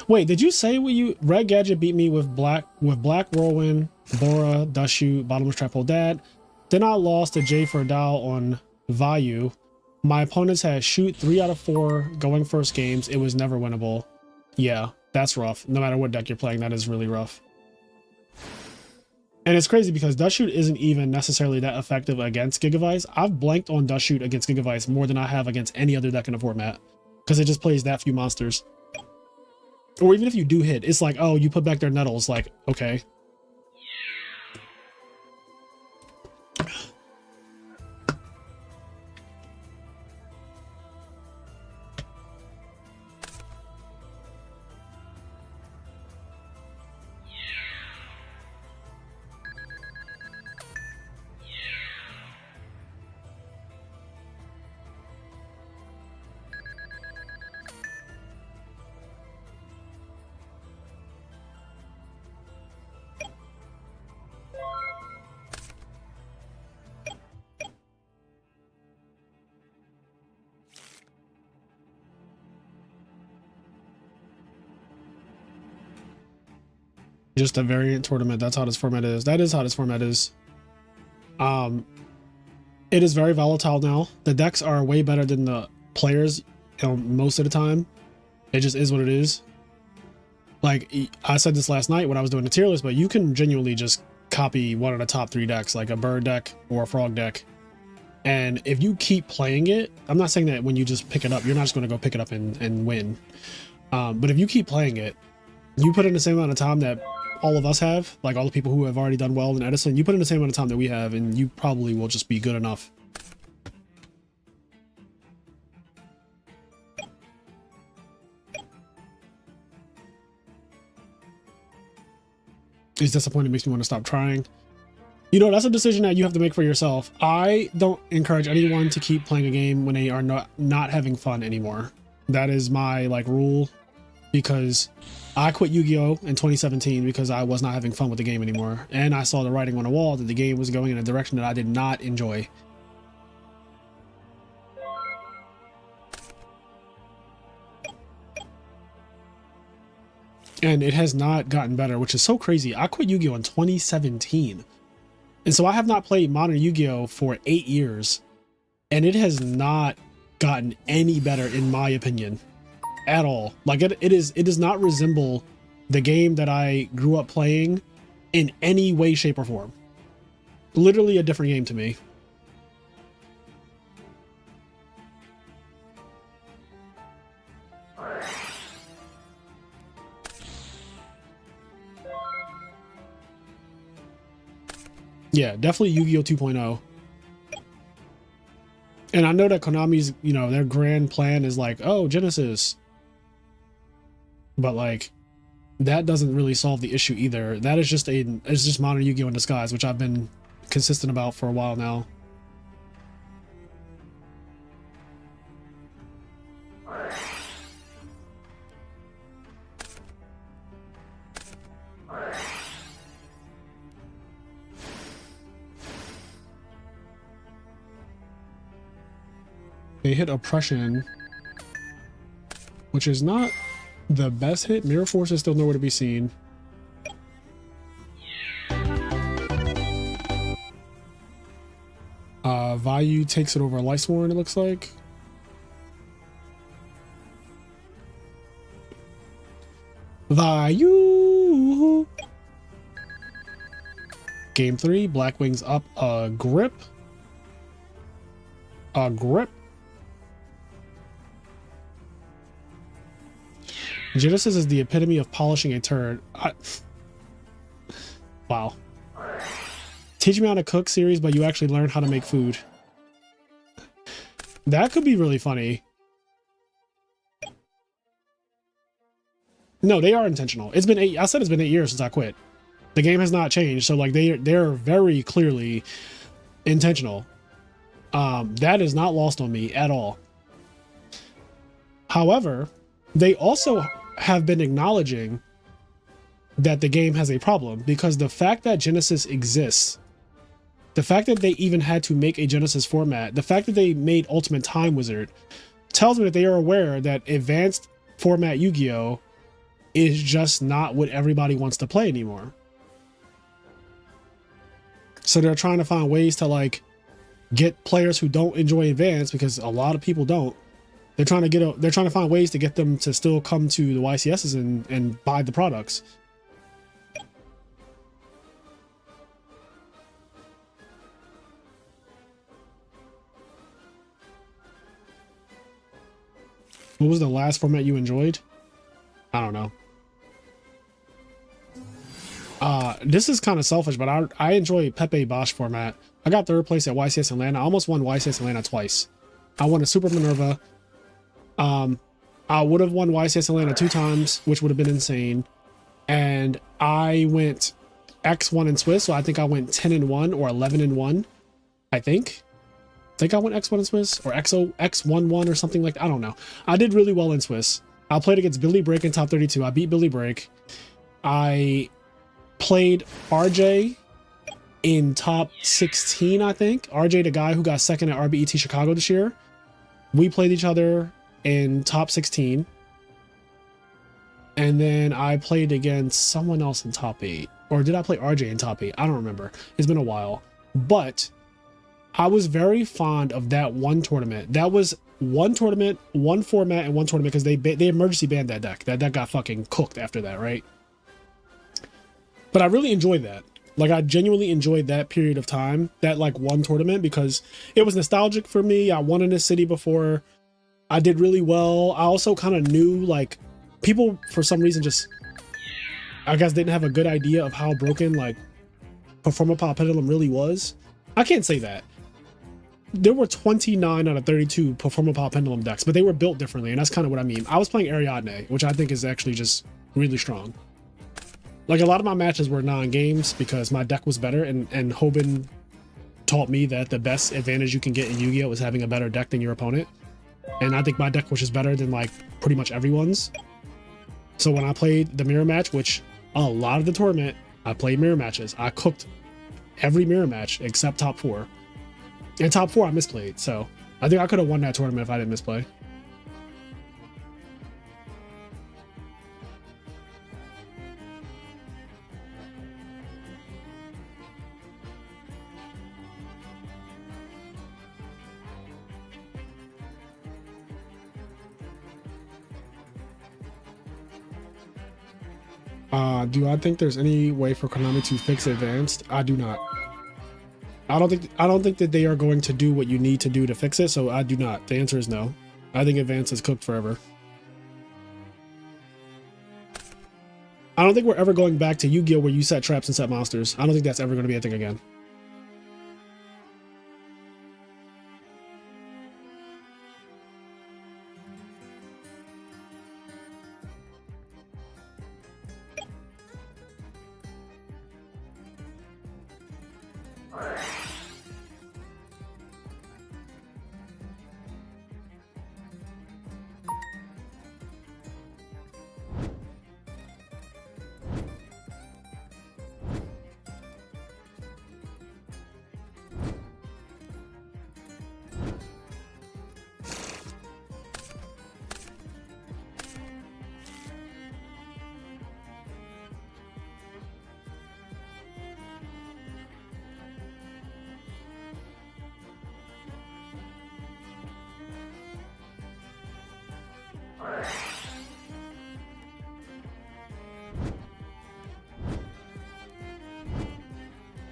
A: Wait, did you say Red Gadget beat me with Black Whirlwind, Bora, Dushu, Bottomless Trap Hole Dad? Then I lost to J for Dow on Vayu. My opponents had shoot 3 out of 4 going first games. It was never winnable. Yeah, that's rough. No matter what deck you're playing, that is really rough. And it's crazy because Dust Shoot isn't even necessarily that effective against Gigavice. I've blanked on Dust Shoot against Gigavice more than I have against any other deck in the format, because it just plays that few monsters. Or even if you do hit, it's like, oh, you put back their Nettles, like, okay. Just a variant tournament. That's how this format is. That is how this format is. It is very volatile now. The decks are way better than the players most of the time. It just is what it is. Like I said this last night when I was doing the tier list, but you can genuinely just copy one of the top 3 decks, like a bird deck or a frog deck. And if you keep playing it, I'm not saying that when you just pick it up, you're not just going to go pick it up and win. But if you keep playing it, you put in the same amount of time that all of us have, like all the people who have already done well in Edison, you put in the same amount of time that we have, and you probably will just be good enough. It's disappointing, makes me want to stop trying. You know, that's a decision that you have to make for yourself. I don't encourage anyone to keep playing a game when they are not having fun anymore. That is my like rule, because I quit Yu-Gi-Oh in 2017 because I was not having fun with the game anymore, and I saw the writing on the wall that the game was going in a direction that I did not enjoy. And it has not gotten better, which is so crazy. I quit Yu-Gi-Oh in 2017. And so I have not played modern Yu-Gi-Oh for 8 years, and it has not gotten any better in my opinion at all. Like it does not resemble the game that I grew up playing in any way, shape, or form. Literally a different game to me. Yeah, definitely Yu-Gi-Oh 2.0. And I know that Konami's, you know, their grand plan is like, oh, Genesis. But like, that doesn't really solve the issue either. That is just it's just modern Yu-Gi-Oh! In disguise, which I've been consistent about for a while now. They hit Oppression, which is not the best hit. Mirror Force is still nowhere to be seen. Vayu takes it over Lightsworn, it looks like. Vayu! Game 3, Blackwing's up a grip. A grip. Genesis is the epitome of polishing a turd. Wow. Teach me how to cook series, but you actually learn how to make food. That could be really funny. No, they are intentional. It's been I said it's been 8 years since I quit. The game has not changed, so like they're very clearly intentional. That is not lost on me at all. However, they also have been acknowledging that the game has a problem, because the fact that Genesis exists, the fact that they even had to make a Genesis format, the fact that they made Ultimate Time Wizard tells me that they are aware that advanced format Yu-Gi-Oh! Is just not what everybody wants to play anymore. So they're trying to find ways to like get players who don't enjoy advanced, because a lot of people don't. They're trying to find ways to get them to still come to the YCSs and buy the products. What was the last format you enjoyed? I don't know. This is kind of selfish, but I enjoy Pepe Bosch format. I got 3rd place at YCS Atlanta. I almost won YCS Atlanta twice. I won a Super Minerva. I would have won YCS Atlanta 2 times, which would have been insane. And I went X1 in Swiss, so I think I went 10-1 or 11-1. I think I went X1 in Swiss or X11 or something like that. I don't know. I did really well in Swiss. I played against Billy Break in top 32. I beat Billy Break. I played RJ in top 16, I think. RJ, the guy who got second at RBET Chicago this year. We played each other in top 16. And then I played against someone else in top 8. Or did I play RJ in top 8? I don't remember. It's been a while. But I was very fond of that one tournament. That was one tournament, one format, and one tournament, because they emergency banned that deck. That deck got fucking cooked after that, right? But I really enjoyed that. Like, I genuinely enjoyed that period of time, that like one tournament, because it was nostalgic for me. I won in this city before. I did really well. I also kind of knew, like, people for some reason just, I guess, didn't have a good idea of how broken like Performapal Pendulum really was. I can't say that. There were 29 out of 32 Performapal Pendulum decks, but they were built differently, and that's kind of what I mean. I was playing Ariadne, which I think is actually just really strong. Like, a lot of my matches were non-games because my deck was better, and Hoban taught me that the best advantage you can get in Yu-Gi-Oh! Is having a better deck than your opponent. And I think my deck was just better than like pretty much everyone's. So when I played the mirror match, which a lot of the tournament, I played mirror matches. I cooked every mirror match except top 4. And top 4 I misplayed, so I think I could have won that tournament if I didn't misplay. Do I think there's any way for Konami to fix advanced? I do not. I don't think that they are going to do what you need to do to fix it, so I do not. The answer is no. I think advanced is cooked forever. I don't think we're ever going back to Yu-Gi-Oh! Where you set traps and set monsters. I don't think that's ever going to be a thing again.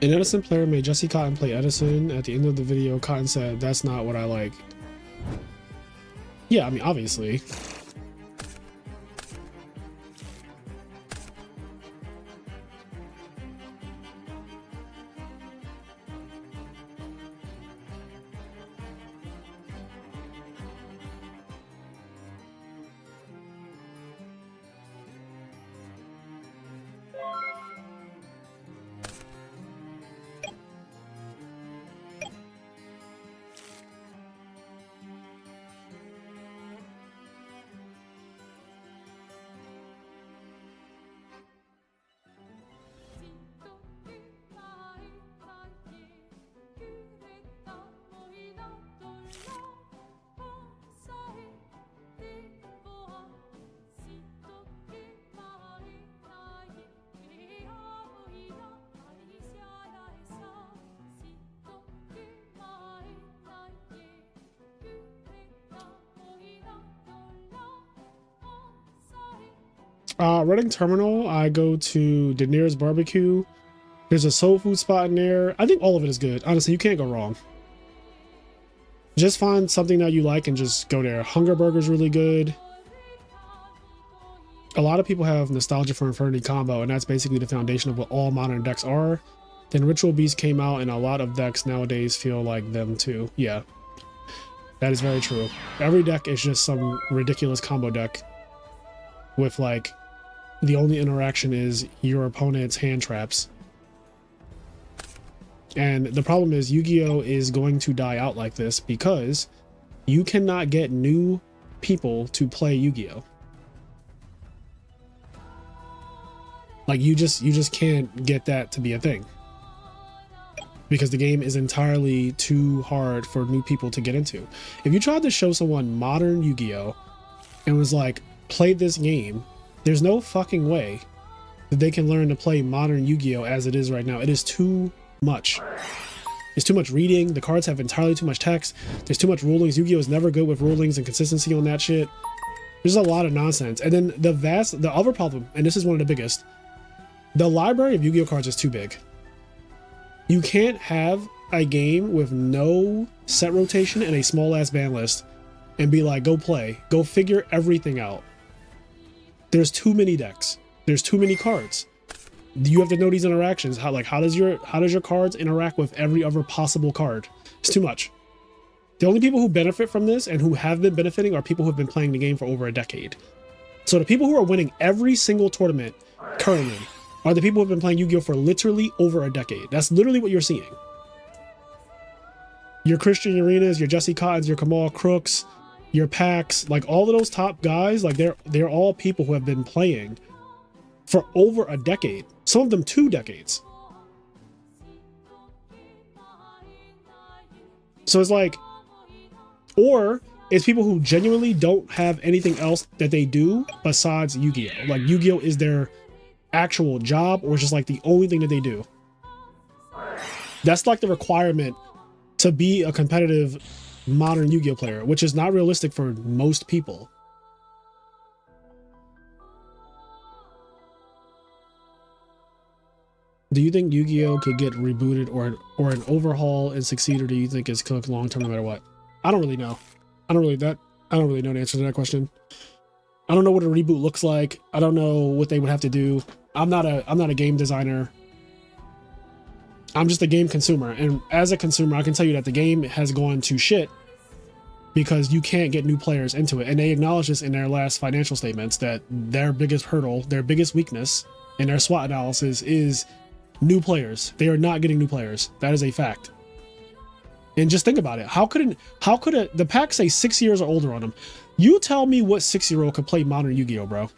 A: An Edison player made Jesse Cotton play Edison. At the end of the video, Cotton said, "That's not what I like." Yeah, I mean, obviously. Running terminal, I go to the nearest barbecue. There's a soul food spot in there. I think all of it is good. Honestly, you can't go wrong. Just find something that you like and just go there. Hunger Burger's really good. A lot of people have nostalgia for Infinity Combo, and that's basically the foundation of what all modern decks are. Then Ritual Beast came out, and a lot of decks nowadays feel like them too. Yeah, that is very true. Every deck is just some ridiculous combo deck with like the only interaction is your opponent's hand traps. And the problem is Yu-Gi-Oh is going to die out like this because you cannot get new people to play Yu-Gi-Oh. Like you just can't get that to be a thing. Because the game is entirely too hard for new people to get into. If you tried to show someone modern Yu-Gi-Oh and was like, play this game, there's no fucking way that they can learn to play modern Yu-Gi-Oh as it is right now. It is too much. It's too much reading. The cards have entirely too much text. There's too much rulings. Yu-Gi-Oh is never good with rulings and consistency on that shit. There's a lot of nonsense. And then the other problem, and this is one of the biggest, the library of Yu-Gi-Oh cards is too big. You can't have a game with no set rotation and a small ass ban list and be like, go play, go figure everything out. There's too many decks. There's too many cards. You have to know these interactions. How does your cards interact with every other possible card? It's too much. The only people who benefit from this and who have been benefiting are people who have been playing the game for over a decade. So the people who are winning every single tournament currently are the people who have been playing Yu-Gi-Oh for literally over a decade. That's literally what you're seeing. Your Christian Arenas, your Jesse Cottons, your Kamal Crooks, your Packs, like all of those top guys, like they're all people who have been playing for over a decade. Some of them 2 decades. So it's like, or it's people who genuinely don't have anything else that they do besides Yu-Gi-Oh. Like Yu-Gi-Oh is their actual job, or it's just like the only thing that they do. That's like the requirement to be a competitive modern Yu-Gi-Oh player, which is not realistic for most people. Do you think Yu-Gi-Oh could get rebooted or an overhaul and succeed, or do you think it's cooked long term no matter what? I don't really know. I don't really know the answer to that question. I don't know what a reboot looks like. I don't know what they would have to do. I'm not a game designer. I'm just a game consumer, and as a consumer, I can tell you that the game has gone to shit because you can't get new players into it. And they acknowledge this in their last financial statements, that their biggest hurdle, their biggest weakness in their SWOT analysis is new players. They are not getting new players. That is a fact. And just think about it. How could the pack say 6 years or older on them? You tell me what 6-year-old could play modern Yu-Gi-Oh, bro.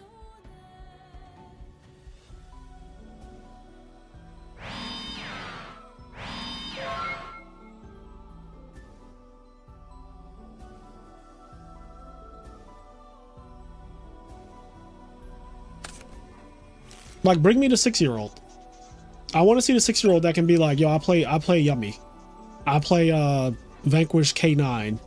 A: Like, bring me the 6-year-old. I want to see the 6-year-old that can be like, yo, I play Yummy. I play Vanquish K9.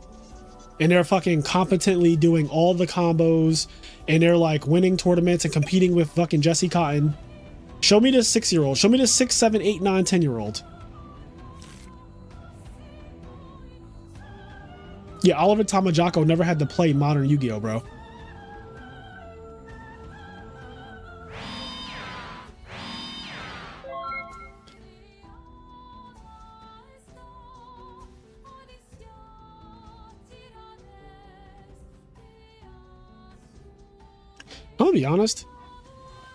A: And they're fucking competently doing all the combos, and they're like winning tournaments and competing with fucking Jesse Cotton. Show me this 6-year-old. Show me this 6, 7, 8, 9, 10-year-old. Yeah, Oliver Tamajako never had to play modern Yu-Gi-Oh, bro. I'm gonna be honest.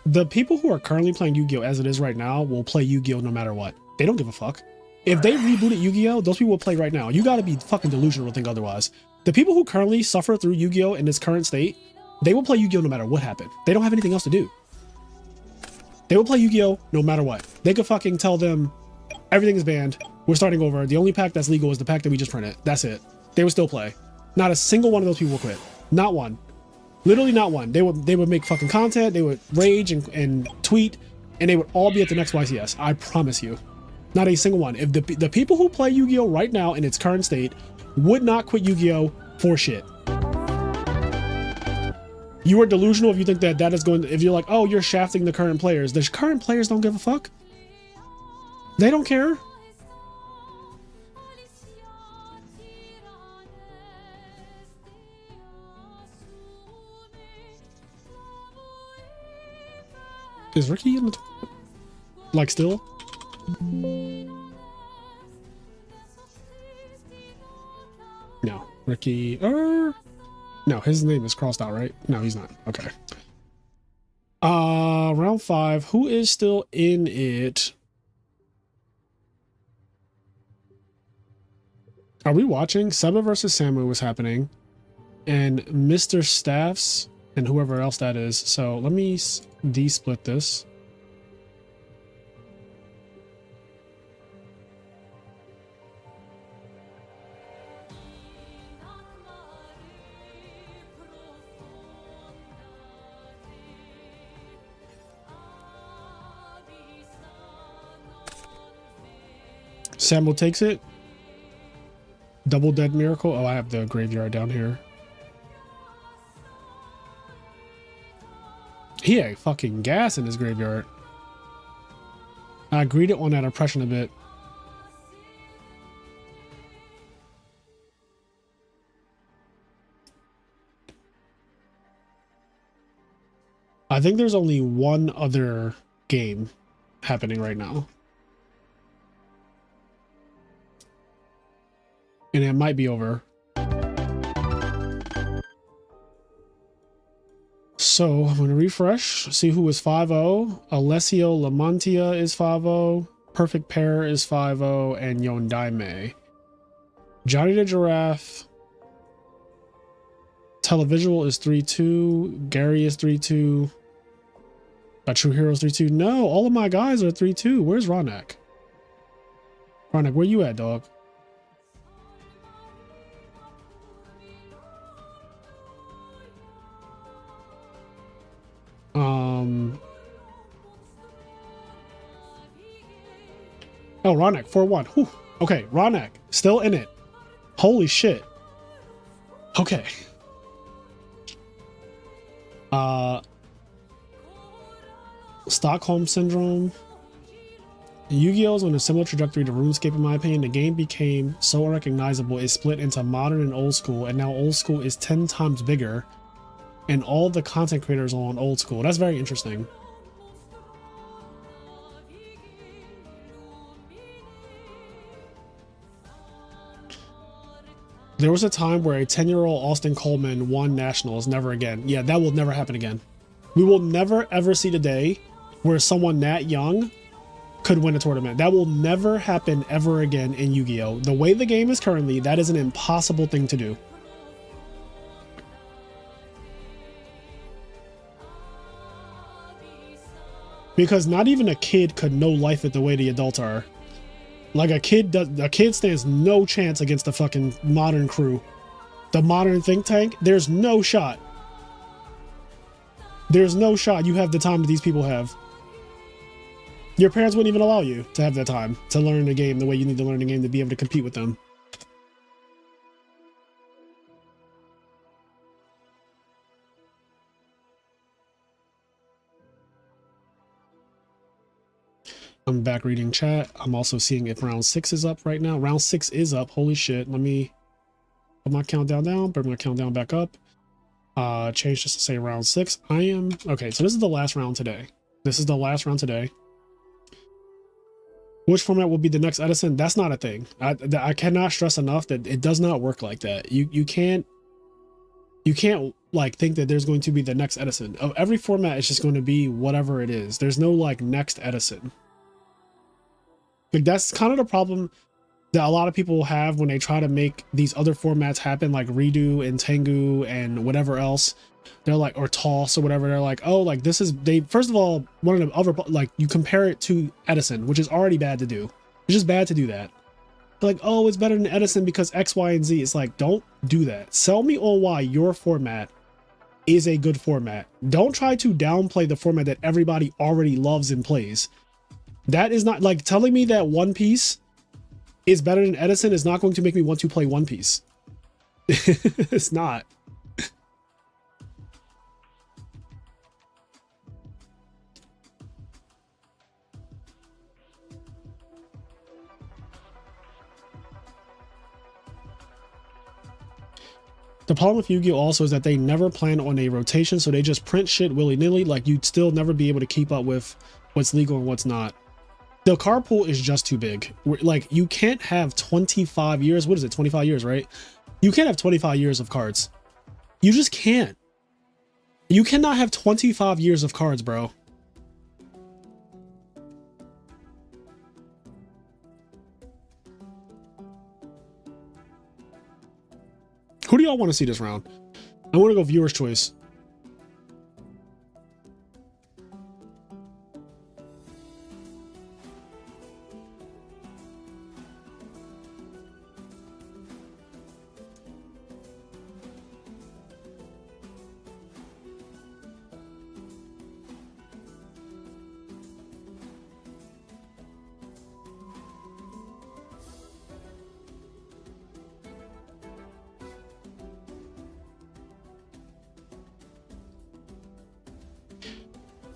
A: The people who are currently playing Yu-Gi-Oh as it is right now will play Yu-Gi-Oh no matter what. They don't give a fuck. If they rebooted Yu-Gi-Oh, those people will play right now. You gotta be fucking delusional to think otherwise. The people who currently suffer through Yu-Gi-Oh in its current state, they will play Yu-Gi-Oh no matter what happened. They don't have anything else to do. They will play Yu-Gi-Oh no matter what. They could fucking tell them everything is banned. We're starting over. The only pack that's legal is the pack that we just printed. That's it. They would still play. Not a single one of those people will quit. Not one. Literally not one. They would make fucking content, they would rage and tweet, and they would all be at the next YCS. I promise you. Not a single one. If the people who play Yu-Gi-Oh right now in its current state would not quit Yu-Gi-Oh for shit. You are delusional if you think that is going to, if you're like, oh, you're shafting the current players. The current players don't give a fuck. They don't care. Is Ricky in the like still? No, Ricky. No, his name is crossed out, right? No, he's not. Okay. Round 5. Who is still in it? Are we watching? Seba versus Samu was happening, and Mr. Staffs and whoever else that is. So let me de-split this. Samuel takes it. Double Dead Miracle. Oh, I have the graveyard down here. He had fucking gas in his graveyard. I greeted on that impression a bit. I think there's only one other game happening right now. And it might be over. So I'm going to refresh, see who is 5-0. Alessio Lamontia is 5-0. Perfect Pair is 5-0. And Yondaime. Johnny the Giraffe. Televisual is 3-2. Gary is 3-2. A True Hero is 3-2. No, all of my guys are 3-2. Where's Ronak? Ronak, where you at, dog? Oh, Ronak, 4-1. Whew. Okay, Ronak, still in it. Holy shit. Okay. Stockholm Syndrome. Yu-Gi-Oh! Is on a similar trajectory to RuneScape in my opinion. The game became so unrecognizable, it split into modern and old school, and now old school is 10 times bigger, and all the content creators are on old school. That's very interesting. There was a time where a 10-year-old Austin Coleman won nationals. Never again. Yeah, that will never happen again. We will never ever see the day where someone that young could win a tournament. That will never happen ever again in Yu-Gi-Oh! The way the game is currently, that is an impossible thing to do. Because not even a kid could know life it the way the adults are. Like a kid stands no chance against the fucking modern crew. The modern think tank, there's no shot. There's no shot you have the time that these people have. Your parents wouldn't even allow you to have that time to learn the game the way you need to learn the game to be able to compete with them. I'm back reading chat. I'm also seeing if round 6 is up right now. Round 6 is up. Holy shit. Let me put my countdown down, bring my countdown back up. Change this to say round 6. Okay, so this is the last round today. This is the last round today. Which format will be the next Edison? That's not a thing. I cannot stress enough that it does not work like that. You can't like think that there's going to be the next Edison. Of every format, it's just going to be whatever it is. There's no like next Edison. Like that's kind of the problem that a lot of people have when they try to make these other formats happen, like Redo and Tengu and whatever else. They're like, or Toss or whatever. They're like, oh, like this is, they, first of all, one of the other, like you compare it to Edison, which is already bad to do. It's just bad to do that. They're like, oh, it's better than Edison because X, Y, and Z. It's like, don't do that. Sell me on why your format is a good format. Don't try to downplay the format that everybody already loves and plays. That is not, like, telling me that One Piece is better than Edison is not going to make me want to play One Piece. It's not. The problem with Yu-Gi-Oh! Also is that they never plan on a rotation, so they just print shit willy-nilly. Like, you'd still never be able to keep up with what's legal and what's not. The card pool is just too big. Like, you can't have 25 years. What is it? 25 years, right? You can't have 25 years of cards. You just can't. You cannot have 25 years of cards, bro. Who do y'all want to see this round? I want to go viewer's choice.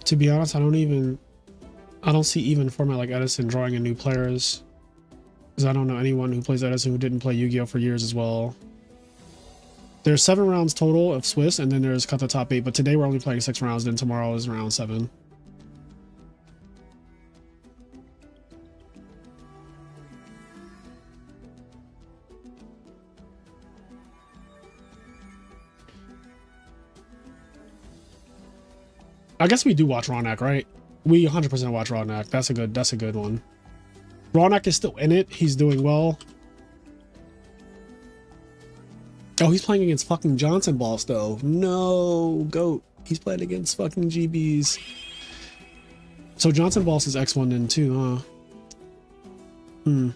A: To be honest, I don't see even format like Edison drawing in new players, because I don't know anyone who plays Edison who didn't play Yu-Gi-Oh for years as well. There's 7 rounds total of Swiss, and then there's cut the top 8, but today we're only playing 6 rounds, then tomorrow is round 7. I guess we do watch Ronak, right? We 100% watch Ronak. That's a good one. Ronak is still in it. He's doing well. Oh, he's playing against fucking Johnson Boss though. No, GOAT. He's playing against fucking GBs. So Johnson Boss is X1 then too, huh? Hmm.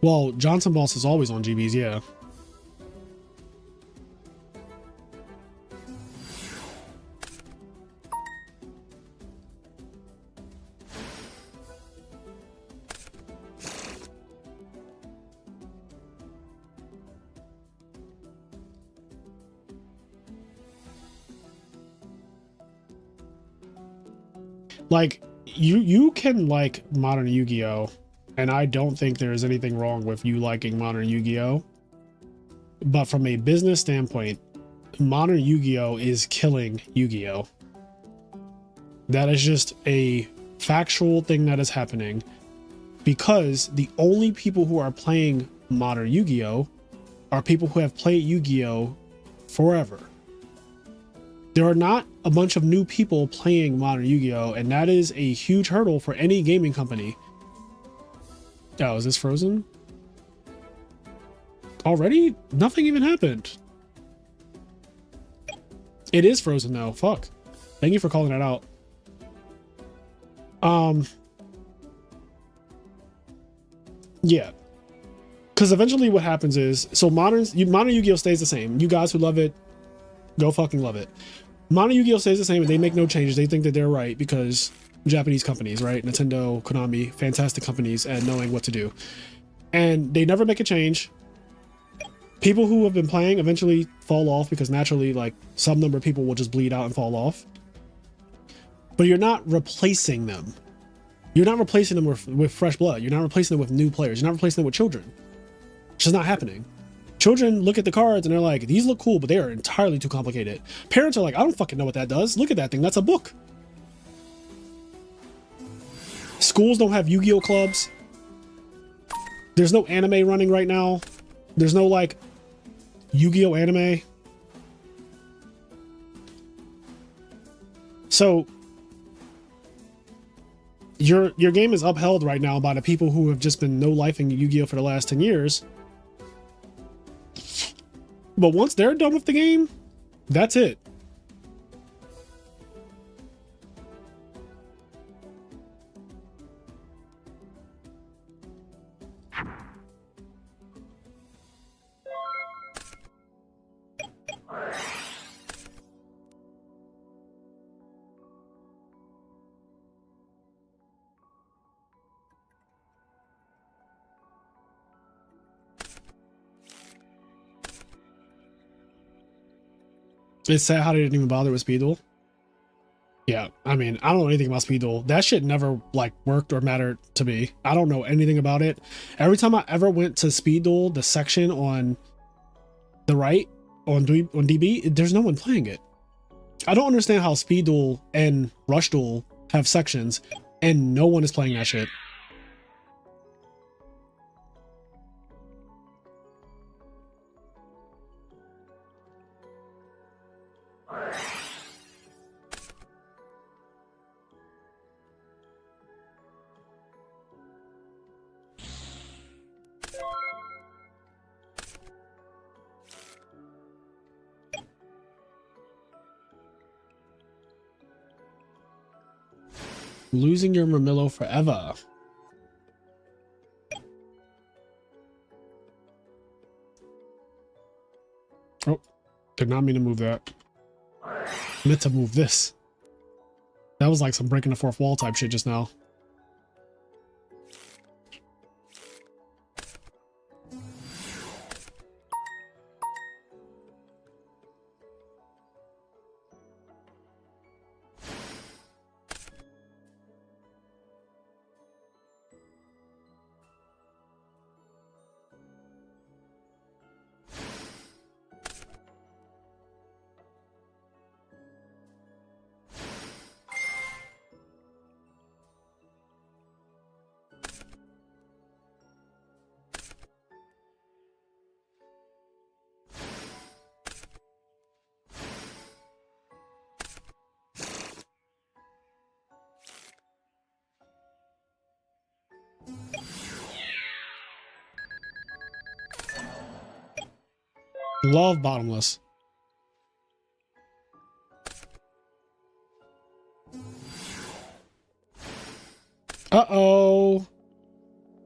A: Well, Johnson Boss is always on GBs, yeah. Like, you can like modern Yu-Gi-Oh! And I don't think there is anything wrong with you liking modern Yu-Gi-Oh! But from a business standpoint, modern Yu-Gi-Oh! Is killing Yu-Gi-Oh! That is just a factual thing that is happening. because the only people who are playing modern Yu-Gi-Oh are people who have played Yu-Gi-Oh forever. There are not a bunch of new people playing modern Yu-Gi-Oh, and that is a huge hurdle for any gaming company. Oh, is this frozen? Already? Nothing even happened. It is frozen though. Fuck. Thank you for calling that out. Yeah. Because eventually what happens is, so modern Yu-Gi-Oh stays the same. You guys who love it, go fucking love it. Modern Yu-Gi-Oh stays the same and they make no changes. They think that they're right because Japanese companies, right? Nintendo, Konami, fantastic companies at knowing what to do. And they never make a change. People who have been playing eventually fall off because naturally, like, some number of people will just bleed out and fall off. But you're not replacing them. You're not replacing them with fresh blood. You're not replacing them with new players. You're not replacing them with children. It's just not happening. Children look at the cards and they're like, these look cool, but they are entirely too complicated. Parents are like, I don't fucking know what that does. Look at that thing. That's a book. Schools don't have Yu-Gi-Oh clubs. There's no anime running right now. There's no like Yu-Gi-Oh anime. So your game is upheld right now by the people who have just been no-lifing Yu-Gi-Oh for the last 10 years. But once they're done with the game, that's it. It's sad how they didn't even bother with Speed Duel. Yeah, I mean, I don't know anything about Speed Duel. That shit never like worked or mattered to me. I don't know anything about it. Every time I ever went to Speed Duel, the section on the right on DB, there's no one playing it. I don't understand how Speed Duel and Rush Duel have sections and no one is playing that shit. Losing your Murmillo forever. Oh, did not mean to move that. Meant to move this. That was like some breaking the fourth wall type shit just now. Love bottomless. Uh-oh.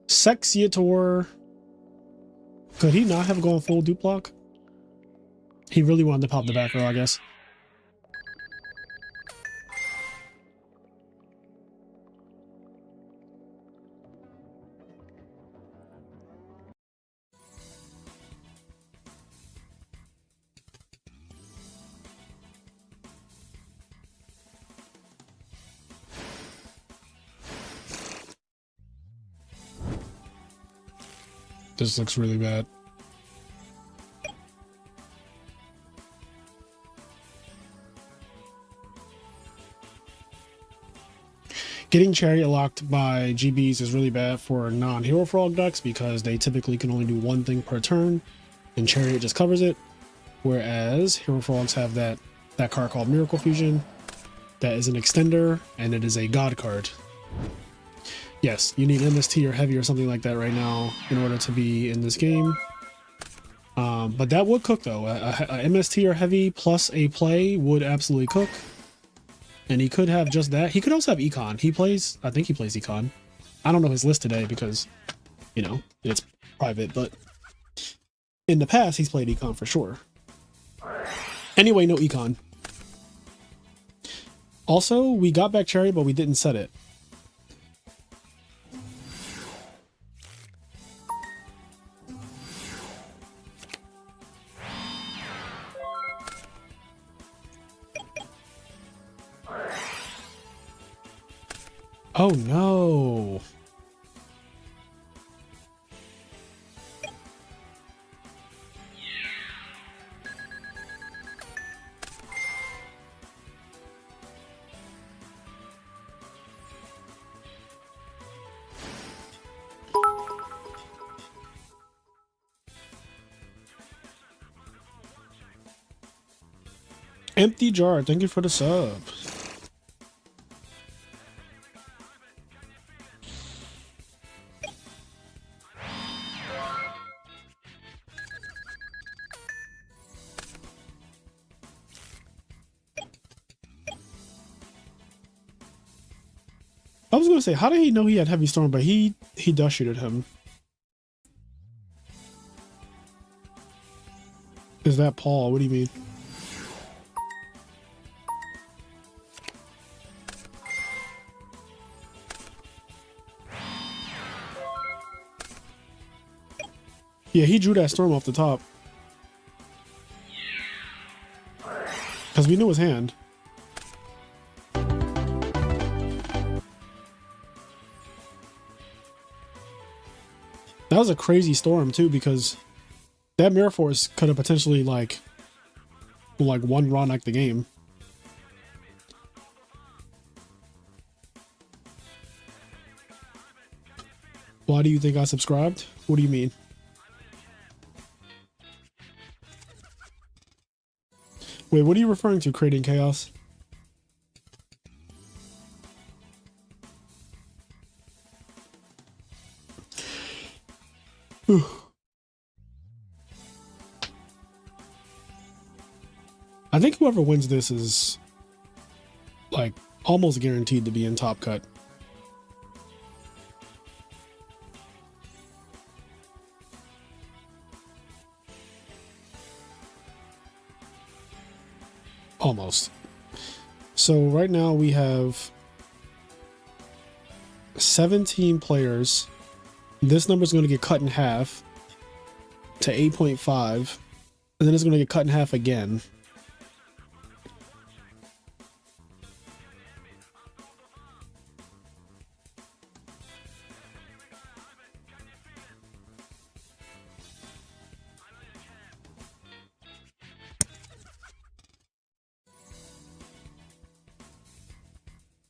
A: Sexiator. Could he not have gone full dupe block? He really wanted to pop the back row, I guess. This looks really bad. Getting Chariot locked by GBs is really bad for non-Hero Frog decks because they typically can only do one thing per turn, and Chariot just covers it. Whereas Hero Frogs have that card called Miracle Fusion. That is an extender, and it is a god card. Yes, you need MST or heavy or something like that right now in order to be in this game. But that would cook though. A MST or heavy plus a play would absolutely cook. And he could have just that. He could also have Econ. I think he plays Econ. I don't know his list today because, you know, it's private, but in the past he's played Econ for sure. Anyway, no Econ. Also, we got back Chariot, but we didn't set it. Oh no. Empty Jar, thank you for the sub. I was gonna say, how did he know he had Heavy Storm, but he dust shooted him. Is that Paul? What do you mean? Yeah, he drew that storm off the top. Because we knew his hand. That was a crazy storm too, because that Mirror Force could have potentially like one Ronak the game. Why do you think I subscribed? What do you mean? Wait, what are you referring to, creating chaos? I think whoever wins this is like almost guaranteed to be in top cut. Almost. So right now we have 17 players. This number is going to get cut in half to 8.5, and then it's going to get cut in half again.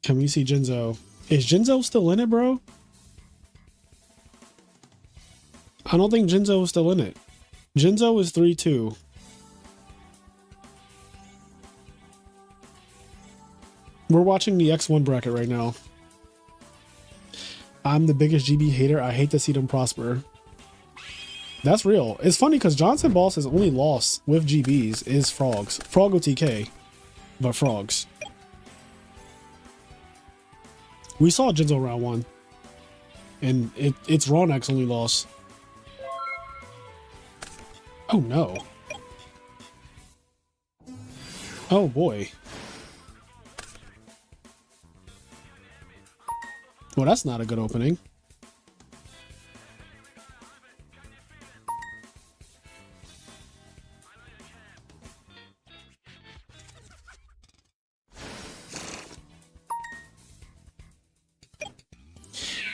A: Can we see Jinzo? Is Jinzo still in it, bro? I don't think Jinzo is still in it. Jinzo is 3-2. We're watching the X1 bracket right now. I'm the biggest GB hater. I hate to see them prosper. That's real. It's funny because Johnson Boss's only loss with GBs is Frogs. Frog OTK, but Frogs. We saw Jinzo round 1, and it's Ronak's only loss. Oh no. Oh boy. Well, that's not a good opening.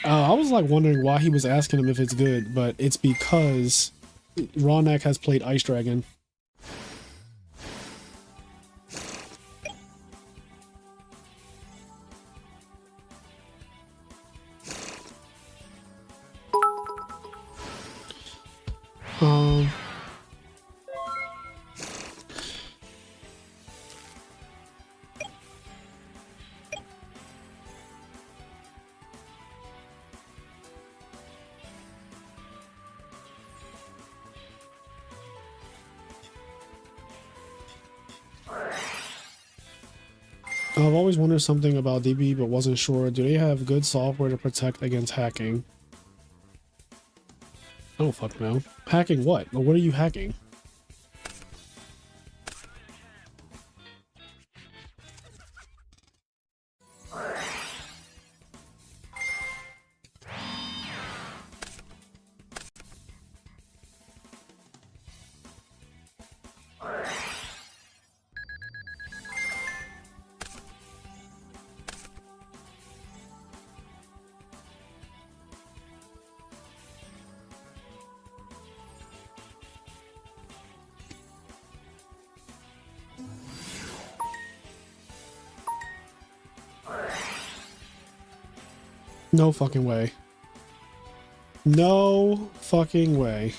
A: I was like wondering why he was asking him if it's good, but it's because Ronak has played Ice Dragon. Um. I've always wondered something about DB, but wasn't sure. Do they have good software to protect against hacking? I don't fucking know. Hacking what? What are you hacking? No fucking way. No fucking way.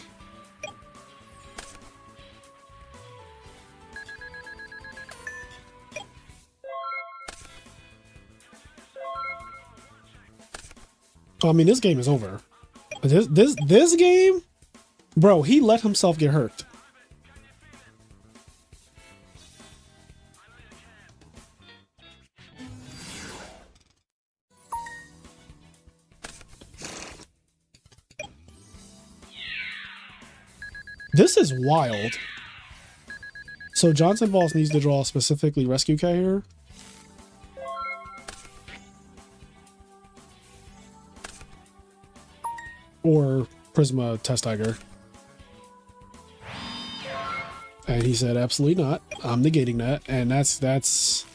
A: I mean, this game is over. This game, bro, he let himself get hurt. This is wild. So Johnson Boss needs to draw specifically Rescue Cat here. Or Prisma Test Tiger. And he said, absolutely not. I'm negating that. And that's...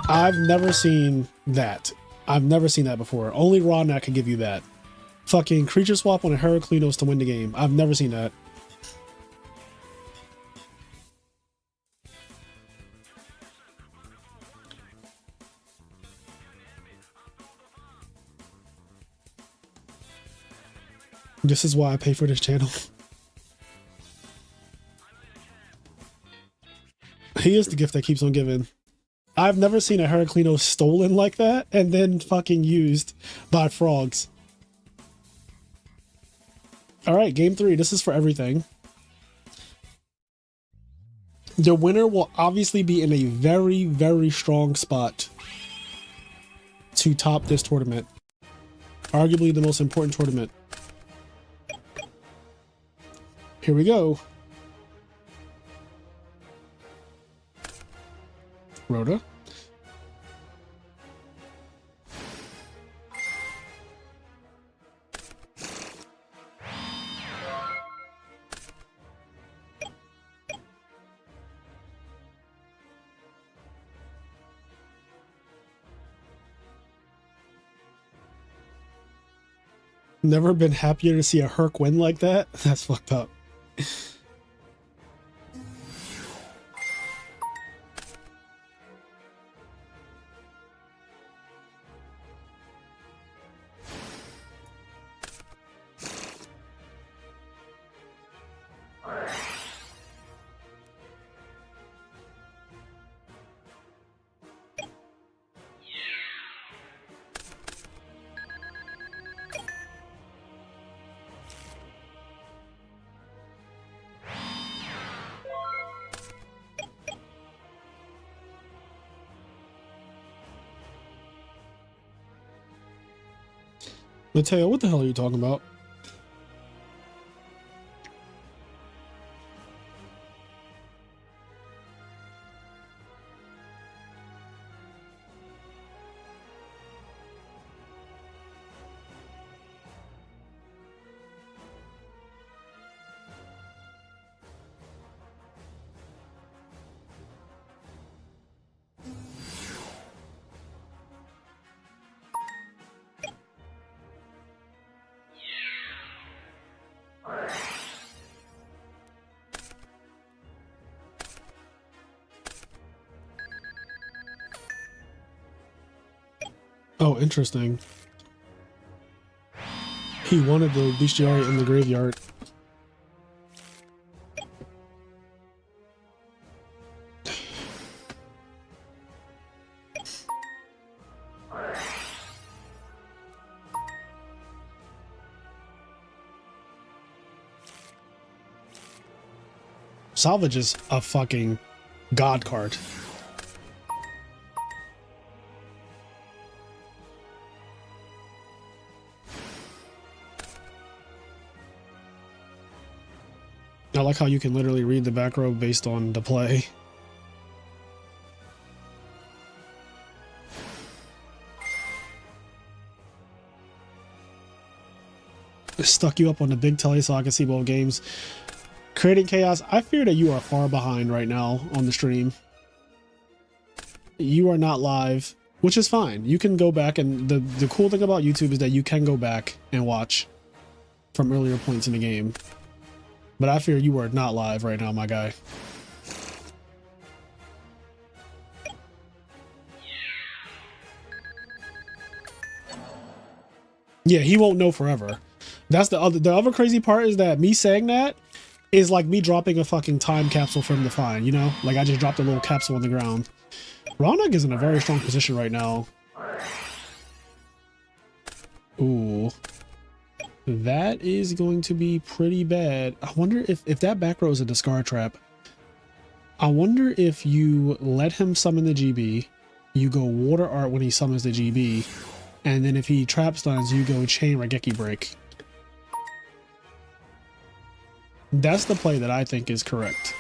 A: I've never seen that. I've never seen that before. Only Rodnat could give you that. Fucking creature swap on a Heraclinos to win the game. I've never seen that. This is why I pay for this channel. He is the gift that keeps on giving. I've never seen a Heraclino stolen like that and then fucking used by frogs. All right, game 3. This is for everything. The winner will obviously be in a very, very strong spot to top this tournament. Arguably the most important tournament. Here we go. Rhoda. Never been happier to see a Herc win like that. That's fucked up. Mateo, what the hell are you talking about? Oh, interesting. He wanted the bestiary in the graveyard. Salvage is a fucking god card. I like how you can literally read the back row based on the play. Stuck you up on the big telly so I can see both games. Creating chaos. I fear that you are far behind right now on the stream. You are not live, which is fine. You can go back, and the cool thing about YouTube is that you can go back and watch from earlier points in the game. But I fear you are not live right now, my guy. Yeah, he won't know forever. That's the other crazy part is that me saying that is like me dropping a fucking time capsule for him to find, you know? Like I just dropped a little capsule on the ground. Ronak is in a very strong position right now. Ooh. That is going to be pretty bad. I wonder if that back row is a discard trap. I wonder if you let him summon the GB, you go Water Art when he summons the GB, and then if he trap stuns, you go Chain Raigeki Break. That's the play that I think is correct.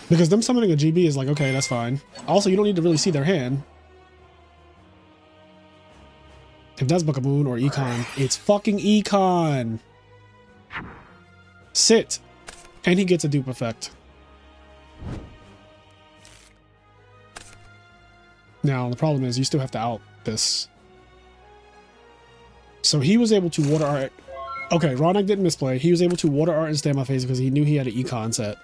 A: Because them summoning a GB is like, okay, that's fine. Also, you don't need to really see their hand. If that's Buckaboon or Econ, it's fucking Econ. Sit. And he gets a dupe effect. Now, the problem is you still have to out this. So he was able to Water Art. Okay, Ronak didn't misplay. He was able to Water Art and Stand My Face because he knew he had an Econ set.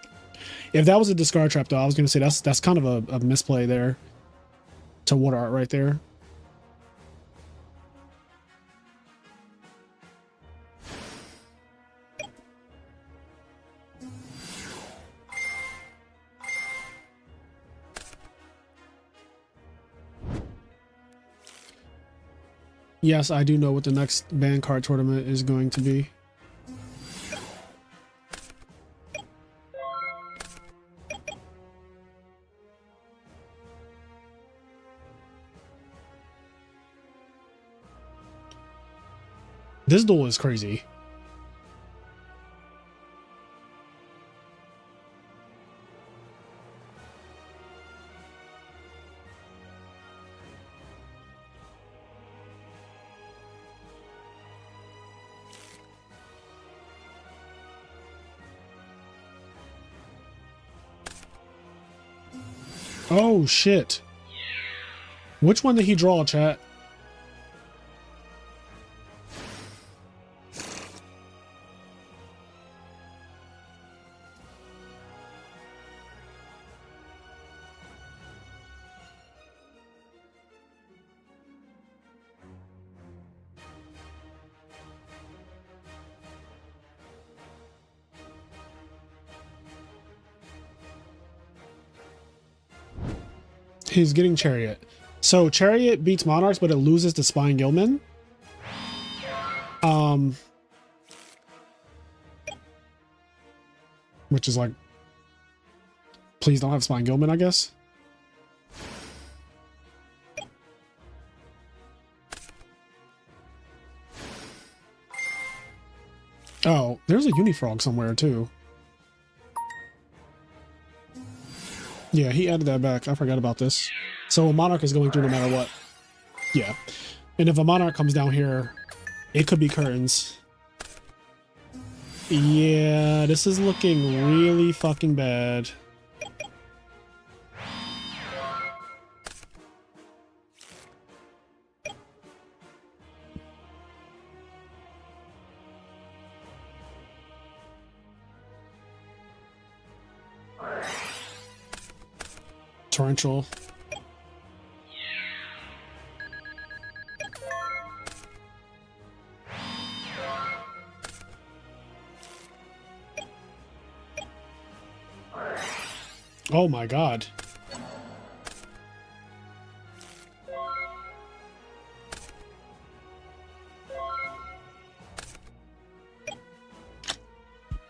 A: If that was a discard trap, though, I was going to say that's kind of a misplay there to Water Art right there. Yes, I do know what the next band card tournament is going to be. This duel is crazy. Oh, shit. Which one did he draw, chat? He's getting Chariot. So Chariot beats Monarchs, but it loses to Spine Gilman. Which is like, please don't have Spine Gilman, I guess. Oh, there's a Unifrog somewhere too. Yeah, he added that back. I forgot about this. So a Monarch is going through no matter what. Yeah. And if a Monarch comes down here, it could be Curtains. Yeah, this is looking really fucking bad. Torrential. Oh my god.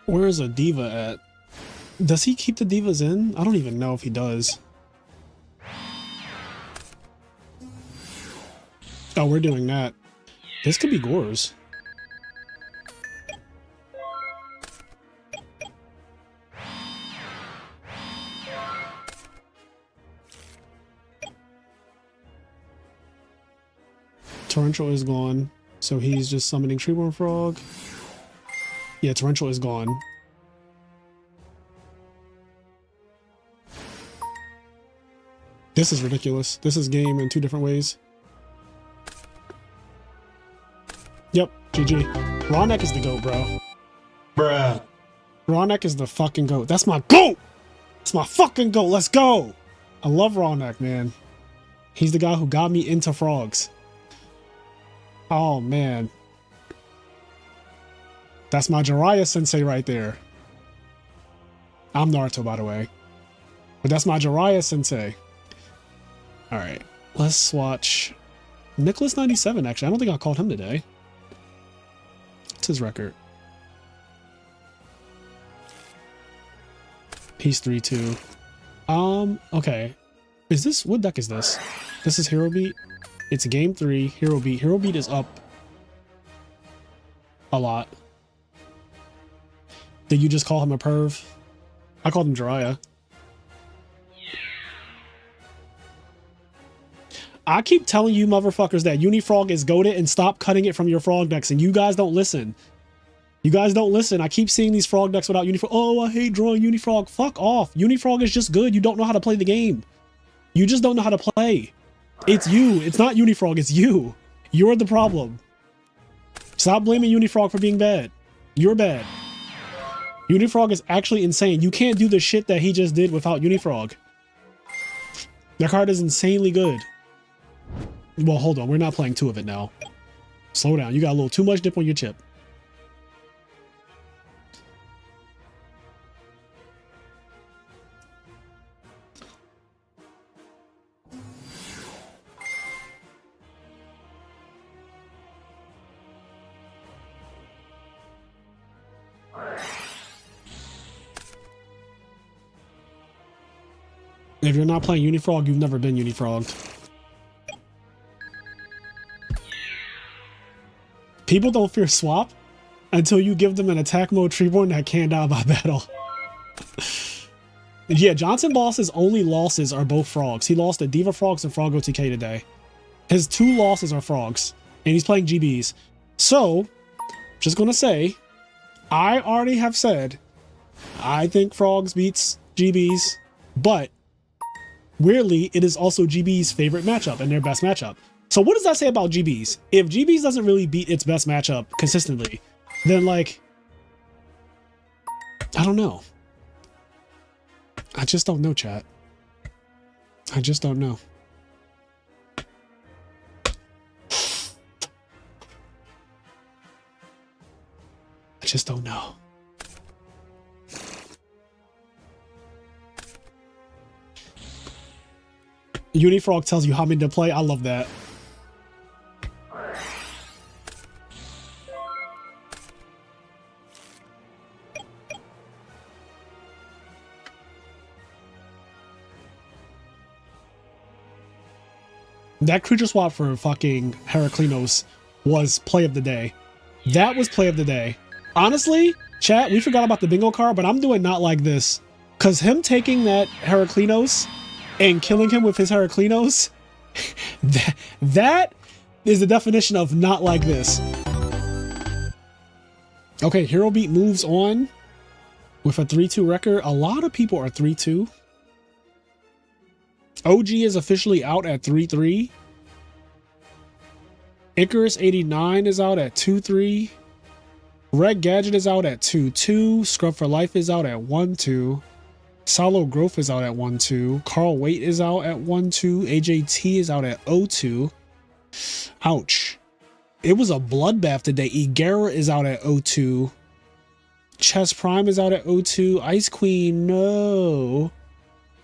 A: Where is a diva at? Does he keep the divas in? I don't even know if he does. Oh, we're doing that. This could be Gore's. Torrential is gone, so he's just summoning Treeborn Frog. Yeah, Torrential is gone. This is ridiculous. This is game in 2 different ways. Yep, GG. Ronnek is the GOAT, bro.
C: Bruh.
A: Ronnek is the fucking GOAT. That's my GOAT! It's my fucking GOAT. Let's go! I love Ronnek, man. He's the guy who got me into frogs. Oh, man. That's my Jiraiya sensei right there. I'm Naruto, by the way. But that's my Jiraiya sensei. Alright, let's watch Nicholas 97, actually. I don't think I called him today. What's his record? He's 3-2. Okay. Is this, what deck is this? This is Hero Beat. It's game 3, Hero Beat. Hero Beat is up a lot. Did you just call him a perv? I called him Jiraiya. I keep telling you motherfuckers that Unifrog is goated and stop cutting it from your frog decks, and you guys don't listen. You guys don't listen. I keep seeing these frog decks without Unifrog. Oh, I hate drawing Unifrog. Fuck off. Unifrog is just good. You don't know how to play the game. You just don't know how to play. It's you. It's not Unifrog. It's you. You're the problem. Stop blaming Unifrog for being bad. You're bad. Unifrog is actually insane. You can't do the shit that he just did without Unifrog. That card is insanely good. Well, hold on. We're not playing 2 of it now. Slow down. You got a little too much dip on your chip. If you're not playing Unifrog, you've never been Unifrogged. People don't fear swap until you give them an attack mode Treeborn that can't die by battle. Yeah, Johnson Boss's only losses are both frogs. He lost to Diva Frogs and Frog OTK today. His 2 losses are frogs, and he's playing GBs. So, just gonna say, I already have said, I think frogs beats GBs, but weirdly, it is also GB's favorite matchup and their best matchup. So what does that say about GBs? If GBs doesn't really beat its best matchup consistently, then like, I don't know. I just don't know, chat. I just don't know. I just don't know. Unifrog tells you how many to play. I love that. That creature swap for fucking Heraclinos was play of the day. That was play of the day. Honestly, chat, we forgot about the bingo card, but I'm doing not like this. Because him taking that Heraclinos and killing him with his Heraclinos, that is the definition of not like this. Okay, Hero Beat moves on with a 3-2 record. A lot of people are 3-2. OG is officially out at 3-3. Icarus 89 is out at 2-3. Red Gadget is out at 2-2. Scrub for Life is out at 1-2. Solo Growth is out at 1-2. Carl Waite is out at 1-2. AJT is out at 0-2. Ouch. It was a bloodbath today. Igera is out at 0-2. Chess Prime is out at 0-2. Ice Queen, no.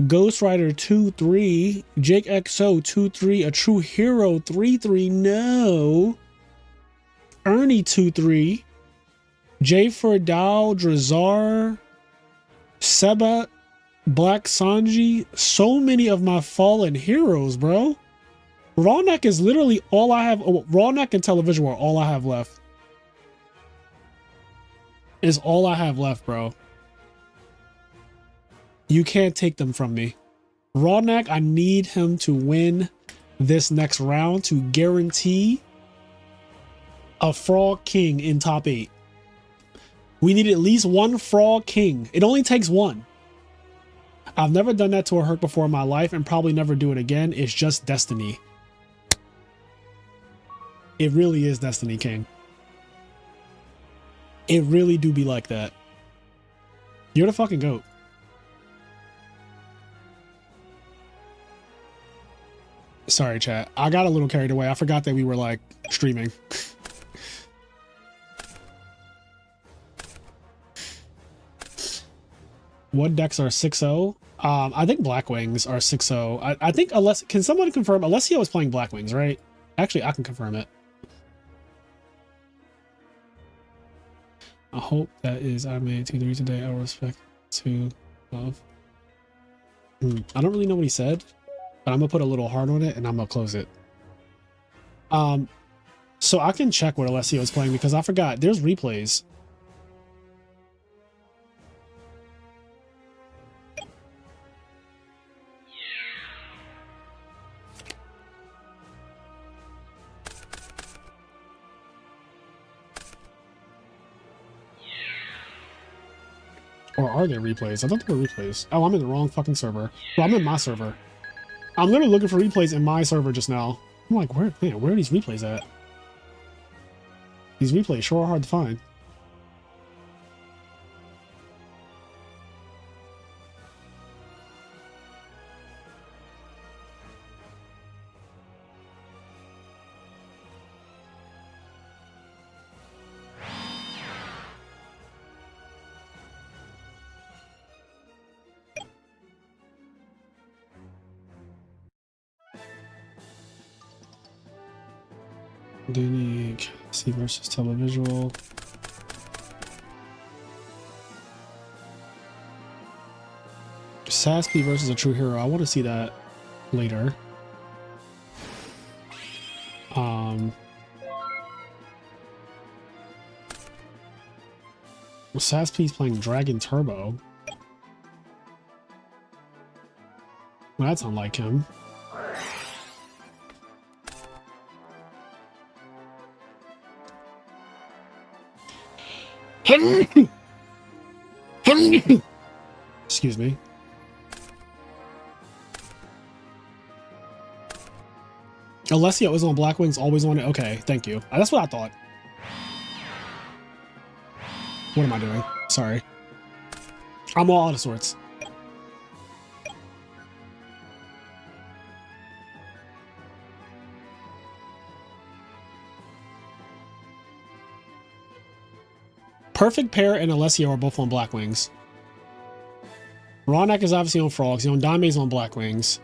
A: Ghost Rider 2-3. Jake XO 2-3. A True Hero 3-3, no. Ernie 2-3. J Ferdal, Drazar, Seba, Black Sanji. So many of my fallen heroes, bro. Raw Neck is literally all I have. Raw Neck and Television are all I have left. Is all I have left, bro. You can't take them from me. Raw Neck, I need him to win this next round to guarantee a Frog King in top 8. We need at least one Frog King. It only takes one. I've never done that to a Herc before in my life and probably never do it again. It's just destiny. It really is Destiny, King. It really do be like that. You're the fucking GOAT. Sorry, chat. I got a little carried away. I forgot that we were like streaming. What decks are 6-0? I think Blackwings are 6-0. I think unless, can someone confirm? Alessio was playing Blackwings, right? Actually, I can confirm it. I hope that is I made 2-3 today. I respect to love. I don't really know what he said, but I'm gonna put a little heart on it and I'm gonna close it. So I can check what Alessio is playing because I forgot. There's replays. Or are there replays? I thought there were replays. Oh, I'm in the wrong fucking server. Well, I'm in my server. I'm literally looking for replays in my server just now. I'm like, where are these replays at? These replays sure are hard to find. Denny Cassie versus Televisual. Saspy versus a True Hero. I want to see that later. Saspy's playing Dragon Turbo. Well, that's unlike him. Excuse me. Alessio is on Blackwings, always on it. Okay, thank you. That's what I thought. What am I doing? Sorry. I'm all out of sorts. Perfect Pair and Alessio are both on Blackwings. Ronak is obviously on Frogs. He's on Dame's on Blackwings.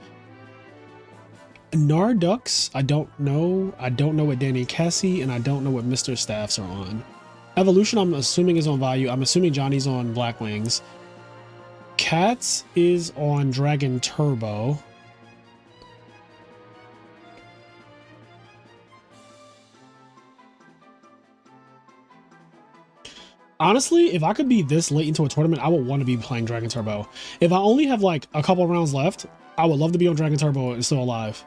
A: Nardux, I don't know. I don't know what Danny Cassie, and I don't know what Mr. Staffs are on. Evolution, I'm assuming is on Value. I'm assuming Johnny's on Blackwings. Cats is on Dragon Turbo. Honestly, if I could be this late into a tournament, I would want to be playing Dragon Turbo. If I only have like a couple rounds left, I would love to be on Dragon Turbo and still alive.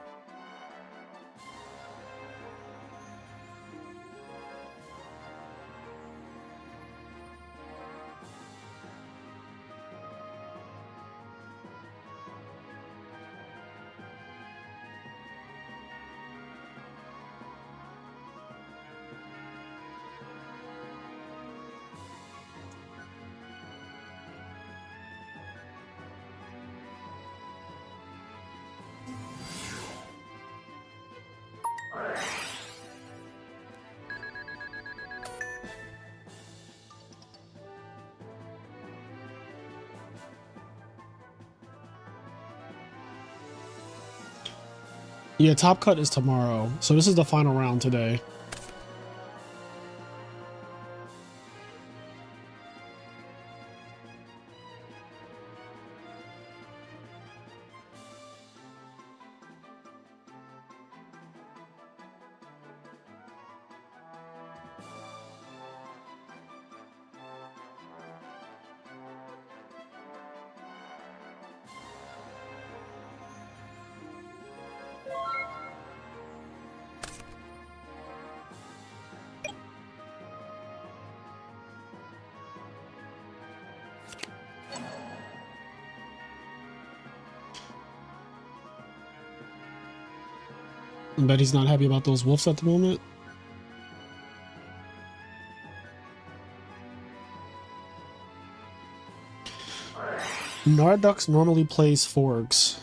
A: Yeah, top cut is tomorrow. So this is the final round today. I bet he's not happy about those wolves at the moment. Nardux normally plays Forgs.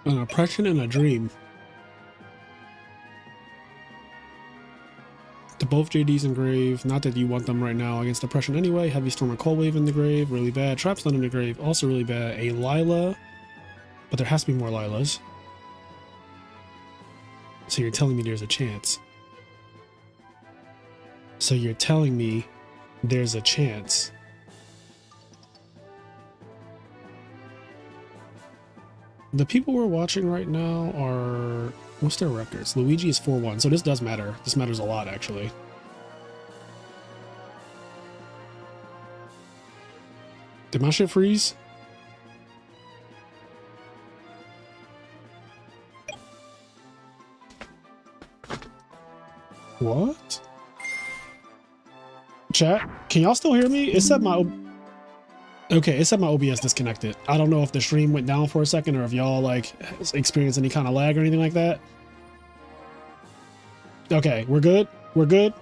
A: An oppression and a dream. To both JDs in grave. Not that you want them right now against oppression anyway. Heavy storm and cold wave in the grave. Really bad. Trapstone in the grave. Also really bad. A Lila. But there has to be more Lilas. So you're telling me there's a chance. So you're telling me there's a chance. The people we're watching right now are... What's their records? Luigi is 4-1, so this does matter. This matters a lot, actually. Did my shit freeze? What? Chat, can y'all still hear me? It said my... Okay, it said my OBS disconnected. I don't know if the stream went down for a second or if y'all like experienced any kind of lag or anything like that. Okay, we're good. We're good.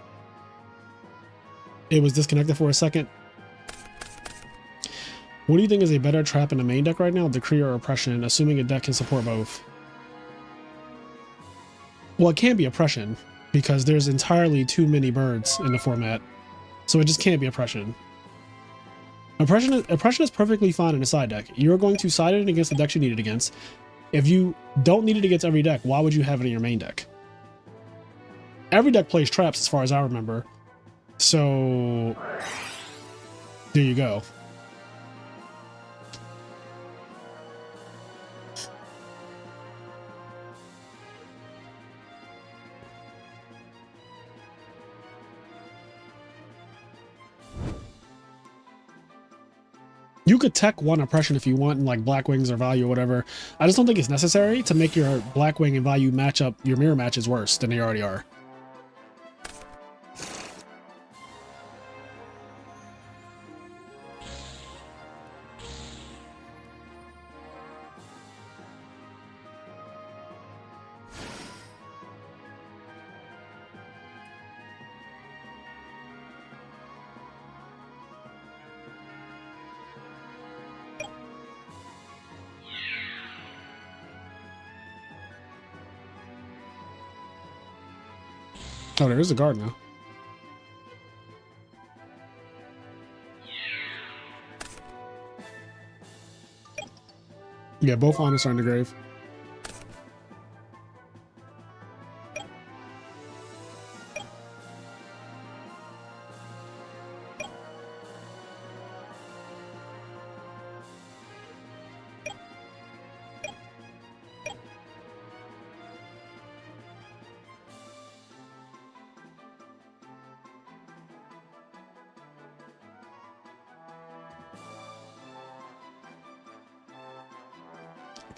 A: It was disconnected for a second. What do you think is a better trap in the main deck right now? Decree or Oppression, assuming a deck can support both? Well, it can't be Oppression because there's entirely too many birds in the format. So it just can't be Oppression. Oppression is perfectly fine in a side deck. You're going to side it against the decks you need it against. If you don't need it against every deck, why would you have it in your main deck? Every deck plays traps as far as I remember. So there you go. You could tech one Oppression if you want in like Black Wings or Value or whatever. I just don't think it's necessary to make your Black Wing and Value matchup, your mirror matches worse than they already are. Oh, there is a guard now. Yeah, both honest are in the grave.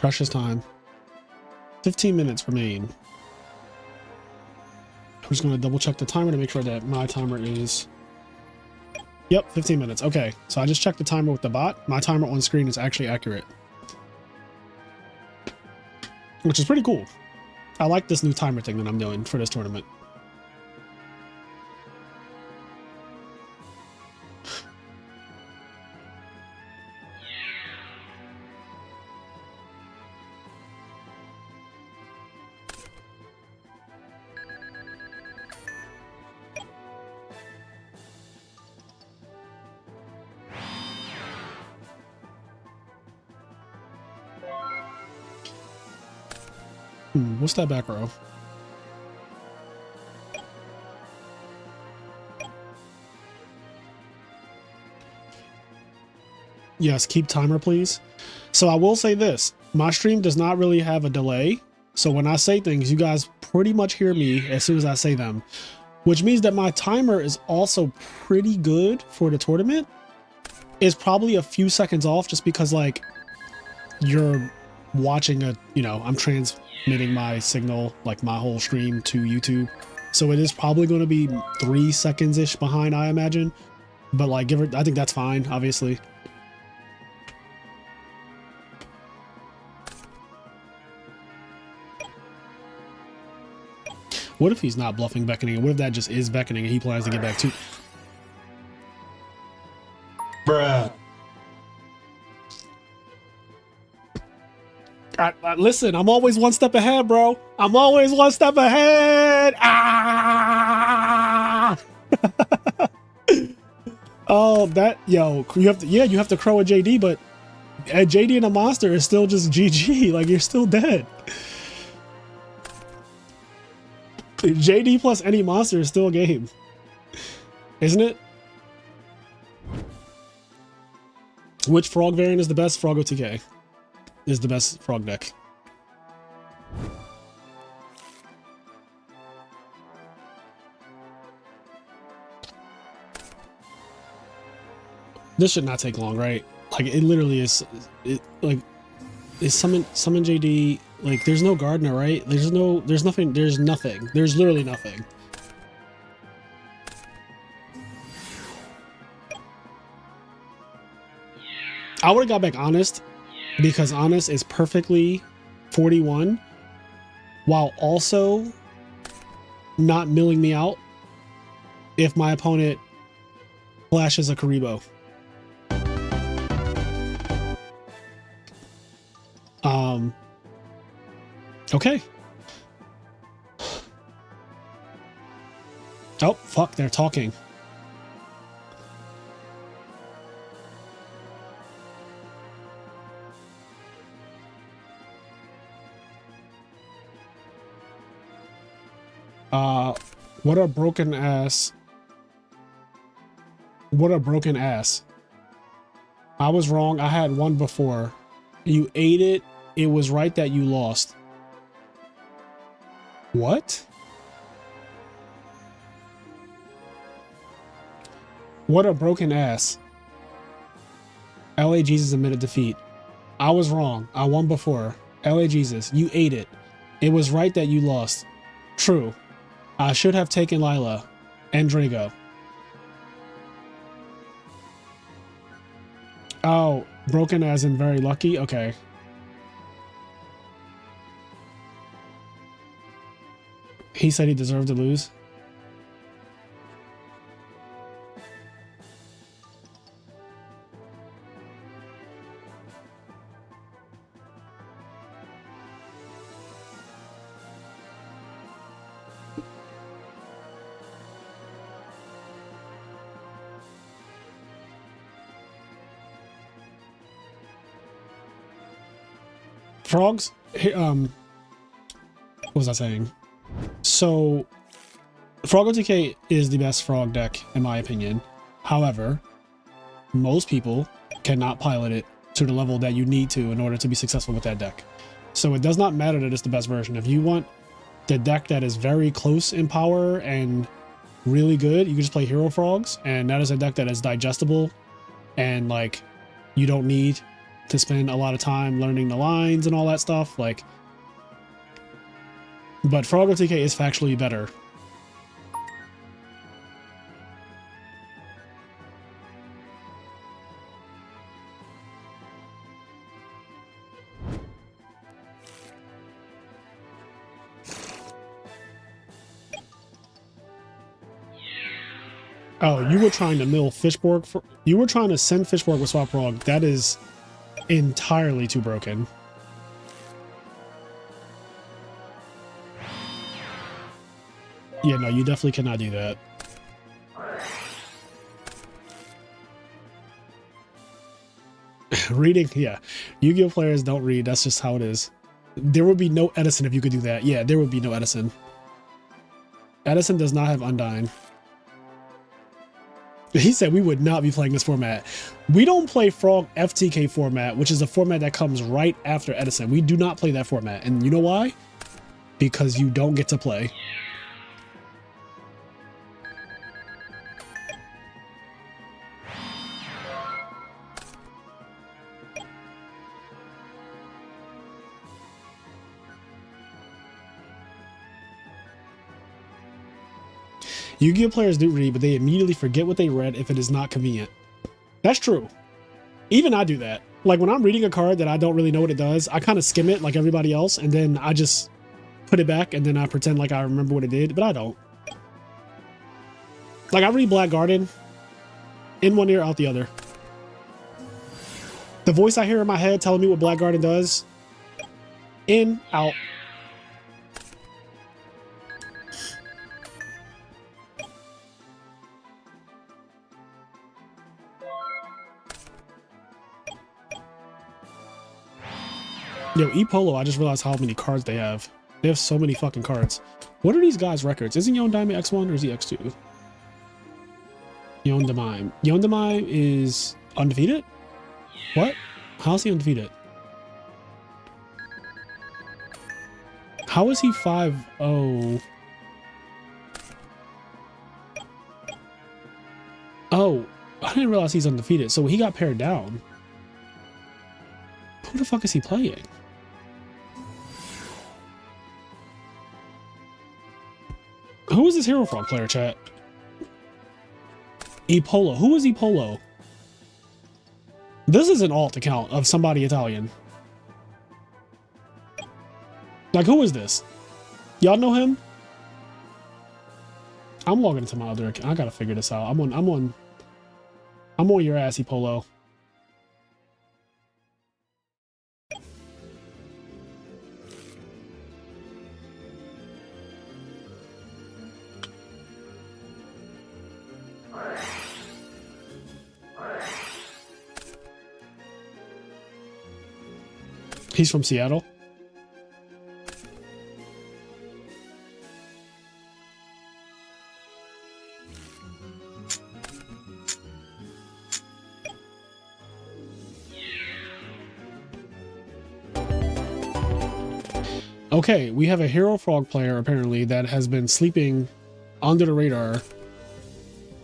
A: Precious time. 15 minutes remain. I'm just going to double check the timer to make sure that my timer is... Yep, 15 minutes. Okay, so I just checked the timer with the bot. My timer on screen is actually accurate. Which is pretty cool. I like this new timer thing that I'm doing for this tournament. What's that back row? Yes, keep timer, please. So I will say this. My stream does not really have a delay. So when I say things, you guys pretty much hear me as soon as I say them. Which means that my timer is also pretty good for the tournament. It's probably a few seconds off just because, like, you're watching a, you know, I'm transmitting my signal, like my whole stream to YouTube. So it is probably going to be 3 seconds-ish behind, I imagine. But like, I think that's fine, obviously. What if he's not bluffing beckoning? What if that just is beckoning and he plans to get back too?
C: Bruh.
A: Listen, I'm always one step ahead, bro. I'm always one step ahead. Ah! Oh, that, yo, you have to, yeah, you have to crow a JD, but a JD and a monster is still just GG. Like, you're still dead. JD plus any monster is still a game, isn't it? Which frog variant is the best? Frog OTK is the best frog deck. This should not take long, right? Like, it literally is. It like is summon JD. Like, there's no Gardener, right? There's nothing. There's literally nothing. I would have got back Honest, because Honest is perfectly 41 while also not milling me out if my opponent flashes a Karibo. Okay. Oh, fuck, they're talking. What a broken ass. What a broken ass. I was wrong. I had one before. You ate it. It was right that you lost. What? What a broken ass. LA Jesus admitted defeat. I was wrong. I won before. LA Jesus, you ate it. It was right that you lost. True. I should have taken Lila and Drago. Oh, broken as in very lucky? Okay. He said he deserved to lose. Frogs? What was I saying? So, Frog OTK is the best frog deck, in my opinion. However, most people cannot pilot it to the level that you need to in order to be successful with that deck. So it does not matter that it's the best version. If you want the deck that is very close in power and really good, you can just play Hero Frogs, and that is a deck that is digestible, and like, you don't need to spend a lot of time learning the lines and all that stuff. Like, but Frog OTK is factually better. Oh, you were trying to mill Fishborg for, you were trying to send Fishborg with Swap Frog. That is entirely too broken. Yeah, no, you definitely cannot do that. Reading, yeah. Yu-Gi-Oh players don't read. That's just how it is. There would be no Edison if you could do that. Yeah, there would be no Edison. Edison does not have Undying. He said we would not be playing this format. We don't play Frog FTK format, which is a format that comes right after Edison. We do not play that format. And you know why? Because you don't get to play. Yu-Gi-Oh players do read, but they immediately forget what they read if it is not convenient. That's true. Even I do that. Like when I'm reading a card that I don't really know what it does, I kind of skim it like everybody else, and then I just put it back, and then I pretend like I remember what it did, but I don't. Like I read Black Garden in one ear, out the other. The voice I hear in my head telling me what Black Garden does, in, out. Yo, E-Polo, I just realized how many cards they have. They have so many fucking cards. What are these guys' records? Isn't Yon Diamond X1 or is he X2? Yon Demime. Yon Demime is undefeated? What? How is he undefeated? How is he 5-0? Oh, I didn't realize he's undefeated. So he got pared down. Who the fuck is he playing? Who is this Hero Frog player, chat? E-Polo. Who is E-Polo? This is an alt account of somebody Italian. Like, who is this? Y'all know him? I'm logging into my other account. I gotta figure this out. I'm on your ass, E-Polo. He's from Seattle. Okay, we have a Hero Frog player apparently that has been sleeping under the radar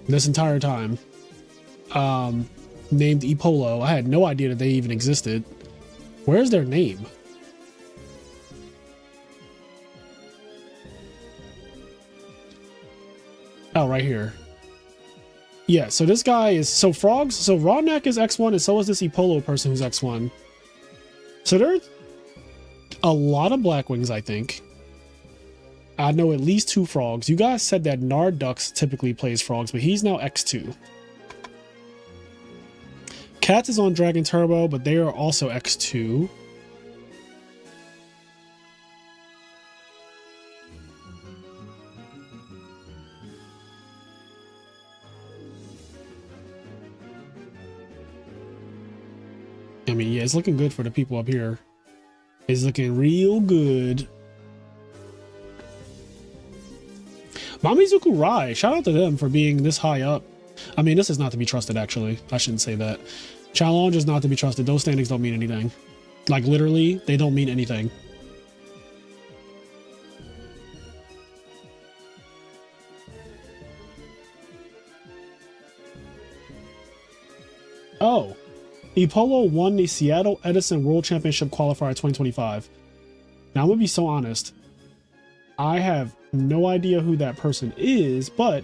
A: this entire time. Named E-Polo. I had no idea that they even existed. Where's their name? Oh, right here. Yeah, so this guy is... So Frogs... So Rawneck is X1 and so is this E-Polo person who's X1. So there's a lot of Blackwings, I think. I know at least 2 Frogs. You guys said that Nardux typically plays Frogs, but he's now X2. Cats is on Dragon Turbo, but they are also X2. I mean, yeah, it's looking good for the people up here. It's looking real good. Mamizuku Rai, shout out to them for being this high up. I mean, this is not to be trusted, actually. I shouldn't say that. Challenge is not to be trusted. Those standings don't mean anything. Like, literally, they don't mean anything. Oh, Epolo won the Seattle Edison World Championship Qualifier 2025. Now, I'm going to be so honest. I have no idea who that person is, but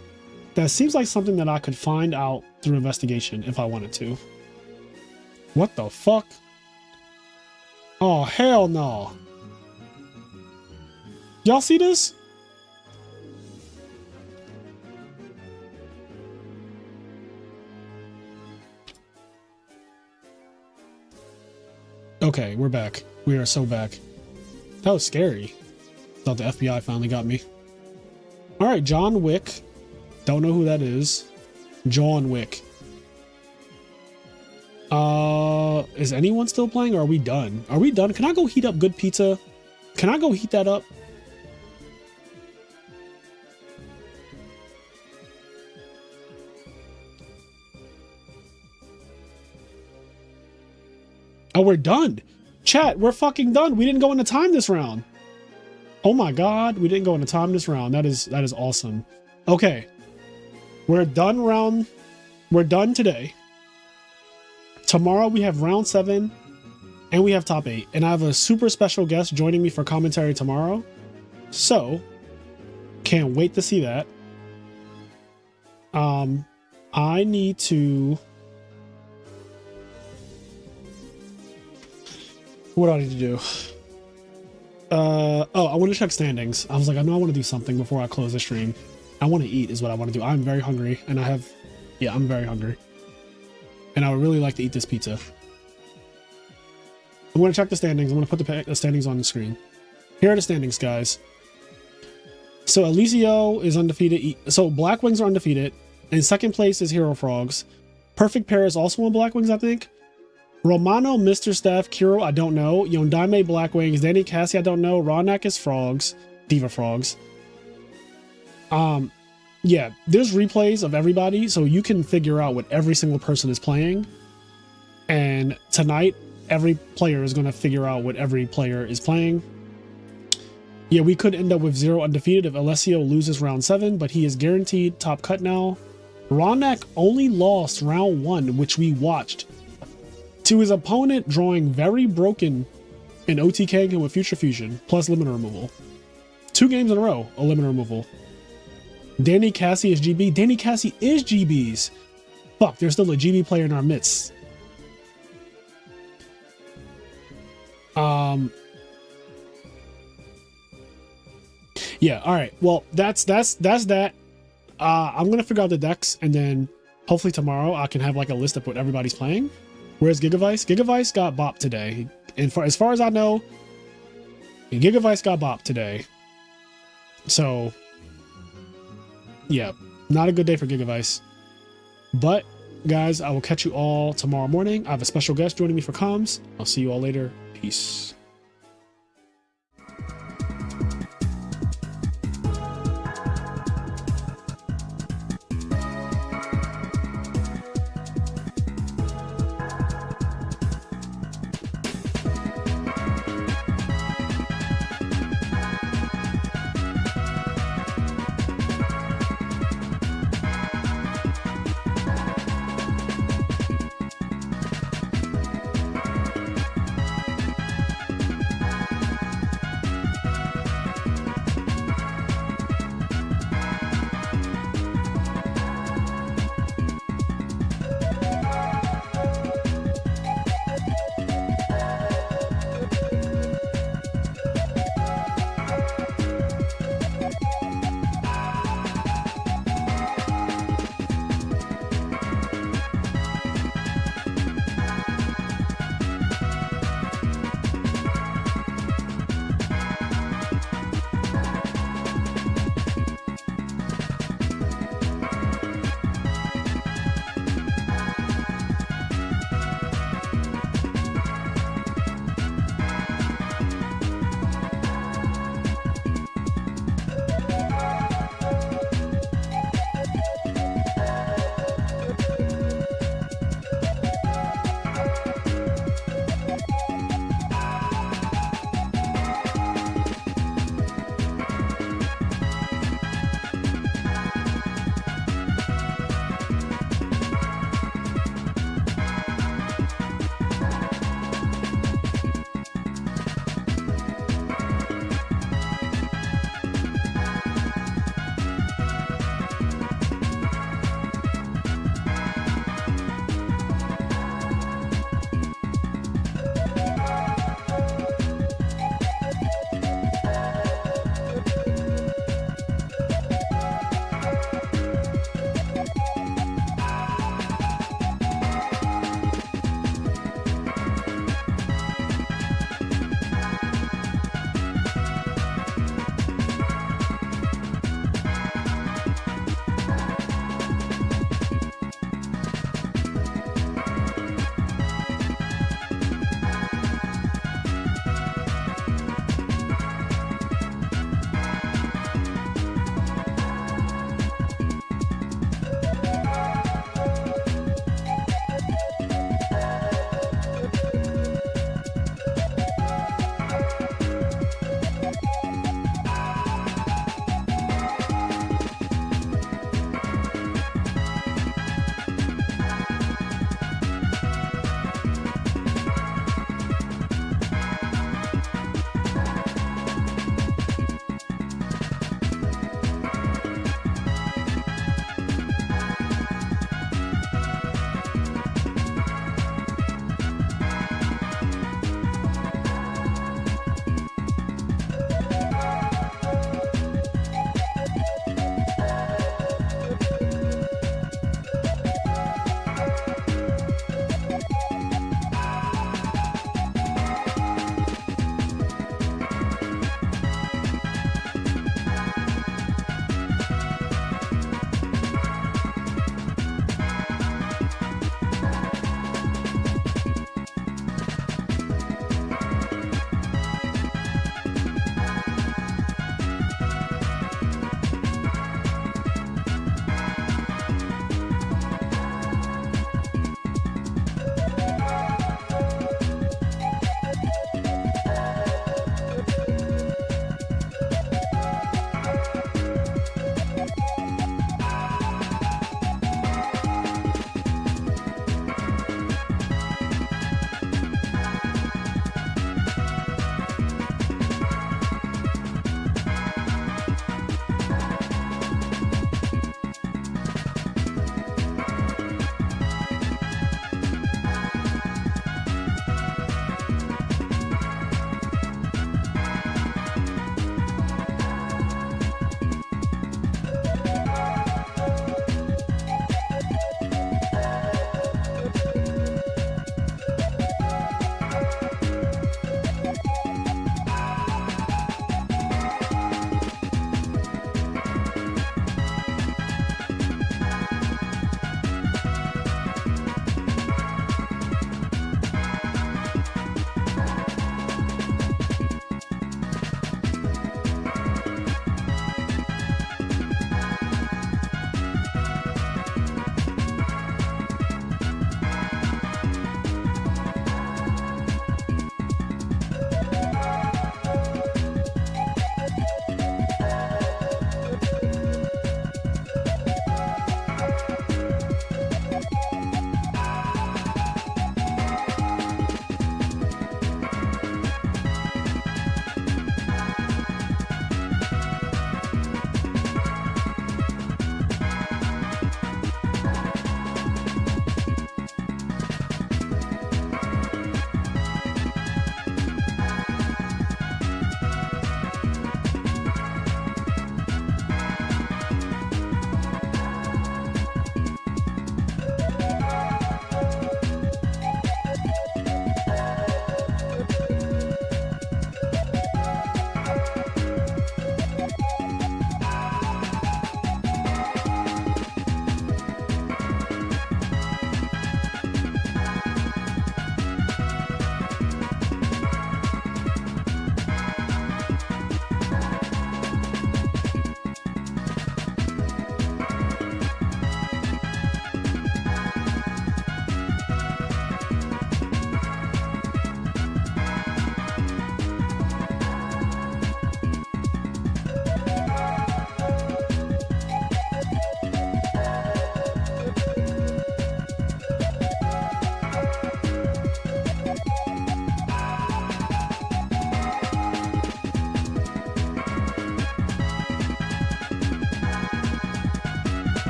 A: that seems like something that I could find out through investigation if I wanted to. What the fuck? Oh, hell no. Y'all see this? Okay, we're back. We are so back. That was scary. Thought the FBI finally got me. All right, John Wick. Don't know who that is. John Wick. Is anyone still playing or are we done? Are we done? Can I go heat up good pizza? Can I go heat that up? Oh, we're done. Chat, we're fucking done. We didn't go into time this round. Oh my God, we didn't go into time this round. That is awesome. Okay. We're done round. We're done today. Tomorrow we have round 7 and we have top 8. And I have a super special guest joining me for commentary tomorrow. So, can't wait to see that. I need to... What do I need to do? Oh, I want to check standings. I was like, I know I want to do something before I close the stream. I want to eat is what I want to do. I'm very hungry and I'm very hungry. And I would really like to eat this pizza. I'm going to check the standings. I'm going to put the standings on the screen. Here are the standings, guys. So Eliseo is undefeated. So Black Wings are undefeated. In second place is Hero Frogs. Perfect Pair is also on Black Wings, I think. Romano, Mr. Steph, Kiro, I don't know. Yondaime, Black Wings. Danny Cassie, I don't know. Ronak is Frogs. Diva Frogs. Yeah, there's replays of everybody, so you can figure out what every single person is playing. And tonight, every player is going to figure out what every player is playing. Yeah, we could end up with 0 undefeated if Alessio loses round 7, but he is guaranteed top cut now. Ronak only lost round 1, which we watched, to his opponent drawing very broken and OTKing him with Future Fusion, plus limiter removal. 2 games in a row, a limiter removal. Danny Cassie is GB. Danny Cassie is GBs. Fuck, there's still a GB player in our midst. Yeah, all right. Well, that's that. I'm gonna figure out the decks, and then hopefully tomorrow I can have like a list of what everybody's playing. Where's Gigavice? Gigavice got bopped today, and as far as I know, Gigavice got bopped today. So, yeah, not a good day for Gigavice. But guys, I will catch you all tomorrow morning. I have a special guest joining me for comms. I'll see you all later. Peace.